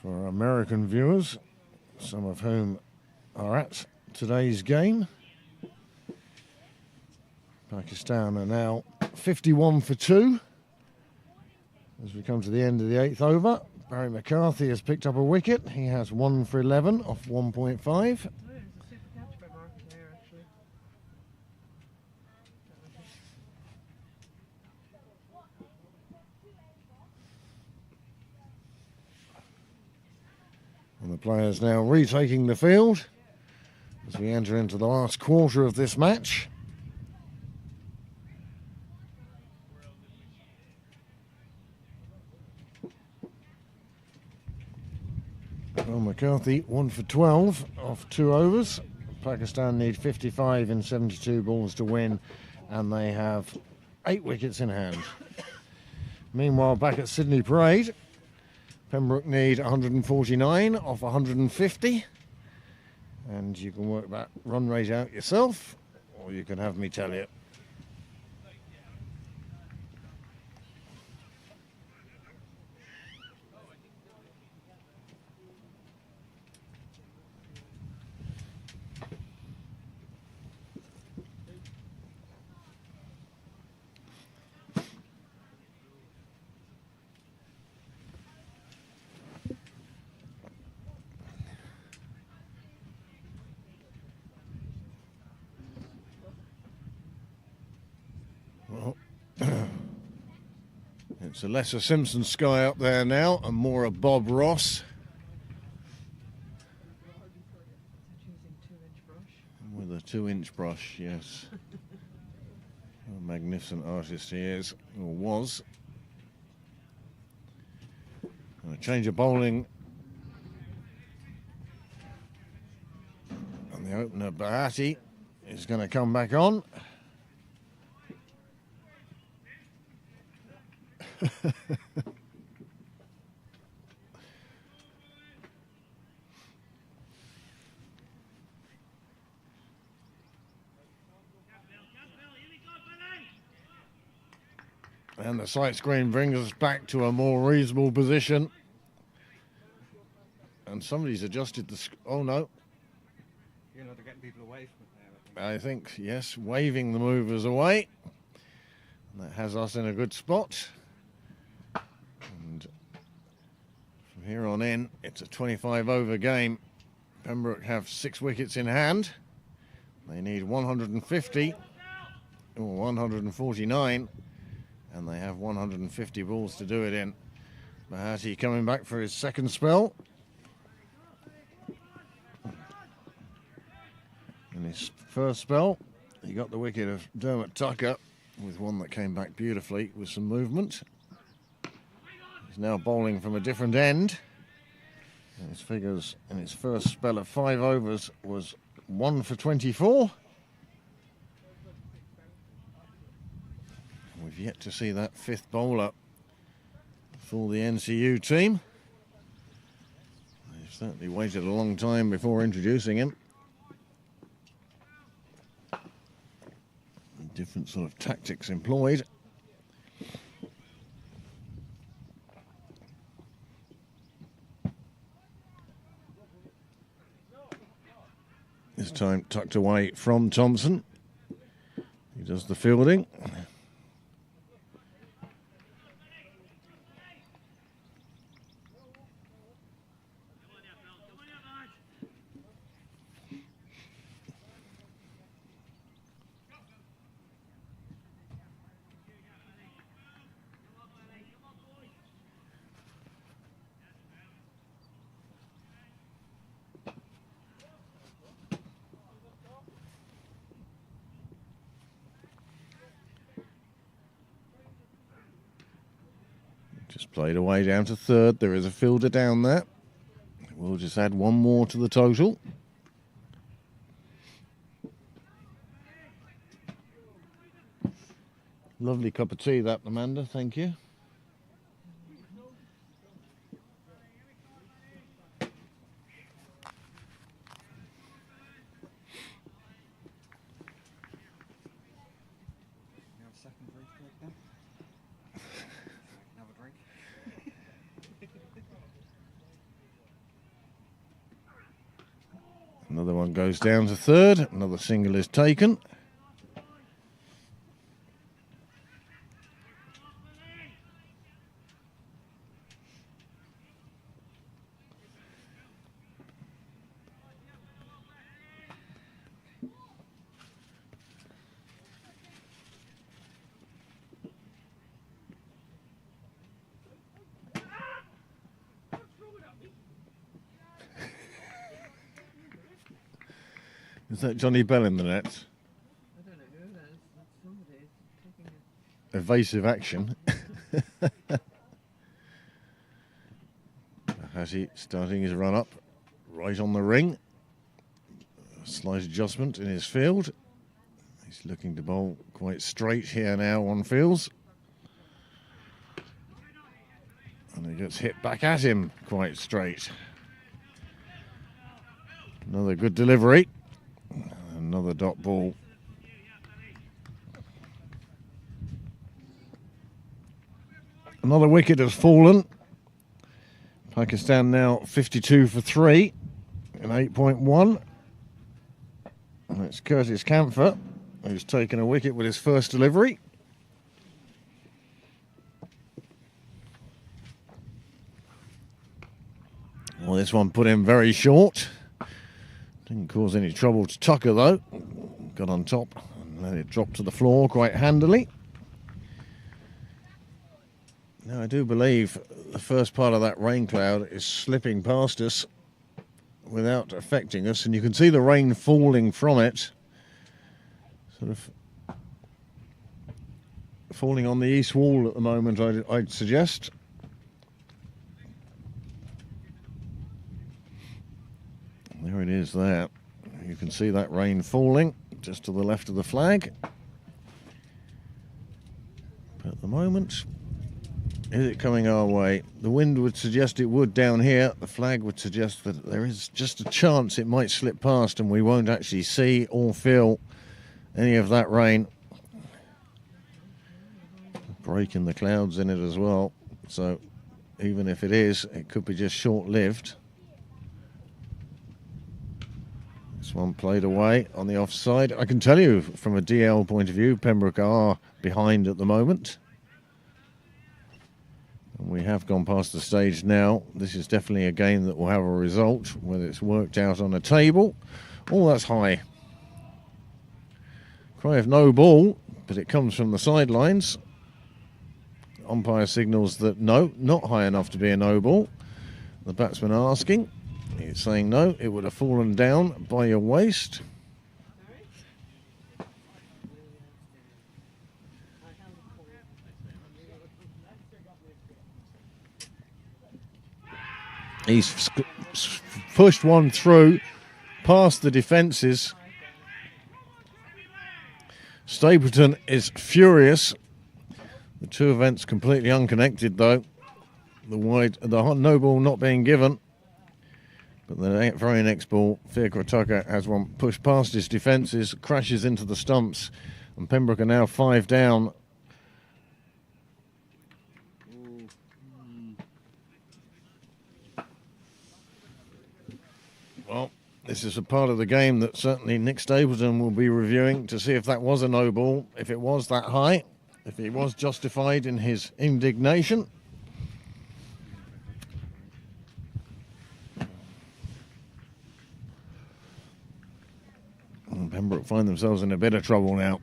For our American viewers, some of whom are at today's game, Pakistan are now 51 for 2 as we come to the end of the 8th over. Barry McCarthy has picked up a wicket. He has 1 for 11 off 1.5. Oh, it was a super catch by Mark there, actually. And the players now retaking the field as we enter into the last quarter of this match. Well, McCarthy 1 for 12 off 2 overs. Pakistan need 55 in 72 balls to win, and they have 8 wickets in hand. Meanwhile, back at Sydney Parade, Pembroke need 149 off 150, and you can work that run rate out yourself, or you can have me tell you. Well, it's a lesser Simpson sky up there now, and more a Bob Ross Using 2-inch brush. with a 2-inch brush, yes. What a magnificent artist he is, or was. And a change of bowling. And the opener, Bahati, is going to come back on. the sight screen brings us back to a more reasonable position. And somebody's adjusted the... Oh, no. You know, they're getting people away from it now. I think, yes, waving the movers away. And that has us in a good spot. And from here on in, it's a 25-over game. Pembroke have 6 wickets in hand. They need 150 or 149, and they have 150 balls to do it in. Mahati coming back for his second spell. In his first spell, he got the wicket of Dermot Tucker with one that came back beautifully with some movement. He's now bowling from a different end. And his figures in his first spell of 5 overs was 1 for 24. We've yet to see that 5th bowler for the NCU team. They've certainly waited a long time before introducing him. Different sort of tactics employed. This time tucked away from Thompson. He does the fielding. Just played away down to 3rd. There is a fielder down there. We'll just add 1 more to the total. Lovely cup of tea, that, Amanda. Thank you. You have a second drink break then? Have a drink. Another one goes down to 3rd. Another single is taken. Is that Johnny Bell in the net? I don't know who that is. That's somebody taking it. Evasive action. Has he starting his run up right on the ring? A slight adjustment in his field. He's looking to bowl quite straight here now on fields. And he gets hit back at him quite straight. Another good delivery. Another dot ball. Another wicket has fallen. Pakistan now 52 for 3 in 8.1. And it's Curtis Camphor who's taken a wicket with his first delivery. Well, this one put him very short. Didn't cause any trouble to Tucker though. Got on top and let it drop to the floor quite handily. Now I do believe the first part of that rain cloud is slipping past us without affecting us, and you can see the rain falling from it, sort of falling on the east wall at the moment, I'd suggest. There it is there. You can see that rain falling just to the left of the flag. But at the moment, is it coming our way? The wind would suggest it would down here. The flag would suggest that there is just a chance it might slip past and we won't actually see or feel any of that rain. break in the clouds in it as well. So even if it is, it could be just short-lived. This one played away on the offside. I can tell you from a DL point of view, Pembroke are behind at the moment. And we have gone past the stage now. This is definitely a game that will have a result, whether it's worked out on a table. Oh, that's high. Cry of no ball, but it comes from the sidelines. Umpire signals that no, not high enough to be a no ball. The batsman asking. He's saying no, it would have fallen down by your waist. He's pushed one through past the defences. Stapleton is furious. The two events completely unconnected though. The no ball not being given. But the very next ball, Fiacre has one pushed past his defences, crashes into the stumps, and Pembroke are now 5 down. Well, this is a part of the game that certainly Nick Stapleton will be reviewing to see if that was a no ball, if it was that high, if he was justified in his indignation. And Pembroke find themselves in a bit of trouble now.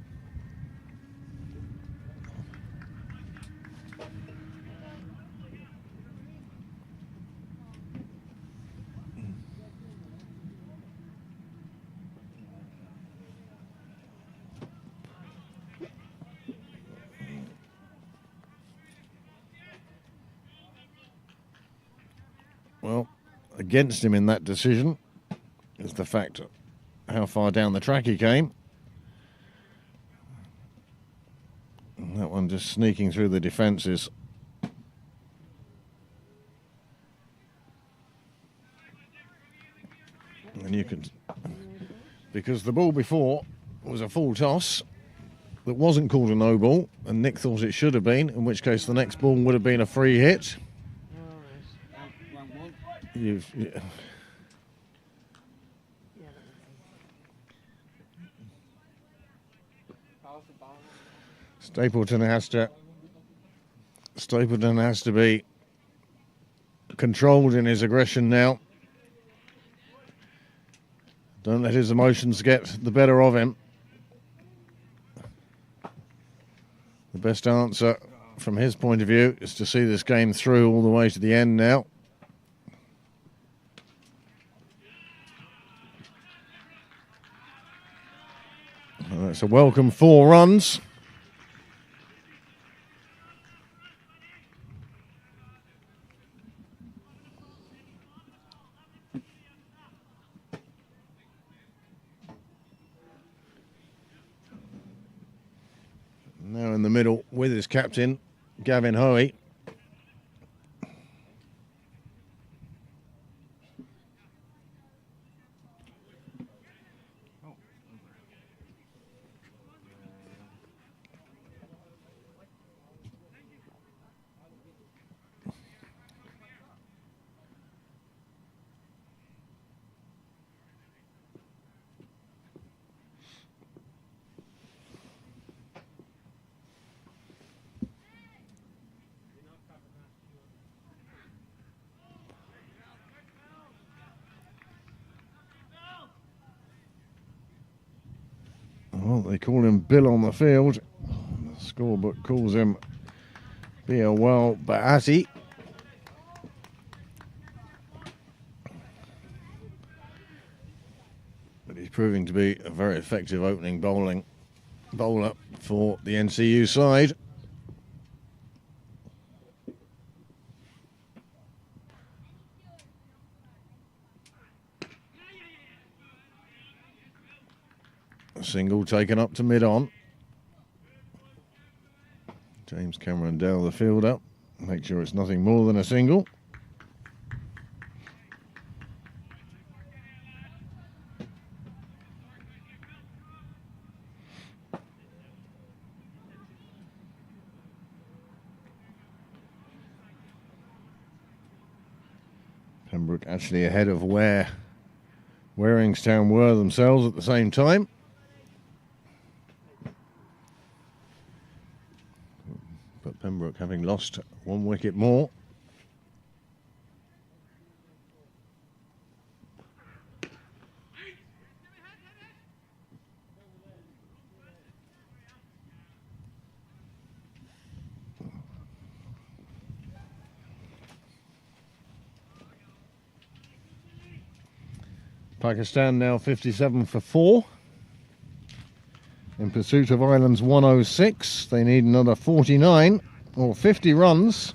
Well, against him in that decision is the fact of how far down the track he came. And that one just sneaking through the defences. And you can, because the ball before was a full toss that wasn't called a no ball, and Nick thought it should have been, in which case the next ball would have been a free hit. Stapleton has to be controlled in his aggression now. Don't let his emotions get the better of him. The best answer from his point of view is to see this game through all the way to the end now. That's a welcome 4 runs. Now in the middle with his captain, Gavin Hoey. Well, they call him Bill on the field. The scorebook calls him Biawal Bahati. But he's proving to be a very effective opening bowler for the NCU side. A single taken up to mid-on. James Cameron Dell, the fielder. Make sure it's nothing more than a single. Pembroke actually ahead of where Waringstown were themselves at the same time. But Pembroke having lost 1 wicket more. Pakistan now 57 for 4. In pursuit of Ireland's 106. They need another 49 or 50 runs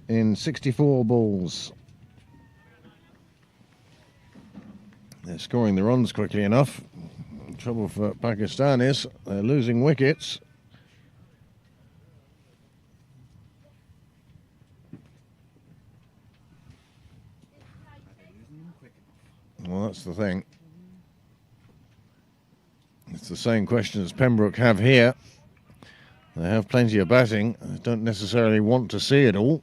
in 64 balls. They're scoring the runs quickly enough. The trouble for Pakistan is they're losing wickets. Well, that's the thing. It's the same question as Pembroke have here. They have plenty of batting. They don't necessarily want to see it all.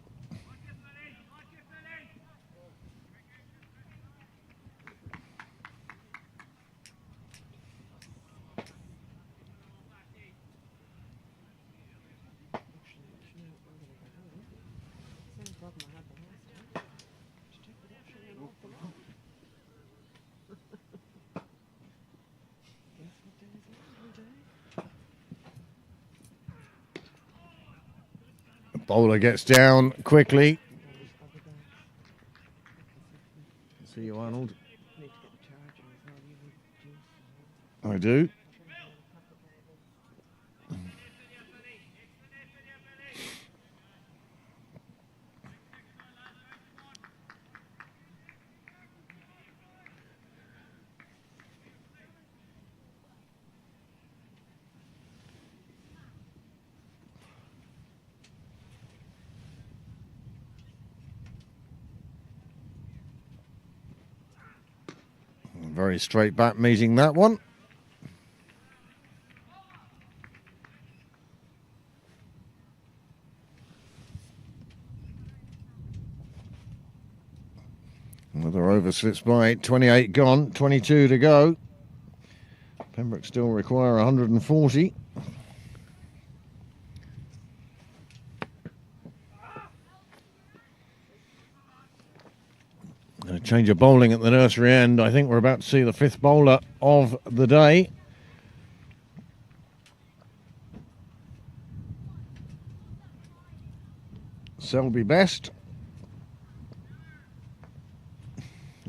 Bowler gets down quickly. See you, Arnold. I do. Very straight bat meeting that one. Another over slips by, 28 gone, 22 to go. Pembroke still require 140. A change of bowling at the nursery end. I think we're about to see the 5th bowler of the day. Selby Best.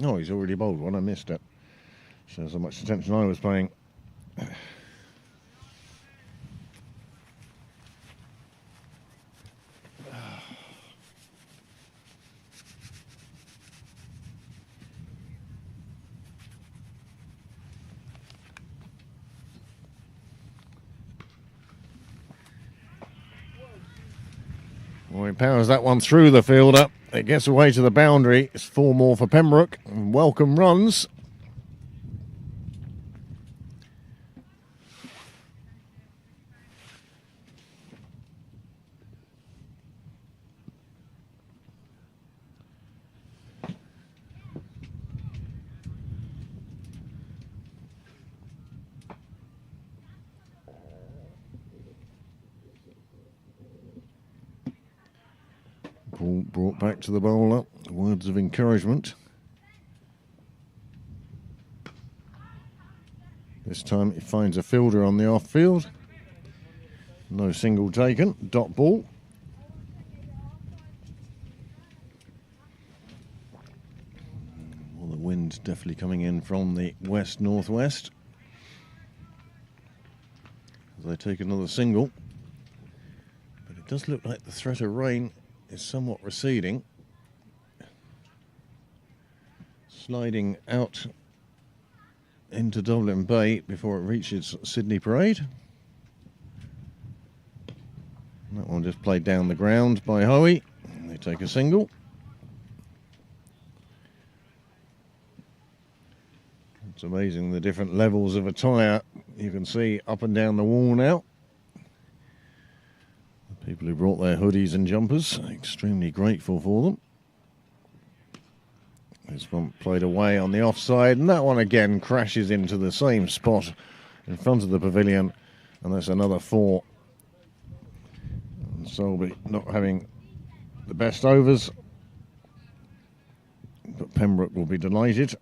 Oh, he's already bowled one. I missed it. Shows how much attention I was paying. Well, he powers that one through the fielder. It gets away to the boundary. It's 4 more for Pembroke. And welcome runs. Ball brought back to the bowler. Words of encouragement. This time he finds a fielder on the off field. No single taken. Dot ball. Well, the wind definitely coming in from the west-northwest. As they take another single. But it does look like the threat of rain is somewhat receding. Sliding out into Dublin Bay before it reaches Sydney Parade. And that one just played down the ground by Hoey. They take a single. It's amazing the different levels of attire you can see up and down the wall now. The people who brought their hoodies and jumpers, extremely grateful for them. This one played away on the offside, and that one again crashes into the same spot in front of the pavilion, and that's another 4. And Selby not having the best overs, but Pembroke will be delighted.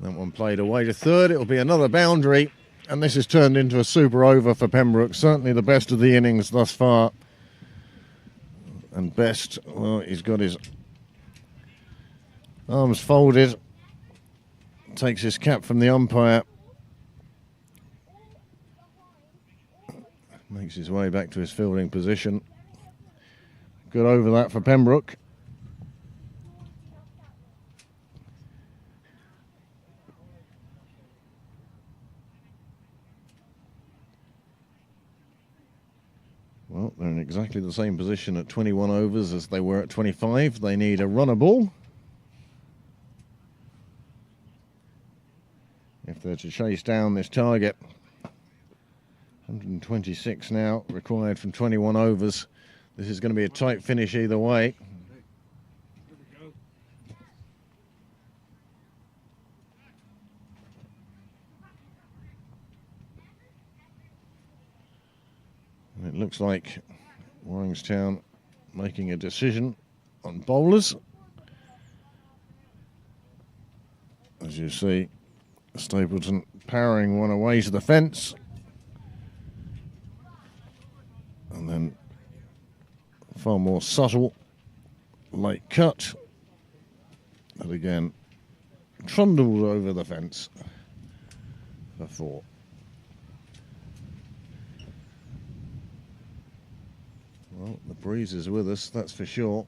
That one played away to third. It'll be another boundary, and this has turned into a super over for Pembroke. Certainly the best of the innings thus far. And best, well, he's got his arms folded. Takes his cap from the umpire. Makes his way back to his fielding position. Good over that for Pembroke. Well, they're in exactly the same position at 21 overs as they were at 25. They need a runner ball if they're to chase down this target. 126 now required from 21 overs. This is going to be a tight finish either way. It looks like Waringstown making a decision on bowlers. As you see, Stapleton powering one away to the fence. And then far more subtle late cut. And again, trundled over the fence for 4. Well, the breeze is with us, that's for sure.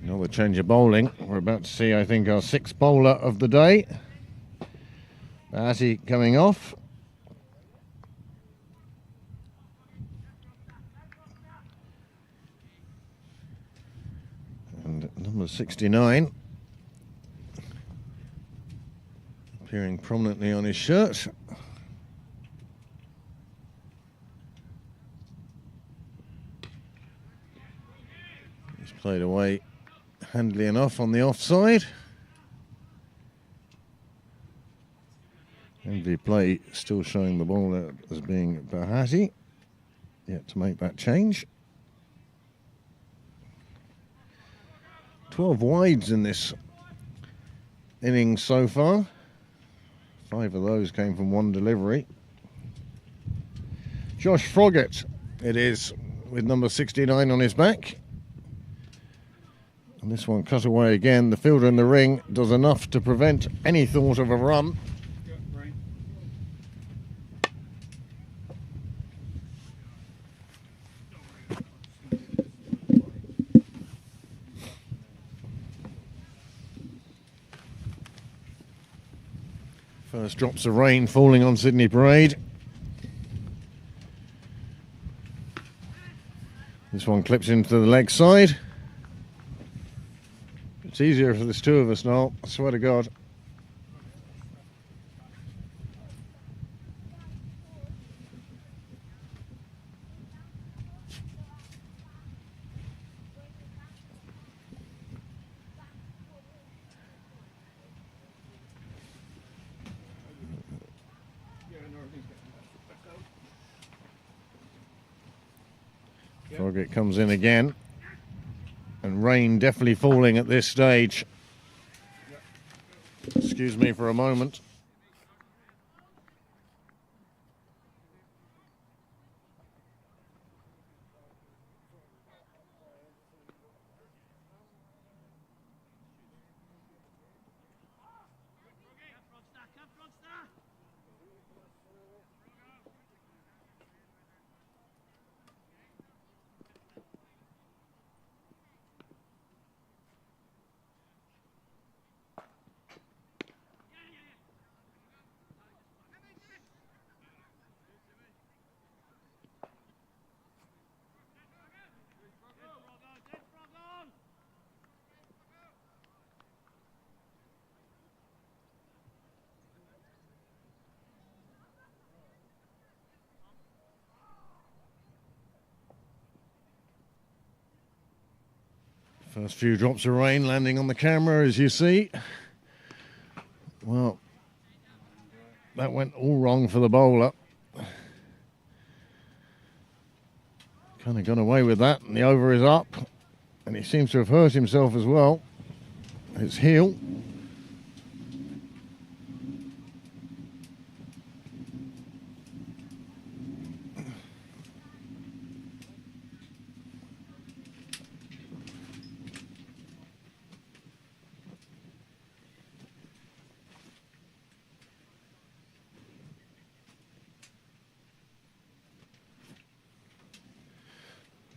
Another change of bowling. We're about to see, I think, our 6th bowler of the day. Batty coming off. And number 69 appearing prominently on his shirt. He's played away handily enough on the offside. Envy play still showing the bowler as being Bahati. Yet to make that change. 12 wides in this innings so far. 5 of those came from one delivery. Josh Froggatt it is, with number 69 on his back. And this one cut away again. The fielder in the ring does enough to prevent any thought of a run. First drops of rain falling on Sydney Parade. This one clips into the leg side. It's easier for there's 2 of us now, I swear to God. Froggatt comes in again. And rain definitely falling at this stage. Excuse me for a moment. First few drops of rain landing on the camera, as you see. Well, that went all wrong for the bowler. Kind of got away with that, and the over is up. And he seems to have hurt himself as well. His heel.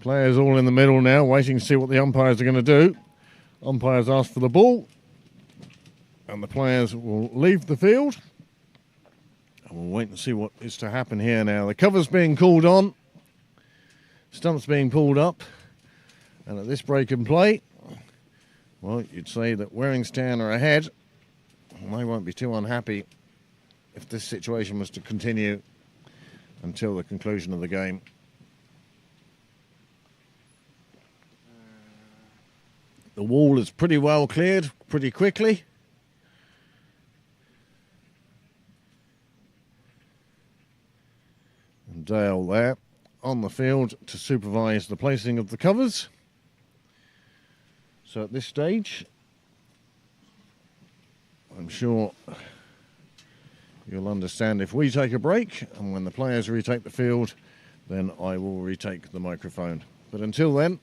Players all in the middle now, waiting to see what the umpires are going to do. Umpires ask for the ball, and the players will leave the field. And we'll wait and see what is to happen here now. The cover's being called on, stumps being pulled up, and at this break in play, well, you'd say that Waringstown are ahead, and they won't be too unhappy if this situation was to continue until the conclusion of the game. The wall is pretty well cleared pretty quickly. And Dale there on the field to supervise the placing of the covers. So at this stage, I'm sure you'll understand if we take a break, and when the players retake the field, then I will retake the microphone. But until then,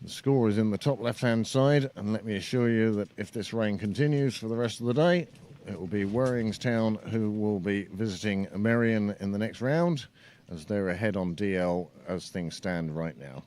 the score is in the top left-hand side, and let me assure you that if this rain continues for the rest of the day, it will be Waringstown who will be visiting Merrion in the next round, as they're ahead on DL as things stand right now.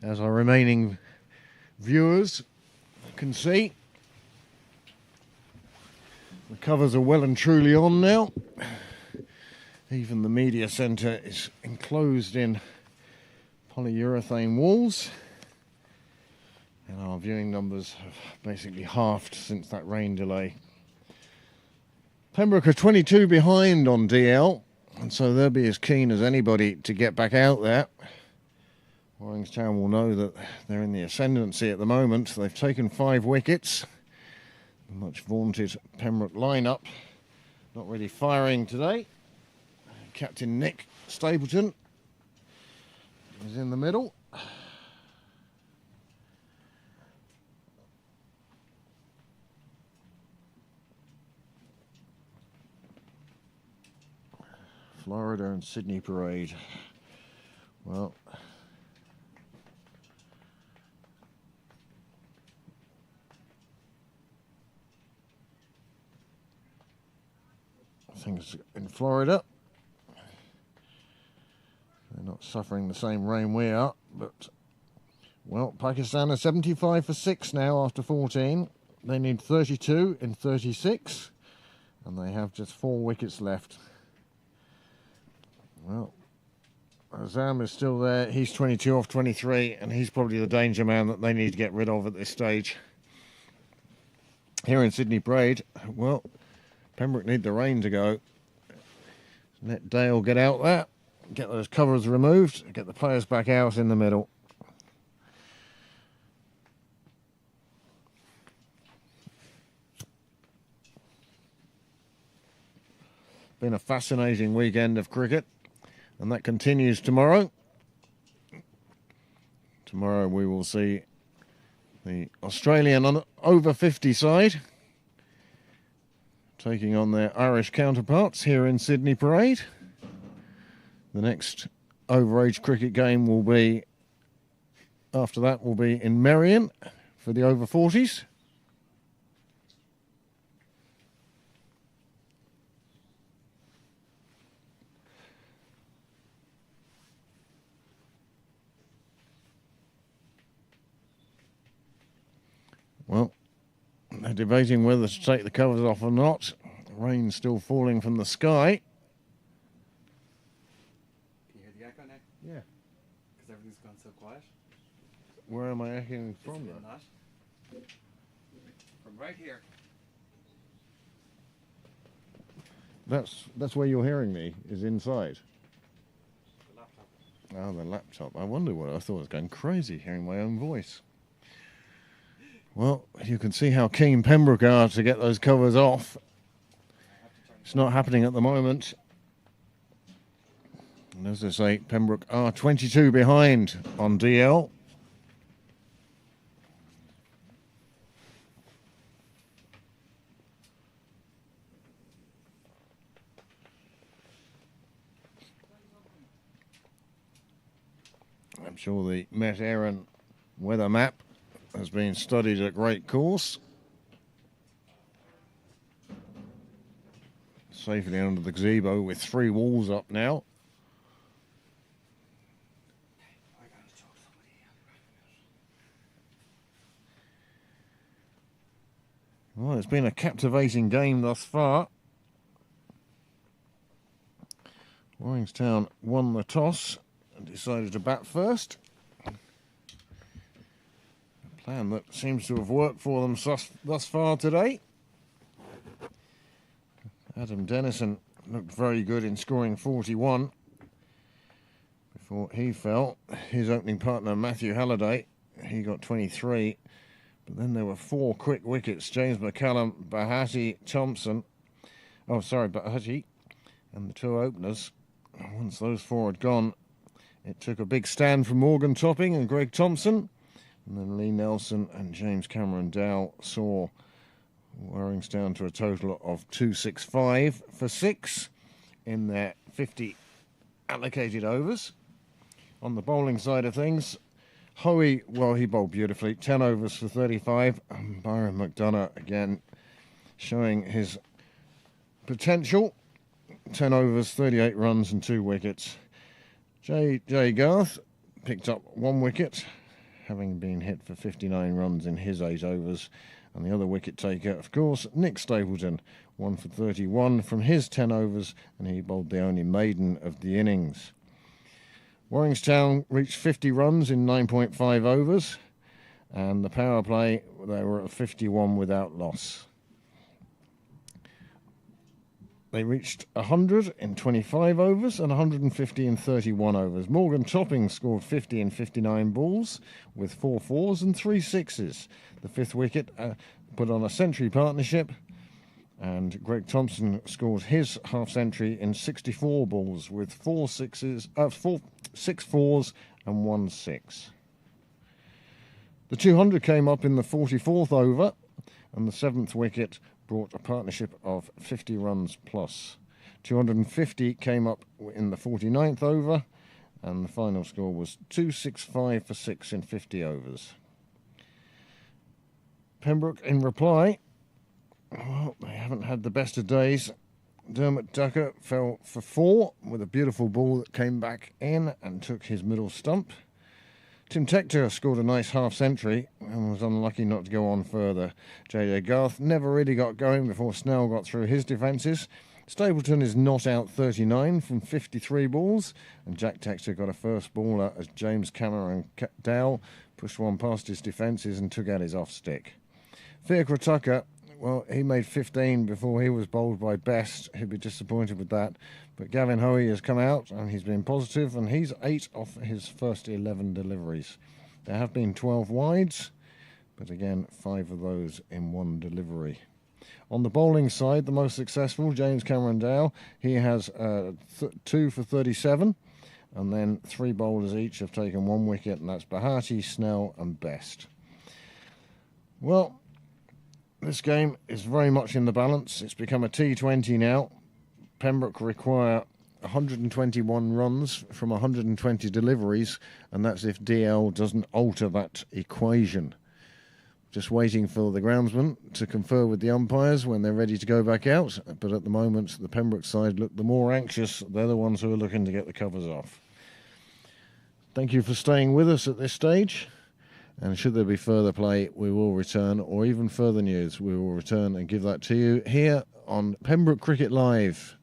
as our remaining viewers can see. The covers are well and truly on now. Even the media centre is enclosed in polyurethane walls. And our viewing numbers have basically halved since that rain delay. Pembroke are 22 behind on DL, and so they'll be as keen as anybody to get back out there. Waringstown will know that they're in the ascendancy at the moment. They've taken 5 wickets. The much vaunted Pembroke lineup not really firing today. Captain Nick Stapleton is in the middle. Florida and Sydney Parade. Well, things in Florida, they're not suffering the same rain we are, but well, Pakistan are 75 for 6 now after 14. They need 32 in 36, and they have just 4 wickets left. Well, Azam is still there. He's 22 off 23, and he's probably the danger man that they need to get rid of at this stage. Here in Sydney Parade, well, Pembroke need the rain to go. Let Dale get out there, get those covers removed, get the players back out in the middle. Been a fascinating weekend of cricket, and that continues tomorrow. Tomorrow we will see the Australian over 50 side taking on their Irish counterparts here in Sydney Parade. The next overage cricket game will be, after that, will be in Merrion for the over 40s. Well, they're debating whether to take the covers off or not. Rain's still falling from the sky. Can you hear the echo now? Yeah. Because everything's gone so quiet. Where am I echoing from? From that. From right here. That's where you're hearing me, is inside. The laptop. Oh, the laptop. I wonder what I thought I was going crazy hearing my own voice. Well, you can see how keen Pembroke are to get those covers off. It's not happening at the moment. And as I say, Pembroke are 22 behind on DL. I'm sure the Met Aaron weather map has been studied at great course. Safely under the gazebo with 3 walls up now. I gotta talk to somebody. Well, it's been a captivating game thus far. Waringstown won the toss and decided to bat first. Plan that seems to have worked for them thus far today. Adam Dennison looked very good in scoring 41 before he fell. His opening partner, Matthew Halliday, he got 23. But then there were 4 quick wickets. James McCallum, Bahati, Thompson. Oh, sorry, Bahati. And the 2 openers. Once those 4 had gone, it took a big stand from Morgan Topping and Greg Thompson. And then Lee Nelson and James Cameron Dow saw Waringstown to a total of 265 for 6 in their 50 allocated overs. On the bowling side of things, Hoey, well, he bowled beautifully, 10 overs for 35. And Byron McDonough again showing his potential, 10 overs, 38 runs and 2 wickets. Jay Garth picked up 1 wicket. having been hit for 59 runs in his 8 overs. And the other wicket taker, of course, Nick Stapleton, 1 for 31 from his 10 overs, and he bowled the only maiden of the innings. Waringstown reached 50 runs in 9.5 overs, and the power play, they were at 51 without loss. They reached 100 in 25 overs and 150 in 31 overs. Morgan Topping scored 50 in 59 balls with 4 fours and 3 sixes. The 5th wicket put on a century partnership, and Greg Thompson scored his half-century in 64 balls with 6 fours and 1 six. The 200 came up in the 44th over, and the 7th wicket brought a partnership of 50 runs plus. 250 came up in the 49th over, and the final score was 265 for 6 in 50 overs. Pembroke, in reply, well, they haven't had the best of days. Dermot Ducker fell for 4 with a beautiful ball that came back in and took his middle stump. Tim Tector scored a nice half-century and was unlucky not to go on further. JJ Garth never really got going before Snell got through his defences. Stapleton is not out 39 from 53 balls, and Jack Tector got a first baller as James Cameron Dowell pushed one past his defences and took out his off-stick. Fiacre Tucker, well, he made 15 before he was bowled by Best. He'd be disappointed with that. But Gavin Hoey has come out and he's been positive, and he's 8 off his first 11 deliveries. There have been 12 wides, but again, 5 of those in 1 delivery. On the bowling side, the most successful, James Cameron Dowell, he has 2 for 37, and then 3 bowlers each have taken 1 wicket, and that's Bahati, Snell and Best. Well, this game is very much in the balance. It's become a T20 now. Pembroke require 121 runs from 120 deliveries, and that's if DL doesn't alter that equation. Just waiting for the groundsman to confer with the umpires when they're ready to go back out. But at the moment, the Pembroke side look the more anxious. They're the ones who are looking to get the covers off. Thank you for staying with us at this stage. And should there be further play, we will return, or even further news, we will return and give that to you here on Pembroke Cricket Live.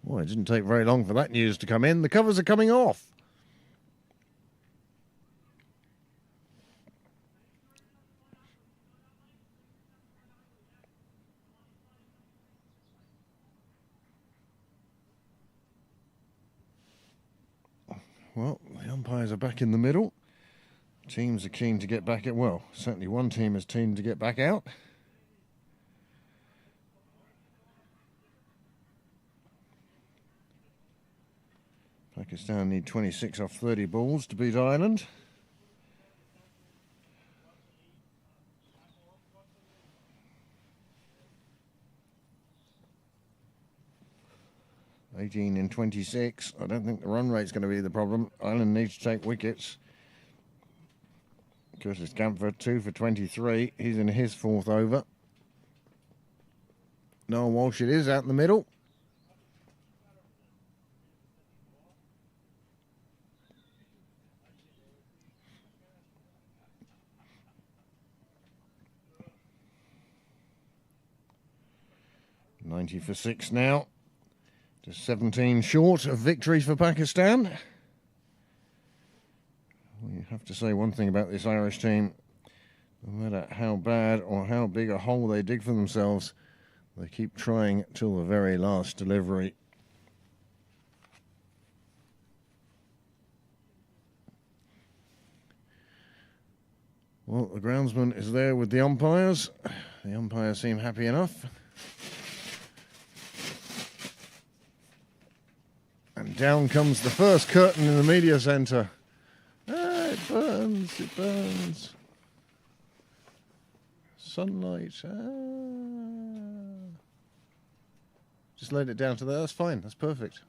Well, it didn't take very long for that news to come in. The covers are coming off. Well, the umpires are back in the middle. Teams are keen to get back at, well, certainly one team is keen to get back out. Pakistan need 26 off 30 balls to beat Ireland. (18 in 26). I don't think the run rate's going to be the problem. Ireland needs to take wickets. Curtis Camphor, 2 for 23. He's in his 4th over. Noel Walsh it is out in the middle. (90 for 6 now. Just 17 short of victory for Pakistan. We have to say one thing about this Irish team. No matter how bad or how big a hole they dig for themselves, they keep trying till the very last delivery. Well, the groundsman is there with the umpires. The umpires seem happy enough. Down comes the first curtain in the media centre. Ah, it burns, it burns. Sunlight. Just laid it down to there. That's fine. That's perfect.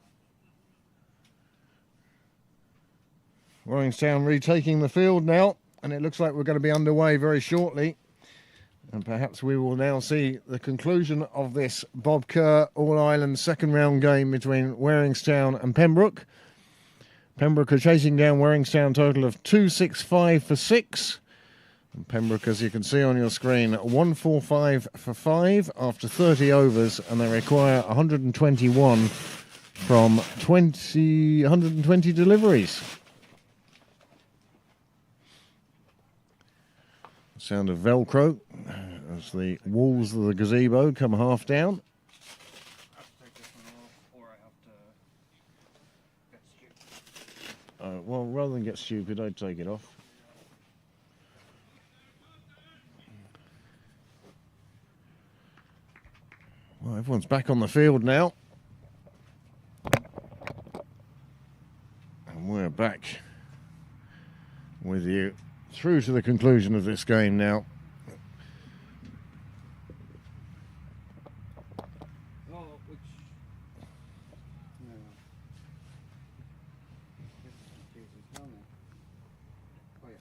Waringstown retaking the field now, and it looks like we're going to be underway very shortly. And perhaps we will now see the conclusion of this Bob Kerr All-Ireland second round game between Waringstown and Pembroke. Pembroke are chasing down Waringstown total of 265 for 6. And Pembroke, as you can see on your screen, 145 for 5 after 30 overs, and they require 121 from 120 deliveries. Sound of Velcro as the walls of the gazebo come half down. I have to take this one off, or I have to get stupid. Well, rather than get stupid, I'd take it off. Well, everyone's back on the field now. And we're back with you through to the conclusion of this game now. Oh, which... No. This is confusing. Oh, no. Oh, yeah.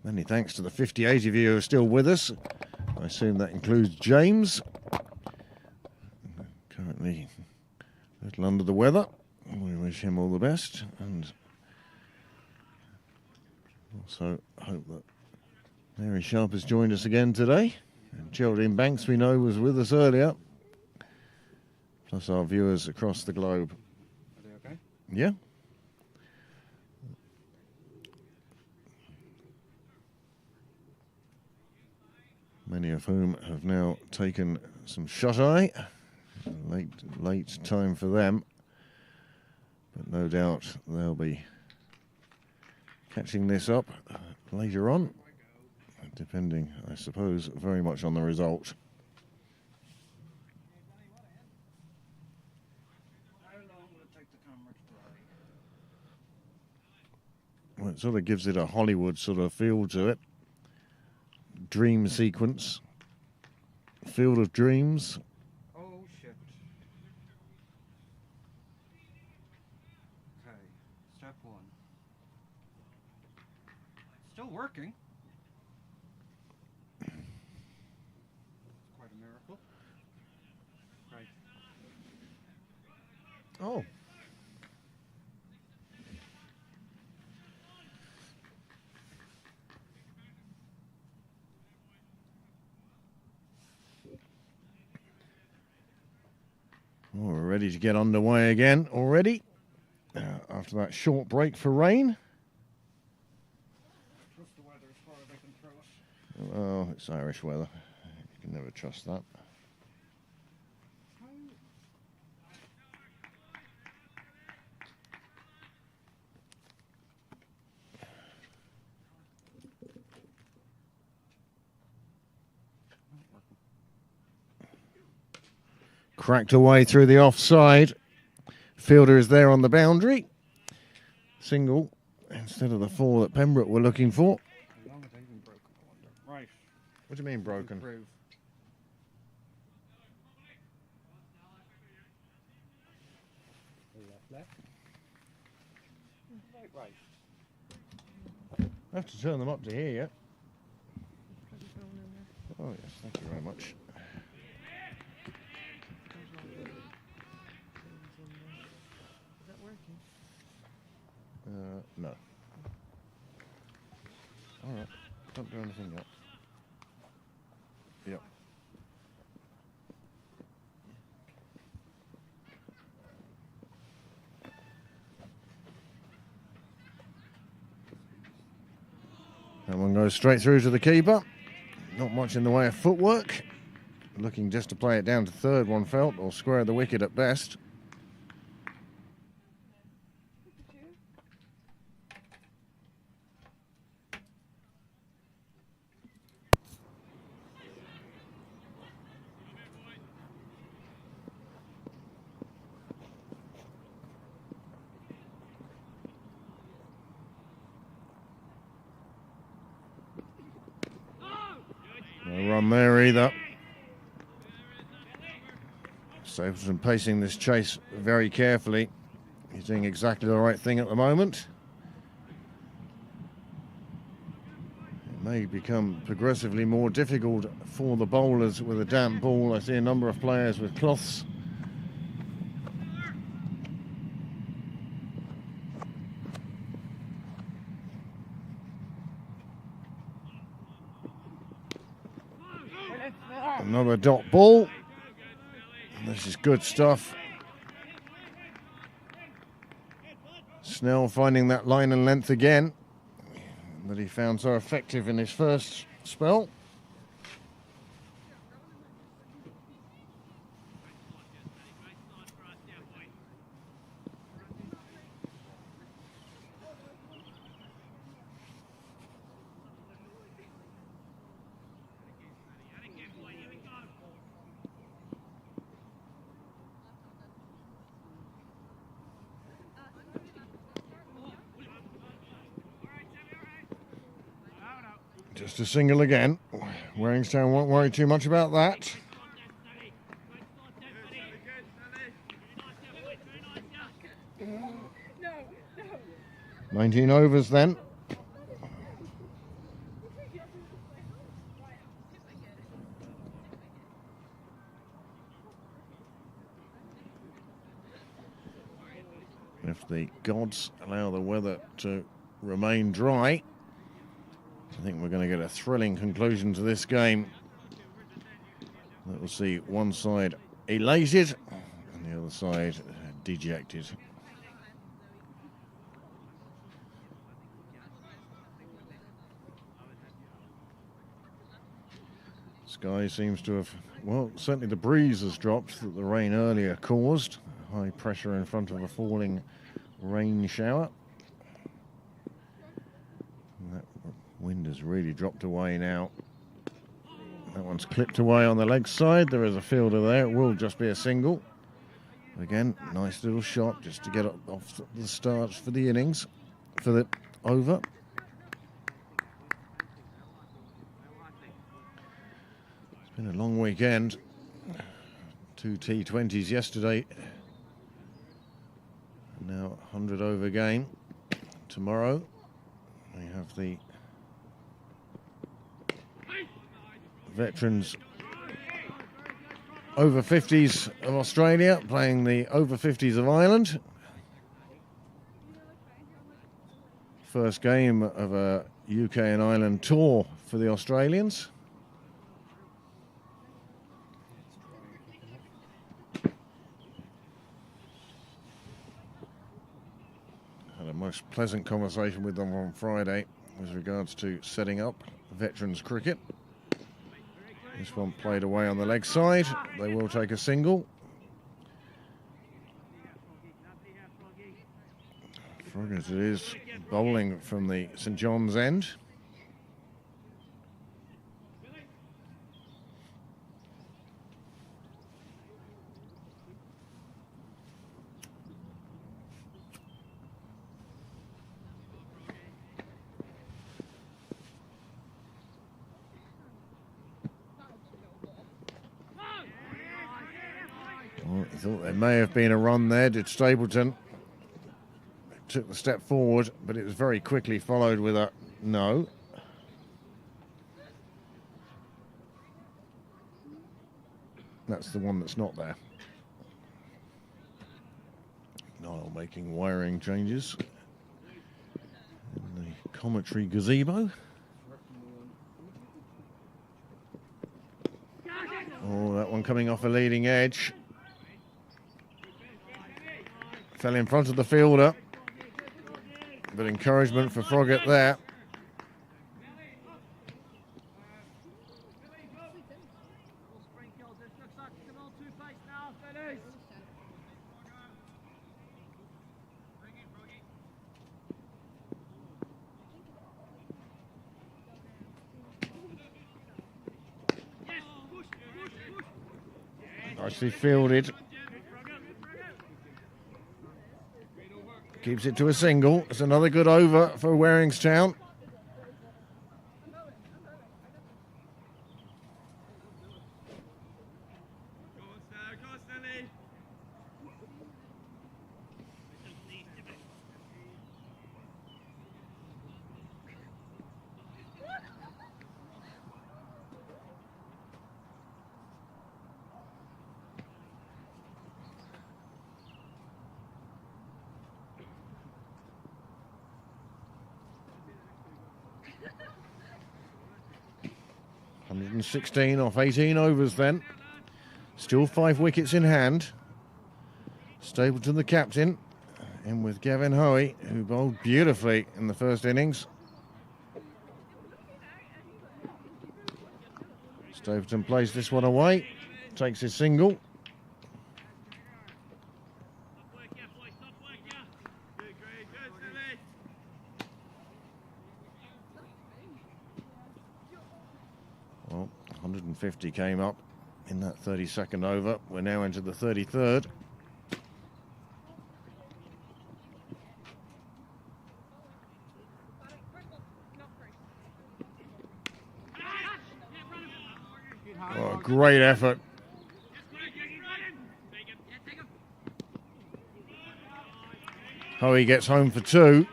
Many thanks to the 58 of you who are still with us. I assume that includes James. Currently a little under the weather. We wish him all the best, and also hope that Mary Sharp has joined us again today. And Geraldine Banks, we know, was with us earlier. Plus our viewers across the globe. Are they okay? Yeah. Many of whom have now taken some shut-eye. Late time for them. But no doubt they'll be catching this up later on, depending, I suppose, very much on the result. How long will it take the camera to dry? Well, it sort of gives it a Hollywood sort of feel to it. Dream sequence. Field of Dreams. Oh, shit. Okay, step 1. Still working. Quite a miracle. Right. Oh. Well, we're ready to get underway again already. After that short break for rain. Trust the weather as far as I can throw it. Oh, it's Irish weather. You can never trust that. Cracked away through the offside. Fielder is there on the boundary. Single instead of the 4 that Pembroke were looking for. How long have they been broken, I wonder? Right. What do you mean broken? Improve. Left. Right. I have to turn them up to hear you. Put your phone in there. Oh yes, thank you very much. Is that working? No. All right, don't do anything yet. Yep. That one goes straight through to the keeper. Not much in the way of footwork. Looking just to play it down to third, one felt, or square the wicket at best. run there either. Stapleton pacing this chase very carefully. He's doing exactly the right thing at the moment. It may become progressively more difficult for the bowlers with a damp ball. I see a number of players with cloths. Another dot ball. This is good stuff. Snell finding that line and length again that he found so effective in his first spell. Just a single again. Waringstown won't worry too much about that. No, no. 19 overs then. If the gods allow the weather to remain dry, I think we're going to get a thrilling conclusion to this game. That will see one side elated and the other side dejected. Sky seems to have, well, certainly the breeze has dropped that the rain earlier caused. High pressure in front of a falling rain shower. Wind has really dropped away now. That one's clipped away on the leg side. There is a fielder there. It will just be a single. Again, nice little shot just to get off the start for the innings, for the over. It's been a long weekend. 2 T20s yesterday. And now 100 over game. Tomorrow we have the veterans over 50s of Australia playing the over 50s of Ireland. First game of a UK and Ireland tour for the Australians. Had a most pleasant conversation with them on Friday with regards to setting up veterans cricket. This one played away on the leg side. They will take a single. Froggatt it is bowling from the St John's end. Well, he thought there may have been a run there, did Stapleton. Took the step forward, but it was very quickly followed with a no. That's the one that's not there. Niall making wiring changes in the commentary gazebo. Oh, that one coming off a leading edge. Fell in front of the fielder. But encouragement for Froggatt there. Nicely fielded. Keeps it to a single. It's another good over for Waringstown. 116 off 18 overs then. Still 5 wickets in hand. Stapleton, the captain, in with Gavin Hoey, who bowled beautifully in the first innings. Stapleton plays this one away, takes his single. Well, 150 came up in that 32nd over. We're now into the 33rd. Oh, great effort. Hoey gets home for 2.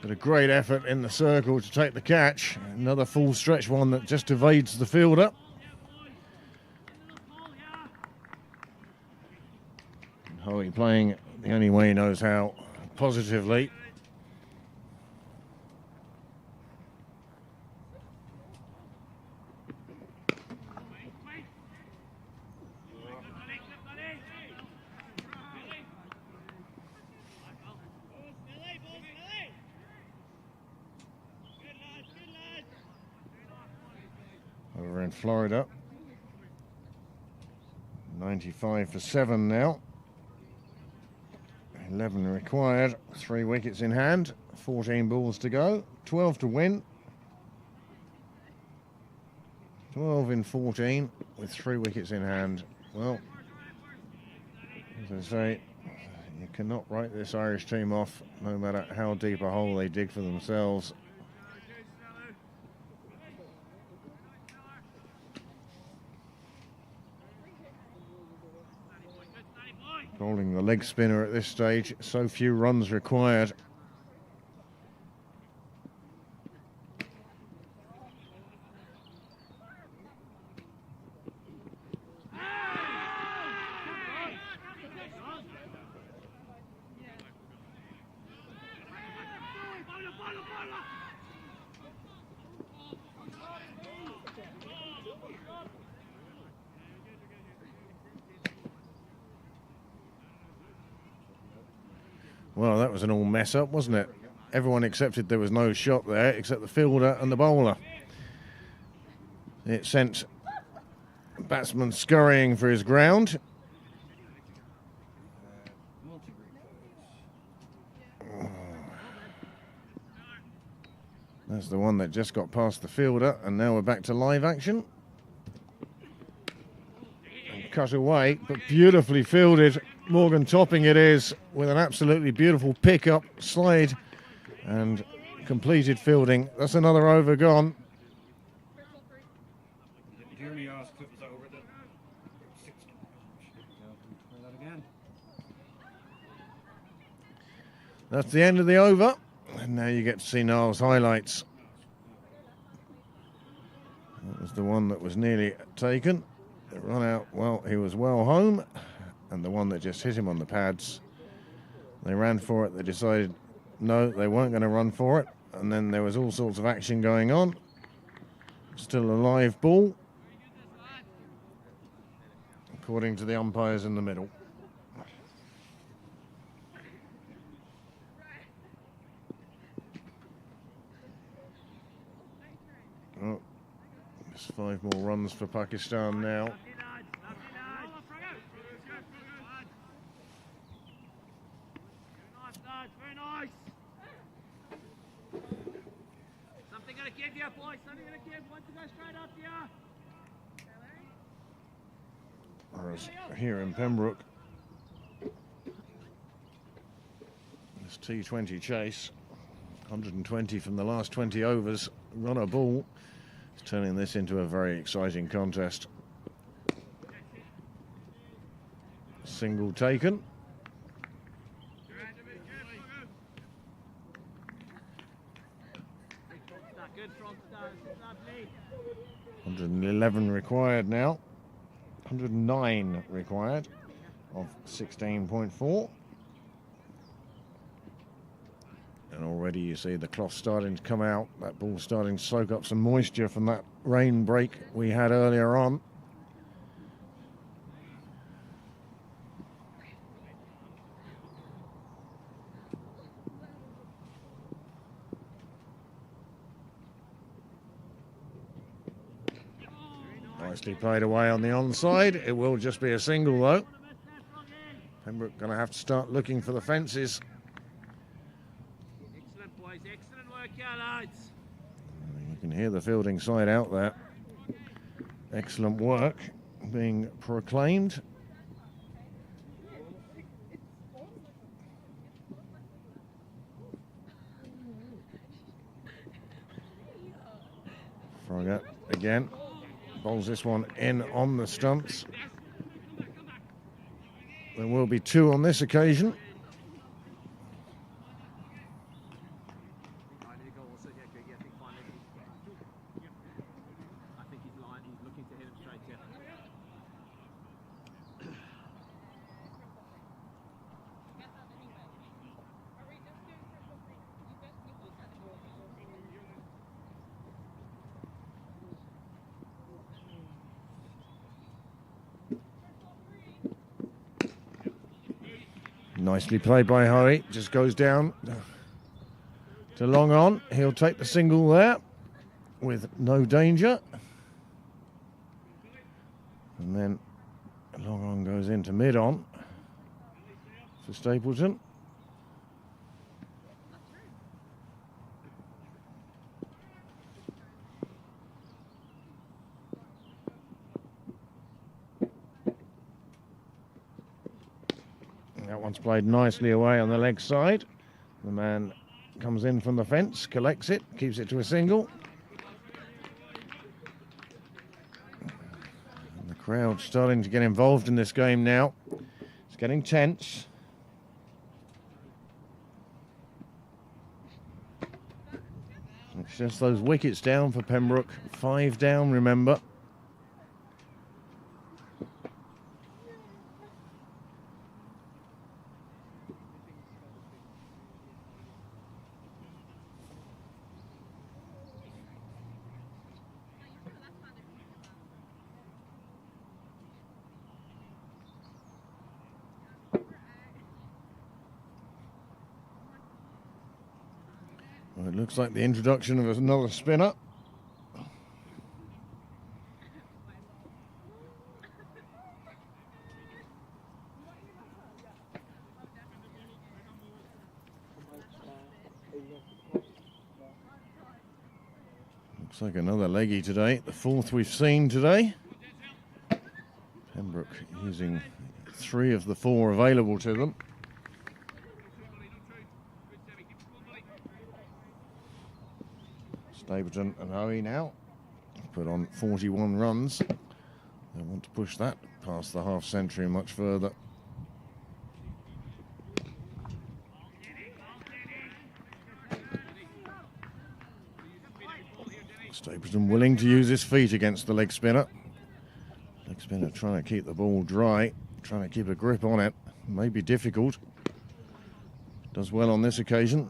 But a great effort in the circle to take the catch. Another full stretch one that just evades the fielder. And Hoey playing the only way he knows how, positively. Over in Florida. 95 for 7 now. 11 required. 3 wickets in hand. 14 balls to go. 12 to win. 12 in 14 with 3 wickets in hand. Well, as I say, you cannot write this Irish team off, no matter how deep a hole they dig for themselves. Bowling the leg spinner at this stage, so few runs required. Well, that was an all mess up, wasn't it? Everyone accepted there was no shot there except the fielder and the bowler. It sent batsman scurrying for his ground. That's the one that just got past the fielder, and now we're back to live action. And cut away, but beautifully fielded. Morgan topping it is with an absolutely beautiful pick-up, slide and completed fielding. That's another over gone. Dearly asked if it was over the 60. Try that again. That's the end of the over. And now you get to see Niall's highlights. That was the one that was nearly taken. It run out, well, he was well home. And the one that just hit him on the pads, they ran for it. They decided, no, they weren't going to run for it. And then there was all sorts of action going on. Still a live ball, according to the umpires in the middle. Oh, just 5 more runs for Pakistan now. Whereas here in Pembroke, this T20 chase, 120 from the last 20 overs, run a ball, is turning this into a very exciting contest. Single taken. $111 required now. 109 required of 16.4. And already you see the cloth starting to come out. That ball starting to soak up some moisture from that rain break we had earlier on. Nicely played away on the onside. It will just be a single though. Pembroke going to have to start looking for the fences. Excellent boys, excellent work here, lads. You can hear the fielding side out there. Excellent work being proclaimed. Frogger again. Bowls this one in on the stumps. There will be two on this occasion. Nicely played by Hoey, just goes down to long on. He'll take the single there with no danger. And then long on goes into mid on for Stapleton. That one's played nicely away on the leg side. The man comes in from the fence, collects it, keeps it to a single. And the crowd starting to get involved in this game now. It's getting tense. It's just those wickets down for Pembroke. 5 down, remember. Well, it looks like the introduction of another spinner. Looks like another leggy today, the fourth we've seen today. Pembroke using 3 of the 4 available to them. Stapleton and Hoey now put on 41 runs. They want to push that past the half century much further. Stapleton willing to use his feet against the leg spinner. Leg spinner trying to keep the ball dry, trying to keep a grip on it. May be difficult. Does well on this occasion.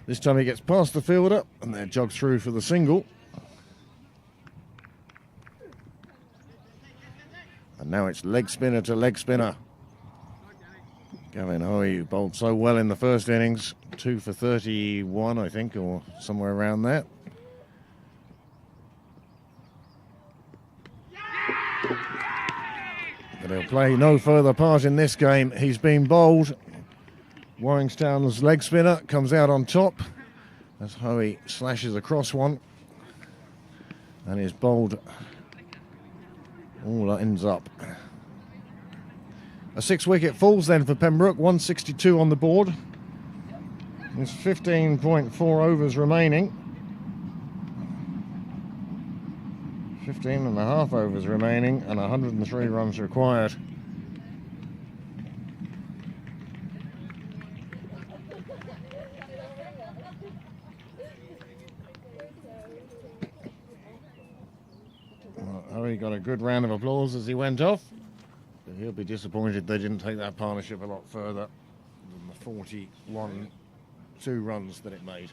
This time he gets past the fielder and then jogs through for the single. And now it's leg spinner to leg spinner. Gavin Hoey, who bowled so well in the first innings, 2 for 31, I think, or somewhere around there. But he'll play no further part in this game. He's been bowled. Waringstown's leg spinner comes out on top as Hoey slashes across one and is bowled. All ends up. A 6-wicket falls then for Pembroke, 162 on the board. There's 15.4 overs remaining. 15 and a half overs remaining and 103 runs required. Hoey got a good round of applause as he went off. But he'll be disappointed they didn't take that partnership a lot further than the 41 2 runs that it made.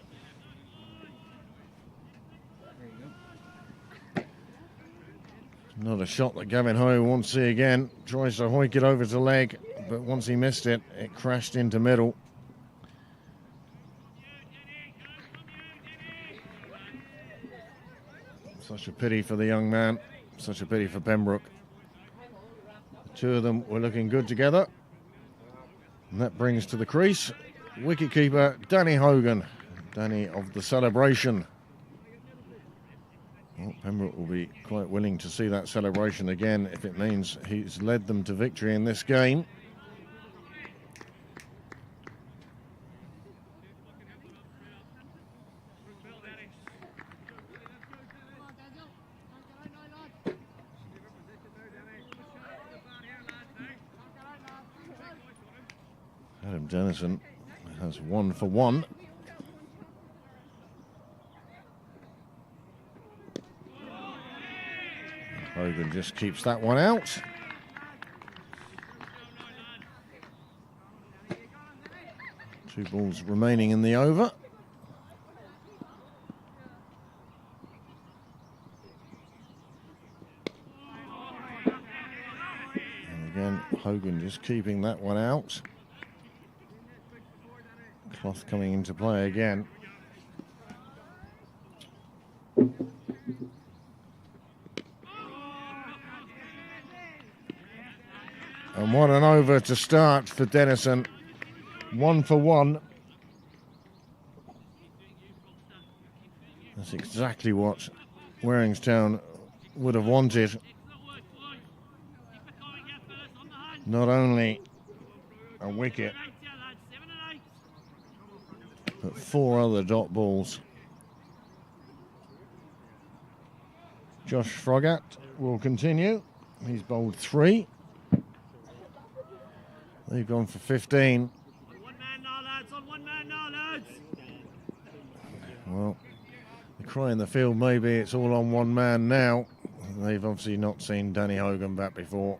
There you go. Another shot that Gavin Howe wants to see again. Tries to hoik it over to leg, but once he missed it, it crashed into middle. Such a pity for the young man. Such a pity for Pembroke. The 2 of them were looking good together. And that brings to the crease wicketkeeper Danny Hogan. Danny of the celebration. Well, Pembroke will be quite willing to see that celebration again if it means he's led them to victory in this game. Adam Dennison has 1 for 1. Hogan just keeps that one out. Two balls remaining in the over. And again, Hogan just keeping that one out. Cloth coming into play again. And what an over to start for Dennison. 1 for 1. That's exactly what Waringstown would have wanted. Not only a wicket, but 4 other dot balls. Josh Froggatt will continue. He's bowled 3. They've gone for 15. On 1 man now, lads. On 1 man now, lads. Well, the cry in the field maybe it's all on 1 man now. They've obviously not seen Danny Hogan bat before.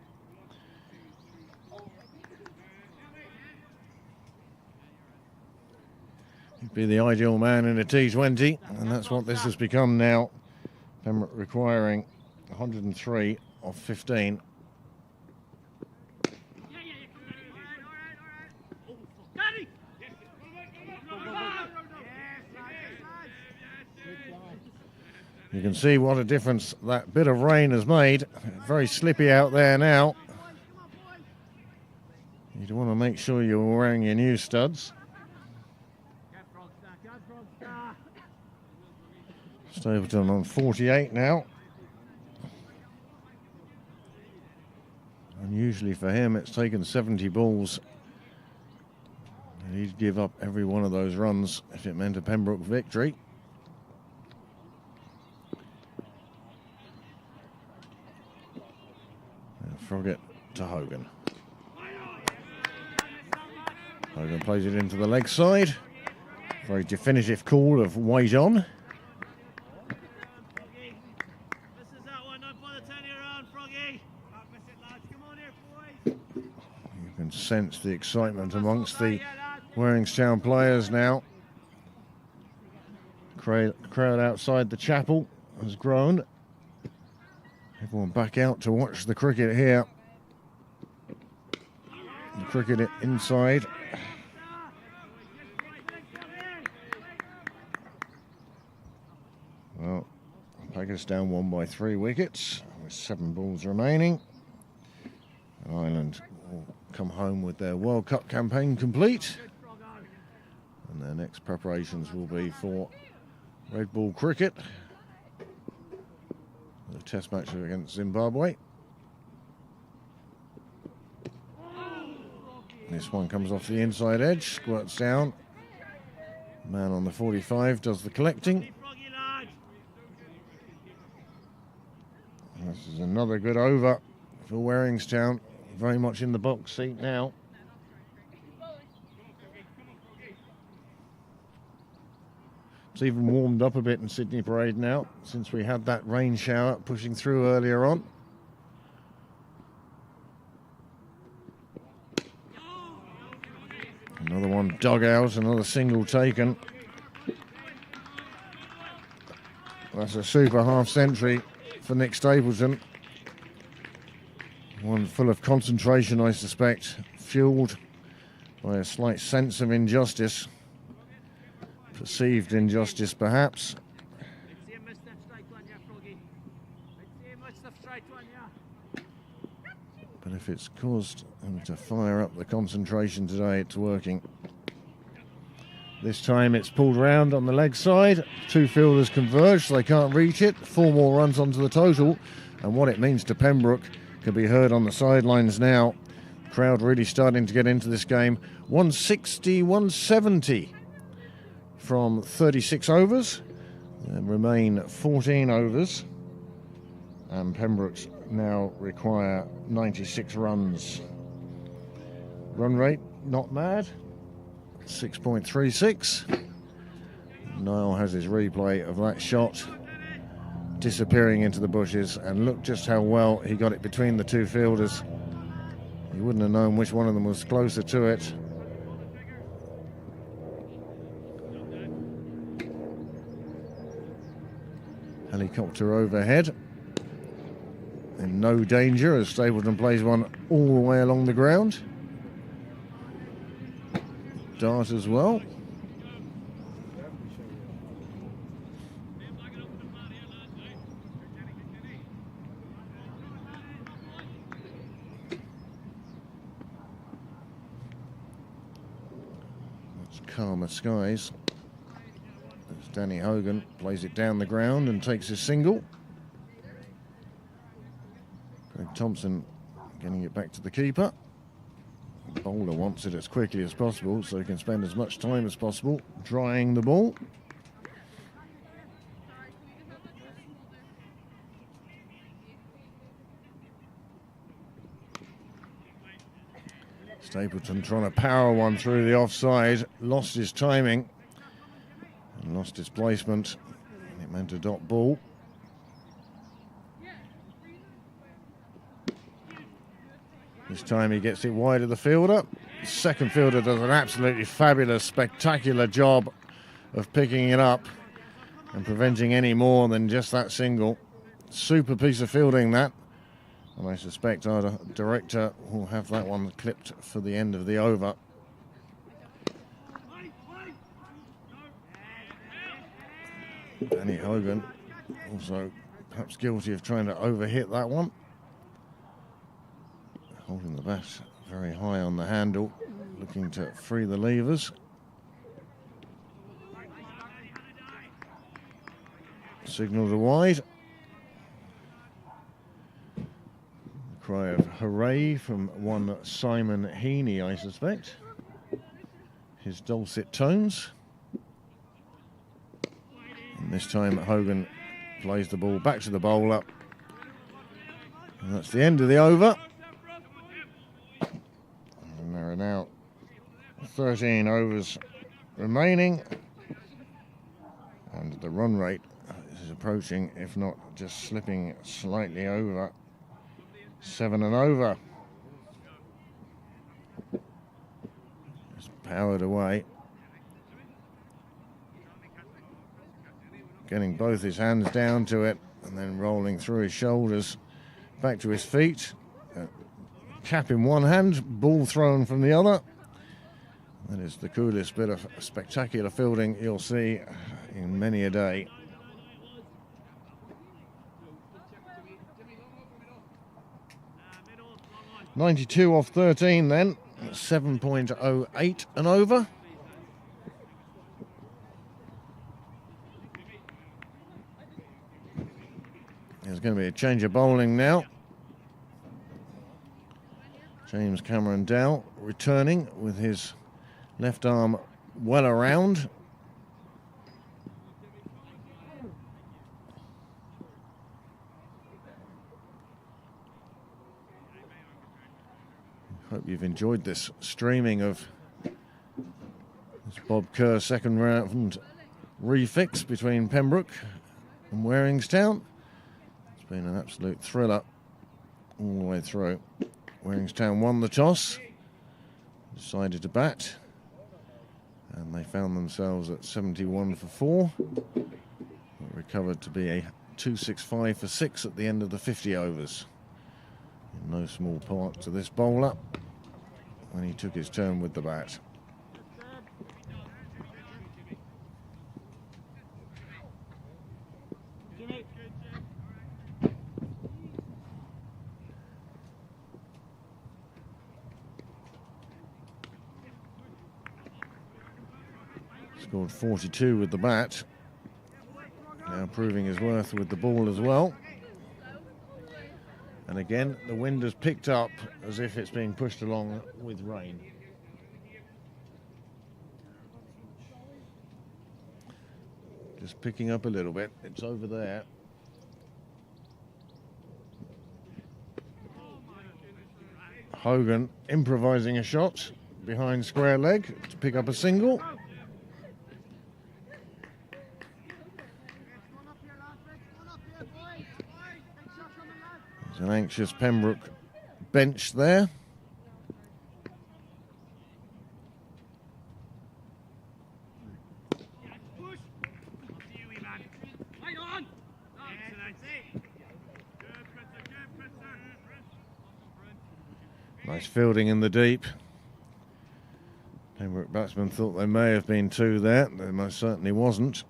He'd be the ideal man in a T20, and that's what this has become now. Pembroke requiring 103 of 15. You can see what a difference that bit of rain has made. Very slippy out there now. You want to make sure you're wearing your new studs. Stapleton on 48 now. Unusually for him, it's taken 70 balls. And he'd give up every one of those runs if it meant a Pembroke victory. Froggatt to Hogan. Hogan plays it into the leg side. Very definitive call of weight on. This is that one, not for the 10-year round, Froggy. Don't miss it, lads. Come on here, boys. You can sense the excitement amongst the Waringstown players now. Crowd outside the chapel has grown. Everyone back out to watch the cricket here. The cricket inside. Well, Pakistan won by 3 wickets with 7 balls remaining. And Ireland will come home with their World Cup campaign complete. And their next preparations will be for red ball cricket. The test match against Zimbabwe. This one comes off the inside edge, squirts down. Man on the 45 does the collecting. This is another good over for Waringstown. Very much in the box seat now. It's even warmed up a bit in Sydney Parade now, since we had that rain shower pushing through earlier on. Another one Waringstown dugout. Another single taken. That's a super half-century for Nick Stapleton. One full of concentration, I suspect, fueled by a slight sense of injustice. Perceived injustice, perhaps. But if it's caused him to fire up the concentration today, it's working. This time it's pulled round on the leg side. Two fielders converge, so they can't reach it. 4 more runs onto the total. And what it means to Pembroke can be heard on the sidelines now. Crowd really starting to get into this game. 160, 170 from 36 overs. There remain 14 overs. And Pembroke's now require 96 runs. Run rate, not mad. 6.36. Niall has his replay of that shot disappearing into the bushes, and look just how well he got it between the two fielders. You wouldn't have known which one of them was closer to it. Helicopter overhead. In no danger as Stapleton plays one all the way along the ground. Dart as well. That's calmer skies. As Danny Hogan plays it down the ground and takes his single. Greg Thompson getting it back to the keeper. The bowler wants it as quickly as possible so he can spend as much time as possible drying the ball. Stapleton trying to power one through the offside, lost his timing and lost his placement. It meant a dot ball. This time he gets it wide of the fielder. The second fielder does an absolutely fabulous, spectacular job of picking it up and preventing any more than just that single. Super piece of fielding that. And I suspect our director will have that one clipped for the end of the over. Danny Hogan also perhaps guilty of trying to overhit that one. Holding the bat very high on the handle, looking to free the levers. Signal to wide. A cry of hooray from one Simon Heaney, I suspect. His dulcet tones. And this time Hogan plays the ball back to the bowler. And that's the end of the over. And there are now 13 overs remaining. And the run rate is approaching, if not just slipping slightly over, 7 and over. Just powered away. Getting both his hands down to it and then rolling through his shoulders back to his feet. Cap in one hand, ball thrown from the other. That is the coolest bit of spectacular fielding you'll see in many a day. .92 off 13 then, 7.08 and over. There's going to be a change of bowling now. James Cameron Dow returning with his left arm well around. Hope you've enjoyed this streaming of this Bob Kerr second round refix between Pembroke and Waringstown. It's been an absolute thriller all the way through. Waringstown won the toss, decided to bat, And they found themselves at 71 for 4. It recovered to be a 265 for 6 at the end of the 50 overs. In no small part to this bowler when he took his turn with the bat. Scored 42 with the bat. Now proving his worth with the ball as well. And again, the wind has picked up as if it's being pushed along with rain. Just picking up a little bit. It's over there. Hogan improvising a shot behind square leg to pick up a single. There's an anxious Pembroke bench there. Nice fielding in the deep. Pembroke batsmen thought there may have been 2 there. There most certainly wasn't.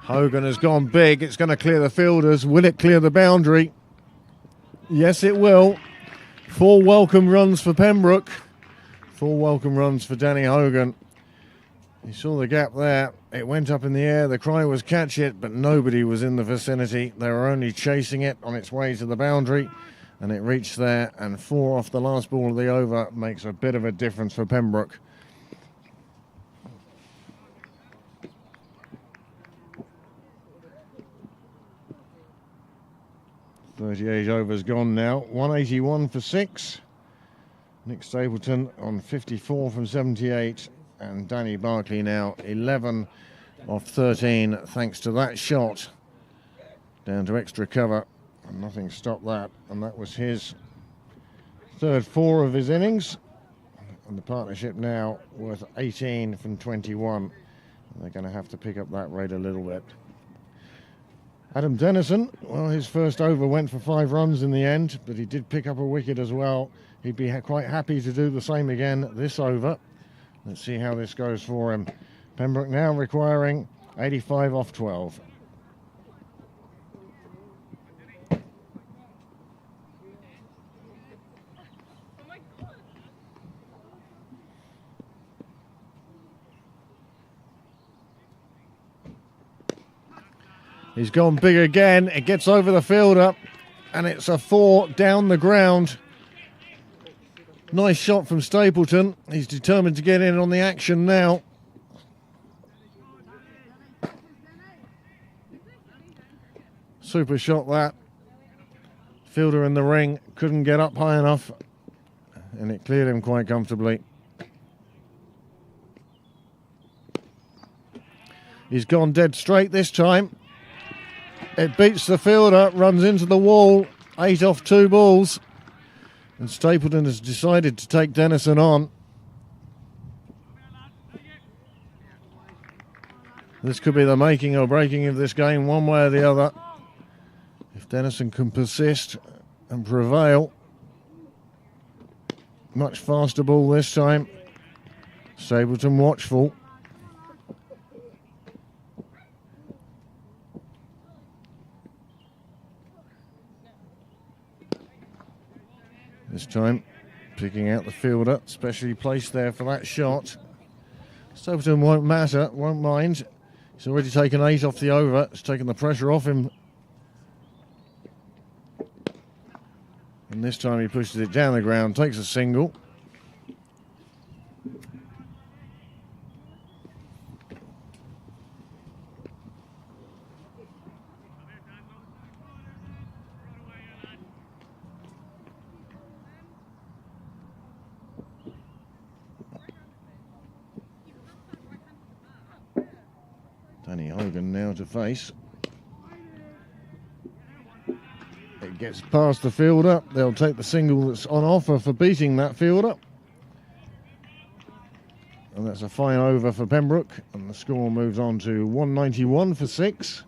Hogan has gone big. It's going to clear the fielders. Will it clear the boundary? Yes, it will. 4 welcome runs for Pembroke. 4 welcome runs for Danny Hogan. You saw the gap there. It went up in the air. The cry was catch it, but nobody was in the vicinity. They were only chasing it on its way to the boundary, and it reached there. And 4 off the last ball of the over makes a bit of a difference for Pembroke. .38 overs gone now. 181 for 6. Nick Stapleton on 54 from 78. And Danny Barkley now 11 off 13 thanks to that shot. Down to extra cover. And nothing stopped that. And that was his third 4 of his innings. And the partnership now worth 18 from 21. And they're going to have to pick up that rate a little bit. Adam Dennison, well, his first over went for 5 runs in the end, but he did pick up a wicket as well. He'd be quite happy to do the same again this over. Let's see how this goes for him. Pembroke now requiring 85 off 12. He's gone big again. It gets over the fielder, and it's a 4 down the ground. Nice shot from Stapleton. He's determined to get in on the action now. Super shot that. Fielder in the ring couldn't get up high enough, and it cleared him quite comfortably. He's gone dead straight this time. It beats the fielder, runs into the wall, 8 off 2 balls. And Stapleton has decided to take Dennison on. This could be the making or breaking of this game one way or the other. If Dennison can persist and prevail. Much faster ball this time. Stapleton watchful. This time, picking out the fielder, specially placed there for that shot. Stapleton won't mind. He's already taken 8 off the over. It's taken the pressure off him. And this time he pushes it down the ground, takes a single. Danny Hogan now to face. It gets past the fielder. They'll take the single that's on offer for beating that fielder. And that's a fine over for Pembroke. And the score moves on to 191 for 6.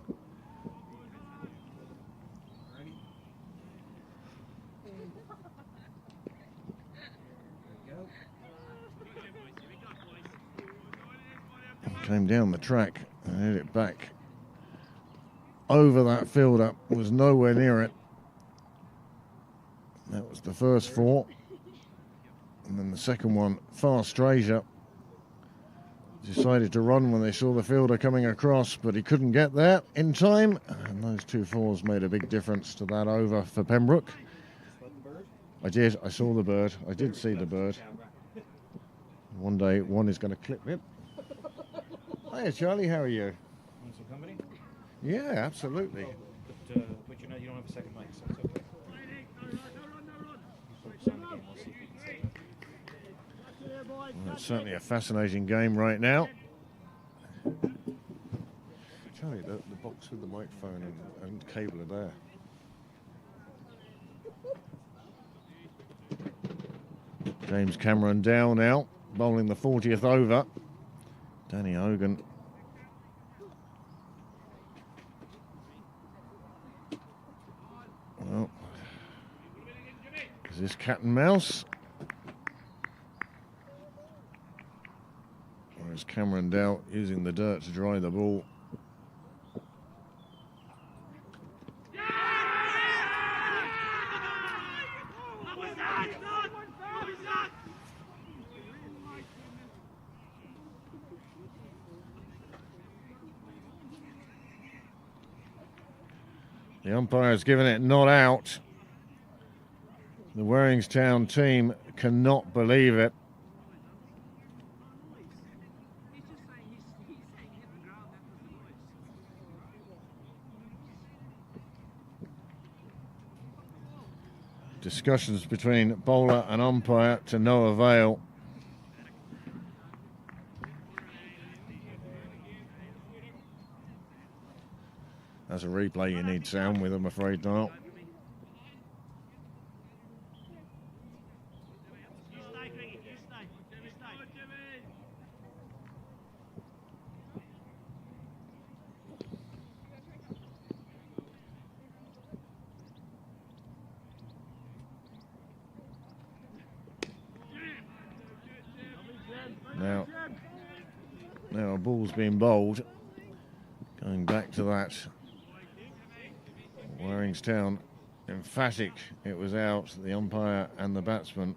Came down the track and hit it back over that fielder. Was nowhere near it. That was the first 4. And then the second one, far straighter. Decided to run when they saw the fielder coming across, but he couldn't get there in time. And those 2 4s made a big difference to that over for Pembroke. I did. I saw the bird. I did see the bird. One day, one is going to clip him. Hiya, Charlie. How are you? Want some company? Yeah, absolutely. But you know you don't have a second mic, so it's okay. Focus on the game. We'll see if we can say that. Well, it's certainly a fascinating game right now. Charlie, the box with the microphone and cable are there. James Cameron Dow now, bowling the 40th over. Danny Hogan. Well, is this cat and mouse? Or is Cameron Dow using the dirt to dry the ball? The umpire's given it not out. The Waringstown team cannot believe it. Discussions between bowler and umpire to no avail. That's a replay you need sound with, I'm afraid, Niall. Now a ball's been bowled. Going back to that. Waringstown, emphatic it was out. The umpire and the batsman,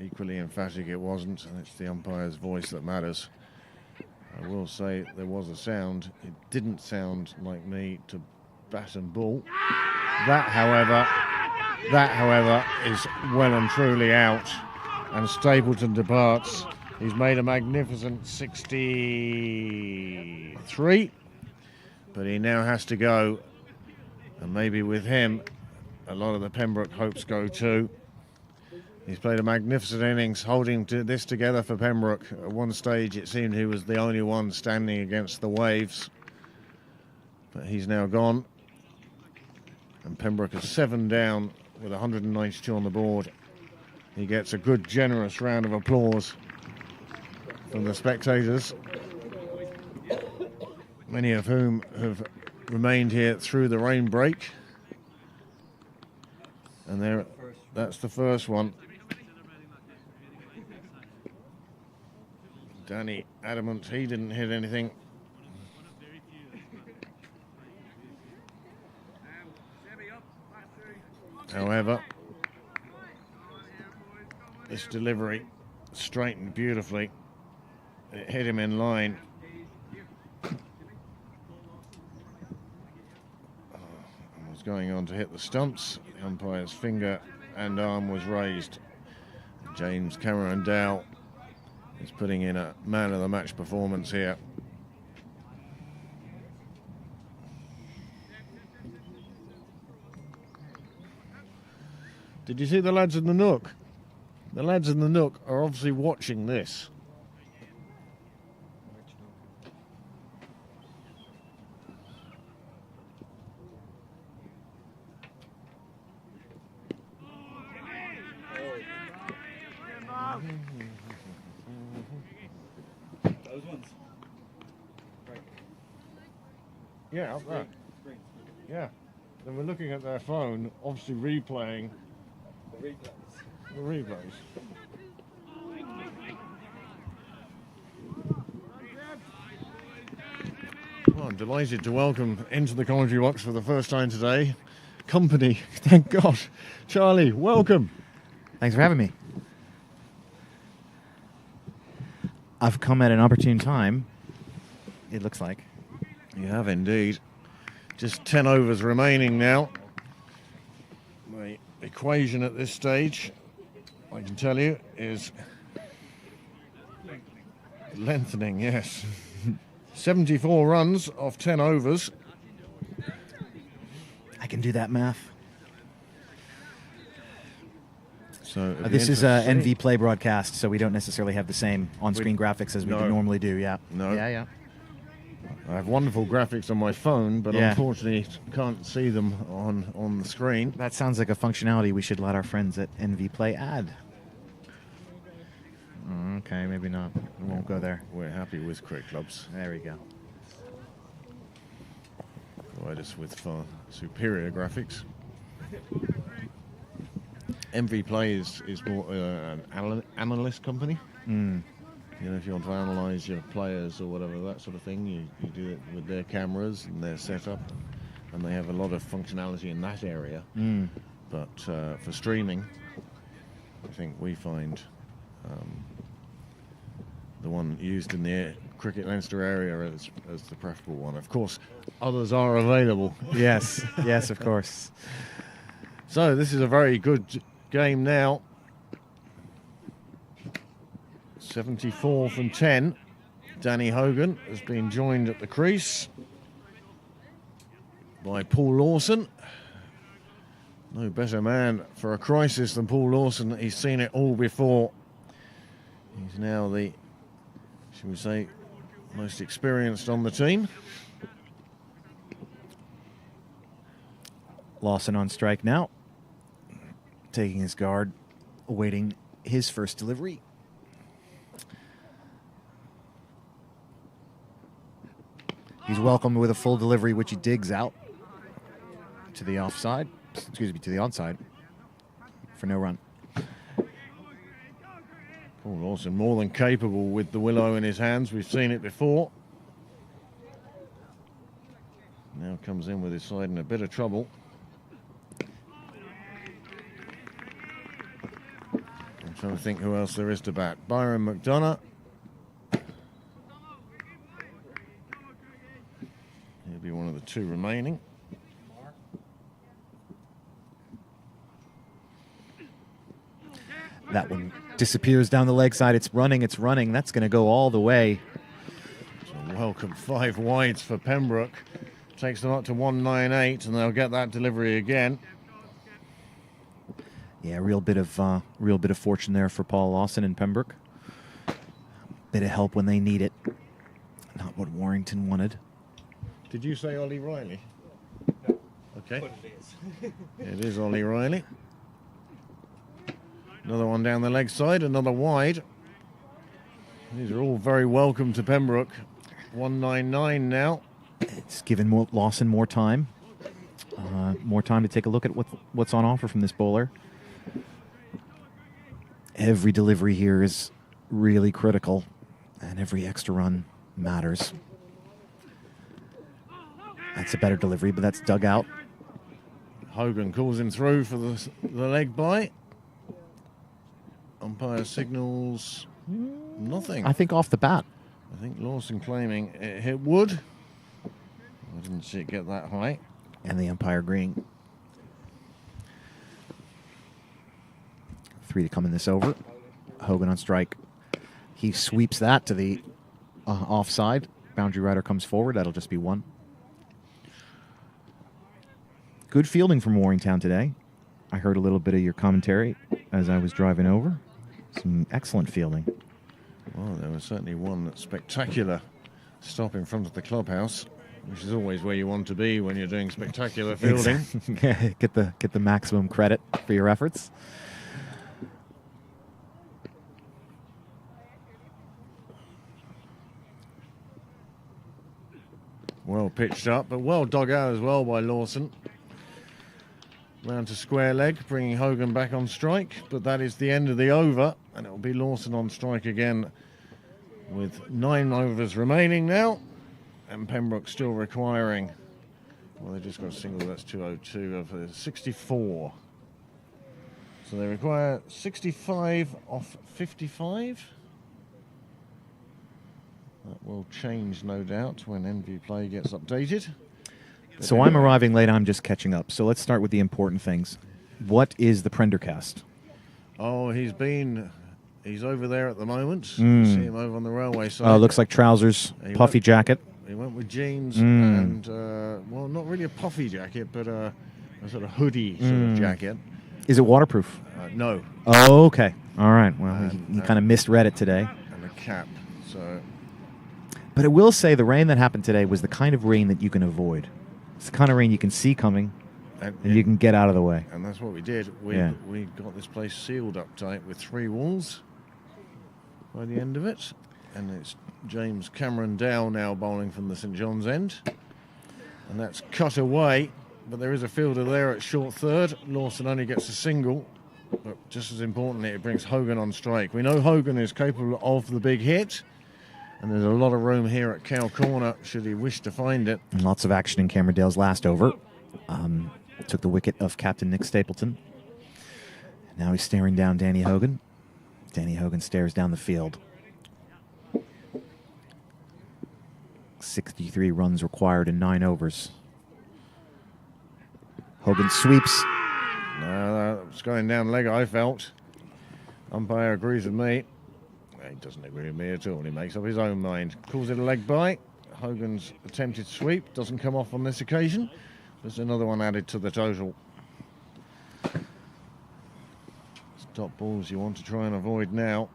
equally emphatic it wasn't, and it's the umpire's voice that matters. I will say there was a sound. It didn't sound like me to bat and ball. That, however, is well and truly out, and Stapleton departs. He's made a magnificent 63, but he now has to go. And maybe with him, a lot of the Pembroke hopes go too. He's played a magnificent innings, holding this together for Pembroke. At one stage, it seemed he was the only one standing against the waves. But he's now gone. And Pembroke is 7 down with 192 on the board. He gets a good, generous round of applause from the spectators, many of whom have remained here through the rain break. And there, that's the first one. Danny adamant he didn't hit anything. However, this delivery straightened beautifully. It hit him in line. Going on to hit the stumps. The umpire's finger and arm was raised. James Cameron Dow is putting in a man of the match performance here. Did you see the lads in the nook? The lads in the nook are obviously watching this. Those ones. Right. Yeah, up there. Green. Yeah. Then we're looking at their phone, obviously replaying The replays. the replays. Well, I'm delighted to welcome into the commentary box for the first time today, company, thank God. Charlie, welcome. Thanks for having me. I've come at an opportune time, it looks like. You have indeed. Just 10 overs remaining now. The equation at this stage, I can tell you, is lengthening, yes. 74 runs off 10 overs. I can do that math. So This is a NV Play broadcast, so we don't necessarily have the same on-screen graphics as we No. normally do, yeah. No. Yeah. I have wonderful graphics on my phone, but Yeah. unfortunately can't see them on the screen. That sounds like a functionality we should let our friends at NV Play add. Okay, maybe not. We won't go there. We're happy with Cricket Clubs. There we go. Provide us with far superior graphics. MV Play is more an analyst company. Mm. You know, if you want to analyse your players or whatever, that sort of thing, you do it with their cameras and their setup. And they have a lot of functionality in that area. Mm. But for streaming, I think we find the one used in the Cricket Leinster area as the preferable one. Of course, others are available. Yes, yes, of course. So this is a very good game now. 74 from 10. Danny Hogan has been joined at the crease by Paul Lawson. No better man for a crisis than Paul Lawson. He's seen it all before. He's now the, shall we say, most experienced on the team. Lawson on strike now. Taking his guard, awaiting his first delivery. He's welcomed with a full delivery, which he digs out to the offside. Excuse me, to the onside for no run. Paul Lawson more than capable with the willow in his hands. We've seen it before. Now comes in with his side in a bit of trouble. I'm trying to think who else there is to bat. Byron McDonough. He'll be one of the two remaining. That one disappears down the leg side. It's running, it's running. That's going to go all the way. So welcome 5 wides for Pembroke. Takes them up to 198, and they'll get that delivery again. Yeah, real bit of fortune there for Paul Lawson and Pembroke. Bit of help when they need it. Not what Warrington wanted. Did you say Ollie Riley? No. Okay. But it is. It is Ollie Riley. Another one down the leg side, another wide. These are all very welcome to Pembroke. 199 now. It's given Lawson more time. More time to take a look at what's on offer from this bowler. Every delivery here is really critical, and every extra run matters. That's a better delivery, but that's dug out. Hogan calls him through for the leg by. Umpire signals nothing. I think off the bat. I think Lawson claiming it hit wood. I didn't see it get that high. And the umpire agreeing. 3 to come in this over. Hogan on strike. He sweeps that to the offside. Boundary rider comes forward. That'll just be 1. Good fielding from Warringtown today. I heard a little bit of your commentary as I was driving over. Some excellent fielding. Well, there was certainly one spectacular stop in front of the clubhouse, which is always where you want to be when you're doing spectacular fielding. Get the maximum credit for your efforts. Well pitched up, but well dug out as well by Lawson. Round to square leg, bringing Hogan back on strike, but that is the end of the over, and it will be Lawson on strike again with 9 overs remaining now, and Pembroke still requiring, well, they just got a single, that's 202 of 64. So they require 65 off 55. That will change, no doubt, when NV Play gets updated. But So I'm arriving late. I'm just catching up. So let's start with the important things. What is the Prendergast? Oh, he's over there at the moment. Mm. See him over on the railway side. Oh, looks like trousers, puffy jacket. He went with jeans and, well, not really a puffy jacket, but a sort of hoodie sort of jacket. Is it waterproof? No. Oh, okay. All right. Well, you kind of misread it today. And a cap, so... But I will say the rain that happened today was the kind of rain that you can avoid. It's the kind of rain you can see coming, and you can get out of the way. And that's what we did. We got this place sealed up tight with 3 walls by the end of it. And it's James Cameron Dow now bowling from the St John's end. And that's cut away, but there is a fielder there at short third. Lawson only gets a single, but just as importantly, it brings Hogan on strike. We know Hogan is capable of the big hit. And there's a lot of room here at Cow Corner, should he wish to find it. And lots of action in Cameron-Dale's last over. Took the wicket of Captain Nick Stapleton. Now he's staring down Danny Hogan. Danny Hogan stares down the field. 63 runs required in 9 overs. Hogan sweeps. No, it's going down leg, I felt. Umpire agrees with me. He doesn't agree with me at all. He makes up his own mind. Calls it a leg bye. Hogan's attempted sweep doesn't come off on this occasion. There's another one added to the total. Stop balls you want to try and avoid now.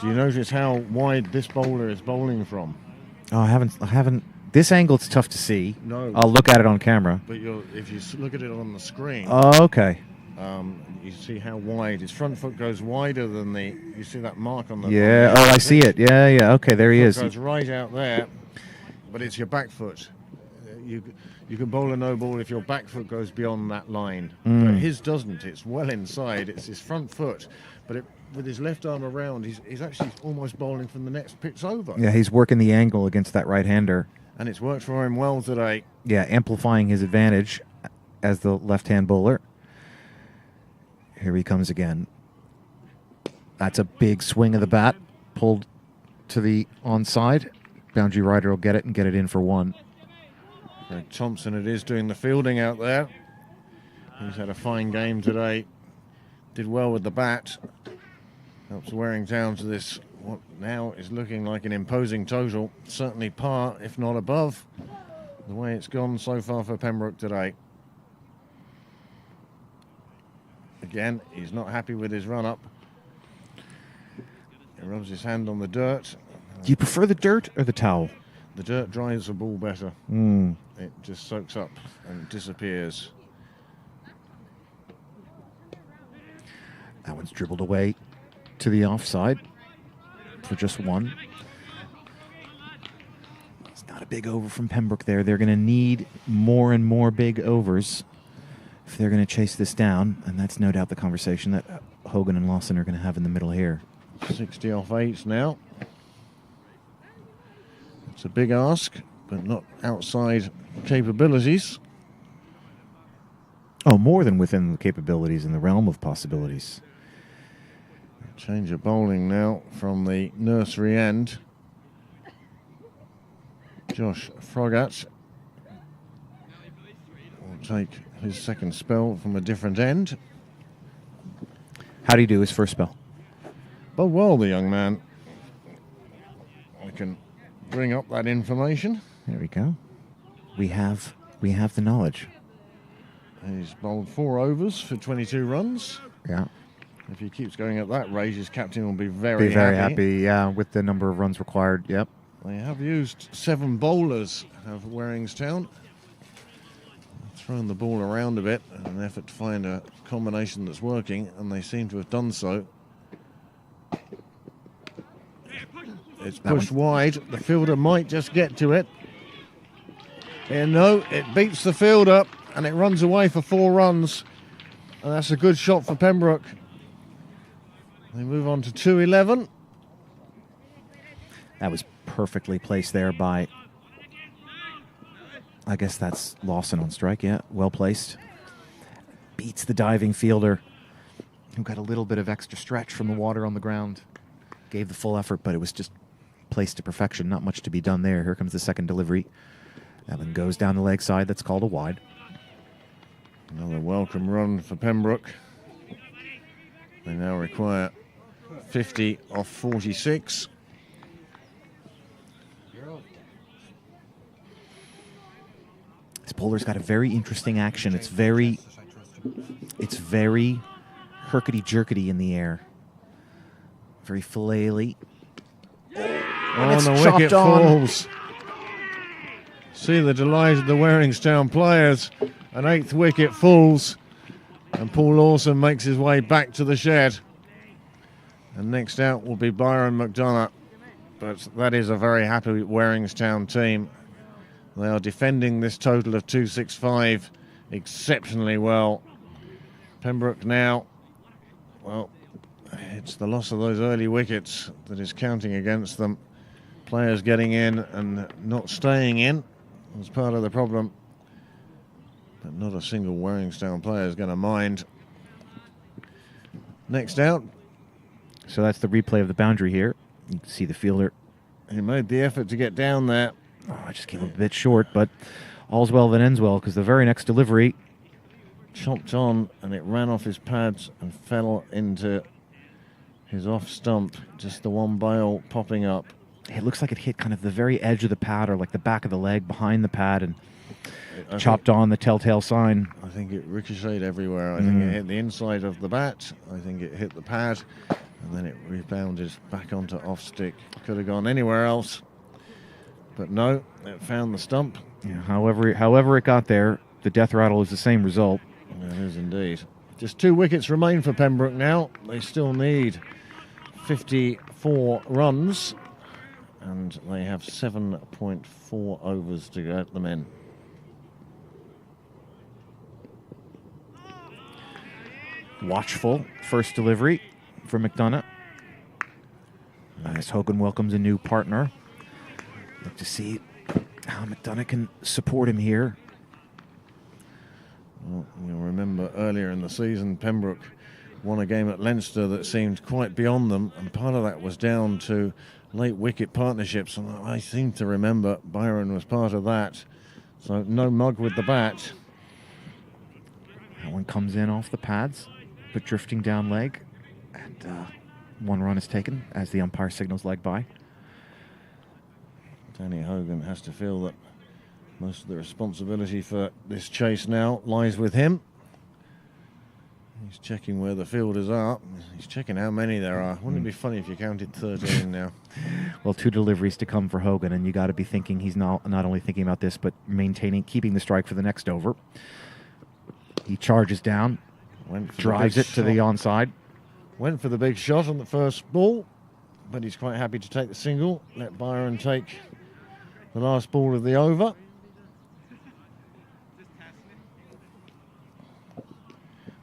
Do you notice how wide this bowler is bowling from? Oh, I haven't. This angle, it's tough to see. No. I'll look at it on camera. But if you look at it on the screen... Oh, okay. You see how wide. His front foot goes wider than the... You see that mark on the... Yeah, I see it. Yeah. Okay, there he is. It goes right out there, but it's your back foot. You can bowl a no ball if your back foot goes beyond that line. But his doesn't. It's well inside. It's his front foot. But with his left arm around, he's actually almost bowling from the next pitch over. Yeah, he's working the angle against that right-hander. And it's worked for him well today. Yeah, amplifying his advantage as the left-hand bowler. Here he comes again. That's a big swing of the bat. Pulled to the onside. Boundary rider will get it and get it in for 1. Greg Thompson it is doing the fielding out there. He's had a fine game today. Did well with the bat. Helps Waringstown to this, what now is looking like an imposing total. Certainly par, if not above, the way it's gone so far for Pembroke today. Again, he's not happy with his run-up. He rubs his hand on the dirt. Do you prefer the dirt or the towel? The dirt dries the ball better. It just soaks up and disappears. That one's dribbled away to the offside for just 1. It's not a big over from Pembroke there. They're going to need more and more big overs if they're going to chase this down, and that's no doubt the conversation that Hogan and Lawson are going to have in the middle here. 60 off 8 now. It's a big ask, but not outside capabilities. Oh, more than within the capabilities in the realm of possibilities. Change of bowling now from the nursery end. Josh Frogat will take his second spell from a different end. How do you do his first spell? But well, the young man. I can bring up that information. There we go. We have the knowledge. He's bowled 4 overs for 22 runs. Yeah. If he keeps going at that rate, his captain will be very happy. Yeah, with the number of runs required. Yep. They have used 7 bowlers of Waringstown. Thrown the ball around a bit in an effort to find a combination that's working, and they seem to have done so. It's That pushed wide. The fielder might just get to it. And no, it beats the fielder and it runs away for 4 runs. And that's a good shot for Pembroke. They move on to 2-11. That was perfectly placed there by, I guess that's Lawson on strike, yeah, well placed. Beats the diving fielder, who got a little bit of extra stretch from the water on the ground. Gave the full effort, but it was just placed to perfection. Not much to be done there. Here comes the second delivery. That one goes down the leg side. That's called a wide. Another welcome run for Pembroke. They now require 50 off 46. This bowler's got a very interesting action. It's very herkety-jerkety in the air. Very fillet-y. Oh, and the wicket falls. See the delight of the Waringstown players. An 8th wicket falls. And Paul Lawson makes his way back to the shed. And next out will be Byron McDonough. But that is a very happy Waringstown team. They are defending this total of 265 exceptionally well. Pembroke now, well, it's the loss of those early wickets that is counting against them. Players getting in and not staying in was part of the problem. But not a single Waringstown player is going to mind. Next out. So that's the replay of the boundary here. You can see the fielder. He made the effort to get down there. Oh, I just came a bit short, but all's well that ends well, because the very next delivery chopped on and it ran off his pads and fell into his off stump. Just the one bail popping up. It looks like it hit kind of the very edge of the pad, or like the back of the leg behind the pad, and chopped on the telltale sign. I think it ricocheted everywhere. I think it hit the inside of the bat. I think it hit the pad, and then it rebounded back onto off stick. Could have gone anywhere else, but no, it found the stump. Yeah, however it got there, the death rattle is the same result. It is indeed. Just 2 wickets remain for Pembroke now. They still need 54 runs, and they have 7.4 overs to get them in. Watchful first delivery for McDonough. As Hogan welcomes a new partner. Look to see how McDonough can support him here. Well, you'll remember earlier in the season, Pembroke won a game at Leinster that seemed quite beyond them, and part of that was down to late wicket partnerships, and I seem to remember Byron was part of that. So no mug with the bat. That one comes in off the pads, but drifting down leg, and 1 run is taken as the umpire signals leg by. Danny Hogan has to feel that most of the responsibility for this chase now lies with him. He's checking where the fielders are. He's checking how many there are. Wouldn't it be funny if you counted 13 now? Well, 2 deliveries to come for Hogan, and you got to be thinking he's not only thinking about this, but keeping the strike for the next over. He charges down, drives it to the onside. Went for the big shot on the first ball, but he's quite happy to take the single. Let Byron take the last ball of the over.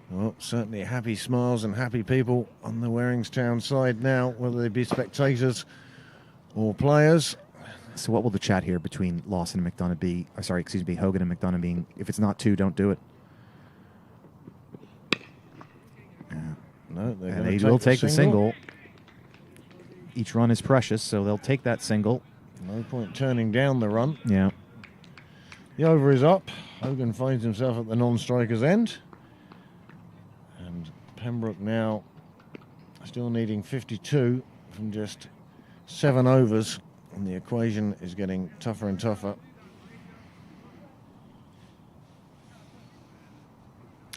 Well, certainly happy smiles and happy people on the Waringstown side now, whether they be spectators or players. So what will the chat here between Lawson and McDonough be? Hogan and McDonough being, if it's not 2, don't do it. No, and they will take the single. Each run is precious, so they'll take that single. No point turning down the run. Yeah. The over is up. Hogan finds himself at the non-striker's end. And Pembroke now still needing 52 from just 7 overs. And the equation is getting tougher and tougher.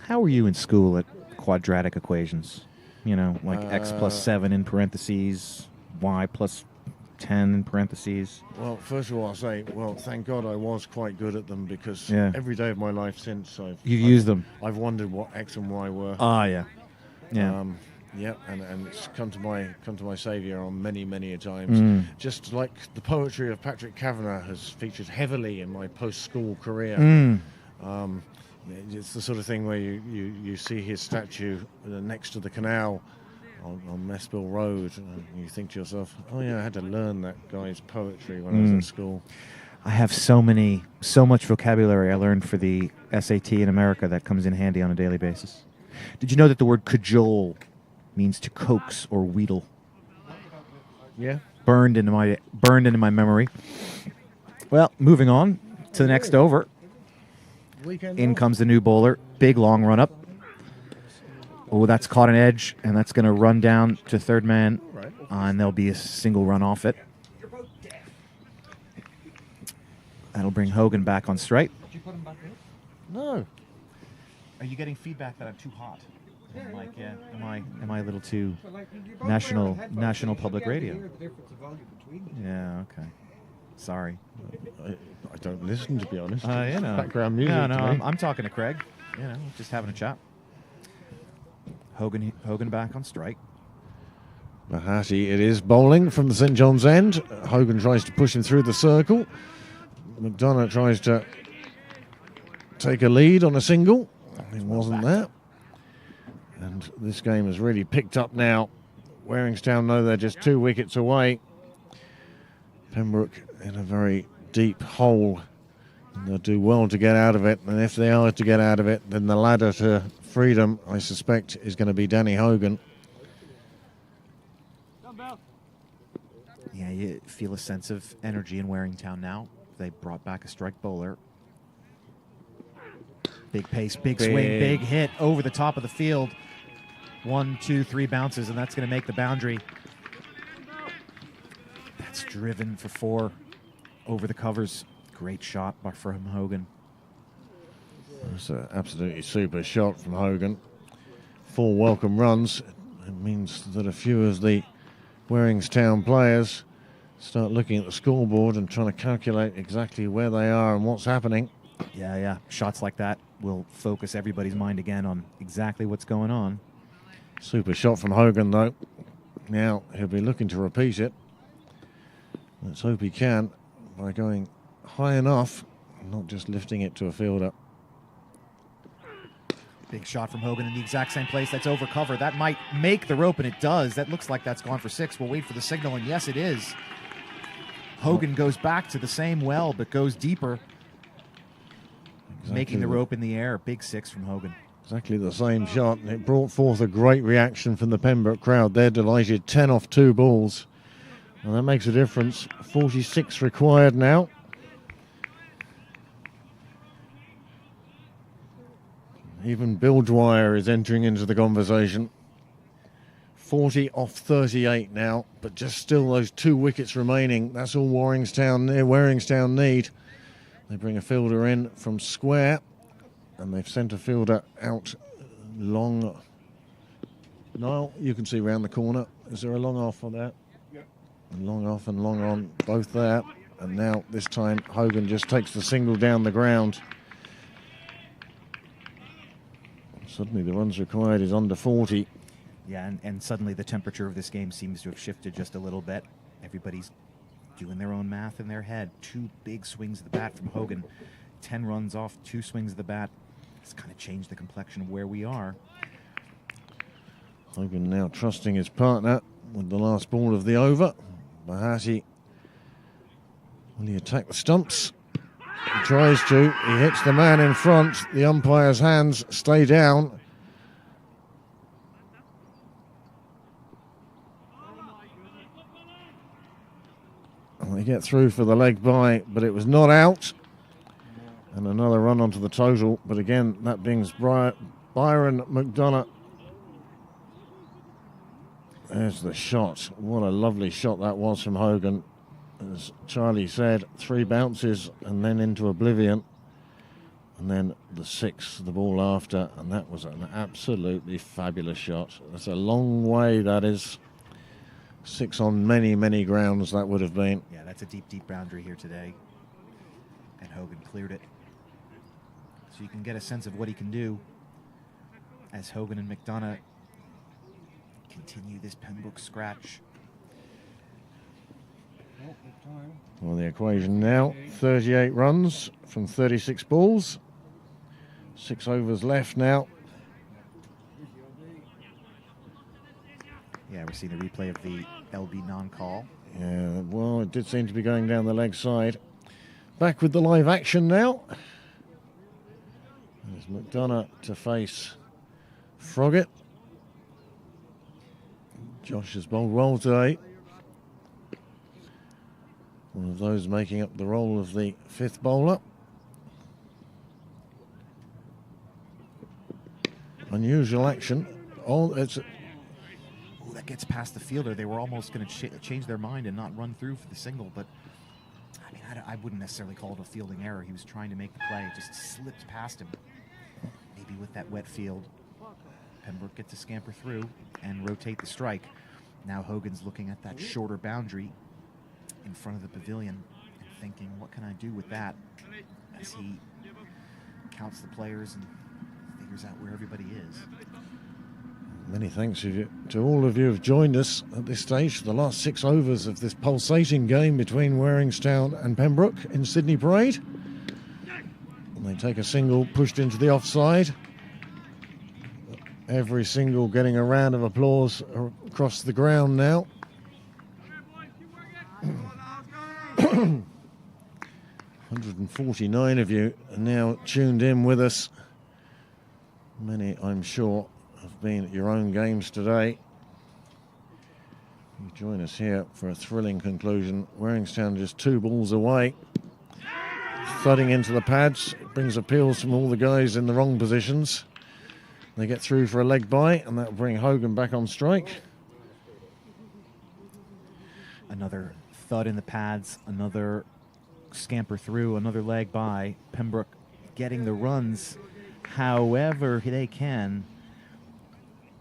How were you in school at quadratic equations? You know, like x plus 7 in parentheses, y plus 10 in parentheses. Well, first of all, I'll say, well, thank God I was quite good at them, because every day of my life since I've used them. I've wondered what x and y were. Ah, yeah. Yeah. Yep, and it's come to my saviour on many a times. Just like the poetry of Patrick Kavanagh has featured heavily in my post-school career. It's the sort of thing where you see his statue next to the canal on Mespil Road, and you think to yourself, oh yeah, I had to learn that guy's poetry when I was at school. I have so much vocabulary I learned for the SAT in America that comes in handy on a daily basis. Did you know that the word cajole means to coax or wheedle? Yeah. Burned into my memory. Well, moving on to the next over. In comes the new bowler. Big long run up. Oh, that's caught an edge, and that's going to run down to third man, and there'll be a single run off it. That'll bring Hogan back on strike. Did you put him back in? No. Are you getting feedback that I'm too hot? Like, yeah. Am I a little too national public radio? Yeah. Okay. Sorry. I don't listen, to be honest. You know. Background music. No, to me. I'm talking to Craig. You know, just having a chat. Hogan back on strike. Mahati, it is bowling from the St John's end. Hogan tries to push him through the circle. McDonough tries to take a lead on a single. It wasn't there. And this game has really picked up now. Waringstown know they're just 2 wickets away. Pembroke in a very deep hole. And they'll do well to get out of it. And if they are to get out of it, then the ladder to freedom, I suspect, is going to be Danny Hogan. Yeah, you feel a sense of energy in Waringstown now. They brought back a strike bowler. Big pace, big swing, big hit over the top of the field. 1, 2, 3 bounces, and that's going to make the boundary. That's driven for 4 over the covers. Great shot from Hogan. That's an absolutely super shot from Hogan. 4 welcome runs. It means that a few of the Waringstown players start looking at the scoreboard and trying to calculate exactly where they are and what's happening. Yeah. Shots like that will focus everybody's mind again on exactly what's going on. Super shot from Hogan, though. Now he'll be looking to repeat it. Let's hope he can by going high enough, not just lifting it to a fielder. Big shot from Hogan in the exact same place. That's over cover. That might make the rope, and it does. That looks like that's gone for 6. We'll wait for the signal, and yes, it is. Hogan goes back to the same well, but goes deeper, making the rope in the air. Big 6 from Hogan. Exactly the same shot, and it brought forth a great reaction from the Pembroke crowd. They're delighted. 10 off 2 balls. And that makes a difference. 46 required now. Even Bill Dwyer is entering into the conversation. 40 off 38 now, but just still those 2 wickets remaining. That's all Waringstown need. They bring a fielder in from square, and they've sent a fielder out long. Niall, you can see round the corner. Is there a long off on that? Yep. Long off and long on, both there. And now this time Hogan just takes the single down the ground. Suddenly the runs required is under 40. Yeah, and suddenly the temperature of this game seems to have shifted just a little bit. Everybody's doing their own math in their head. 2 big swings of the bat from Hogan. 10 runs off 2 swings of the bat. It's kind of changed the complexion of where we are. Hogan now trusting his partner with the last ball of the over. Mahati, will he attack the stumps? He tries to. He hits the man in front. The umpire's hands stay down. And they get through for the leg by, but it was not out. And another run onto the total. But again, that brings Byron McDonough. There's the shot. What a lovely shot that was from Hogan. As Charlie said, 3 bounces and then into oblivion. And then the 6, the ball after. And that was an absolutely fabulous shot. That's a long way, that is. 6 on many grounds that would have been. Yeah, that's a deep boundary here today. And Hogan cleared it. So you can get a sense of what he can do as Hogan and McDonough continue this Pembroke scratch. Well, the equation now, 38 runs from 36 balls. 6 overs left now. Yeah, we're seeing a replay of the LB non-call. Yeah, well, it did seem to be going down the leg side. Back with the live action now. There's McDonough to face Froggatt. Josh has bowled well today. One of those making up the role of the fifth bowler. Unusual action. Oh, it's... Ooh, that gets past the fielder. They were almost going to change their mind and not run through for the single, but I mean, I wouldn't necessarily call it a fielding error. He was trying to make the play. It just slipped past him. Maybe with that wet field, Pembroke gets to scamper through and rotate the strike. Now Hogan's looking at that shorter boundary in front of the pavilion and thinking, what can I do with that? As he counts the players and figures out where everybody is. Many thanks to all of you who have joined us at this stage for the last 6 overs of this pulsating game between Waringstown and Pembroke in Sydney Parade. And they take a single pushed into the offside. Every single getting a round of applause across the ground now. 149 of you are now tuned in with us. Many, I'm sure, have been at your own games today. You join us here for a thrilling conclusion. Waringstown just 2 balls away. Thudding into the pads. It brings appeals from all the guys in the wrong positions. They get through for a leg bye, and that will bring Hogan back on strike. Another thud in the pads, another scamper through, another leg by. Pembroke getting the runs however they can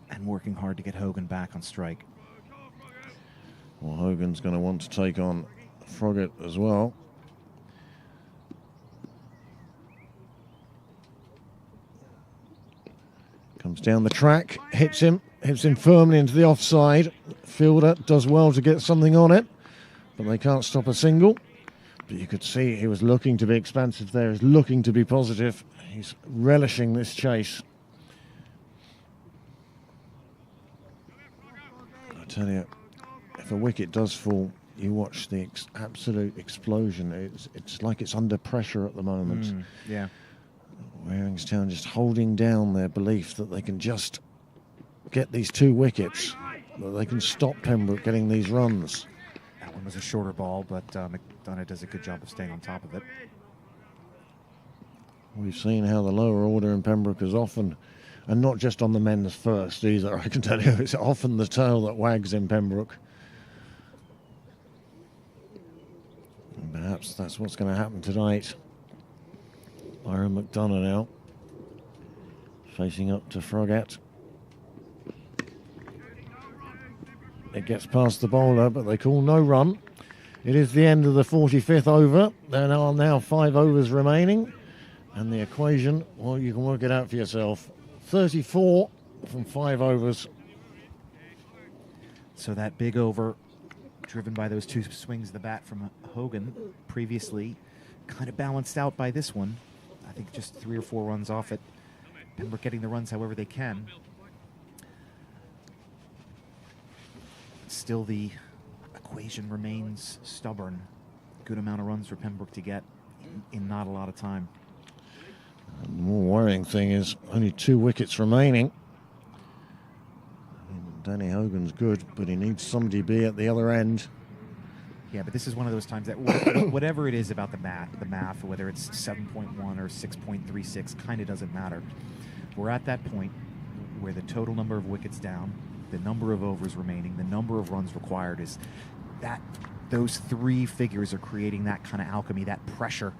and working hard to get Hogan back on strike. Well, Hogan's going to want to take on Froggatt as well. Comes down the track, hits him firmly into the offside. Fielder does well to get something on it, but they can't stop a single. But you could see he was looking to be expansive there. He's looking to be positive. He's relishing this chase. I tell you, if a wicket does fall, you watch the absolute explosion. It's like it's under pressure at the moment. Yeah. Waringstown just holding down their belief that they can just get these 2 wickets, that they can stop Pembroke getting these runs. That one was a shorter ball, but McDonough does a good job of staying on top of it. We've seen how the lower order in Pembroke is often, and not just on the men's first either, I can tell you, it's often the tail that wags in Pembroke. And perhaps that's what's going to happen tonight. Byron McDonough now, facing up to Froggatt. It gets past the bowler, but they call no run. It is the end of the 45th over. There are now 5 overs remaining. And the equation, well, you can work it out for yourself. 34 from 5 overs. So that big over, driven by those 2 swings of the bat from Hogan previously, kind of balanced out by this one. I think just 3 or 4 runs off it. Pembroke getting the runs however they can. Still the equation remains stubborn. Good amount of runs for Pembroke to get in not a lot of time. The more worrying thing is only 2 wickets remaining. I mean, Danny Hogan's good, but he needs somebody to be at the other end. Yeah, but this is one of those times that whatever it is about the math, whether it's 7.1 or 6.36, kind of doesn't matter. We're at that point where the total number of wickets down, the number of overs remaining, the number of runs required is that those 3 figures are creating that kind of alchemy, that pressure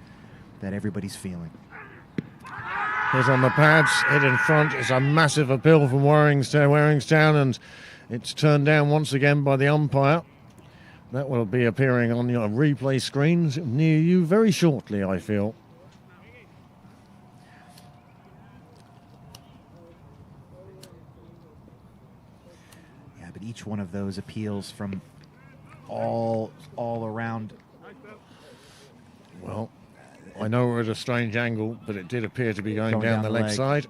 that everybody's feeling. Here's on the pads, hit in front. It's a massive appeal from Waringstown, and it's turned down once again by the umpire. That will be appearing on your replay screens near you very shortly, I feel. Yeah, each one of those appeals from all around. Well, I know we're at a strange angle, but it did appear to be going down the leg side.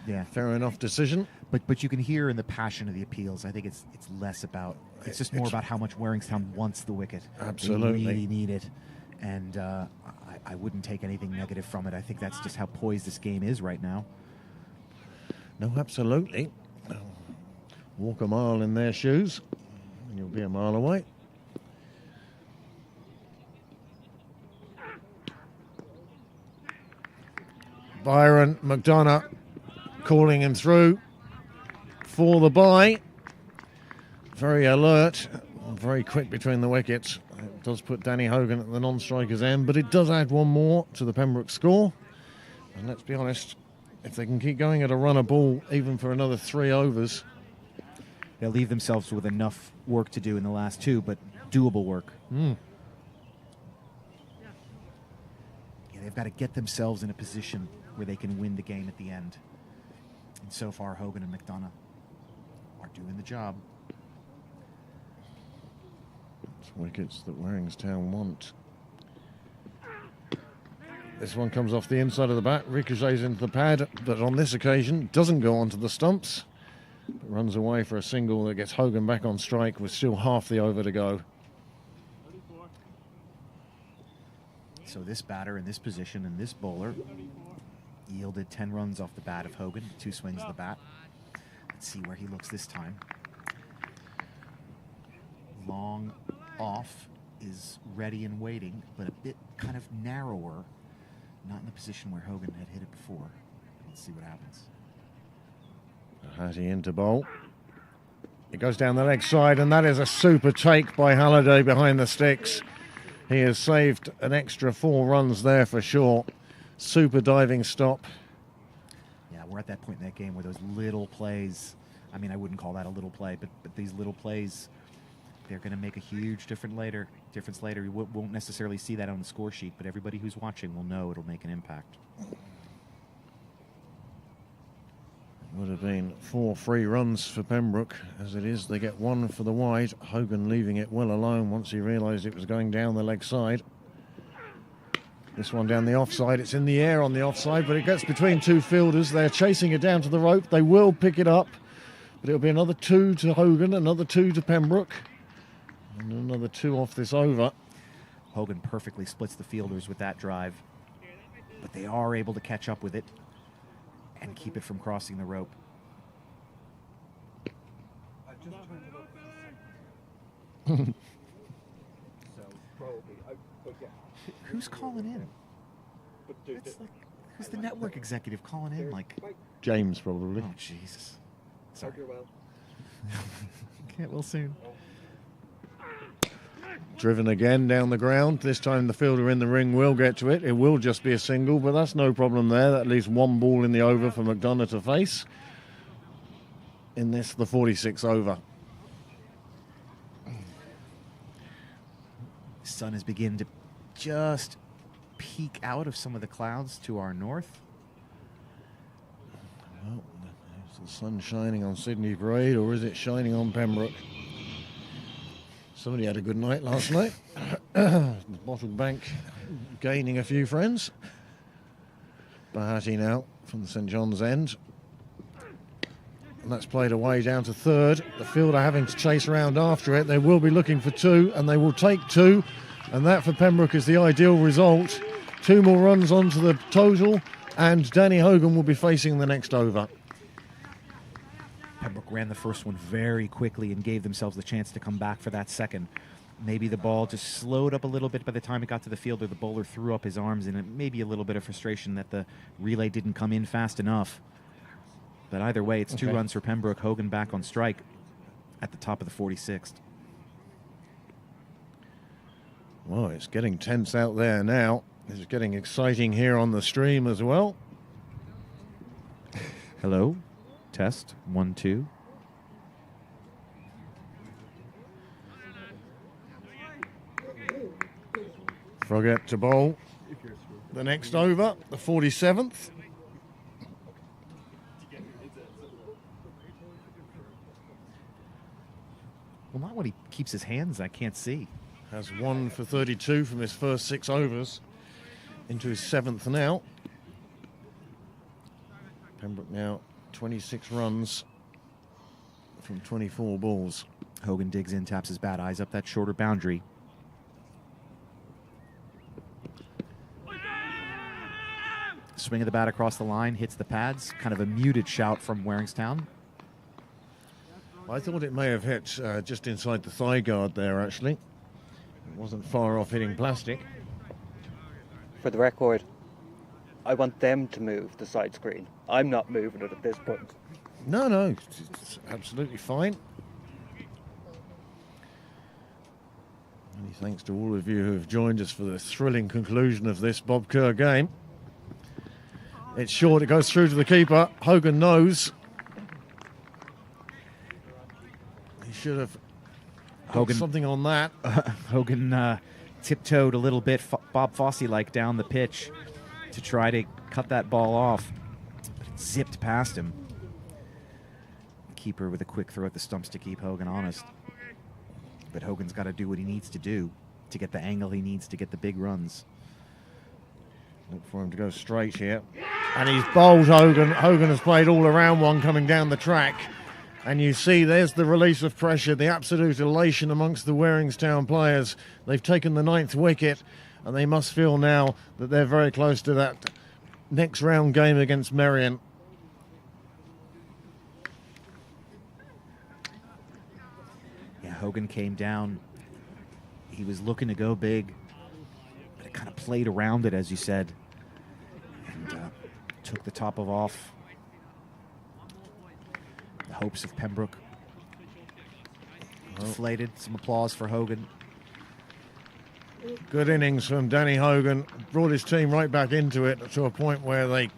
Yeah. Fair enough decision. But you can hear in the passion of the appeals, I think it's less about, it's just more about how much Waringstown wants the wicket. Absolutely. They really need it. And I wouldn't take anything negative from it. I think that's just how poised this game is right now. No, absolutely. Walk a mile in their shoes, and you'll be a mile away. Byron McDonough calling him through for the bye. Very alert, very quick between the wickets. It does put Danny Hogan at the non-striker's end, but it does add one more to the Pembroke score. And let's be honest, if they can keep going at a run of ball even for another 3 overs, they'll leave themselves with enough work to do in the last 2, but doable work. Yeah, they've got to get themselves in a position where they can win the game at the end. And so far, Hogan and McDonough are doing the job. It's wickets that Waringstown want. This one comes off the inside of the bat, ricochets into the pad, but on this occasion doesn't go onto the stumps, but runs away for a single that gets Hogan back on strike with still half the over to go. So this batter in this position and this bowler yielded 10 runs off the bat of Hogan, 2 swings of the bat. Let's see where he looks this time. Long off is ready and waiting, but a bit kind of narrower. Not in the position where Hogan had hit it before. Let's see what happens. Hattie into bowl. It goes down the leg side, and that is a super take by Halliday behind the sticks. He has saved an extra 4 runs there for sure. Super diving stop. Yeah, we're at that point in that game where those little plays, I mean, I wouldn't call that a little play, but these little plays, they're going to make a huge difference later. You won't necessarily see that on the score sheet, but everybody who's watching will know it'll make an impact. Would have been 4 free runs for Pembroke. As it is, they get 1 for the wide. Hogan leaving it well alone once he realised it was going down the leg side. This one down the offside. It's in the air on the offside, but it gets between 2 fielders. They're chasing it down to the rope. They will pick it up, but it'll be another 2 to Hogan, another 2 to Pembroke, and another 2 off this over. Hogan perfectly splits the fielders with that drive, but they are able to catch up with it and keep it from crossing the rope. Who's calling in? It's like, who's the network executive calling in? Like James, probably. Oh, Jesus. Sorry. Get well soon. Driven again down the ground. This time the fielder in the ring will get to it. It will just be a single, but that's no problem there. That leaves 1 ball in the over for McDonough to face. In this, the 46 over. The sun is beginning to just peek out of some of the clouds to our north. Well, is the sun shining on Sydney Parade, or is it shining on Pembroke? Somebody had a good night last night. The Bottle Bank gaining a few friends. Bahati now from the St John's end. And that's played away down to third. The fielder having to chase around after it. They will be looking for 2, and they will take 2. And that for Pembroke is the ideal result. 2 more runs onto the total, and Danny Hogan will be facing the next over. Pembroke ran the first one very quickly and gave themselves the chance to come back for that second. Maybe the ball just slowed up a little bit by the time it got to the fielder. The bowler threw up his arms, and it may be a little bit of frustration that the relay didn't come in fast enough. But either way, it's 2 runs for Pembroke. Hogan back on strike at the top of the 46th. Well, it's getting tense out there now. It's getting exciting here on the stream as well. Hello? Test 1 2. Froggatt to bowl. The next over, the 47th. Well, not when he keeps his hands. I can't see. Has 1 for 32 from his first 6 overs. Into his 7th now. Pembroke now 26 runs from 24 balls. Hogan digs in, taps his bat, eyes up that shorter boundary. Swing of the bat across the line, hits the pads. Kind of a muted shout from Waringstown. I thought it may have hit just inside the thigh guard there, actually. It wasn't far off hitting plastic. For the record, I want them to move the side screen. I'm not moving it at this point. No, it's absolutely fine. Many thanks to all of you who have joined us for the thrilling conclusion of this Bob Kerr game. It's short, it goes through to the keeper. Hogan knows. He should have got something on that. Hogan tiptoed a little bit, Bob Fosse-like, down the pitch to try to cut that ball off. But it zipped past him. Keeper with a quick throw at the stumps to keep Hogan honest. But Hogan's got to do what he needs to do to get the angle he needs to get the big runs. Look for him to go straight here. And he's bowled Hogan. Hogan has played all around one coming down the track. And you see there's the release of pressure, the absolute elation amongst the Waringstown players. They've taken the 9th wicket, and they must feel now that they're very close to that next round game against Merrion. Yeah, Hogan came down. He was looking to go big, but it kind of played around it, as you said, and took the top of off. The hopes of Pembroke deflated. Some applause for Hogan. Good innings from Danny Hogan. Brought his team right back into it to a point where they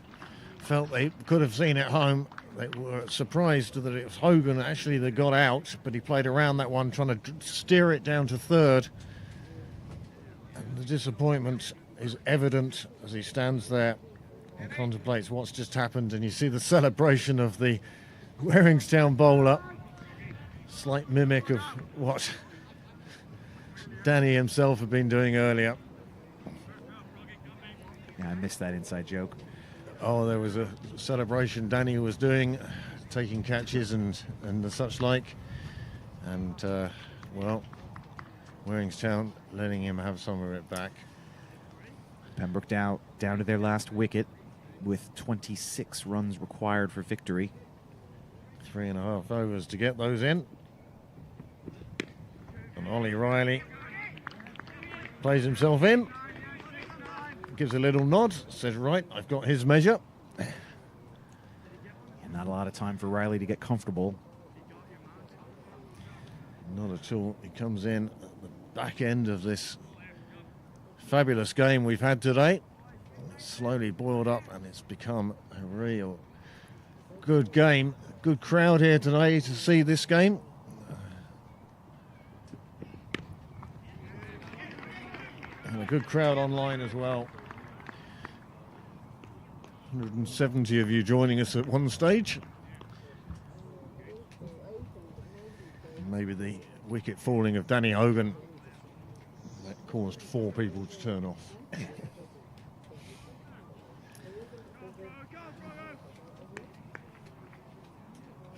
felt they could have seen it home. They were surprised that it was Hogan actually that got out, but he played around that one, trying to steer it down to 3rd. And the disappointment is evident as he stands there and contemplates what's just happened. And you see the celebration of the Waringstown bowler, slight mimic of what Danny himself had been doing earlier. Yeah, I missed that inside joke. Oh, there was a celebration Danny was doing, taking catches and the such like. And, well, Waringstown letting him have some of it back. Pembroke down to their last wicket with 26 runs required for victory. 3.5 overs to get those in. And Ollie Riley plays himself in. Gives a little nod, says, right, I've got his measure. And not a lot of time for Riley to get comfortable. Not at all. He comes in at the back end of this fabulous game we've had today. It's slowly boiled up and it's become a real good game. Good crowd here today to see this game. And a good crowd online as well. 170 of you joining us at one stage. Maybe the wicket falling of Danny Hogan that caused 4 people to turn off.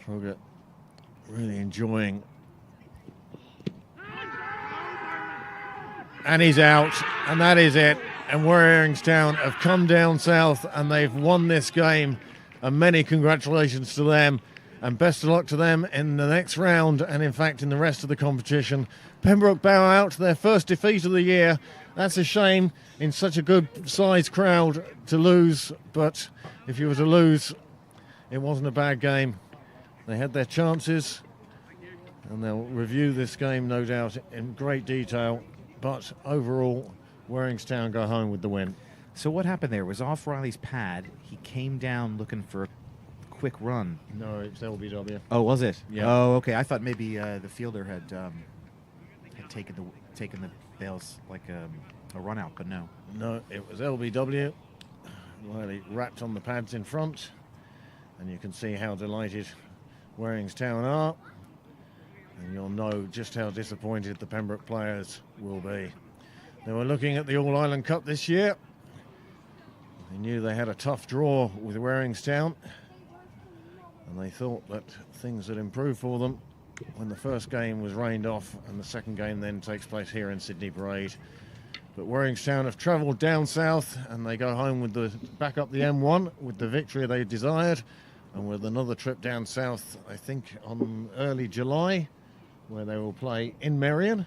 Frogger really enjoying. And he's out, and that is it. And Waringstown have come down south and they've won this game. And many congratulations to them. And best of luck to them in the next round and, in fact, in the rest of the competition. Pembroke bow out, their first defeat of the year. That's a shame in such a good-sized crowd to lose. But if you were to lose, it wasn't a bad game. They had their chances. And they'll review this game, no doubt, in great detail. But overall, Waringstown go home with the win. So what happened there? It was off Riley's pad. He came down looking for a quick run. No, it's LBW. Oh, was it? Yeah. Oh, okay. I thought maybe the fielder had taken the bails like a run out, but no. No, it was LBW. Riley rapped on the pads in front, and you can see how delighted Waringstown are. And you'll know just how disappointed the Pembroke players will be. They were looking at the All-Ireland Cup this year. They knew they had a tough draw with Waringstown, and they thought that things had improved for them when the first game was rained off and the second game then takes place here in Sydney Parade. But Waringstown have travelled down south and they go home with back up the M1 with the victory they desired, and with another trip down south, I think on early July, where they will play in Merrion.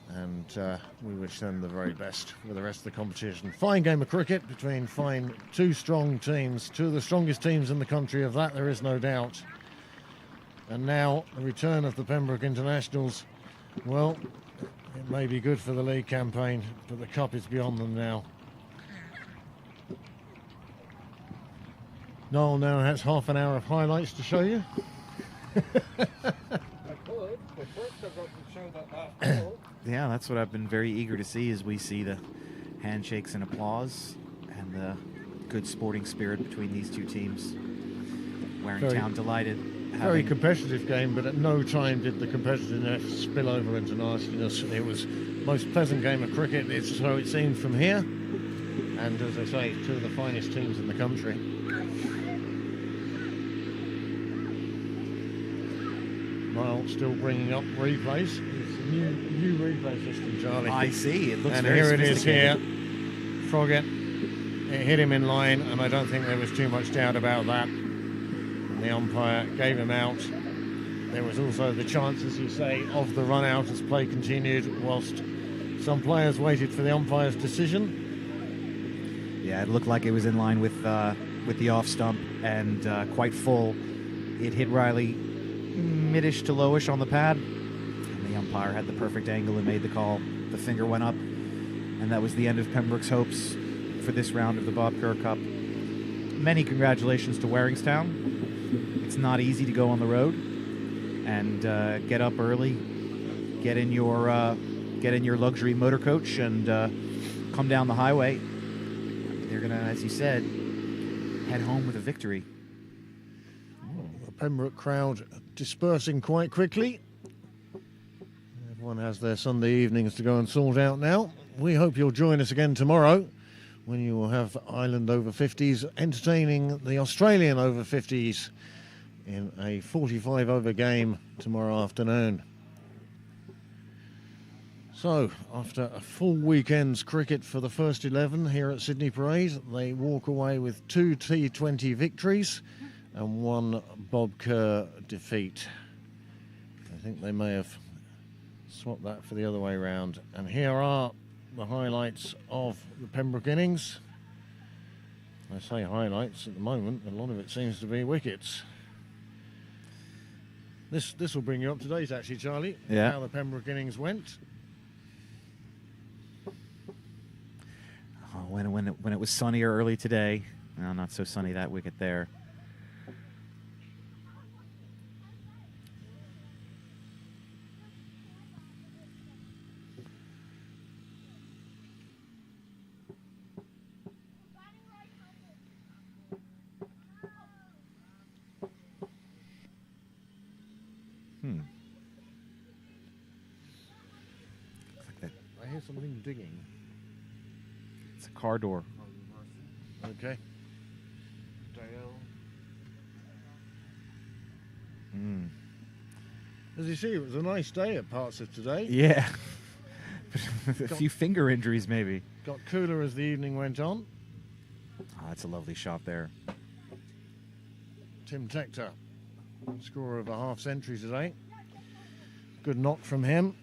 And we wish them the very best for the rest of the competition. Fine game of cricket between two strong teams, two of the strongest teams in the country, of that there is no doubt. And now the return of the Pembroke Internationals. Well, it may be good for the league campaign, but the cup is beyond them now. Noel now has half an hour of highlights to show you. I could, but first I've got to show that last goal. Yeah, that's what I've been very eager to see, as we see the handshakes and applause and the good sporting spirit between these two teams. Waringstown delighted. Very competitive game, but at no time did the competitiveness spill over into nastiness. It was the most pleasant game of cricket, so it seemed from here. And as I say, two of the finest teams in the country. Niall still bringing up replays. It's a new replay system, Charlie. I see. It looks and very here it is here. sophisticated. Froggatt, it hit him in line, and I don't think there was too much doubt about that. And the umpire gave him out. There was also the chance, as you say, of the run out as play continued, whilst some players waited for the umpire's decision. Yeah, it looked like it was in line with the off stump and quite full. It hit Riley middish to lowish on the pad, and the umpire had the perfect angle and made the call. The finger went up, and that was the end of Pembroke's hopes for this round of the Bob Kerr Cup. Many congratulations to Waringstown. It's not easy to go on the road and get up early, get in your luxury motor coach and come down the highway. They're gonna, as you said, head home with a victory. The Pembroke crowd dispersing quite quickly. Everyone has their Sunday evenings to go and sort out now. We hope you'll join us again tomorrow, when you will have Ireland over 50s entertaining the Australian over 50s in a 45 over game tomorrow afternoon. So, after a full weekend's cricket for the first 11 here at Sydney Parade, they walk away with 2 T20 victories and 1 Bob Kerr defeat. I think they may have swapped that for the other way round. And here are the highlights of the Pembroke innings. I say highlights at the moment, a lot of it seems to be wickets. This will bring you up to date, actually, Charlie. Yeah. How the Pembroke innings went. Oh, when it was sunnier early today, well, not so sunny that wicket there. I hear something digging. It's a car door. Okay. As you see, it was a nice day at parts of today. Yeah. A few finger injuries, maybe. Got cooler as the evening went on. Oh, that's a lovely shot there. Tim Tector, scorer of a half century today. Good knock from him.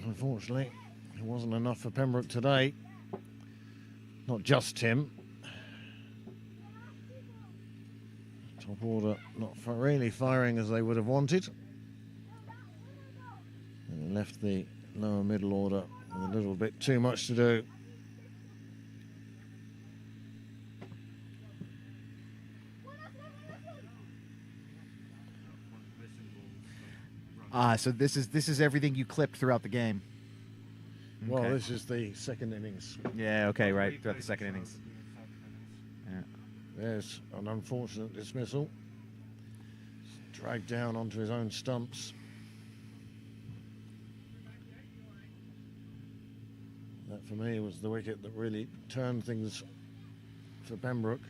Unfortunately, it wasn't enough for Pembroke today. Not just Tim. Top order not really firing as they would have wanted. And it left the lower middle order with a little bit too much to do. So this is everything you clipped throughout the game. Well, Okay. this is the second innings. Yeah, okay, right, throughout the second innings. Yeah. There's an unfortunate dismissal. dragged down onto his own stumps. That for me was the wicket that really turned things for Pembroke.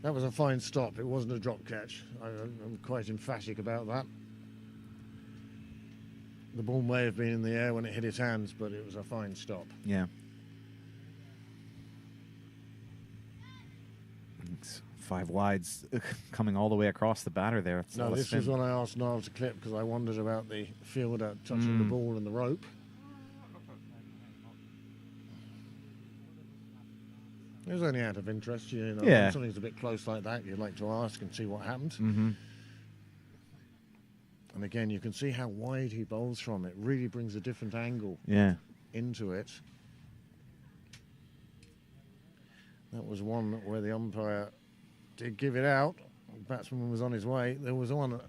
That was a fine stop. It wasn't a drop catch. I'm quite emphatic about that. The ball may have been in the air when it hit his hands, but it was a fine stop. Yeah. It's 5 wides coming all the way across the batter there. It's No, this was when I asked Niall to clip because I wondered about the fielder touching the ball and the rope. It was only out of interest, you know. Yeah. When something's a bit close like that, you'd like to ask and see what happened. Mm-hmm. And again, you can see how wide he bowls from. It really brings a different angle into it. That was one where the umpire did give it out. The batsman was on his way. There was one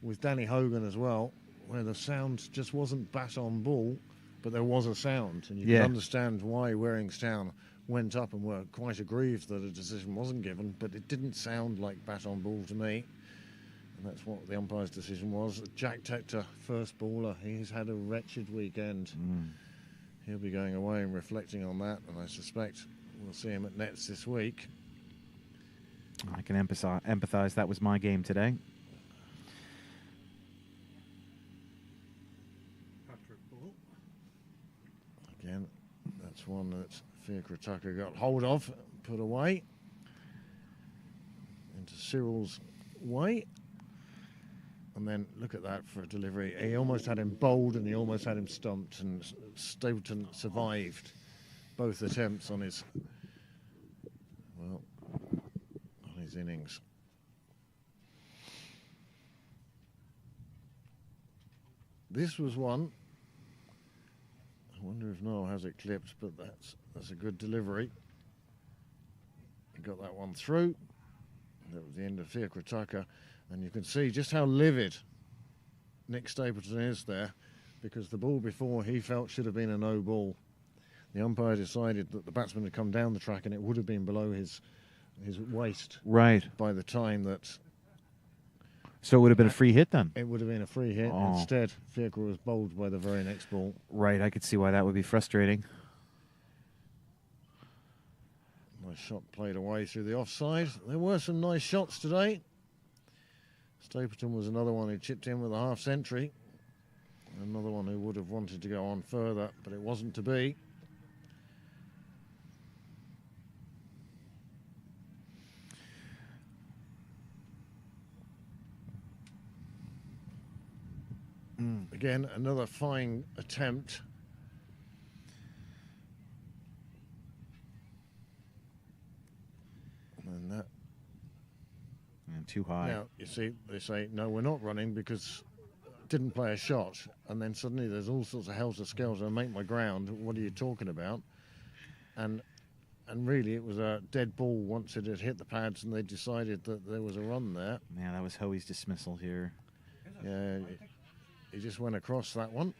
with Danny Hogan as well, where the sound just wasn't bat on ball, but there was a sound. And you can understand why Waringstown went up and were quite aggrieved that a decision wasn't given, but it didn't sound like bat on ball to me. And that's what the umpire's decision was. Jack Tector, first baller, he's had a wretched weekend. He'll be going away and reflecting on that, and I suspect we'll see him at nets this week. I can empathize. That was my game today. Again, that's one that Fiacre Tucker got hold of, put away into Cyril's way. And then look at that for a delivery. He almost had him bowled and he almost had him stumped, and Stapleton survived both attempts on his, well, on his innings. This was one. I wonder if Noel has it clipped, but that's a good delivery. He got that one through. That was the end of Fiacre Tucker. And you can see just how livid Nick Stapleton is there, because the ball before he felt should have been a no ball. The umpire decided that the batsman had come down the track and it would have been below his waist. Right. By the time that... So it would have been a free hit then? It would have been a free hit. Oh. Instead, Fiacre was bowled by the very next ball. Right, I could see why that would be frustrating. Nice shot played away through the offside. There were some nice shots today. Stapleton was another one who chipped in with a half century. Another one who would have wanted to go on further, but it wasn't to be. Again, another fine attempt. And that. And too high. Now, you see, they say, no, we're not running because didn't play a shot. And then suddenly there's all sorts of helter-skelter and make my ground. What are you talking about? And really, it was a dead ball once it had hit the pads and they decided that there was a run there. Yeah, that was Hoey's dismissal here. Yeah, he just went across that one.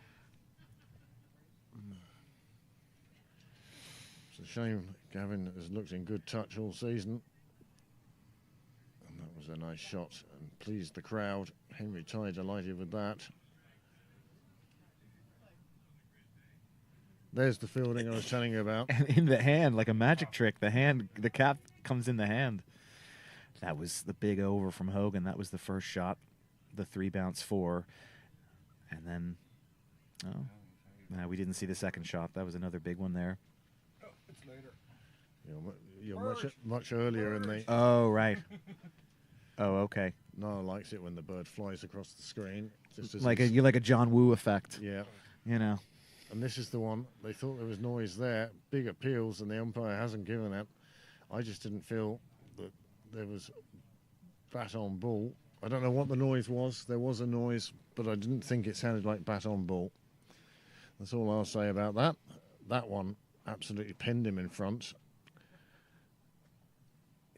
It's a shame Gavin has looked in good touch all season. And that was a nice shot and pleased the crowd. Henry Ty delighted with that. There's the fielding I was telling you about. And in the hand, like a magic trick, the cap comes in the hand. That was the big over from Hogan. That was the first shot, the 3 bounce 4. And then, we didn't see the second shot. That was another big one there. Oh, it's later. You're much earlier in the... Oh, right. Oh, okay. Noah likes it when the bird flies across the screen. Just as You like a John Woo effect. Yeah. You know. And this is the one, they thought there was noise there. Big appeals, and the umpire hasn't given it. I just didn't feel that there was bat on ball. I don't know what the noise was. There was a noise, but I didn't think it sounded like bat on ball. That's all I'll say about that. That one absolutely pinned him in front.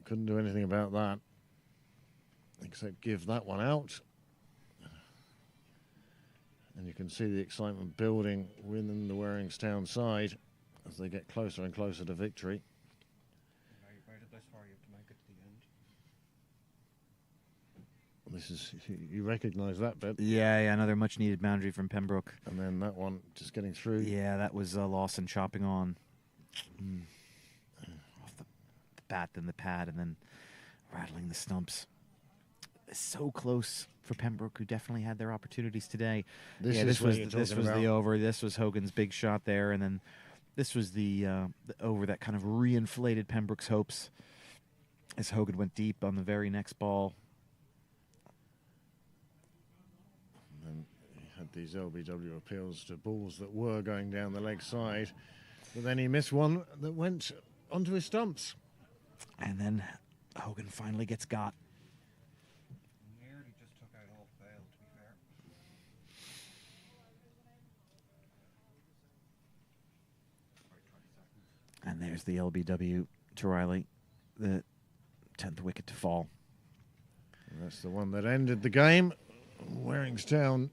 Couldn't do anything about that, except give that one out. And you can see the excitement building within the Waringstown side as they get closer and closer to victory. Waited this far, you have to make it to the end. This is, you recognise that bit. Yeah, another much-needed boundary from Pembroke. And then that one just getting through. Yeah, that was Lawson chopping on off the bat, then the pad, and then rattling the stumps. So close for Pembroke, who definitely had their opportunities today. This was the over. This was Hogan's big shot there, and then this was the over that kind of reinflated Pembroke's hopes as Hogan went deep on the very next ball. And he had these LBW appeals to balls that were going down the leg side, but then he missed one that went onto his stumps. And then Hogan finally gets got. Nearly just took out off bail, to be fair. And there's the LBW to Riley, the 10th wicket to fall. And that's the one that ended the game. Waringstown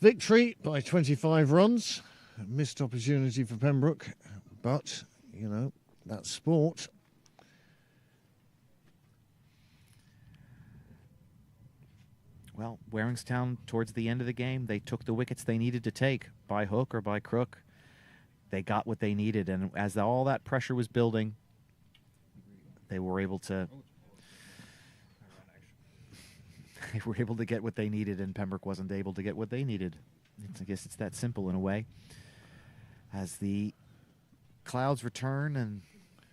victory by 25 runs. A missed opportunity for Pembroke, but, you know, that's sport. Well, Waringstown, towards the end of the game, they took the wickets they needed to take, by hook or by crook. They got what they needed, and as all that pressure was building, they were able to get what they needed, and Pembroke wasn't able to get what they needed. I guess it's that simple in a way. As the clouds return and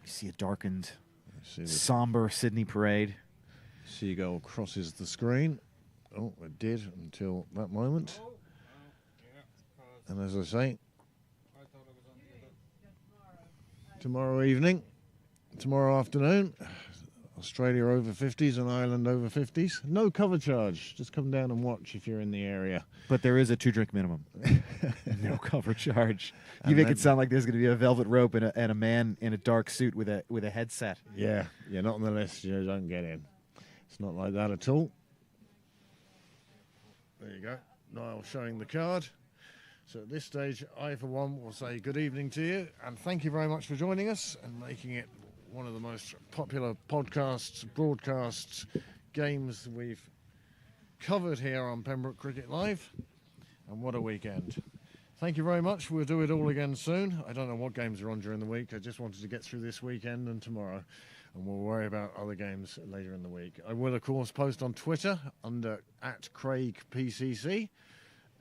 you see a darkened, somber Sydney parade. Seagull crosses the screen. Oh, it did until that moment. And as I say, tomorrow evening, tomorrow afternoon, Australia over 50s and Ireland over 50s. No cover charge. Just come down and watch if you're in the area. But there is a 2-drink minimum. No cover charge. You make it sound like there's going to be a velvet rope and a man in a dark suit with a headset. Yeah, you're not on the list. You don't get in. It's not like that at all. There you go. Niall showing the card. So at this stage, I, for one, will say good evening to you, and thank you very much for joining us and making it one of the most popular podcasts, broadcasts, games we've covered here on Pembroke Cricket Live. And what a weekend. Thank you very much. We'll do it all again soon. I don't know what games are on during the week. I just wanted to get through this weekend and tomorrow, and we'll worry about other games later in the week. I will, of course, post on Twitter under @CraigPCC.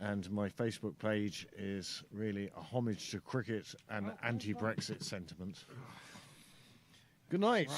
And my Facebook page is really a homage to cricket and anti-Brexit sentiment. Good night.